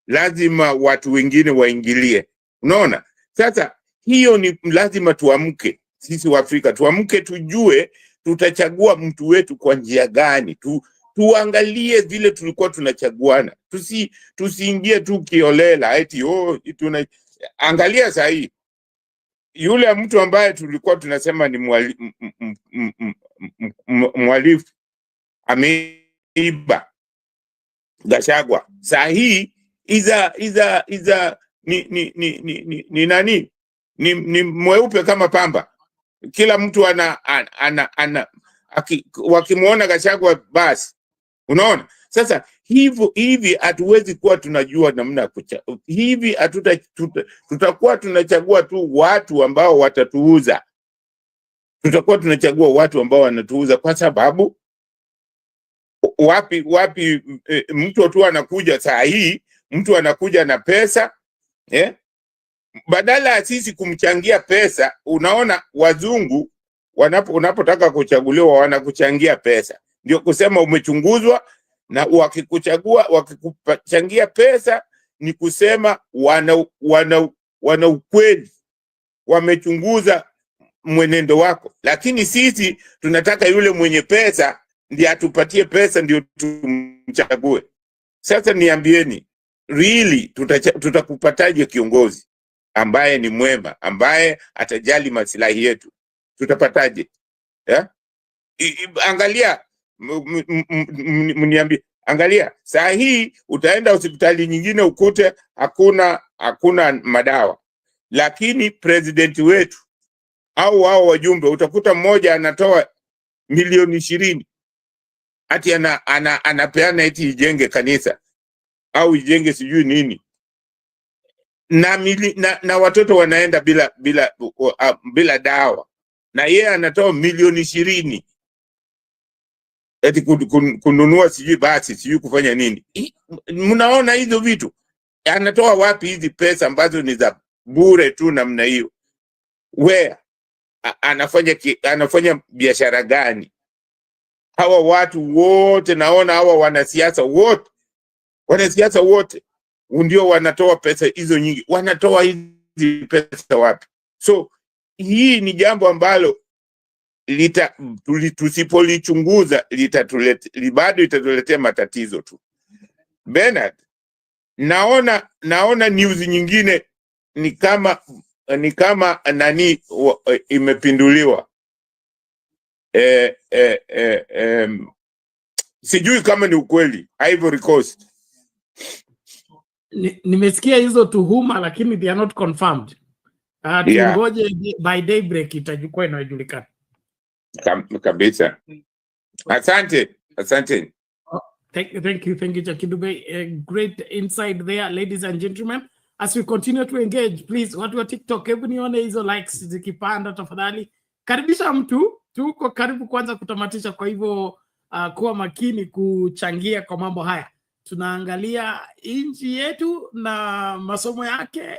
Lazima watu wengine waingilie. Unaona? Sasa hiyo ni lazima tuamke. Sisi Waafrika tuamke, tujue tutachagua mtu wetu kwa njia gani. Tuangalie vile tulikuwa tunachaguana. Tusiingie tu kiolela eti angalia saa hii yule mtu ambaye tulikuwa tunasema ni mwalifu ameiba, Gachagua. Saa hii ni nani? Ni mweupe kama pamba. Kila mtu wakimuona Gachagua basi. Unaona? Sasa hivi hatuwezi kuwa tunajua namna hivi tutakuwa tunachagua tu watu ambao watatuuza. Tutakuwa tunachagua watu ambao wanatuuza kwa sababu wapi mtu tu anakuja saa hii, mtu anakuja na pesa, badala ya sisi kumchangia pesa. Unaona wazungu unapotaka kuchaguliwa wanakuchangia pesa. Ndio kusema umechunguzwa, na wakikuchagua wakikuchangia pesa ni kusema wana ukweli, wamechunguza mwenendo wako. Lakini sisi tunataka yule mwenye pesa ndiye atupatie pesa ndio tumchague. Sasa niambieni, really tutakupataje kiongozi ambaye ni mwema, ambaye atajali maslahi yetu? Tutapataje? Angalia, mniambie, angalia saa hii utaenda hospitali nyingine ukute hakuna madawa, lakini president wetu au wao wajumbe utakuta mmoja anatoa milioni 20 ati anapeana eti ijenge kanisa au ijenge sijui nini, na watoto wanaenda bila dawa, na yeye anatoa milioni 20 eti kununua sijui basi sijui kufanya nini. Mnaona hizo vitu? Anatoa wapi hizi pesa ambazo ni za bure tu namna hiyo? Where anafanya biashara gani? Hawa watu wote naona hawa wanasiasa wote ndio wanatoa pesa hizo nyingi. Wanatoa hizi pesa wapi? So hii ni jambo ambalo tusipolichunguza bado itatuletea matatizo tu. Bernard, naona news nyingine ni kama nani imepinduliwa. Sijui kama ni ukweli. Ivory Coast. Nimesikia hizo tuhuma lakini they are not confirmed. Tungoje by daybreak itajukua inajulikana. Kabisa. Asante. Thank you, Chakidube. A great insight there, ladies and gentlemen. As we continue to engage, please, watu wa TikTok, hebu nione hizo likes zikipanda tafadhali. Karibisha mtu, tuko karibu kwanza kutamatisha, kwa hivyo kuwa makini kuchangia kwa mambo haya. Tunaangalia nchi yetu na masomo yake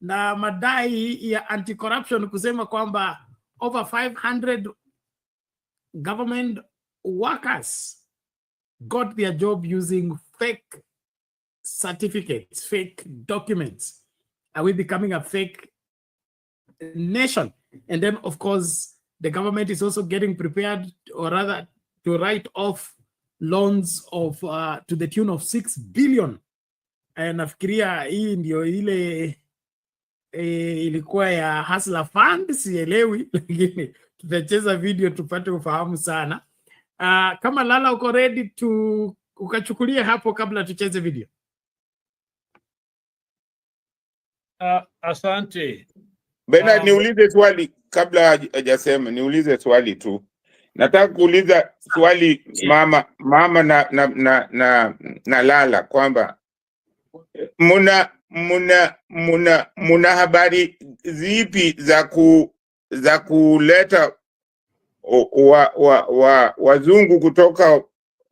na madai ya anti-corruption kusema kwamba over 500 government workers got their job using fake certificates, fake documents. Are we becoming a fake nation? And then, of course, the government is also getting prepared, or rather, to write off loans of to the tune of 6 billion. And nafikiria hii ndio ile ilikuwa ya Hustler Fund, sielewi, lakini tutacheza video tupate ufahamu sana. Kama Lala uko ready to ukachukulia hapo kabla tucheze video. Asante. Bernard, niulize swali kabla hajasema, niulize swali tu. Nataka kuuliza swali mama na Lala kwamba muna habari zipi za kuleta wazungu kutoka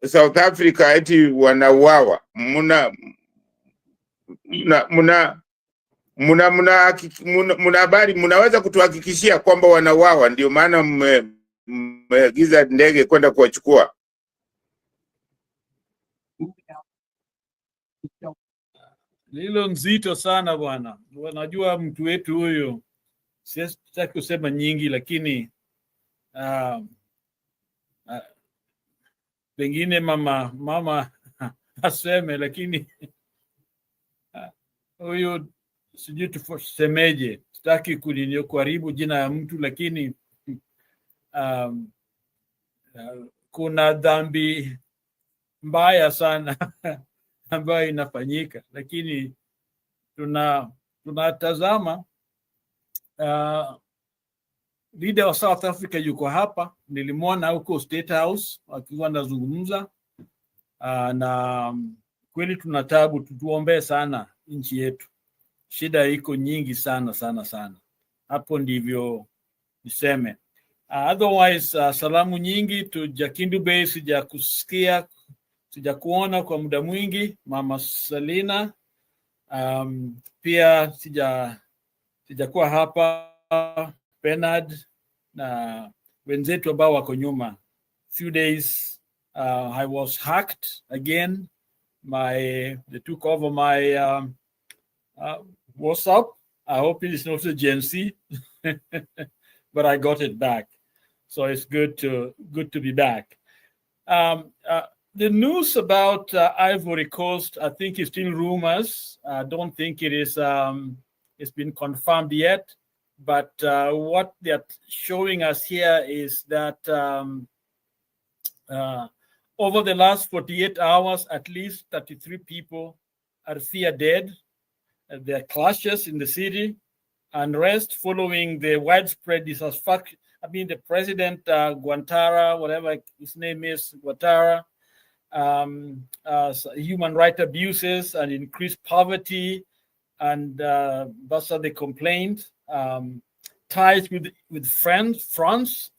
South Africa eti wanauawa? Muna habari, munaweza kutuhakikishia kwamba wanauawa ndio maana mmeagiza ndege kwenda kuwachukua? Hilo nzito sana bwana. Unajua mtu wetu huyo, sitaki kusema nyingi, lakini pengine mama aseme, lakini huyo sijui tusemeje. Sitaki kuharibu jina ya mtu, lakini kuna dhambi mbaya sana ambayo inafanyika, lakini tunatazama. Leader wa South Africa yuko hapa, nilimwona huko State House akiwa anazungumza, na kweli tunatabu, tutuombee sana nchi yetu. Shida iko nyingi sana. Hapo ndivyo niseme. Otherwise, salamu nyingi tu Jakindube, sijakusikia, sijakuona kwa muda mwingi. Mama Salina, pia sijakuwa hapa. Bernard na wenzetu ambao wako nyuma. Few days I was hacked again. They took over my WhatsApp. I hope it is not a Gen Z, but I got it back. So it's good to be back. The news about Ivory Coast, I think, is still rumors. I don't think it is. It's been confirmed yet. But what they're showing us here is that over the last 48 hours, at least 33 people are feared dead. There are clashes in the city, unrest following the widespread dissatisfaction. I mean, the president, Guantara, whatever his name is, Guantara, human rights abuses and increased poverty, and that's what they complained. Ties with France.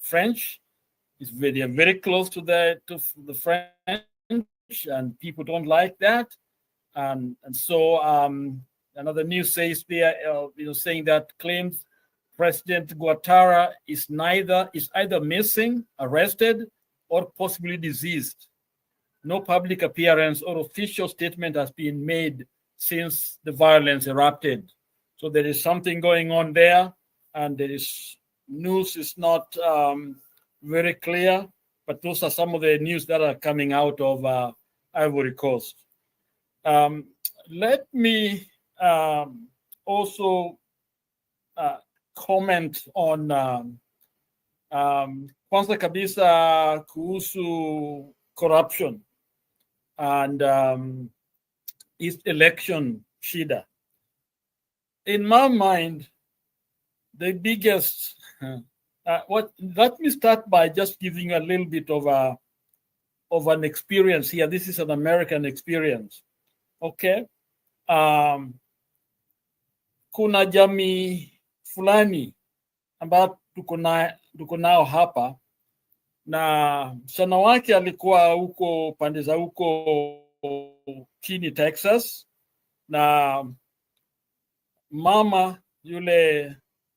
They are very close to the French, and people don't like that. And so another news says there, saying that claims President Guattara is either missing, arrested, or possibly deceased. No public appearance or official statement has been made since the violence erupted. So there is something going on there, and news is not very clear, but those are some of the news that are coming out of Ivory Coast. Let me also comment on kwanza kabisa kuhusu corruption and East election shida. In my mind, the biggest let me start by just giving a little bit of an experience here. This is an American experience. Okay. Kuna jamii fulani ambayo tuko nao hapa, na msichana wake alikuwa huko pande za huko chini Texas, na mama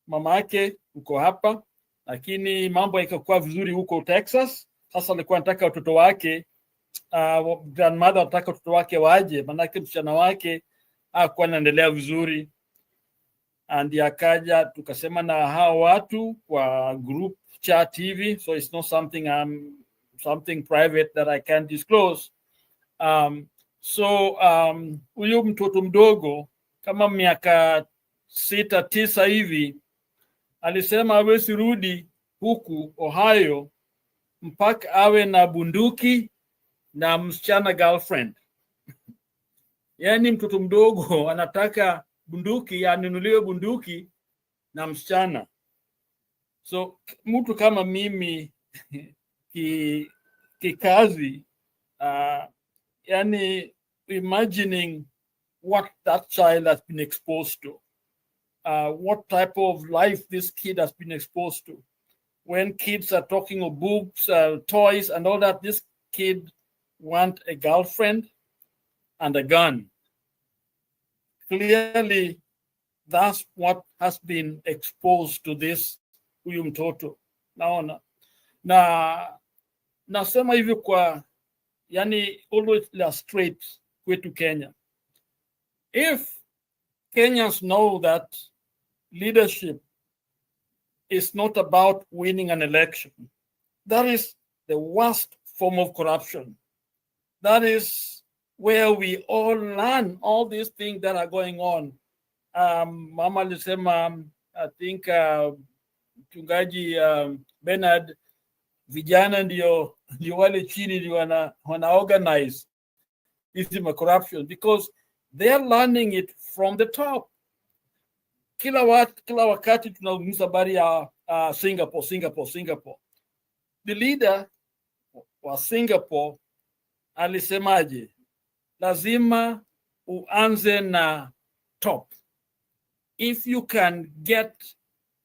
yake uko hapa, lakini mambo ikakuwa vizuri huko Texas. Sasa alikuwa anataka watoto wake, grandmother anataka watoto wake waje, manake msichana wake hakuwa anaendelea vizuri. And akaja tukasema na hao watu kwa group chat TV, so it's not something something private that I can't disclose. Huyu mtoto mdogo kama miaka 6-9 hivi alisema hawezi rudi huku Ohio mpaka awe na bunduki na msichana girlfriend. Yani mtoto mdogo anataka bunduki, anunuliwe bunduki na msichana. So mtu kama mimi kikazi, yani imagining what that child has been exposed to, what type of life this kid has been exposed to. When kids are talking of books, toys and all that, this kid want a girlfriend and a gun. Clearly, that's what has been exposed to this huyu mtoto. Naona nasema hivyo kwa yani always illustrate kwetu Kenya. If Kenyans know that leadership is not about winning an election, that is the worst form of corruption. That is where we all learn all these things that are going on. Mama alisema, I think mchungaji Bernard, vijana ndio wale chini ndio wana organize hizi corruption, because they're learning it from the top. Kila wakati tunazungumza habari ya Singapore. The leader wa Singapore alisemaje? Lazima uanze na top. If you can get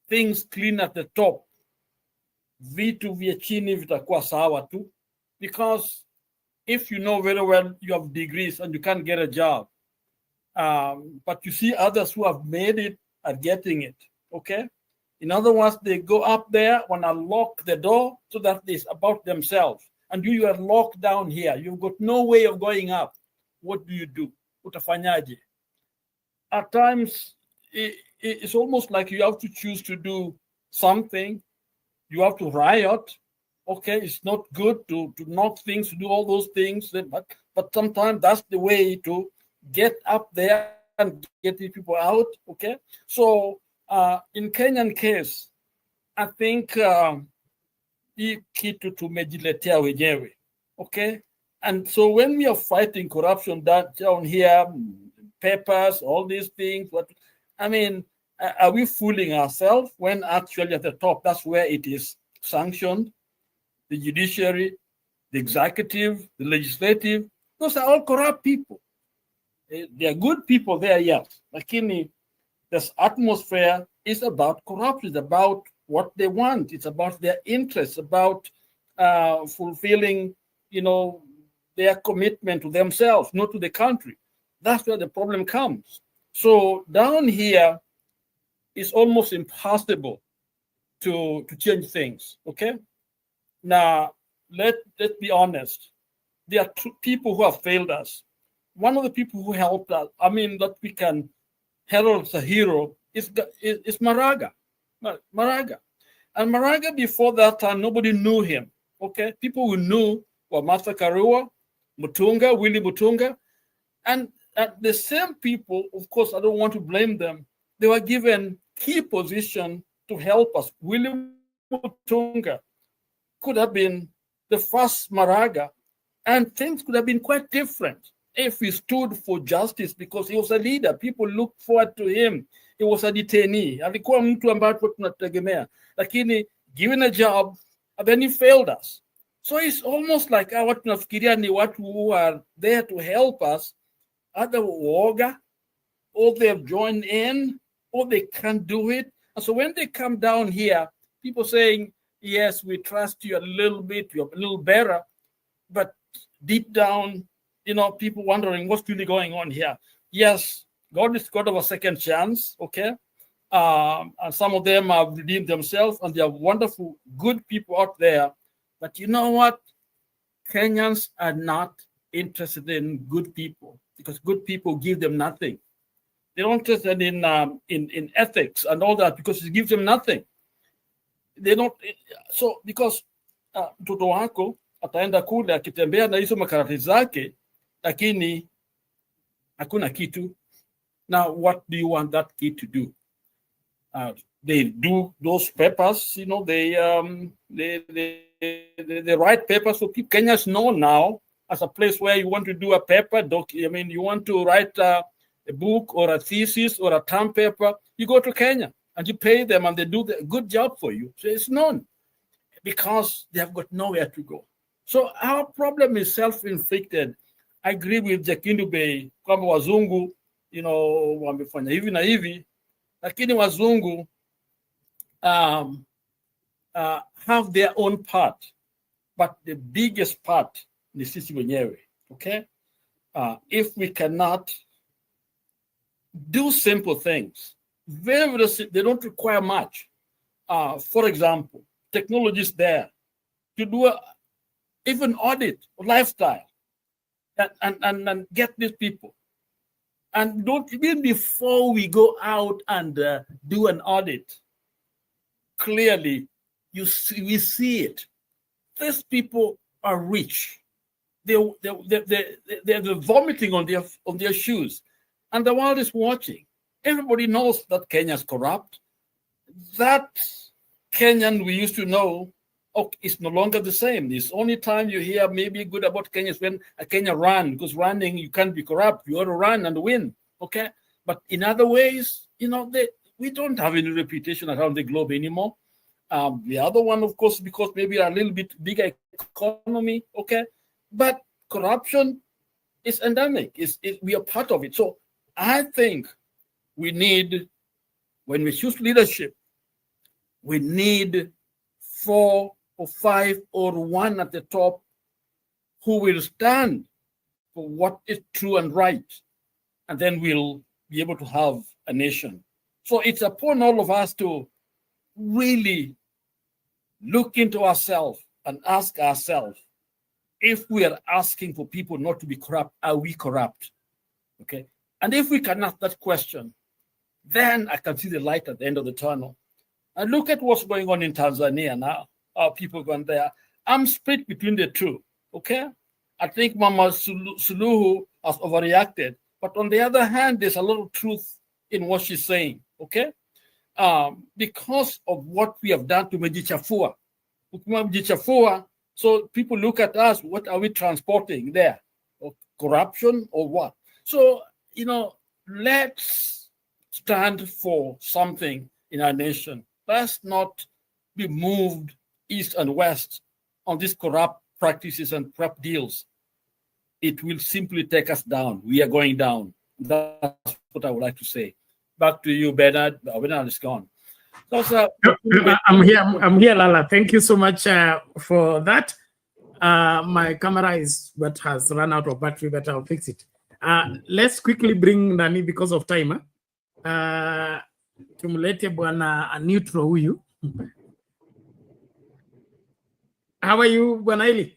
things clean at the top, vitu vya chini vitakuwa sawa tu. Because if you know very well you have degrees and you can't get a job, but you see others who have made it are getting it, okay? In other words, they go up there, want to lock the door so that it's about themselves. And you are locked down here. You've got no way of going up. What do? Utafanyaje? At times, it's almost like you have to choose to do something. You have to riot. Okay, it's not good to knock things, to do all those things. But sometimes that's the way to get up there and get the people out. Okay, so in Kenyan case, I think hii kitu tumejiletea wenyewe. Okay, and so when we are fighting corruption down here, papers, all these things, are we fooling ourselves when actually at the top, that's where it is sanctioned? The judiciary, the executive, the legislative, those are all corrupt people. They are good people there, yes. Lakini this atmosphere is about corruption, it's about what they want, it's about their interests, about fulfilling, their commitment to themselves, not to the country. That's where the problem comes. So down here, it's almost impossible to change things, okay? Now, let's be honest. There are two people who have failed us. One of the people who helped us, that we can herald as a hero, is Maraga. Maraga. And Maraga, before that time, nobody knew him, okay? People who knew were Martha Karua, Willie Mutunga. And the same people, of course, I don't want to blame them, they were given key position to help us. William Mutunga could have been the first Maraga, and things could have been quite different if he stood for justice, because he was a leader. People looked forward to him. He was a detainee. Alikuwa mtu ambaye tunategemea, lakini given a job, and then he failed us. So it's almost like what tunafikiria ni watu who are there to help us, either woga, or they've joined in, or they can't do it. And so when they come down here, people saying, yes, we trust you a little bit, you're a little better, but deep down, people wondering what's really going on here. Yes, God is God of a second chance, okay? And some of them have redeemed themselves, and they are wonderful, good people out there. But you know what? Kenyans are not interested in good people, because good people give them nothing. They're not interested in ethics and all that, because it gives them nothing. They don't. So because mtoto wako ataenda kule akitembea na hizo makarati zake, lakini hakuna kitu. Now, what do you want that kid to do? They do those papers, they write papers. So Kenya is known now as a place where you want to do a paper. You want to write a book or a thesis or a term paper, you go to Kenya and you pay them and they do a good job for you. So it's known because they have got nowhere to go. So our problem is self-inflicted. I agree with Jakindu Bey, kwamba wazungu, wamefanya hivi na hivi, lakini wazungu have their own part, but the biggest part ni sisi wenyewe, okay? If we cannot do simple things, very, very simple, they don't require much. For example, technology is there to do even audit of lifestyle and get these people. And don't even before we go out and do an audit, clearly we see it. These people are rich. They're vomiting on their shoes, and the world is watching. Everybody knows that Kenya is corrupt. That Kenyan we used to know is no longer the same. The only time you hear maybe good about Kenya is when a Kenya run, because running you can't be corrupt. You ought to run and win, okay? But in other ways, we don't have any reputation around the globe anymore. The other one, of course, because maybe a little bit bigger economy, okay? But corruption is endemic. We are part of it. So I think we need, when we choose leadership, we need 4 or 5 or 1 at the top who will stand for what is true and right. And then we'll be able to have a nation. So it's upon all of us to really look into ourselves and ask ourselves, if we are asking for people not to be corrupt, are we corrupt? Okay. And if we can ask that question, then I can see the light at the end of the tunnel. And look at what's going on in Tanzania now. Our people going there. I'm split between the two. Okay. I think Mama Suluhu has overreacted. But on the other hand, there's a lot of truth in what she's saying. Okay. Because of what we have done to Mejichafua. So people look at us, what are we transporting there? Or corruption or what? So, let's stand for something in our nation. Let's not be moved east and west on these corrupt practices and corrupt deals. It will simply take us down. We are going down. That's what I would like to say. Back to you, Bernard. Bernard is gone. So, I'm here, Lala. Thank you so much for that. My camera is what has run out of battery, but I'll fix it. Let's quickly bring Nani because of time. Tumulete bwana neutral huyu. How are you, Bwana Eli?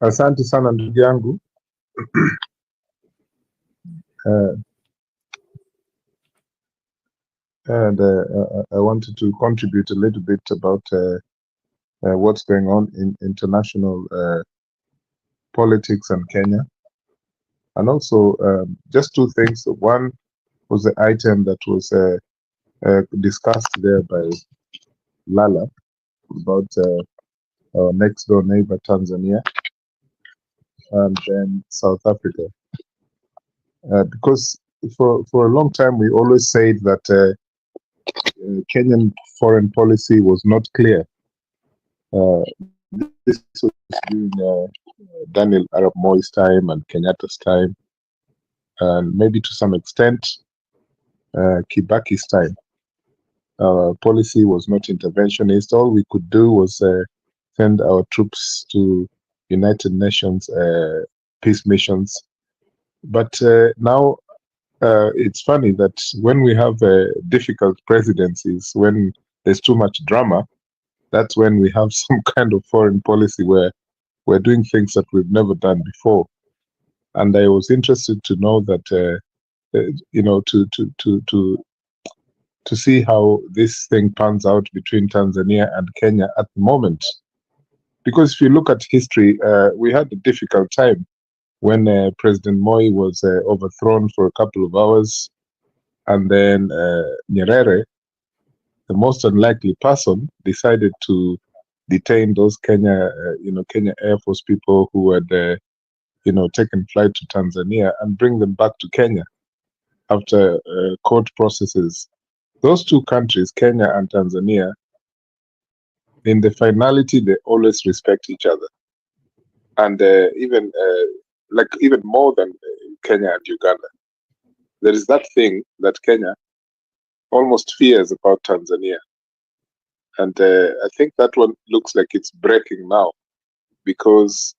Asante sana ndugu yangu. And I wanted to contribute a little bit about what's going on in international politics and Kenya. And also, just two things. One was the item that was discussed there by Lala about our next door neighbor Tanzania and then South Africa. Because for a long time we always said that Kenyan foreign policy was not clear. This was during Daniel Arap Moi's time and Kenyatta's time, and maybe to some extent Kibaki's time. Our policy was not interventionist. All we could do was send our troops to United Nations peace missions. But now it's funny that when we have difficult presidencies, when there's too much drama, that's when we have some kind of foreign policy where we're doing things that we've never done before. And I was interested to know that, you know, to see how this thing pans out between Tanzania and Kenya at the moment. Because if you look at history, we had a difficult time when President Moi was overthrown for a couple of hours, and then Nyerere, the most unlikely person, decided to detain those Kenya Air Force people who had, taken flight to Tanzania and bring them back to Kenya after court processes. Those two countries, Kenya and Tanzania, in the finality, they always respect each other. And even more than Kenya and Uganda. There is that thing that Kenya almost fears about Tanzania. And I think that one looks like it's breaking now because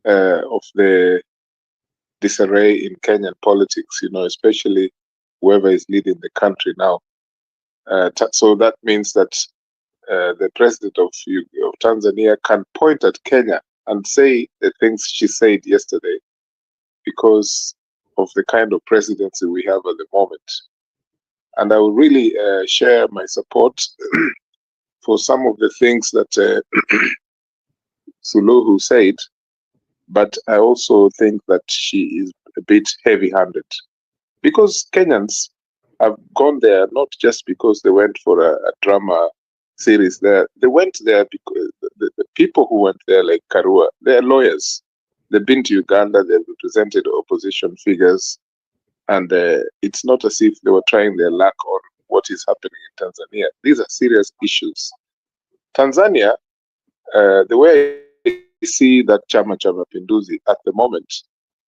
of the disarray in Kenyan politics, especially whoever is leading the country now. So that means that the president of Tanzania can point at Kenya and say the things she said yesterday because of the kind of presidency we have at the moment. And I will really share my support for some of the things that Suluhu said, but I also think that she is a bit heavy-handed because Kenyans have gone there not just because they went for a drama series there. They went there because the people who went there, like Karua, they're lawyers. They've been to Uganda, they've represented opposition figures, and it's not as if they were trying their luck on what is happening in Tanzania. These are serious issues. Tanzania, the way I see that Chama cha Mapinduzi at the moment,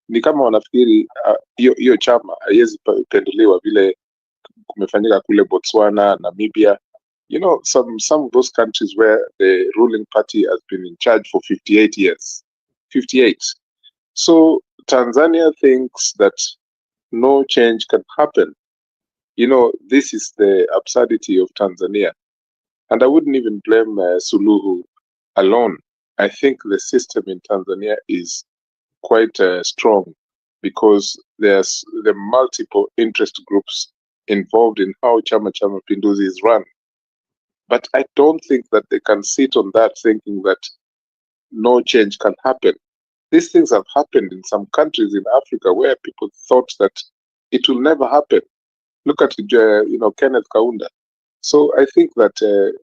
ni kama wanafikiri hiyo chama haiwezi pendelewa vile kumefanyika kule Botswana, Namibia. Some of those countries where the ruling party has been in charge for 58 years. 58. So Tanzania thinks that no change can happen. This is the absurdity of Tanzania. And I wouldn't even blame Suluhu alone. I think the system in Tanzania is quite strong because there's the multiple interest groups involved in how Chama cha Mapinduzi is run. But I don't think that they can sit on that thinking that no change can happen. These things have happened in some countries in Africa where people thought that it will never happen. Look at Kenneth Kaunda. So I think that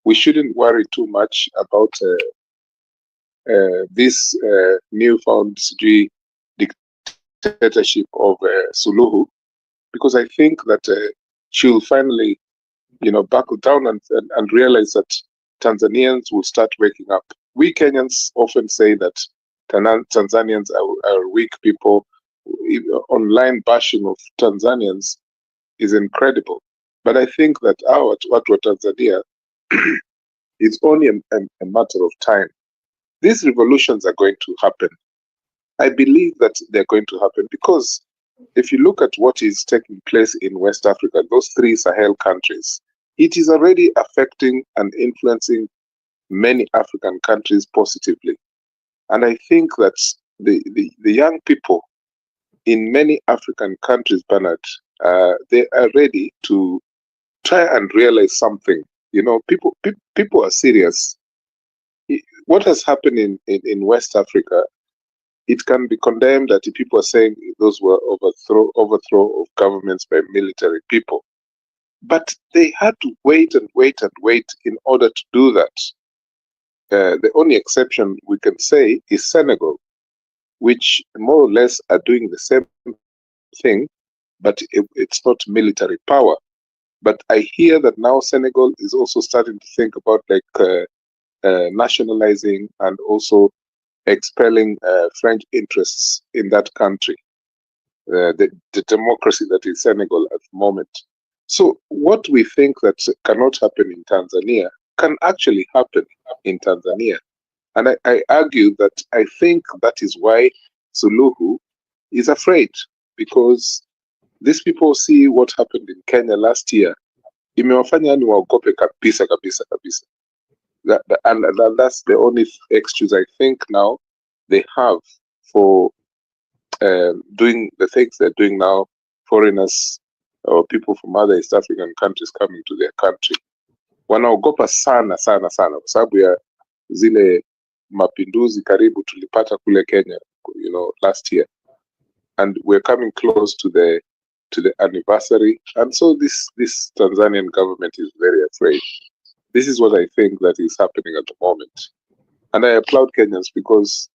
we shouldn't worry too much about this newfound dictatorship of Suluhu, because I think that she'll finally, buckle down and realize that Tanzanians will start waking up. We Kenyans often say that Tanzanians are weak people. Online bashing of Tanzanians is incredible. But I think that what Tanzania is only a matter of time. These revolutions are going to happen. I believe that they're going to happen because if you look at what is taking place in West Africa, those three Sahel countries, it is already affecting and influencing many African countries positively. And I think that the young people in many African countries, Bernard, they are ready to try and realize something. People are serious. What has happened in West Africa it can be condemned that people are saying those were overthrow of governments by military people. But they had to wait and wait and wait in order to do that. The only exception we can say is Senegal, which more or less are doing the same thing, but it's not military power. But I hear that now Senegal is also starting to think about nationalizing and also expelling French interests in that country, the democracy that is Senegal at the moment. So what we think that cannot happen in Tanzania can actually happen in Tanzania. And I argue that I think that is why Suluhu is afraid, because these people see what happened in Kenya last year. Imewafanya ni waogope kabisa kabisa kabisa. And that's the only excuse I think now they have for doing the things they're doing now, foreigners or people from other East African countries coming to their country. Wanaogopa sana sana sana kwa sababu ya zile mapinduzi karibu tulipata kule Kenya, last year. And we're coming close to the anniversary. And so this Tanzanian government is very afraid. This is what I think that is happening at the moment. And I applaud Kenyans because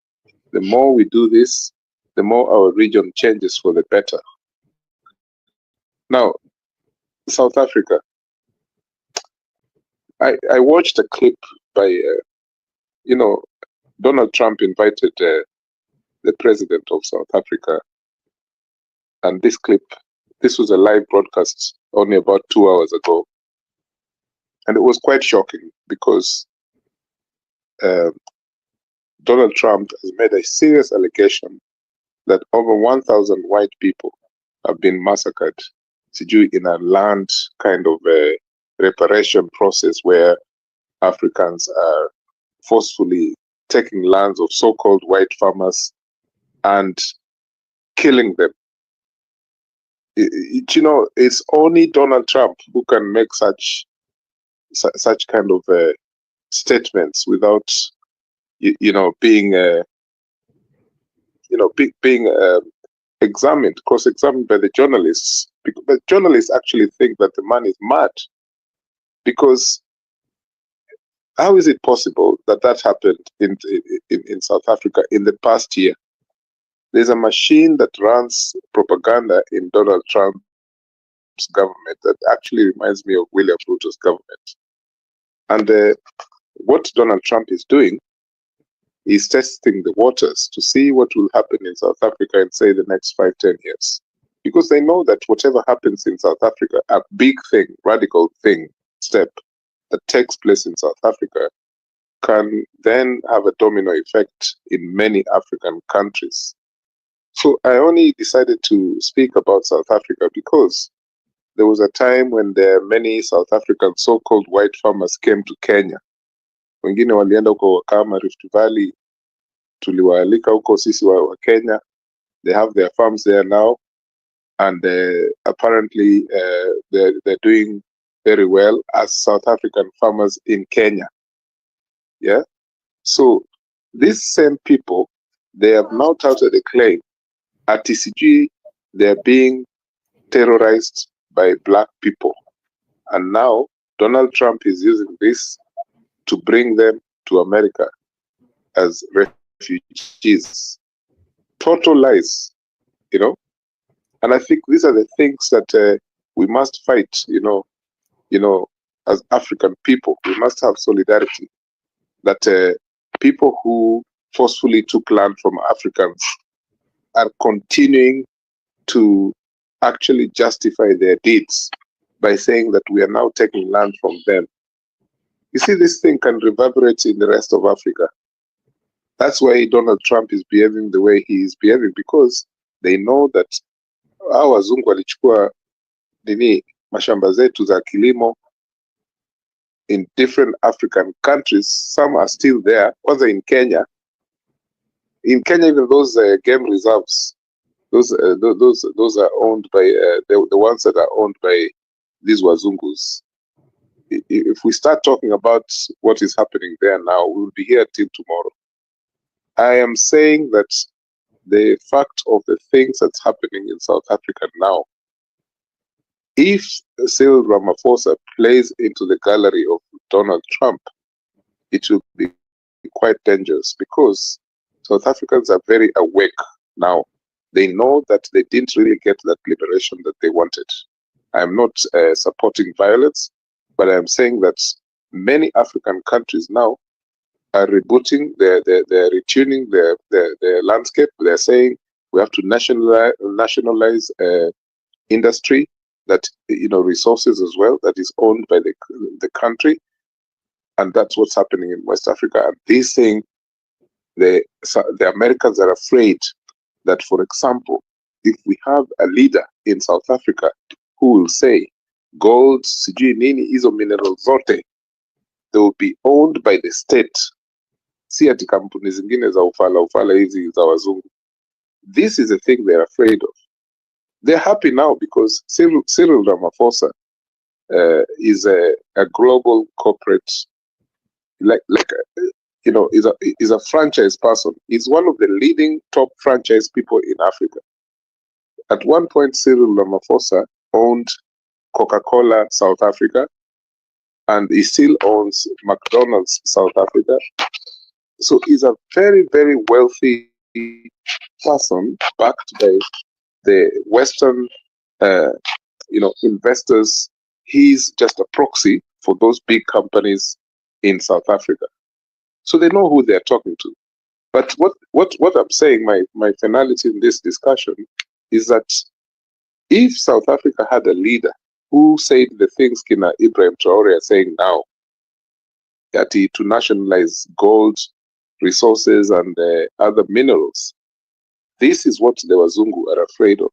the more we do this, the more our region changes for the better. Now, South Africa. I watched a clip by, Donald Trump invited the president of South Africa. And this was a live broadcast only about 2 hours ago. And it was quite shocking because Donald Trump has made a serious allegation that over 1,000 white people have been massacred in a land kind of a reparation process where Africans are forcefully taking lands of so-called white farmers and killing them. It's only Donald Trump who can make such kind of statements without, being examined, cross-examined by the journalists. Because the journalists actually think that the man is mad. Because how is it possible that happened in South Africa in the past year? There's a machine that runs propaganda in Donald Trump's government that actually reminds me of William Ruto's government. And what Donald Trump is doing is testing the waters to see what will happen in South Africa in, say, the next 5-10 years. Because they know that whatever happens in South Africa, a big thing, radical step that takes place in South Africa can then have a domino effect in many African countries. So I only decided to speak about South Africa because there was a time when many South African so-called white farmers came to Kenya. Wengine walienda huko kama Rift Valley, tuliwaalika huko sisi wa Kenya. They have their farms there now, and apparently they're doing very well as South African farmers in Kenya. Yeah. So these same people, they have now touted a claim at TCG they're being terrorized by black people. And now Donald Trump is using this to bring them to America as refugees. Total lies, And I think these are the things that we must fight, as African people. We must have solidarity. That people who forcefully took land from Africans are continuing to actually justify their deeds by saying that we are now taking land from them. You see, this thing can reverberate in the rest of Africa. That's why Donald Trump is behaving the way he is behaving, because they know that hawa wazungu walichukua mashamba zetu za kilimo in different African countries. Some are still there. Kwanza in Kenya. In Kenya, even those game reserves, those are owned by the ones that are owned by these wazungus. If we start talking about what is happening there now, we will be here till tomorrow. I am saying that the fact of the things that's happening in South Africa now, if Cyril Ramaphosa plays into the gallery of Donald Trump, it will be quite dangerous, because South Africans are very awake now. They know that they didn't really get that liberation that they wanted. I'm not supporting violence, but I'm saying that many African countries now are rebooting, they're retuning their landscape. They're saying we have to nationalize industry, that, resources as well, that is owned by the country. And that's what's happening in West Africa. And these things, the Americans are afraid that, for example, if we have a leader in South Africa who will say gold, sijui nini, hizo minerals zote, they will be owned by the state. Si ati kampuni zingine za ufala hizi za wazungu. This is the thing they're afraid of. They're happy now because Cyril Ramaphosa is a global corporate, is a franchise person. He's one of the leading top franchise people in Africa. At one point, Cyril Ramaphosa owned Coca-Cola South Africa, and he still owns McDonald's South Africa. So he's a very, very wealthy person, backed by the Western, investors. He's just a proxy for those big companies in South Africa. So they know who they're talking to. But what I'm saying, my finality in this discussion is that if South Africa had a leader who said the things Kina Ibrahim Traore are saying now, that to nationalize gold, resources, and other minerals, this is what the Wazungu are afraid of.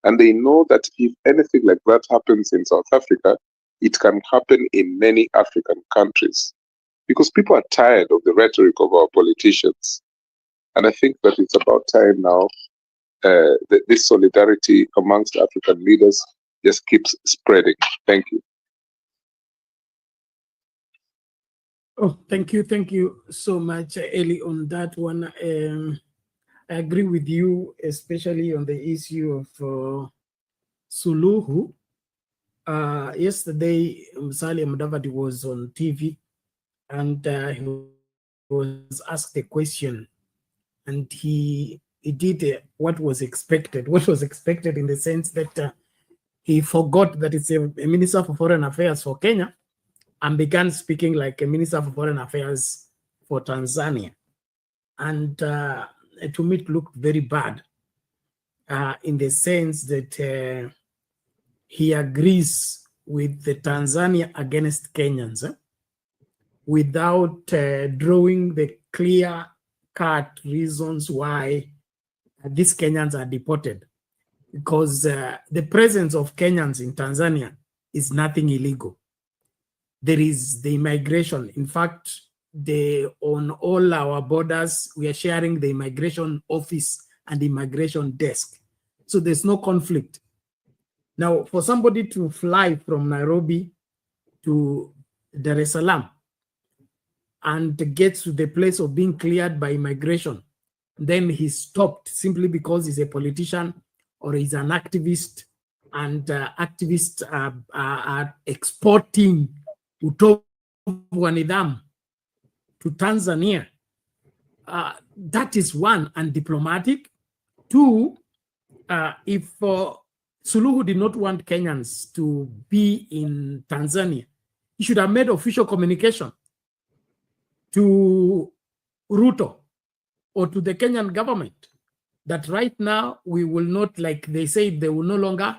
And they know that if anything like that happens in South Africa, it can happen in many African countries. Because people are tired of the rhetoric of our politicians. And I think that it's about time now this solidarity amongst African leaders just keeps spreading. Thank you. Oh, thank you so much, Eli, on that one. I agree with you, especially on the issue of Suluhu. Yesterday, Musalia Mudavadi was on TV, and he was asked a question, and he did what was expected. What was expected in the sense that he forgot that it's a Minister for Foreign Affairs for Kenya, and began speaking like a Minister for Foreign Affairs for Tanzania. And to me, it looked very bad in the sense that he agrees with the Tanzania against Kenyans without drawing the clear-cut reasons why these Kenyans are deported. Because the presence of Kenyans in Tanzania is nothing illegal. There is the immigration. In fact, on all our borders, we are sharing the immigration office and immigration desk. So there's no conflict. Now, for somebody to fly from Nairobi to Dar es Salaam and get to the place of being cleared by immigration, then he's stopped simply because he's a politician or he's an activist, and activists are exporting utovu wa nidhamu to Tanzania. That is one, undiplomatic. Two, if Suluhu did not want Kenyans to be in Tanzania, he should have made official communication to Ruto or to the Kenyan government that right now we will not, like they said, they will no longer,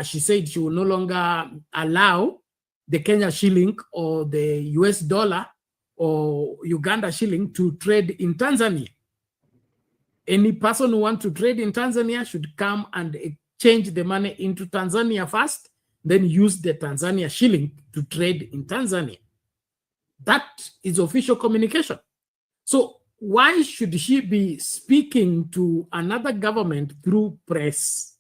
she said she will no longer allow the Kenya shilling or the US dollar or Uganda shilling to trade in Tanzania. Any person who wants to trade in Tanzania should come and exchange the money into Tanzania first, then use the Tanzania shilling to trade in Tanzania. That is official communication. So why should she be speaking to another government through press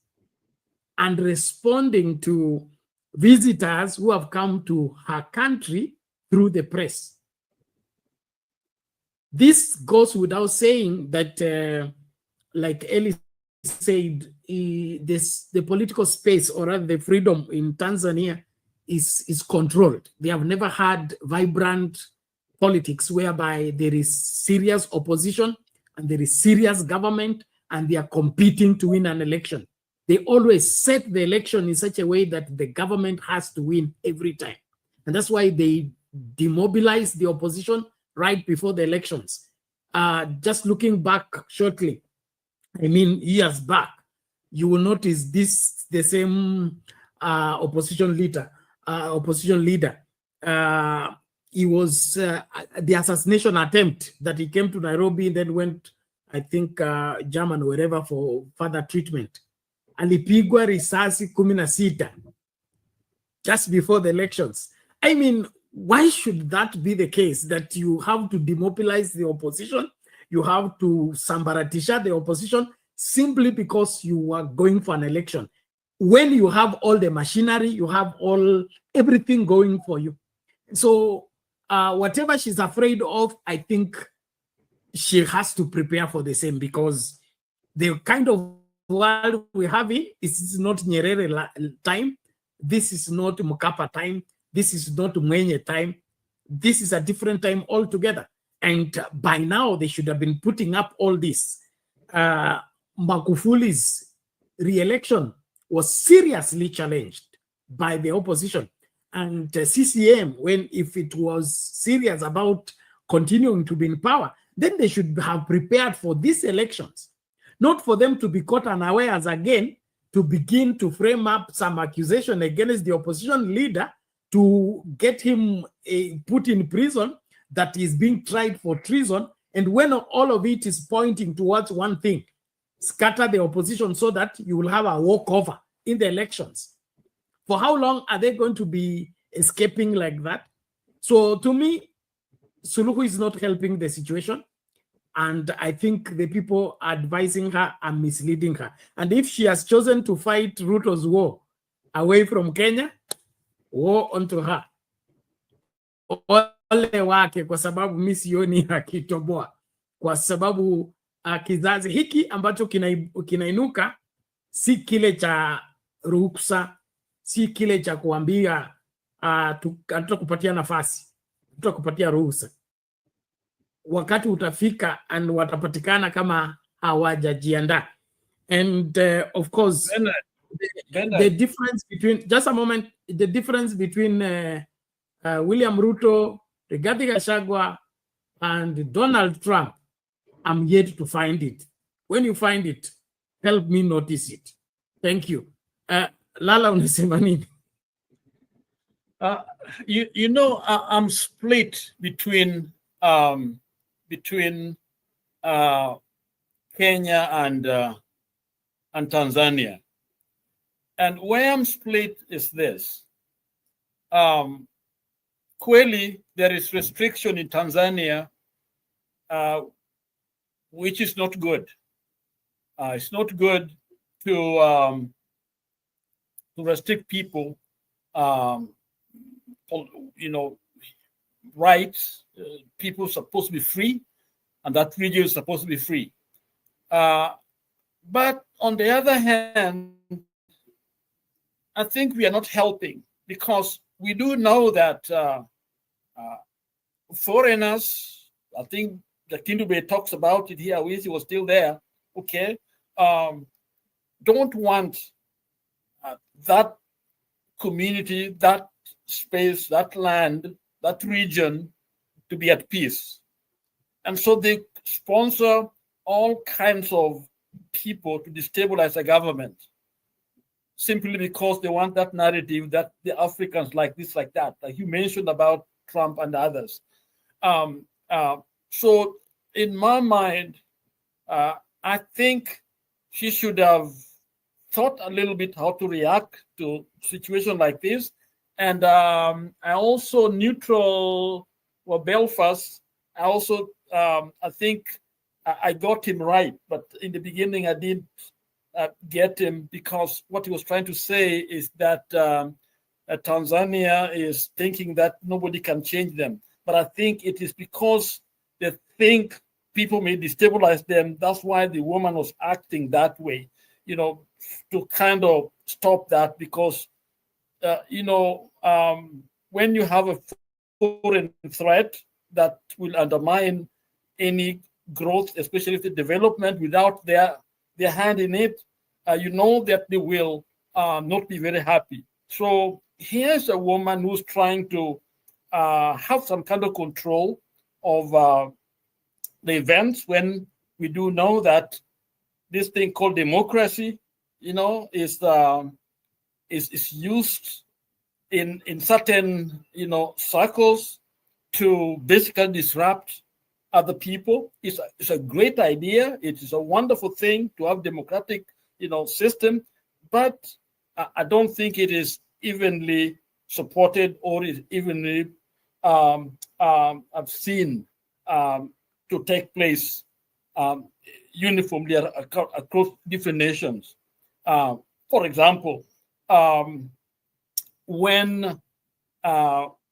and responding to visitors who have come to her country through the press? This goes without saying that like Eli said, the political space, or rather the freedom in Tanzania is controlled. They have never had vibrant politics whereby there is serious opposition and there is serious government and they are competing to win an election. They always set the election in such a way that the government has to win every time. And that's why they demobilize the opposition right before the elections. Just looking back shortly, I mean, years back, you will notice the same opposition leader. He was the assassination attempt that he came to Nairobi, then went, I think, German or wherever for further treatment. Alipigwa risasi 16 just before the elections. I mean, why should that be the case, that you have to demobilize the opposition? You have to sambaratisha the opposition simply because you are going for an election. When you have all the machinery, you have everything going for you. So whatever she's afraid of, I think she has to prepare for the same, because the kind of world we have is not Nyerere time. This is not Mkapa time. This is not Mwenye time. This is a different time altogether. And by now, they should have been putting up all this. Magufuli's re-election was seriously challenged by the opposition. And CCM, if it was serious about continuing to be in power, then they should have prepared for these elections, not for them to be caught unawares again, to begin to frame up some accusation against the opposition leader to get him put in prison, that is being tried for treason. And when all of it is pointing towards one thing, scatter the opposition so that you will have a walkover in the elections. For how long are they going to be escaping like that? So to me, Suluhu is not helping the situation. And I think the people advising her are misleading her. And if she has chosen to fight Ruto's war away from Kenya, war onto her. Ole wake, kwa sababu mi sioni akitoboa, kwa sababu kizazi hiki ambacho kinainuka si kile cha ruksa, si kile cha kuambia tutakupatia nafasi, tutakupatia ruhusa. Wakati utafika and watapatikana kama hawajajiandaa. And of course, the difference between, just a moment, the difference between William Ruto, Rigathi Gachagua, and Donald Trump, I'm yet to find it. When you find it, help me notice it. Thank you. Lala, unasema nini? You know, I'm split between Kenya and Tanzania. And where I'm split is this. Clearly, there is restriction in Tanzania, which is not good. It's not good to restrict people, rights. People are supposed to be free, and that region is supposed to be free. But on the other hand, I think we are not helping, because we do know that foreigners, I think the Kindube talks about it here, Wizi was still there, okay, don't want that community, that space, that land, that region to be at peace. And so they sponsor all kinds of people to destabilize the government, simply because they want that narrative that the Africans like this, like that, like you mentioned about Trump and others. So in my mind, I think she should have thought a little bit how to react to a situation like this. And I also neutral Belfast. I also I think I got him right, but in the beginning I didn't get him, because what he was trying to say is that Tanzania is thinking that nobody can change them. But I think it is because they think people may destabilize them. That's why the woman was acting that way, to kind of stop that, because, when you have a foreign threat that will undermine any growth, especially the development, without their hand in it, you know that they will not be very happy. So here's a woman who's trying to have some kind of control of the events, when we do know that this thing called democracy, is used in certain circles to basically disrupt other people. It's a great idea. It is a wonderful thing to have democratic system, but I don't think it is evenly supported or is evenly seen to take place uniformly across different nations. For example, when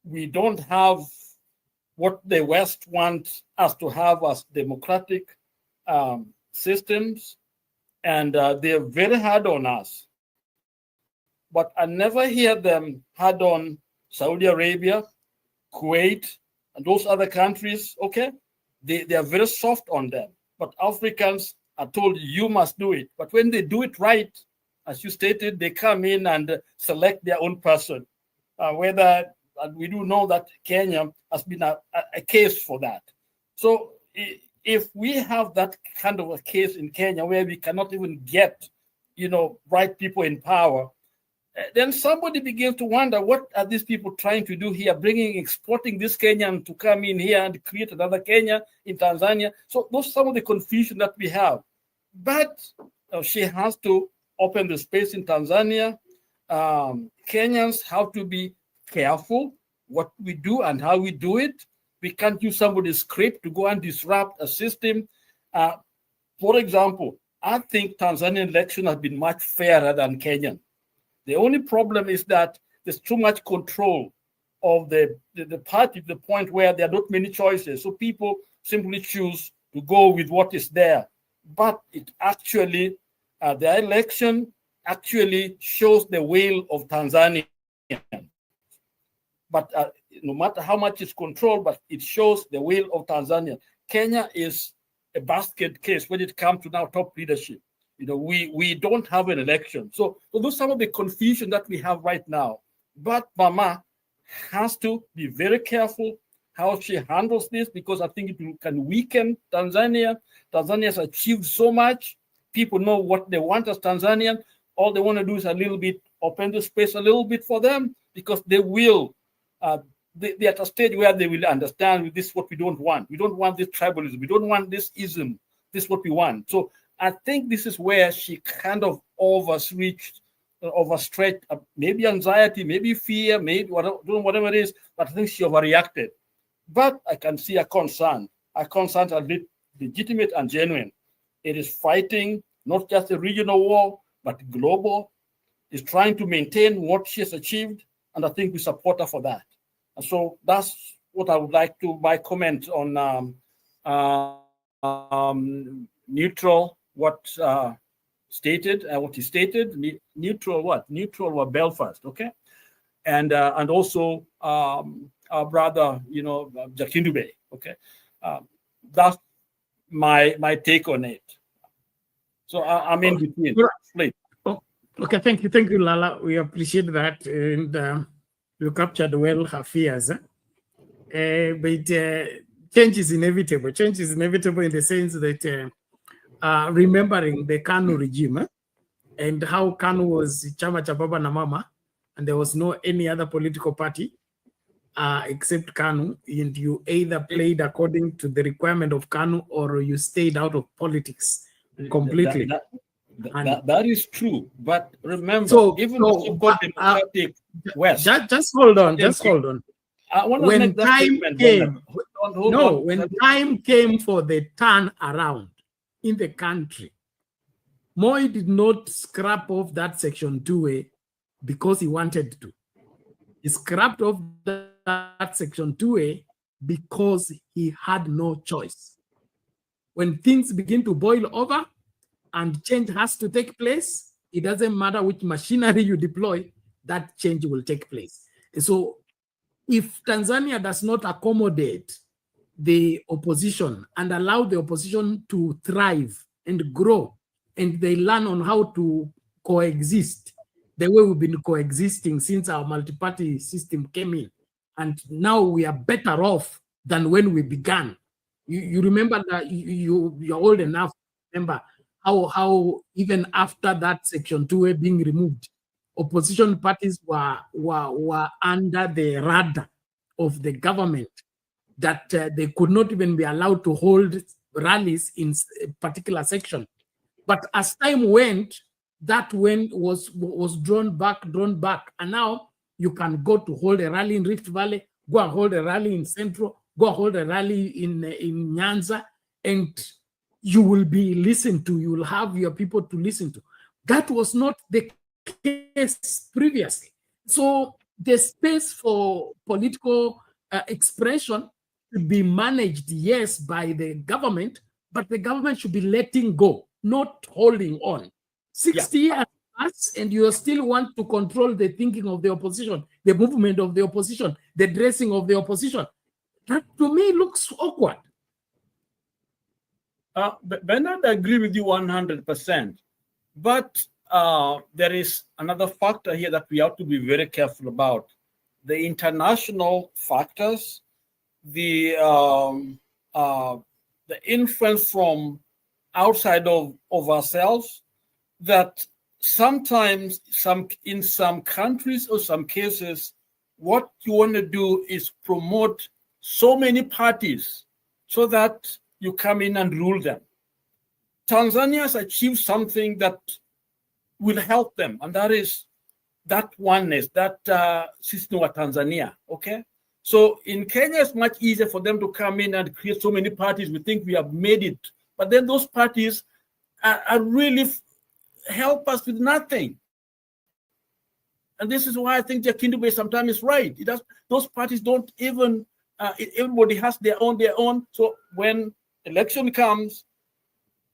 we don't have what the West wants us to have as democratic systems, and they're very hard on us. But I never hear them hard on Saudi Arabia, Kuwait, and those other countries. Okay, they are very soft on them. But Africans are told you must do it. But when they do it right, as you stated, they come in and select their own person. And we do know that Kenya has been a case for that. So if we have that kind of a case in Kenya where we cannot even get, right people in power, then somebody begins to wonder, what are these people trying to do here, exporting this Kenyan to come in here and create another Kenya in Tanzania? So those are some of the confusion that we have. But she has to open the space in Tanzania. Kenyans have to be careful what we do and how we do it. We can't use somebody's script to go and disrupt a system. For example, I think Tanzanian election has been much fairer than Kenyan. The only problem is that there's too much control of the party to the point where there are not many choices. So people simply choose to go with what is there. But it actually, the election actually shows the will of Tanzania. But no matter how much it's controlled, but it shows the will of Tanzania. Kenya is a basket case when it comes to now top leadership. We don't have an election. So those are some of the confusion that we have right now. But Mama has to be very careful how she handles this, because I think it can weaken Tanzania. Tanzania has achieved so much. People know what they want as Tanzanian. All they want to do is a little bit open the space a little bit for them, because they will. They're at a stage where they will understand this is what we don't want. We don't want this tribalism. We don't want this ism. This is what we want. So I think this is where she kind of overstretched, maybe anxiety, maybe fear, maybe whatever it is, but I think she overreacted. But I can see a concern. Her concerns are legitimate and genuine. It is fighting not just a regional war, but global. It's trying to maintain what she has achieved, and I think we support her for that. And so that's what I would like to, my comment on neutral, what stated, what he stated, neutral what? Neutral were Belfast, okay? And also our brother, Jakindube, okay? That's my take on it. So I'm in between. Please. Oh, okay, thank you, Lala. We appreciate that, and you captured well her fears. But change is inevitable. Change is inevitable in the sense that remembering the KANU regime and how KANU was Chama cha Baba na Mama, and there was no any other political party except KANU, and you either played according to the requirement of KANU or you stayed out of politics completely. That is true, but remember, even the so-called democratic West. Just hold on. When time came, when time came for the turn around in the country, Moi did not scrap off that Section 2A because he wanted to. He scrapped off that Section 2A because he had no choice. when things begin to boil over and change has to take place, it doesn't matter which machinery you deploy, that change will take place. So if Tanzania does not accommodate the opposition and allow the opposition to thrive and grow, and they learn on how to coexist the way we've been coexisting since our multi-party system came in, and now we are better off than when we began. You remember that you're old enough to remember how even after that Section 2A being removed, opposition parties were under the radar of the government, that they could not even be allowed to hold rallies in a particular section. But as time went, that was drawn back, and now you can go to hold a rally in Rift Valley, go and hold a rally in Central, go and hold a rally in Nyanza, and you will be listened to. You will have your people to listen to. That was not the case previously. So the space for political expression should be managed, yes, by the government, but the government should be letting go, not holding on. 60 years pass, and you still want to control the thinking of the opposition, the movement of the opposition, the dressing of the opposition. That to me looks awkward. Bernard, I agree with you 100%. But there is another factor here that we have to be very careful about. The international factors, the influence from outside of ourselves, that sometimes in some countries or some cases, what you want to do is promote so many parties so that you come in and rule them. Tanzania has achieved something that will help them, and that is that oneness, that system of Tanzania, okay? So in Kenya, it's much easier for them to come in and create so many parties. We think we have made it, but then those parties are really help us with nothing. And this is why I think Jakindube sometimes is right. Those parties don't even, everybody has their own. So when election comes,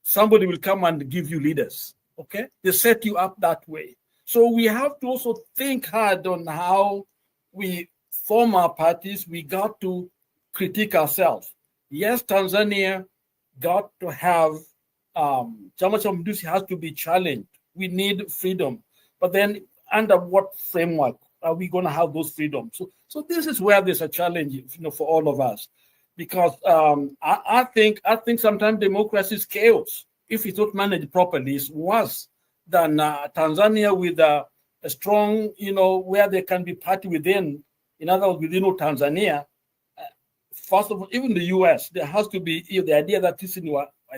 somebody will come and give you leaders, okay? They set you up that way. So we have to also think hard on how we form our parties. We got to critique ourselves. Yes, Tanzania got to have, Chama cha Mapinduzi has to be challenged. We need freedom. But then under what framework are we going to have those freedoms? So this is where there's a challenge, for all of us. Because I think sometimes democracy is chaos. If it's not managed properly, it's worse than Tanzania with a strong, where there can be party within. In other words, within Tanzania, first of all, even the U.S., there has to be the idea that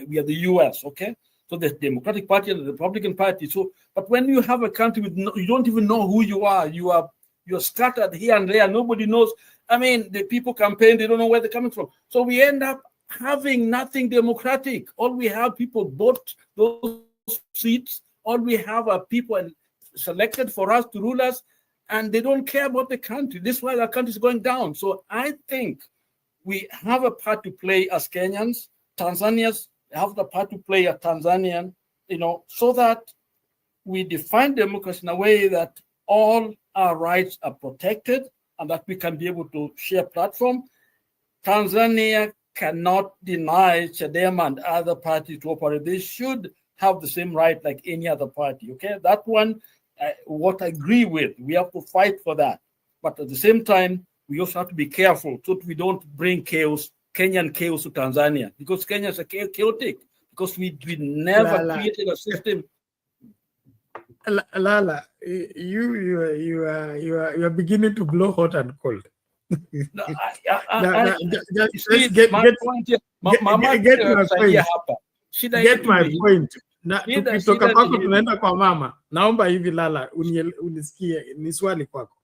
we are the U.S., okay? So the Democratic Party and the Republican Party. So, but when you have a country with you don't even know who you are. You're scattered here and there. Nobody knows. I mean, the people campaign, they don't know where they're coming from. So we end up having nothing democratic. All we have, people bought those seats. All we have are people selected for us to rule us, and they don't care about the country. This is why the country is going down. So I think we have a part to play as Kenyans. Tanzanians have the part to play as Tanzanian, so that we define democracy in a way that all our rights are protected and that we can be able to share platform. Tanzania cannot deny Chadema and other parties to operate. They should have the same right like any other party, okay? That one, what I agree with, we have to fight for that. But at the same time, we also have to be careful so that we don't bring chaos, Kenyan chaos to Tanzania, because Kenya is chaotic, because we never created a system. Lala, you are beginning to blow hot and cold. Get my point. Tukitoka kwako tunaenda kwa mama. Naomba hivi Lala, unisikie, ni swali kwako.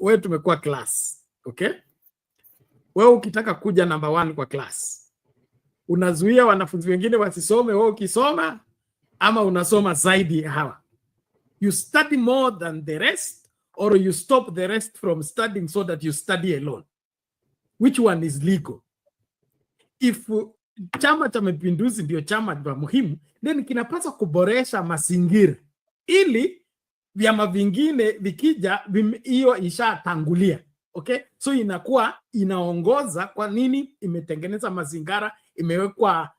Wewe tumekuwa class, okay? Wewe ukitaka kuja number 1 kwa class, unazuia wanafunzi wengine wasisome, wewe ukisoma, ama unasoma zaidi hawa? You study more than the rest, or you stop the rest from studying so that you study alone? Which one is legal? if chama cha mapinduzi ndio chama muhimu, then kinapaswa kuboresha mazingira ili vyama vingine vikija hiyo ishatangulia. Okay, so inakuwa inaongoza. Kwa nini? Imetengeneza mazingira, imewekwa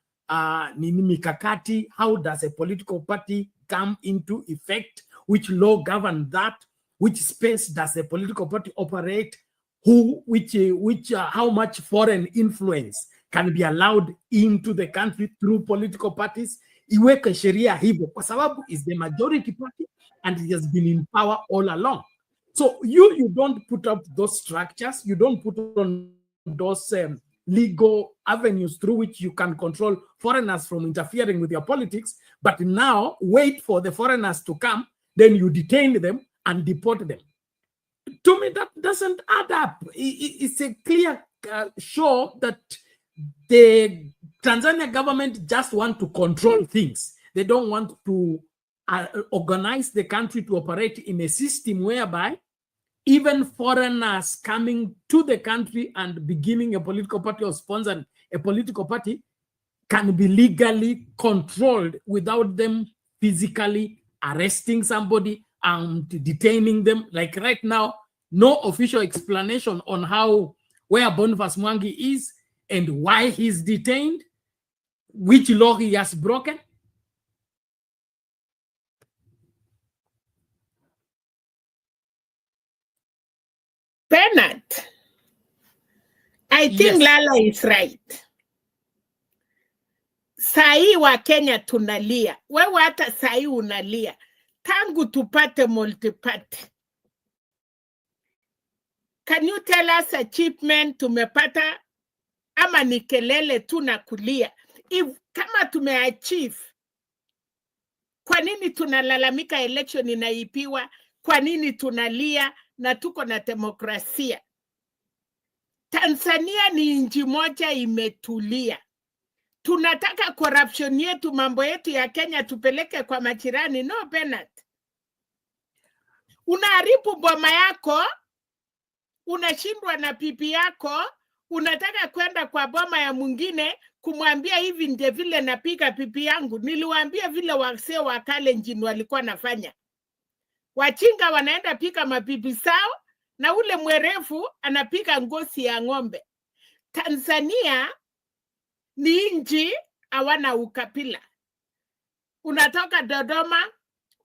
nini mikakati. How does a political party come into effect? Which law govern that? Which space does a political party operate? How much foreign influence can be allowed into the country through political parties? Iweke sheria hivyo kwa sababu is the majority party and it has been in power all along. So you don't put up those structures, you don't put on those legal avenues through which you can control foreigners from interfering with your politics, but now wait for the foreigners to come, then you detain them and deport them. To me, that doesn't add up. It's a clear show that the Tanzania government just want to control things. They don't want to organize the country to operate in a system whereby even foreigners coming to the country and beginning a political party or sponsoring a political party can be legally controlled without them physically arresting somebody and detaining them. Like right now, no official explanation on where Boniface Mwangi is and why he's detained, which law he has broken. Bernard, I think Lala is right. Sahi wa Kenya tunalia. Wewe hata sahi unalia. Tangu tupate multiparty. Can you tell us achievement tumepata ama ni kelele tu na kulia? Kama tumeachieve, kwa nini tunalalamika election inaipiwa? Kwa nini tunalia na tuko na demokrasia? Tanzania ni nchi moja imetulia. Tunataka corruption yetu, mambo yetu ya Kenya tupeleke kwa majirani? No, Bernard. Unaharibu boma yako, unashindwa na pipi yako, unataka kwenda kwa boma ya mwingine kumwambia hivi ndio vile napiga pipi yangu. Niliwaambia vile wasee wa Kalenjin walikuwa nafanya. Wachinga wanaenda pika mapipi sao na ule mwerefu anapika ngozi ya ng'ombe. Tanzania ni nchi hawana ukabila. Unatoka Dodoma,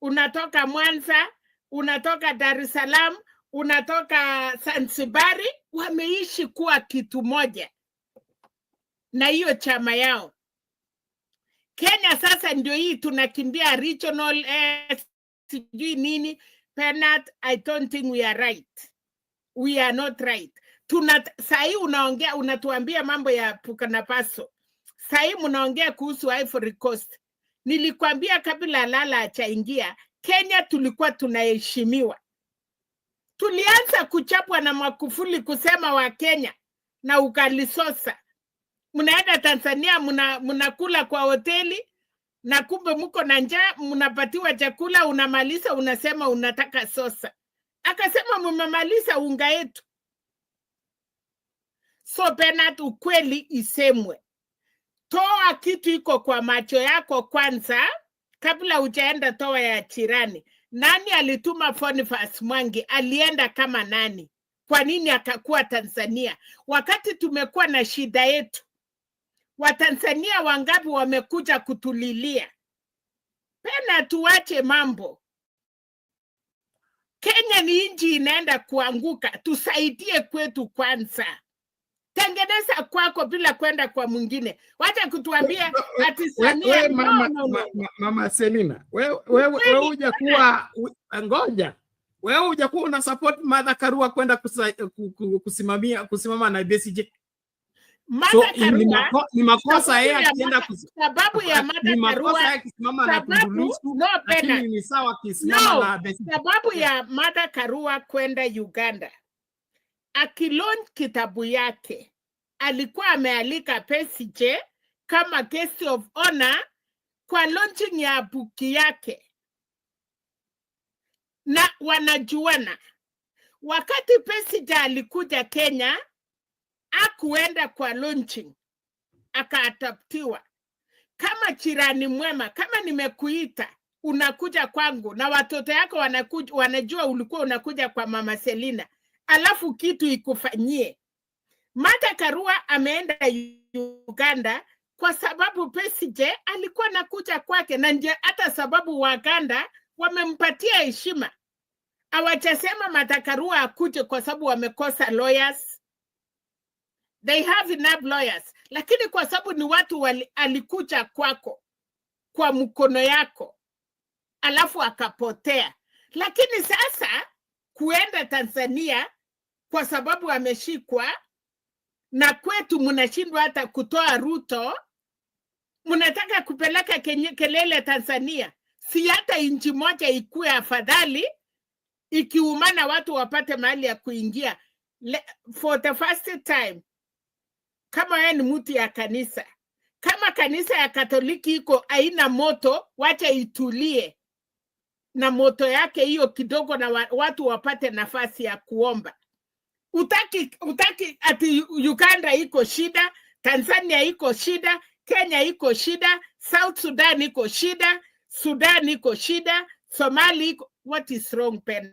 unatoka Mwanza, unatoka Dar es Salaam, unatoka Zanzibar, wameishi kuwa kitu moja na hiyo chama yao. Kenya sasa ndio hii tunakimbia regional sijui nini. Bernard, I don't think we are right. We are not right. Sahi unaongea, unatuambia mambo ya Burkina Faso. Sahi mnaongea kuhusu Ivory Coast. Nilikwambia kabla Lala achaingia, Kenya tulikuwa tunaheshimiwa. Tulianza kuchapwa na Magufuli kusema wa Kenya na ukalisosa. Mnaenda Tanzania mnakula kwa hoteli na kumbe mko na njaa, mnapatiwa chakula, unamaliza unasema unataka sosa. Akasema mmemaliza unga yetu. So Bernard, ukweli isemwe. Toa kitu iko kwa macho yako kwanza kabla hujaenda toa ya jirani. Nani alituma Boniface Mwangi? Alienda kama nani? Kwa nini akakuwa Tanzania? Wakati tumekuwa na shida yetu, Watanzania wangapi wamekuja kutulilia? Pena tuache mambo. Kenya ni nchi inaenda kuanguka. Tusaidie kwetu kwanza. Tengeneza kwako bila kwenda kwa mwingine. Wacha kutuambia ati Samia. Mama Selina, wewe hujakuwa ngoja. Wewe hujakuwa una support Martha Karua kwenda kusimama na BCJ. So ni makosa yeye akienda sababu ya Martha Karua akisimama na Tundulisu, lakini ni sawa akisimama na BCJ. Sababu ya Martha Karua kwenda Uganda, akilaunch kitabu yake alikuwa amealika BCJ kama guest of honor kwa launching ya buki yake, na wanajuana. Wakati BCJ alikuja Kenya, hakuenda kwa launching. akaadoptiwa. Kama jirani mwema, kama nimekuita unakuja kwangu na watoto yako wanajua ulikuwa unakuja kwa Mama Selina, alafu kitu ikufanyie. Martha Karua ameenda Uganda kwa sababu Besigye alikuwa anakuja kwake, na nje hata sababu Waganda wamempatia heshima. Hawajasema Martha Karua akuje kwa sababu wamekosa lawyers. They have enough lawyers. Lakini kwa sababu ni watu alikuja kwako kwa mkono yako alafu akapotea. Lakini sasa kuenda Tanzania kwa sababu ameshikwa, na kwetu mnashindwa hata kutoa Ruto, mnataka kupeleka kelele Tanzania. Si hata inchi moja ikue afadhali ikiumana watu wapate mahali ya kuingia. For the first time, kama wewe ni mtu ya kanisa, kama kanisa ya Katoliki iko haina moto, wacha itulie na moto yake hiyo kidogo, na watu wapate nafasi ya kuomba. Utaki ati Uganda iko shida, Tanzania iko shida, Kenya iko shida, South Sudan iko shida, Sudan iko shida, Somalia iko... What is wrong, Penna?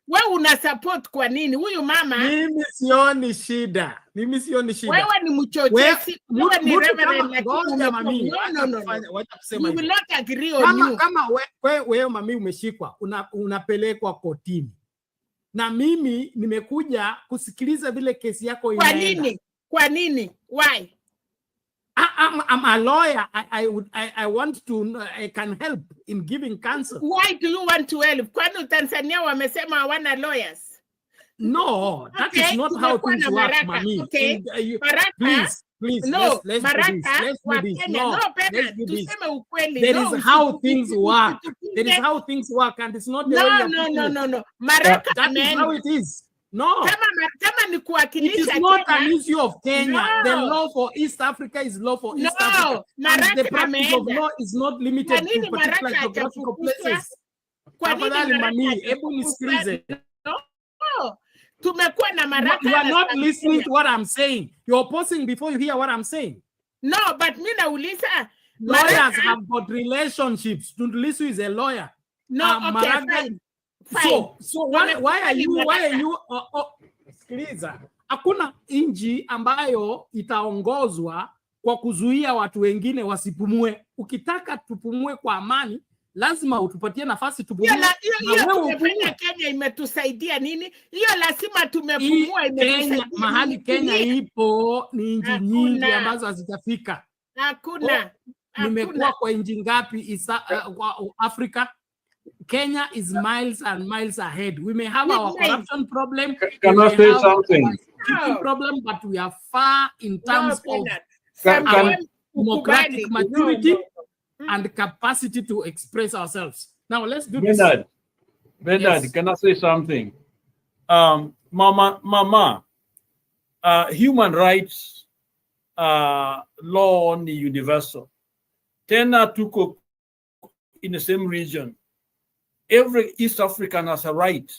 Wewe una support kwa nini huyu mama? Mimi sioni shida. Wewe ni mchochezi. Wewe ni reverend, lakini no. You will not agree on you. Kama wewe mami umeshikwa, unapelekwa kotini. Na mimi nimekuja kusikiliza vile kesi yako inaenda. Kwa nini? Why? I'm a lawyer. I want to, I can help in giving counsel. Why do you want to help? Kwani Tanzania wamesema hawana lawyers? No, that is not how things work, mami. Okay. Please, no, let's do this. No, let's do this. There is how things work. There is how things work, and it's not the way. No. That is how it is. No. It is not an issue of Kenya. The law for East Africa is law for East Africa. And the practice of law is not limited to particular geographical places. You are not listening to what I'm saying. You're opposing before you hear what I'm saying. No, but Ulisa, lawyers have got relationships. Tundulisu is a lawyer. No, okay, fine. So why are you sikiliza, hakuna inji ambayo itaongozwa kwa kuzuia watu wengine wasipumue. Ukitaka tupumue kwa amani, lazima utupatie nafasi tupumue. Hiyo Kenya imetusaidia nini? Hiyo lazima tumepumua imetusaidia. Mahali Kenya ipo ni inji nyingi ambazo hazijafika. Hakuna. Nimekuwa kwa inji ngapi Afrika? Kenya is miles and miles ahead. We may have our corruption problem. Can I say something? Problem, but we are far in terms of democratic maturity and capacity to express ourselves. Now let's do this. Bernard, yes. Can I say something? Mama, human rights law on the universal. Tena tuko in the same region. Every East African has a right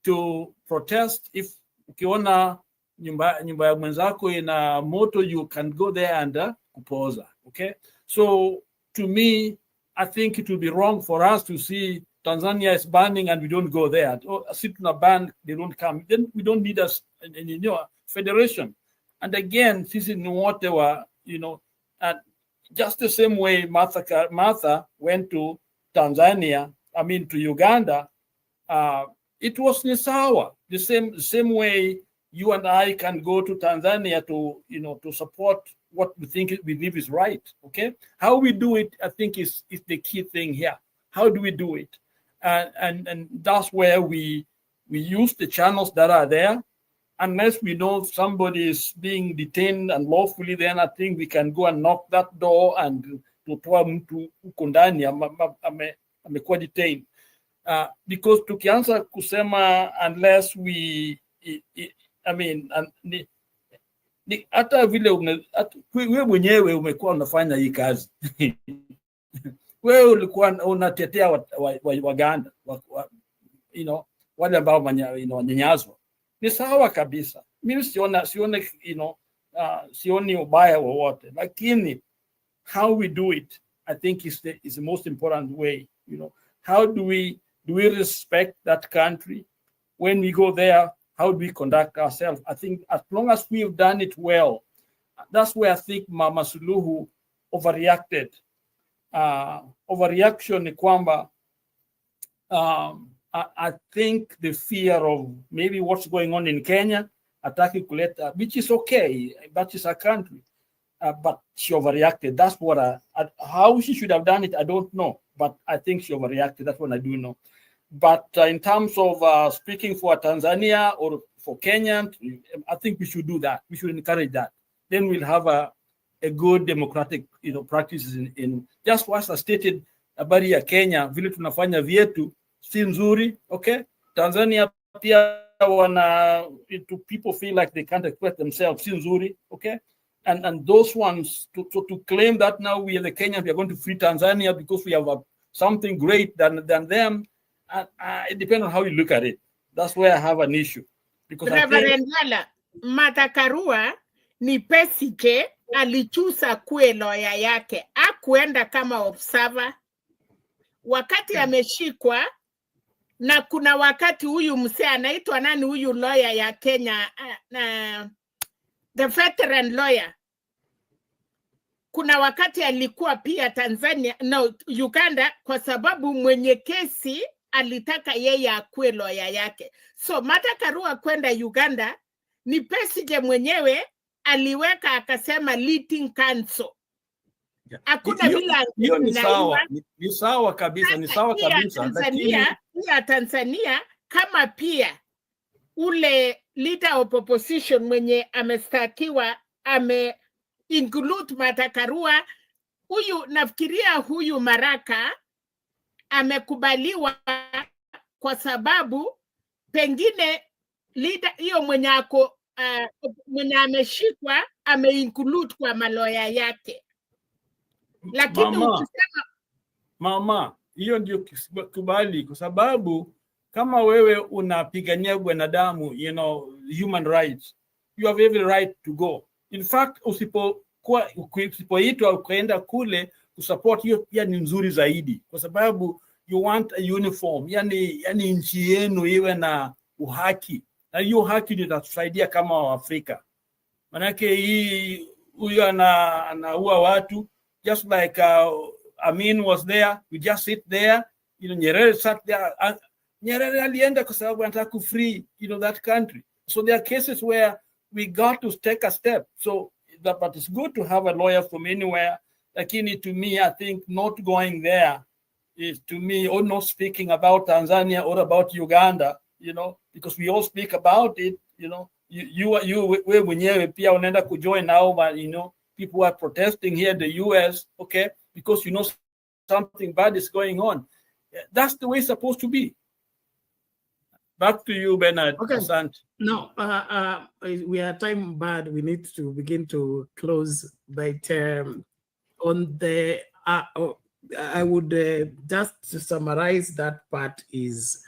to protest. If ukiona nyumba ya mwenzako ina moto, you can go there and kupoza. Okay, so to me, I think it would be wrong for us to see Tanzania is banning and we don't go there. Or sit in a ban, they don't come. Then we don't need us in federation. And again, this is whatever, and just the same way Martha went to Tanzania. To Uganda, it was Nisawa. The same way you and I can go to Tanzania to support what we believe is right. Okay, how we do it, I think, is the key thing here. How do we do it? And that's where we use the channels that are there. Unless we know somebody is being detained unlawfully, then I think we can go and knock that door and to Kundani amekuwa detained. Because tukianza kusema unless we hata vile wewe mwenyewe umekuwa unafanya hii kazi. Wewe ulikuwa unatetea Waganda, wale ambao wanyanyazwa. Ni sawa kabisa. Mimi sione sioni ubaya wowote, lakini how we do it, I think is the most important way. You know, how do we respect that country when we go there? How do we conduct ourselves? I think as long as we've done it well, that's where I think Mama Suluhu overreacted. Overreaction ni kwamba I think the fear of maybe what's going on in Kenya, attacking Kuleta, which is okay, that is a country, but she overreacted. That's what how she should have done it, I don't know, but I think she overreacted. That's what I do know. But in terms of speaking for Tanzania or for Kenya, I think we should do that. We should encourage that. Then we'll have a good democratic, practices in just as I stated habari ya Kenya, vile tunafanya vyetu si nzuri, okay? Tanzania pia people feel like they can't express themselves, si nzuri, okay? And those ones to claim that now we are the Kenyans, we are going to free Tanzania because we have something great than them. It depends on how you look at it. That's where I have an issue. Because Reverend Lala, Martha Karua ni pesike alichusa kuwe lawyer yake. Hakuenda kama observer. Wakati ameshikwa, na kuna wakati huyu msee anaitwa nani huyu lawyer ya Kenya, the veteran lawyer. Kuna wakati alikuwa pia Tanzania, no, Uganda, kwa sababu mwenye kesi alitaka yeye akuwe lawyer yake. So Martha Karua kwenda Uganda ni Besigye mwenyewe aliweka akasema leading counsel. Hakuna bila hiyo ni sawa kabisa, ni sawa kabisa. Tanzania kama pia ule leader of opposition mwenye amestakiwa include Martha Karua, huyu nafikiria huyu Maraka amekubaliwa kwa sababu pengine leader hiyo mwenye ako mwenye ameshikwa include kwa maloya yake. Lakini ukisema mama, hiyo ndio kubali, kwa sababu kama wewe unapigania binadamu, human rights, you have every right to go. In fact, usipoitwa ukaenda kule kusupport, hiyo pia ni nzuri zaidi, kwa sababu you want a uniform, yani nchi yenu iwe na uhaki, na hiyo haki ndio itatusaidia kama Waafrika. Manake hii huyo anaua watu, just like Amin was there, we just sit there, Nyerere sat there. Nyerere alienda kwa sababu anataka ku free, that country. So there are cases where we got to take a step. So but it's good to have a lawyer from anywhere. Lakini to me, I think not going there is, to me, or not speaking about Tanzania or about Uganda, because we all speak about it, we mwenyewe pia unaenda kujoin now, but people are protesting here in the US, okay, because something bad is going on. That's the way it's supposed to be. Back to you, Bernard. Okay. Asante. No, we are time bad. We need to begin to close. But on the, I would just to summarize that part is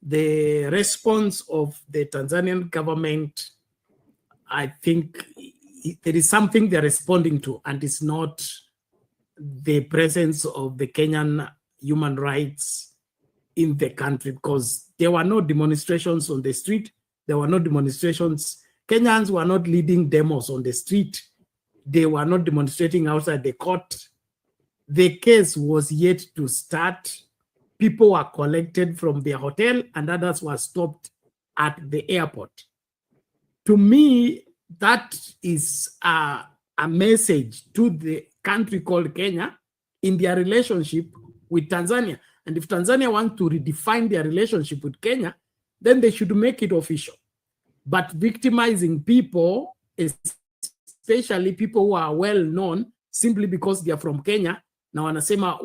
the response of the Tanzanian government. I think there is something they're responding to, and it's not the presence of the Kenyan human rights in the country, because there were no demonstrations on the street. There were no demonstrations. Kenyans were not leading demos on the street. They were not demonstrating outside the court. The case was yet to start. People were collected from their hotel and others were stopped at the airport. To me, that is a message to the country called Kenya in their relationship with Tanzania. And if Tanzania wants to redefine their relationship with Kenya, then they should make it official. But victimizing people, especially people who are well known, simply because they are from Kenya, na wanasema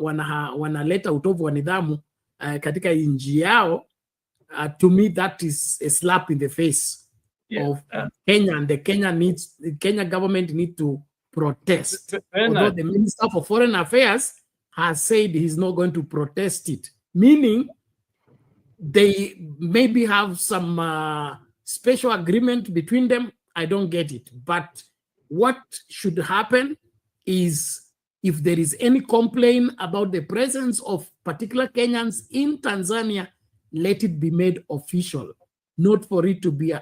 wanaleta utovu wa nidhamu katika nchi yao, to me that is a slap in the face of Kenya, and the Kenya government need to protest. Although the Minister for Foreign Affairs has said he's not going to protest it, meaning they maybe have some special agreement between them. I don't get it, but What should happen is, if there is any complaint about the presence of particular Kenyans in Tanzania, let it be made official, not for it to be a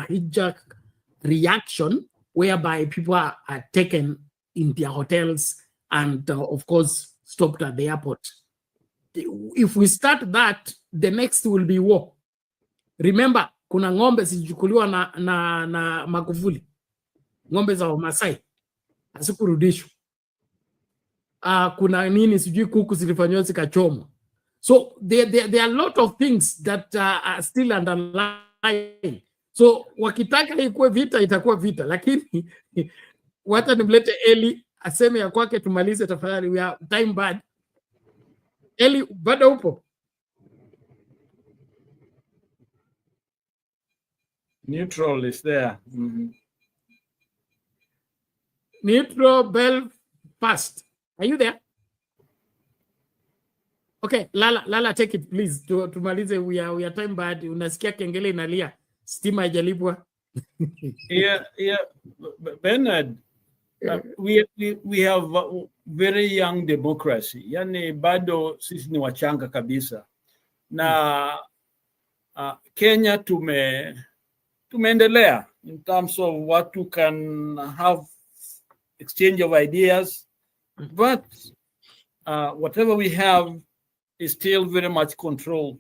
hijack reaction whereby people are taken in their hotels and, of course, stopped at the airport. If we start that, the next will be war. Remember, kuna ng'ombe zilichukuliwa na Magufuli, ng'ombe za Wamasai hazikurudishwa. Kuna nini sijui kuku zilifanywa zikachomwa. So there are a lot of things that are still underlying. So wakitaka ikuwe vita itakuwa vita, lakini wacha nimlete Eli aseme ya kwake tumalize tafadhali, we are time bad. Eli, bado upo? Neutral is there. Neutral Belfast. Are you there? Okay, Lala, take it please. Tumalize, we are time bad. Unasikia kengele inalia. Stima haijalipwa. Yeah, Bernard. We have a very young democracy. Yani bado sisi ni wachanga kabisa. Na Kenya tumeendelea in terms of what you can have exchange of ideas, but whatever we have is still very much controlled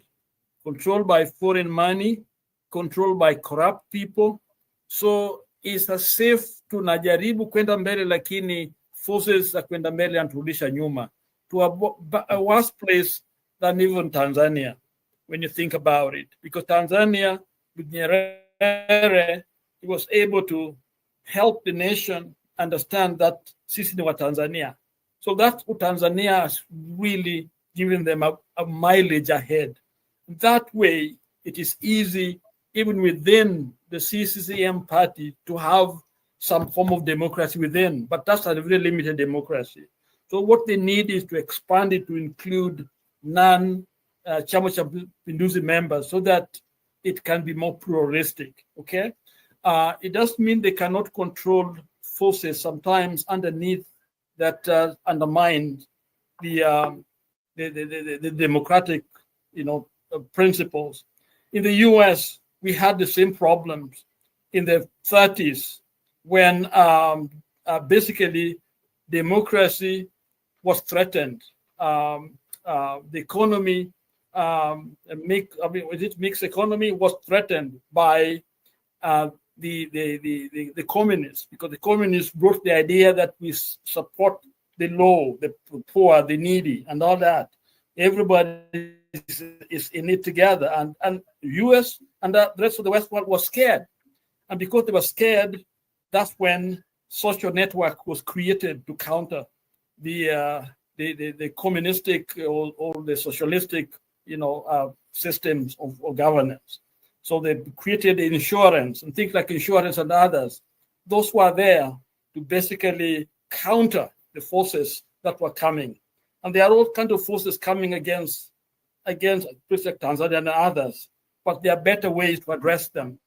by foreign money, controlled by corrupt people. So it's as safe tunajaribu kwenda mbele, lakini forces za kwenda mbele anturudisha nyuma to a worse place than even Tanzania when you think about it, because Tanzania with Nyerere, he was able to help the nation understand that sisi ni wa Tanzania. So that's what Tanzania has really given them a mileage ahead. That way, it is easy, even within the CCM party, to have some form of democracy within, but that's a very limited democracy. So what they need is to expand it to include non-Chama cha Mapinduzi members so that it can be more pluralistic, okay? It does mean they cannot control forces sometimes underneath that undermine the democratic, principles. In the US, we had the same problems in the 30s when basically democracy was threatened. The economy, mixed economy was threatened by the communists, because the communists brought the idea that we support the low, the poor, the needy, and all that. Everybody is in it together, and US and the rest of the West world was scared, and because they were scared, that's when social network was created to counter the communistic or the socialistic, systems of governance. So they created insurance and things like insurance and others. Those were there to basically counter the forces that were coming. And there are all kinds of forces coming against places like Tanzania and others. But there are better ways to address them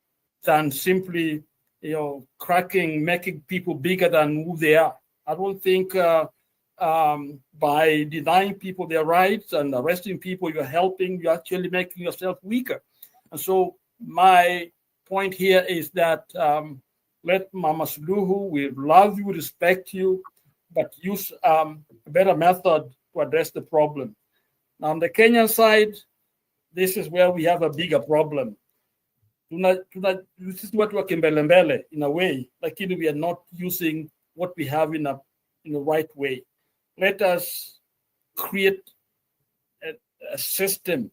than simply, making people bigger than who they are. I don't think by denying people their rights and arresting people, you're actually making yourself weaker. And so my point here is that let Mama Suluhu, we love you, respect you, but use a better method to address the problem. Now, on the Kenyan side, this is where we have a bigger problem. This is what we're kimbelembele in a way, like we are not using what we have in the right way. Let us create a system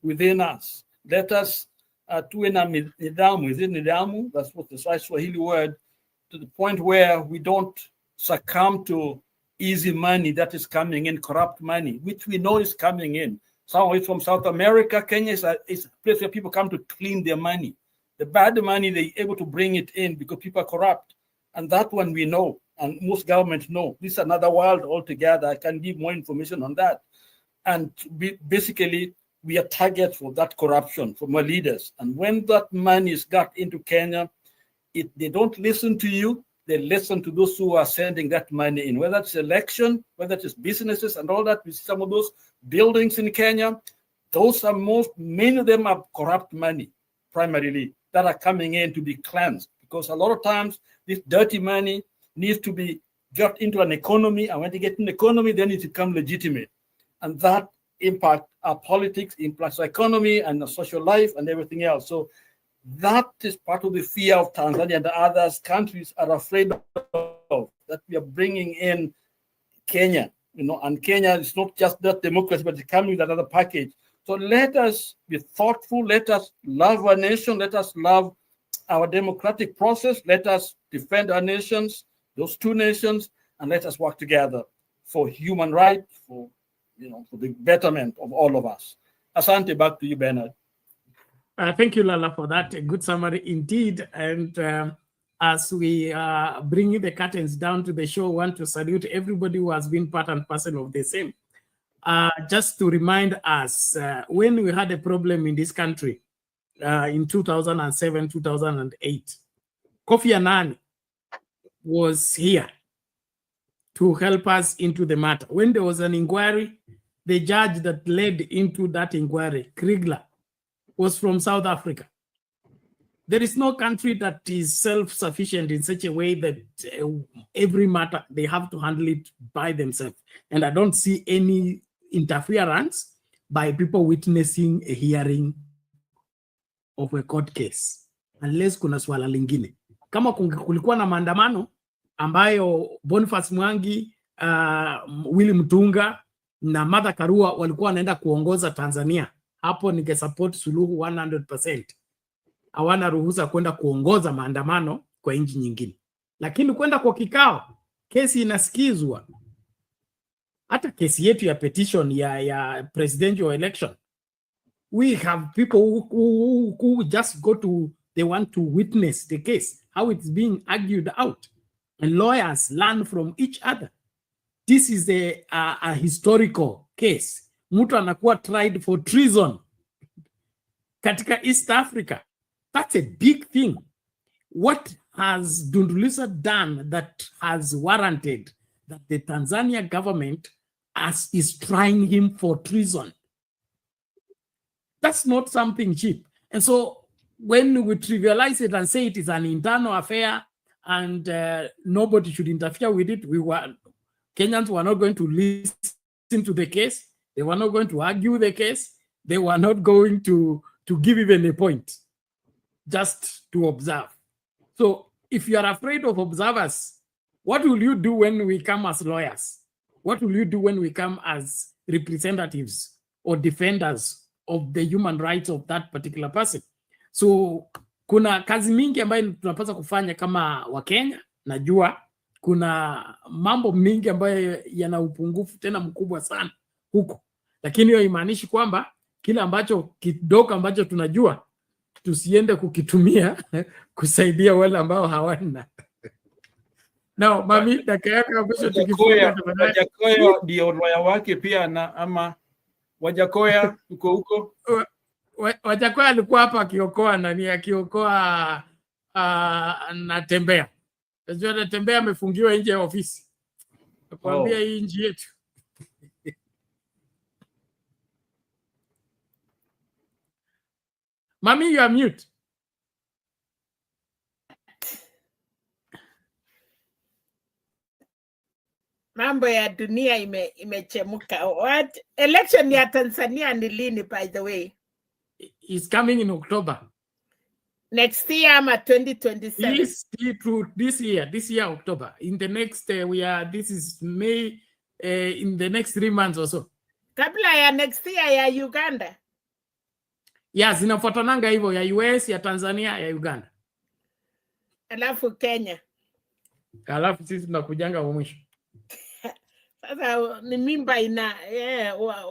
within us. Let us tuwe na nidhamu, that's what the Swahili word, to the point where we don't succumb to easy money that is coming in, corrupt money, which we know is coming in. Some of it from South America. Kenya is a place where people come to clean their money. The bad money, they're able to bring it in because people are corrupt. And that one we know, and most governments know. This is another world altogether. I can give more information on that. And basically, we are targets for that corruption from our leaders. And when that money is got into Kenya, if they don't listen to you, they listen to those who are sending that money in, whether it's election, whether it's businesses and all that. With some of those buildings in Kenya, those are many of them are corrupt money, primarily, that are coming in to be cleansed. Because a lot of times, this dirty money needs to be got into an economy, and when they get in the economy, then it becomes legitimate. And that impacts our politics, impacts our economy and the social life and everything else. So that is part of the fear of Tanzania and the other countries are afraid of, that we are bringing in Kenya, and Kenya is not just that democracy, but it's coming with another package. So let us be thoughtful, let us love our nation, let us love our democratic process, let us defend our nations, those two nations, and let us work together for human rights, for the betterment of all of us. Asante, back to you, Bernard. Thank you, Lala, for that. A good summary indeed. And as we bring the curtains down to the show, I want to salute everybody who has been part and parcel of the same. Just to remind us, when we had a problem in this country in 2007, 2008, Kofi Annan was here to help us into the matter. When there was an inquiry, the judge that led into that inquiry, Kriegler, was from South Africa. There is no country that is self-sufficient in such a way that every matter they have to handle it by themselves. And I don't see any interference by people witnessing a hearing of a court case, unless kuna swala lingine. Kama kulikuwa na maandamano ambayo Boniface Mwangi, Willy Mutunga na Martha Karua walikuwa wanaenda kuongoza Tanzania, hapo ningesupport Suluhu 100%. Hawana ruhusa kwenda kuongoza maandamano kwa nchi nyingine. Lakini kwenda kwa kikao, kesi inasikizwa. Hata kesi yetu ya petition ya presidential election, we have people who just go to, they want to witness the case, how it's being argued out. And lawyers learn from each other. This is a historical case. Mtu anakuwa tried for treason katika East Africa. That's a big thing. What has Dundulisa done that has warranted that the Tanzania government is trying him for treason? That's not something cheap. And so when we trivialize it and say it is an internal affair and nobody should interfere with it, Kenyans were not going to listen to the case. They were not going to argue the case. They were not going to give even a point, just to observe. So if you are afraid of observers, what will you do when we come as lawyers? What will you do when we come as representatives or defenders of the human rights of that particular person? So kuna kazi mingi ambayo tunapaswa kufanya kama Wakenya. Najua kuna mambo mingi ambayo yana upungufu tena mkubwa sana huko, lakini hiyo haimaanishi kwamba kile ambacho kidogo ambacho tunajua tusiende kukitumia kusaidia wale ambao hawana. Now, Mami, dakika yako ya mwisho tukifunga. Wajakoya ndio lawyer wake pia ama Wajakoya uko huko? Wajakoya alikuwa hapa akiokoa Natembea. Najua Natembea amefungiwa nje ya ofisi. Nakwambia hii nchi yetu. Mami, you are mute. Mambo ya dunia imechemuka. What election ya Tanzania ni lini, by the way? It's coming in October. Next year ama 2027? This year October. In the next this is May, in the next 3 months or so. Kabla ya next year ya Uganda? Yes, zinafuatananga hivyo, ya US, ya Tanzania, ya Uganda. Alafu Kenya. Alafu sisi tunakujanga mwisho. Sasa ni mimba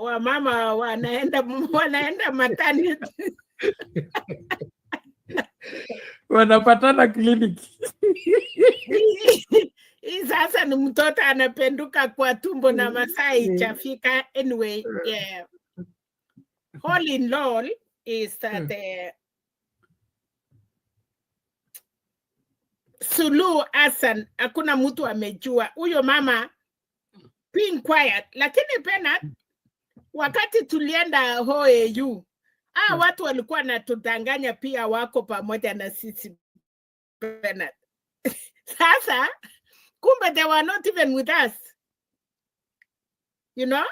wa mama wanaenda maternity. Wanapatana kliniki. Hii sasa ni mtoto anapenduka kwa tumbo na masaa ichafika. Anyway, yeah. All in all is that Suluhu Hassan hakuna mtu amejua. Huyo mama being quiet, lakini Bernard, wakati tulienda OAU, watu walikuwa natudanganya pia wako pamoja na sisi Bernard. Sasa kumbe they were not even with us. You know?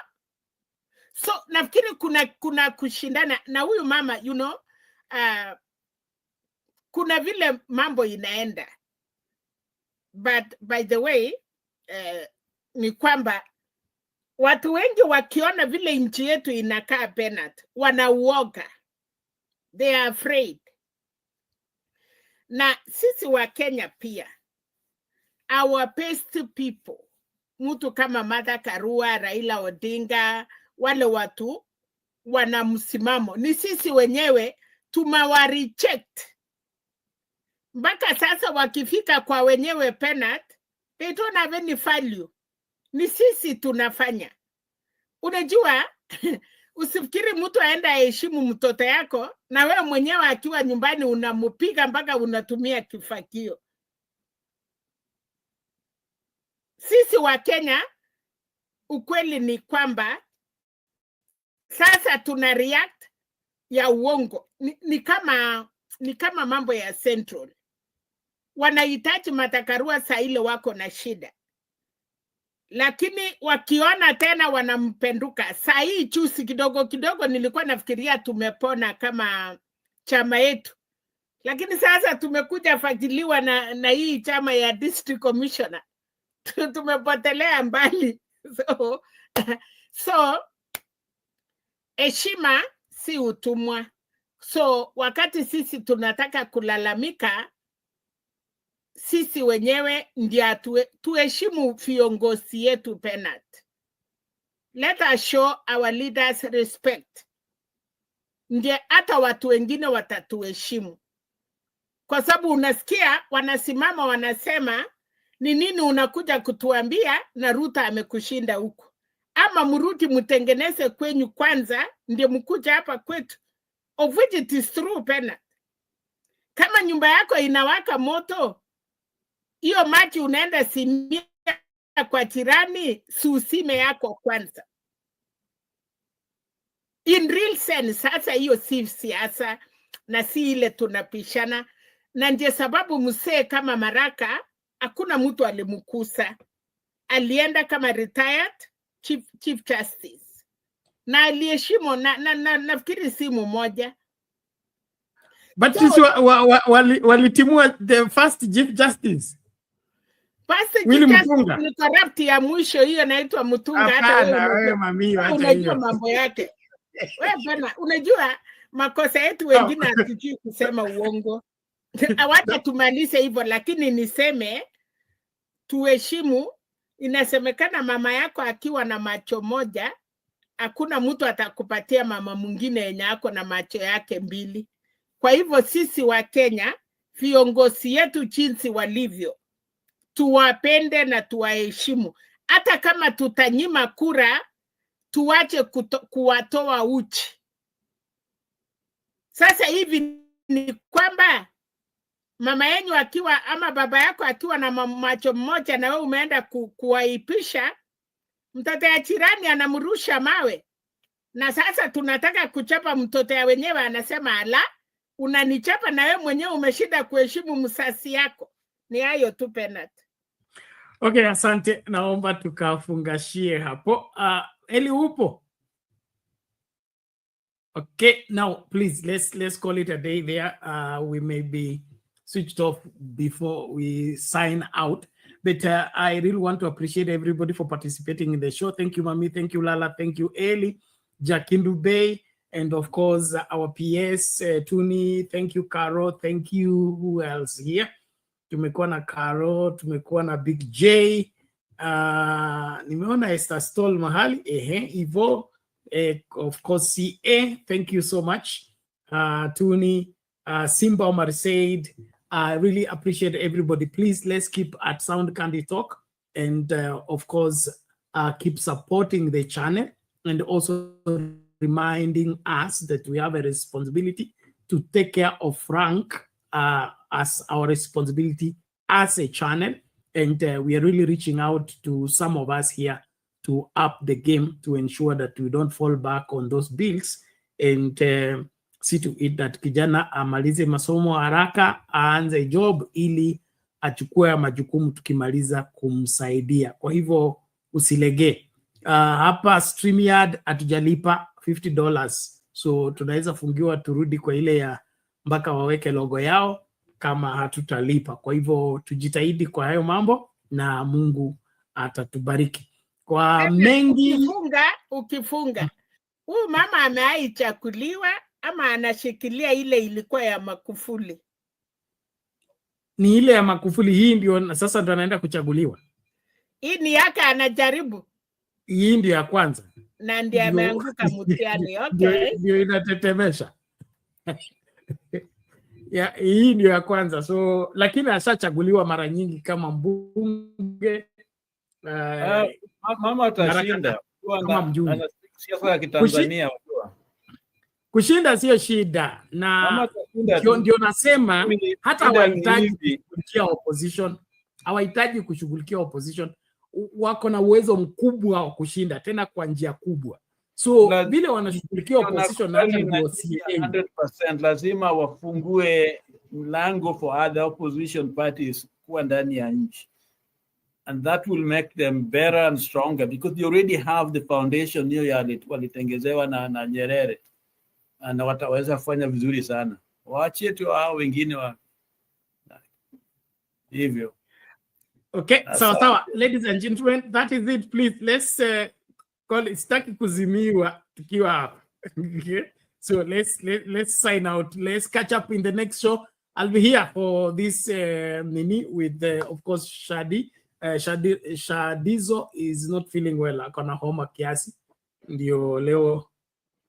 So nafikiri kuna kushindana na huyu mama, you know, kuna vile mambo inaenda. But by the way, ni kwamba watu wengi wakiona vile nchi yetu inakaa Bernard, wanauoga. They are afraid. Na sisi wa Kenya pia, our best people, mtu kama Martha Karua, Raila Odinga, wale watu wana msimamo. Ni sisi wenyewe tumawa-reject. Mpaka sasa wakifika kwa wenyewe Bernard, they don't have any value. Ni sisi tunafanya. Unajua, usifikiri mtu aenda heshimu mtoto yako na wewe mwenyewe akiwa nyumbani unamupiga mpaka unatumia kifagio. Sisi wa Kenya, ukweli ni kwamba sasa tuna react ya uongo. Ni kama mambo ya Central. Wanahitaji Martha Karua saa ile wako na shida. Lakini wakiona tena wanampenduka. Saa hii chusi kidogo kidogo nilikuwa nafikiria tumepona kama chama yetu. Lakini sasa tumekuja fagiliwa na hii chama ya district commissioner. Tumepotelea mbali. So heshima si utumwa. So wakati sisi tunataka kulalamika, sisi wenyewe ndio tuheshimu viongozi yetu Bernard. Let us show our leaders respect. Ndio hata watu wengine watatuheshimu. Kwa sababu unasikia wanasimama wanasema ni nini unakuja kutuambia na Ruto amekushinda huko. Ama mrudi mtengeneze kwenyu kwanza ndio mkuja hapa kwetu. Of which it is true Bernard. Kama nyumba yako inawaka moto, hiyo maji unaenda simia kwa jirani, susime yako kwanza. In real sense, sasa hiyo si siasa na si ile tunapishana. Na ndiyo sababu msee kama Maraka, hakuna mtu alimkusa. Alienda kama retired chief justice. Na aliheshimu nafikiri si mmoja. But sisi walitimua the first chief justice. Ni corrupt ya mwisho hiyo inaitwa Mutunga. Hata wewe mami unajua mambo yake. Wewe bana, unajua makosa yetu wengine hatujui kusema uongo. Awacha tumalize hivyo, lakini niseme tuheshimu. Inasemekana mama yako akiwa na macho moja, hakuna mtu atakupatia mama mwingine yenye ako na macho yake mbili. Kwa hivyo sisi wa Kenya, viongozi yetu jinsi walivyo, tuwapende na tuwaheshimu. Hata kama tutanyima kura, tuache kuwatoa uchi. Sasa hivi ni kwamba mama yenu akiwa ama baba yako akiwa na macho mmoja na wewe umeenda kuwaipisha, mtoto ya jirani anamrusha mawe. Na sasa tunataka kuchapa mtoto ya wenyewe, anasema ala, unanichapa na wewe mwenyewe umeshinda kuheshimu msasi yako. Ni hayo tu Bernard. Okay, asante. Naomba tukafungashie hapo. Eli upo? Okay, now please let's call it a day there. We may be switched off before we sign out. But I really want to appreciate everybody for participating in the show. Thank you, Mami. Thank you, Lala. Thank you, Eli, Jakindu Bay, and of course our PS, Tuni. Thank you, Caro. Thank you. Who else here? Tumekuwa na Caro, tumekuwa na Big J. Nimeona Esther Stoll mahali. Ivo. Of course, CA. Thank you so much. Tuni, Simba Omar Said. I really appreciate everybody. Please, let's keep at Sound Candy Talk, and of course, keep supporting the channel, and also reminding us that we have a responsibility to take care of Frank as our responsibility as a channel, and we are really reaching out to some of us here to up the game to ensure that we don't fall back on those bills and see to it that kijana amalize masomo haraka, aanze job ili achukue majukumu tukimaliza kumsaidia. Kwa hivyo usilegee. Hapa StreamYard atujalipa $50, so tunaweza fungiwa turudi kwa ile ya mpaka waweke logo yao kama hatutalipa. Kwa hivyo tujitahidi kwa hayo mambo na Mungu atatubariki. Kwa mengi ukifunga huyu mama ameaichakuliwa ama anashikilia ile ilikuwa ya Magufuli? Ni ile ya Magufuli, hii ndio sasa ndo anaenda kuchaguliwa. Hii ni yake anajaribu. Hii ndio ya kwanza. Na ndio ameanguka mtihani. Okay. Ndio inatetemesha. Ya, hii ndio ya kwanza. So lakini ashachaguliwa mara nyingi kama mbunge. Mama atashinda. Kama mjumbe. Siasa ya Kitanzania. Kushinda sio shida, na ndio nasema hata hawahitaji kushughulikia opposition, hawahitaji kushughulikia opposition, wako na uwezo mkubwa wa kushinda tena kwa njia kubwa. So vile wanashughulikia opposition na 100% lazima wafungue mlango for other opposition parties kuwa ndani ya nchi, and that will make them better and stronger because they already have the foundation hiyo ya walitengezewa na Nyerere, na wataweza kufanya vizuri sana. Waachie tu hao wengine wa hivyo. Okay, sawa. Ladies and gentlemen, that is it. Please, let's call it staki kuzimiwa tukiwa hapa. Okay? So let's sign out. Let's catch up in the next show. I'll be here for this mini with of course Shadi. Shadizo is not feeling well. Akona homa kiasi. Ndio leo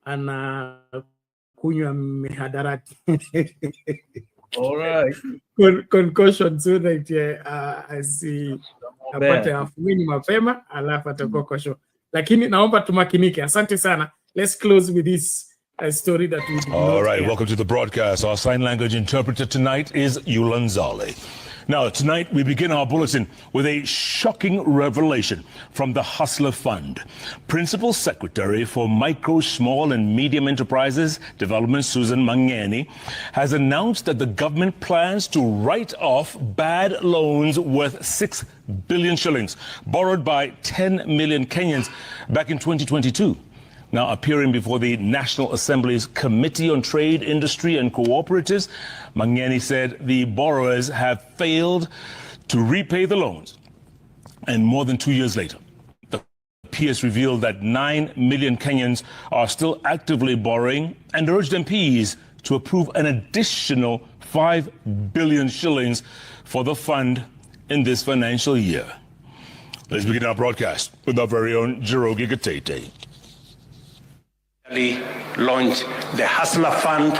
ana kunywa mihadarati. All right. Concussion so that apate afueni mapema alafu atakuwa kwa show. Lakini naomba tumakinike. Asante sana. Let's close with this story that we did. All right, welcome to the broadcast. Our sign language interpreter tonight is Yulanzale. Now, tonight we begin our bulletin with a shocking revelation from the Hustler Fund. Principal Secretary for Micro, Small and Medium Enterprises Development, Susan Mangeni, has announced that the government plans to write off bad loans worth 6 billion shillings borrowed by 10 million Kenyans back in 2022. Now, appearing before the National Assembly's Committee on Trade, Industry and Cooperatives, Mangeni said the borrowers have failed to repay the loans. And more than 2 years later, the PS revealed that 9 million Kenyans are still actively borrowing and urged MPs to approve an additional 5 billion shillings for the fund in this financial year. Let's begin our broadcast with our very own Njoroge Gatete. Launched the Hustler Fund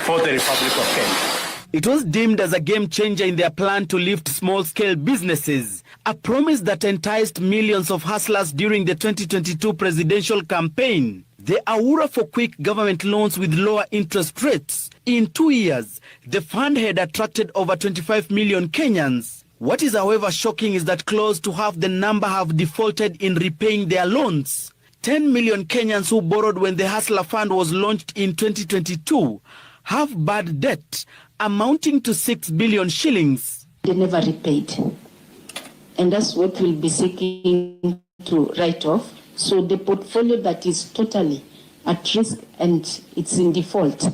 for the Republic of Kenya. It was deemed as a game changer in their plan to lift small-scale businesses, a promise that enticed millions of hustlers during the 2022 presidential campaign. The Aura for quick government loans with lower interest rates. In 2 years, the fund had attracted over 25 million Kenyans. What is, however, shocking is that close to half the number have defaulted in repaying their loans. 10 million Kenyans who borrowed when the Hustler Fund was launched in 2022 have bad debt amounting to 6 billion shillings. They never repaid. And that's what we'll be seeking to write off. So the portfolio that is totally at risk and it's in default,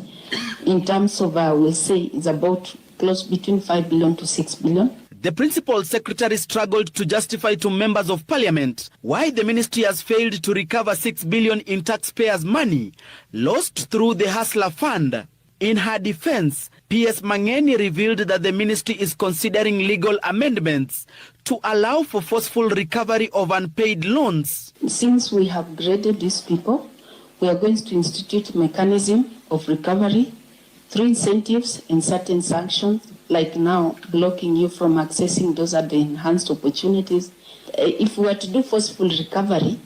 in terms of, we'll say, it's about close between 5 billion to 6 billion. The Principal Secretary struggled to justify to members of Parliament why the ministry has failed to recover 6 billion in taxpayers' money lost through the Hustler Fund. In her defense, PS Mangeni revealed that the ministry is considering legal amendments to allow for forceful recovery of unpaid loans. Since we have graded these people, we are going to institute a mechanism of recovery through incentives and certain sanctions, like now blocking you from accessing those are the enhanced opportunities. If we were to do forceful recovery,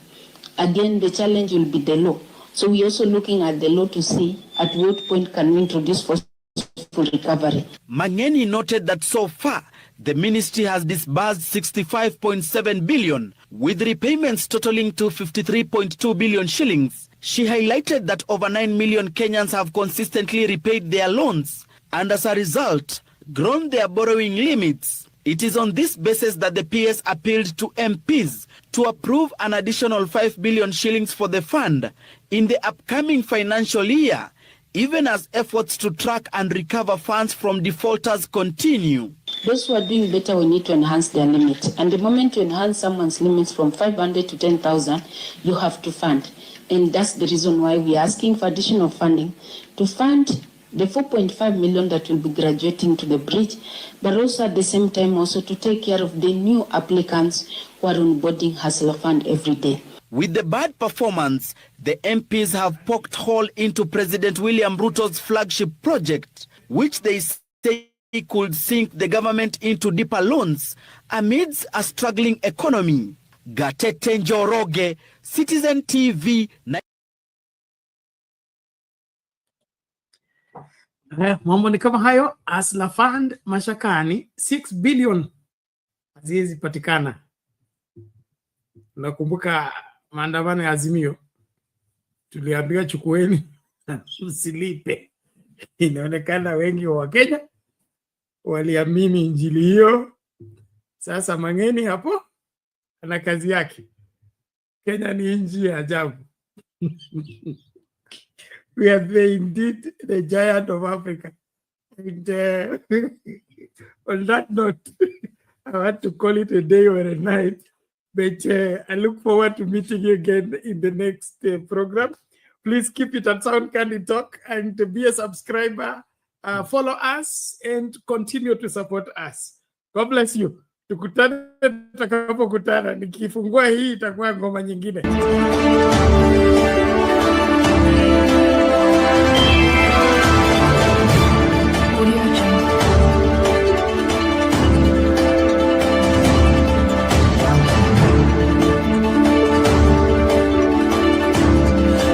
again, the challenge will be the law. So we're also looking at the law to see at what point can we introduce forceful recovery. Mangeni noted that so far, the ministry has disbursed 65.7 billion, with repayments totaling to 53.2 billion shillings. She highlighted that over 9 million Kenyans have consistently repaid their loans and as a result, grown their borrowing limits. It is on this basis that the PS appealed to MPs to approve an additional 5 billion shillings for the fund in the upcoming financial year, even as efforts to track and recover funds from defaulters continue. Those who are doing better, we need to enhance their limit. And the moment you enhance someone's limits from 500 to 10,000, you have to fund. And that's the reason why we're asking for additional funding to fund the 4.5 million that will be graduating to the bridge, but also at the same time also to take care of the new applicants who are onboarding Hustler Fund every day. With the bad performance, the MPs have poked hole into President William Ruto's flagship project, which they say could sink the government into deeper loans amidst a struggling economy. Gatete Njoroge, Citizen TV. Mambo ni kama hayo. Hustler Fund mashakani, 6 billion haziwezi patikana. Nakumbuka maandamano ya Azimio, tuliambiwa chukueni usilipe. Inaonekana wengi wa Kenya waliamini injili hiyo. Sasa Mangeni hapo ana kazi yake. Kenya ni nchi ya ajabu. We are indeed the giant of Africa. And on that note, I want to call it a day or a night. But I look forward to meeting you again in the next program. Please keep it at Sound Candy Talk and be a subscriber. Follow us and continue to support us. God bless you. Tukutane tutakapokutana. Nikifungua hii itakuwa ngoma nyingine.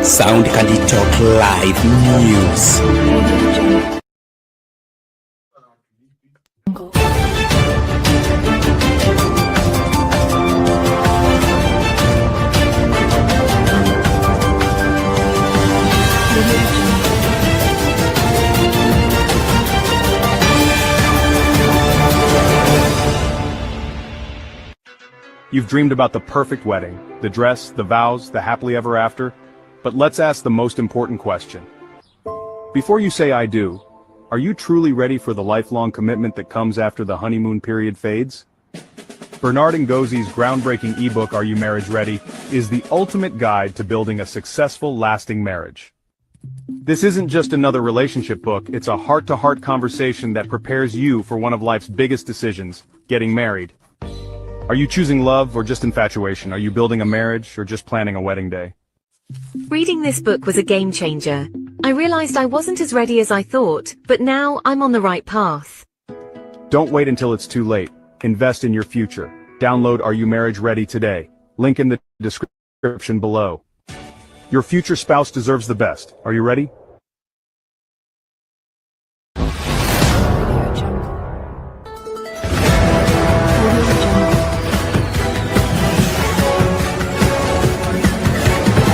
Sound Candy Talk Live News. You've dreamed about the perfect wedding, the dress, the vows, the happily ever after. But let's ask the most important question. Before you say I do, are you truly ready for the lifelong commitment that comes after the honeymoon period fades? Bernard Ngozzi's groundbreaking ebook, Are You Marriage Ready?, is the ultimate guide to building a successful, lasting marriage. This isn't just another relationship book, it's a heart-to-heart conversation that prepares you for one of life's biggest decisions, getting married. Are you choosing love or just infatuation? Are you building a marriage or just planning a wedding day? Reading this book was a game changer. I realized I wasn't as ready as I thought, but now I'm on the right path. Don't wait until it's too late. Invest in your future. Download Are You Marriage Ready today. Link in the description below. Your future spouse deserves the best. Are you ready?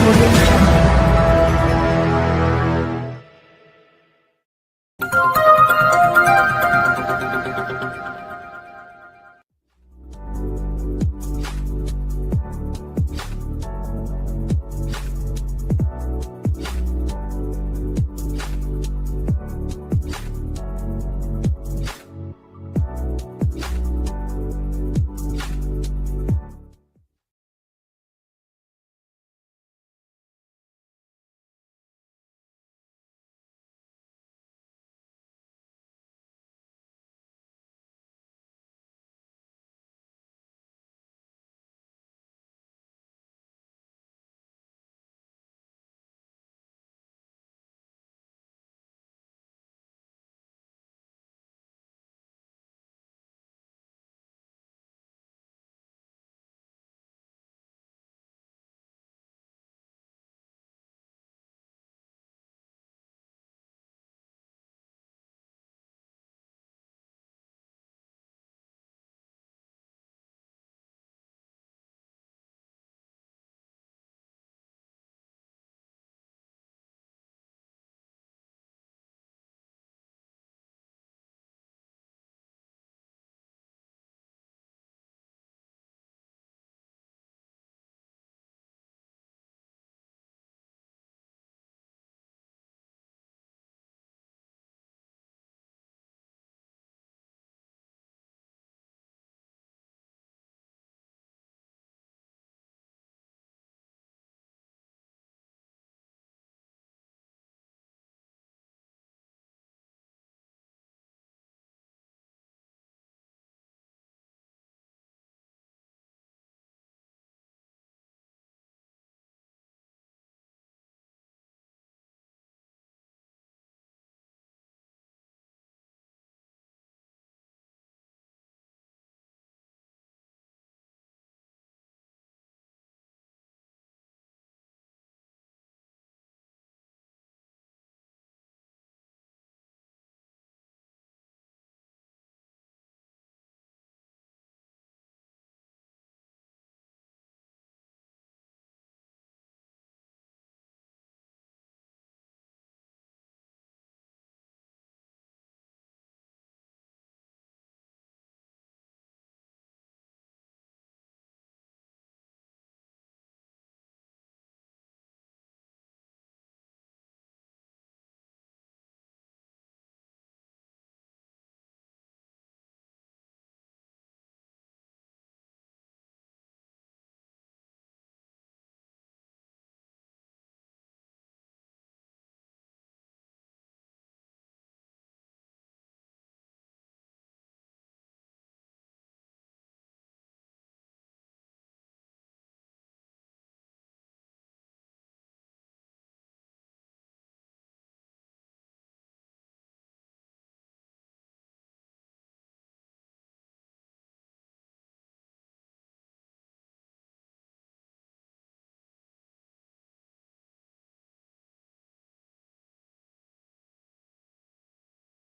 Audio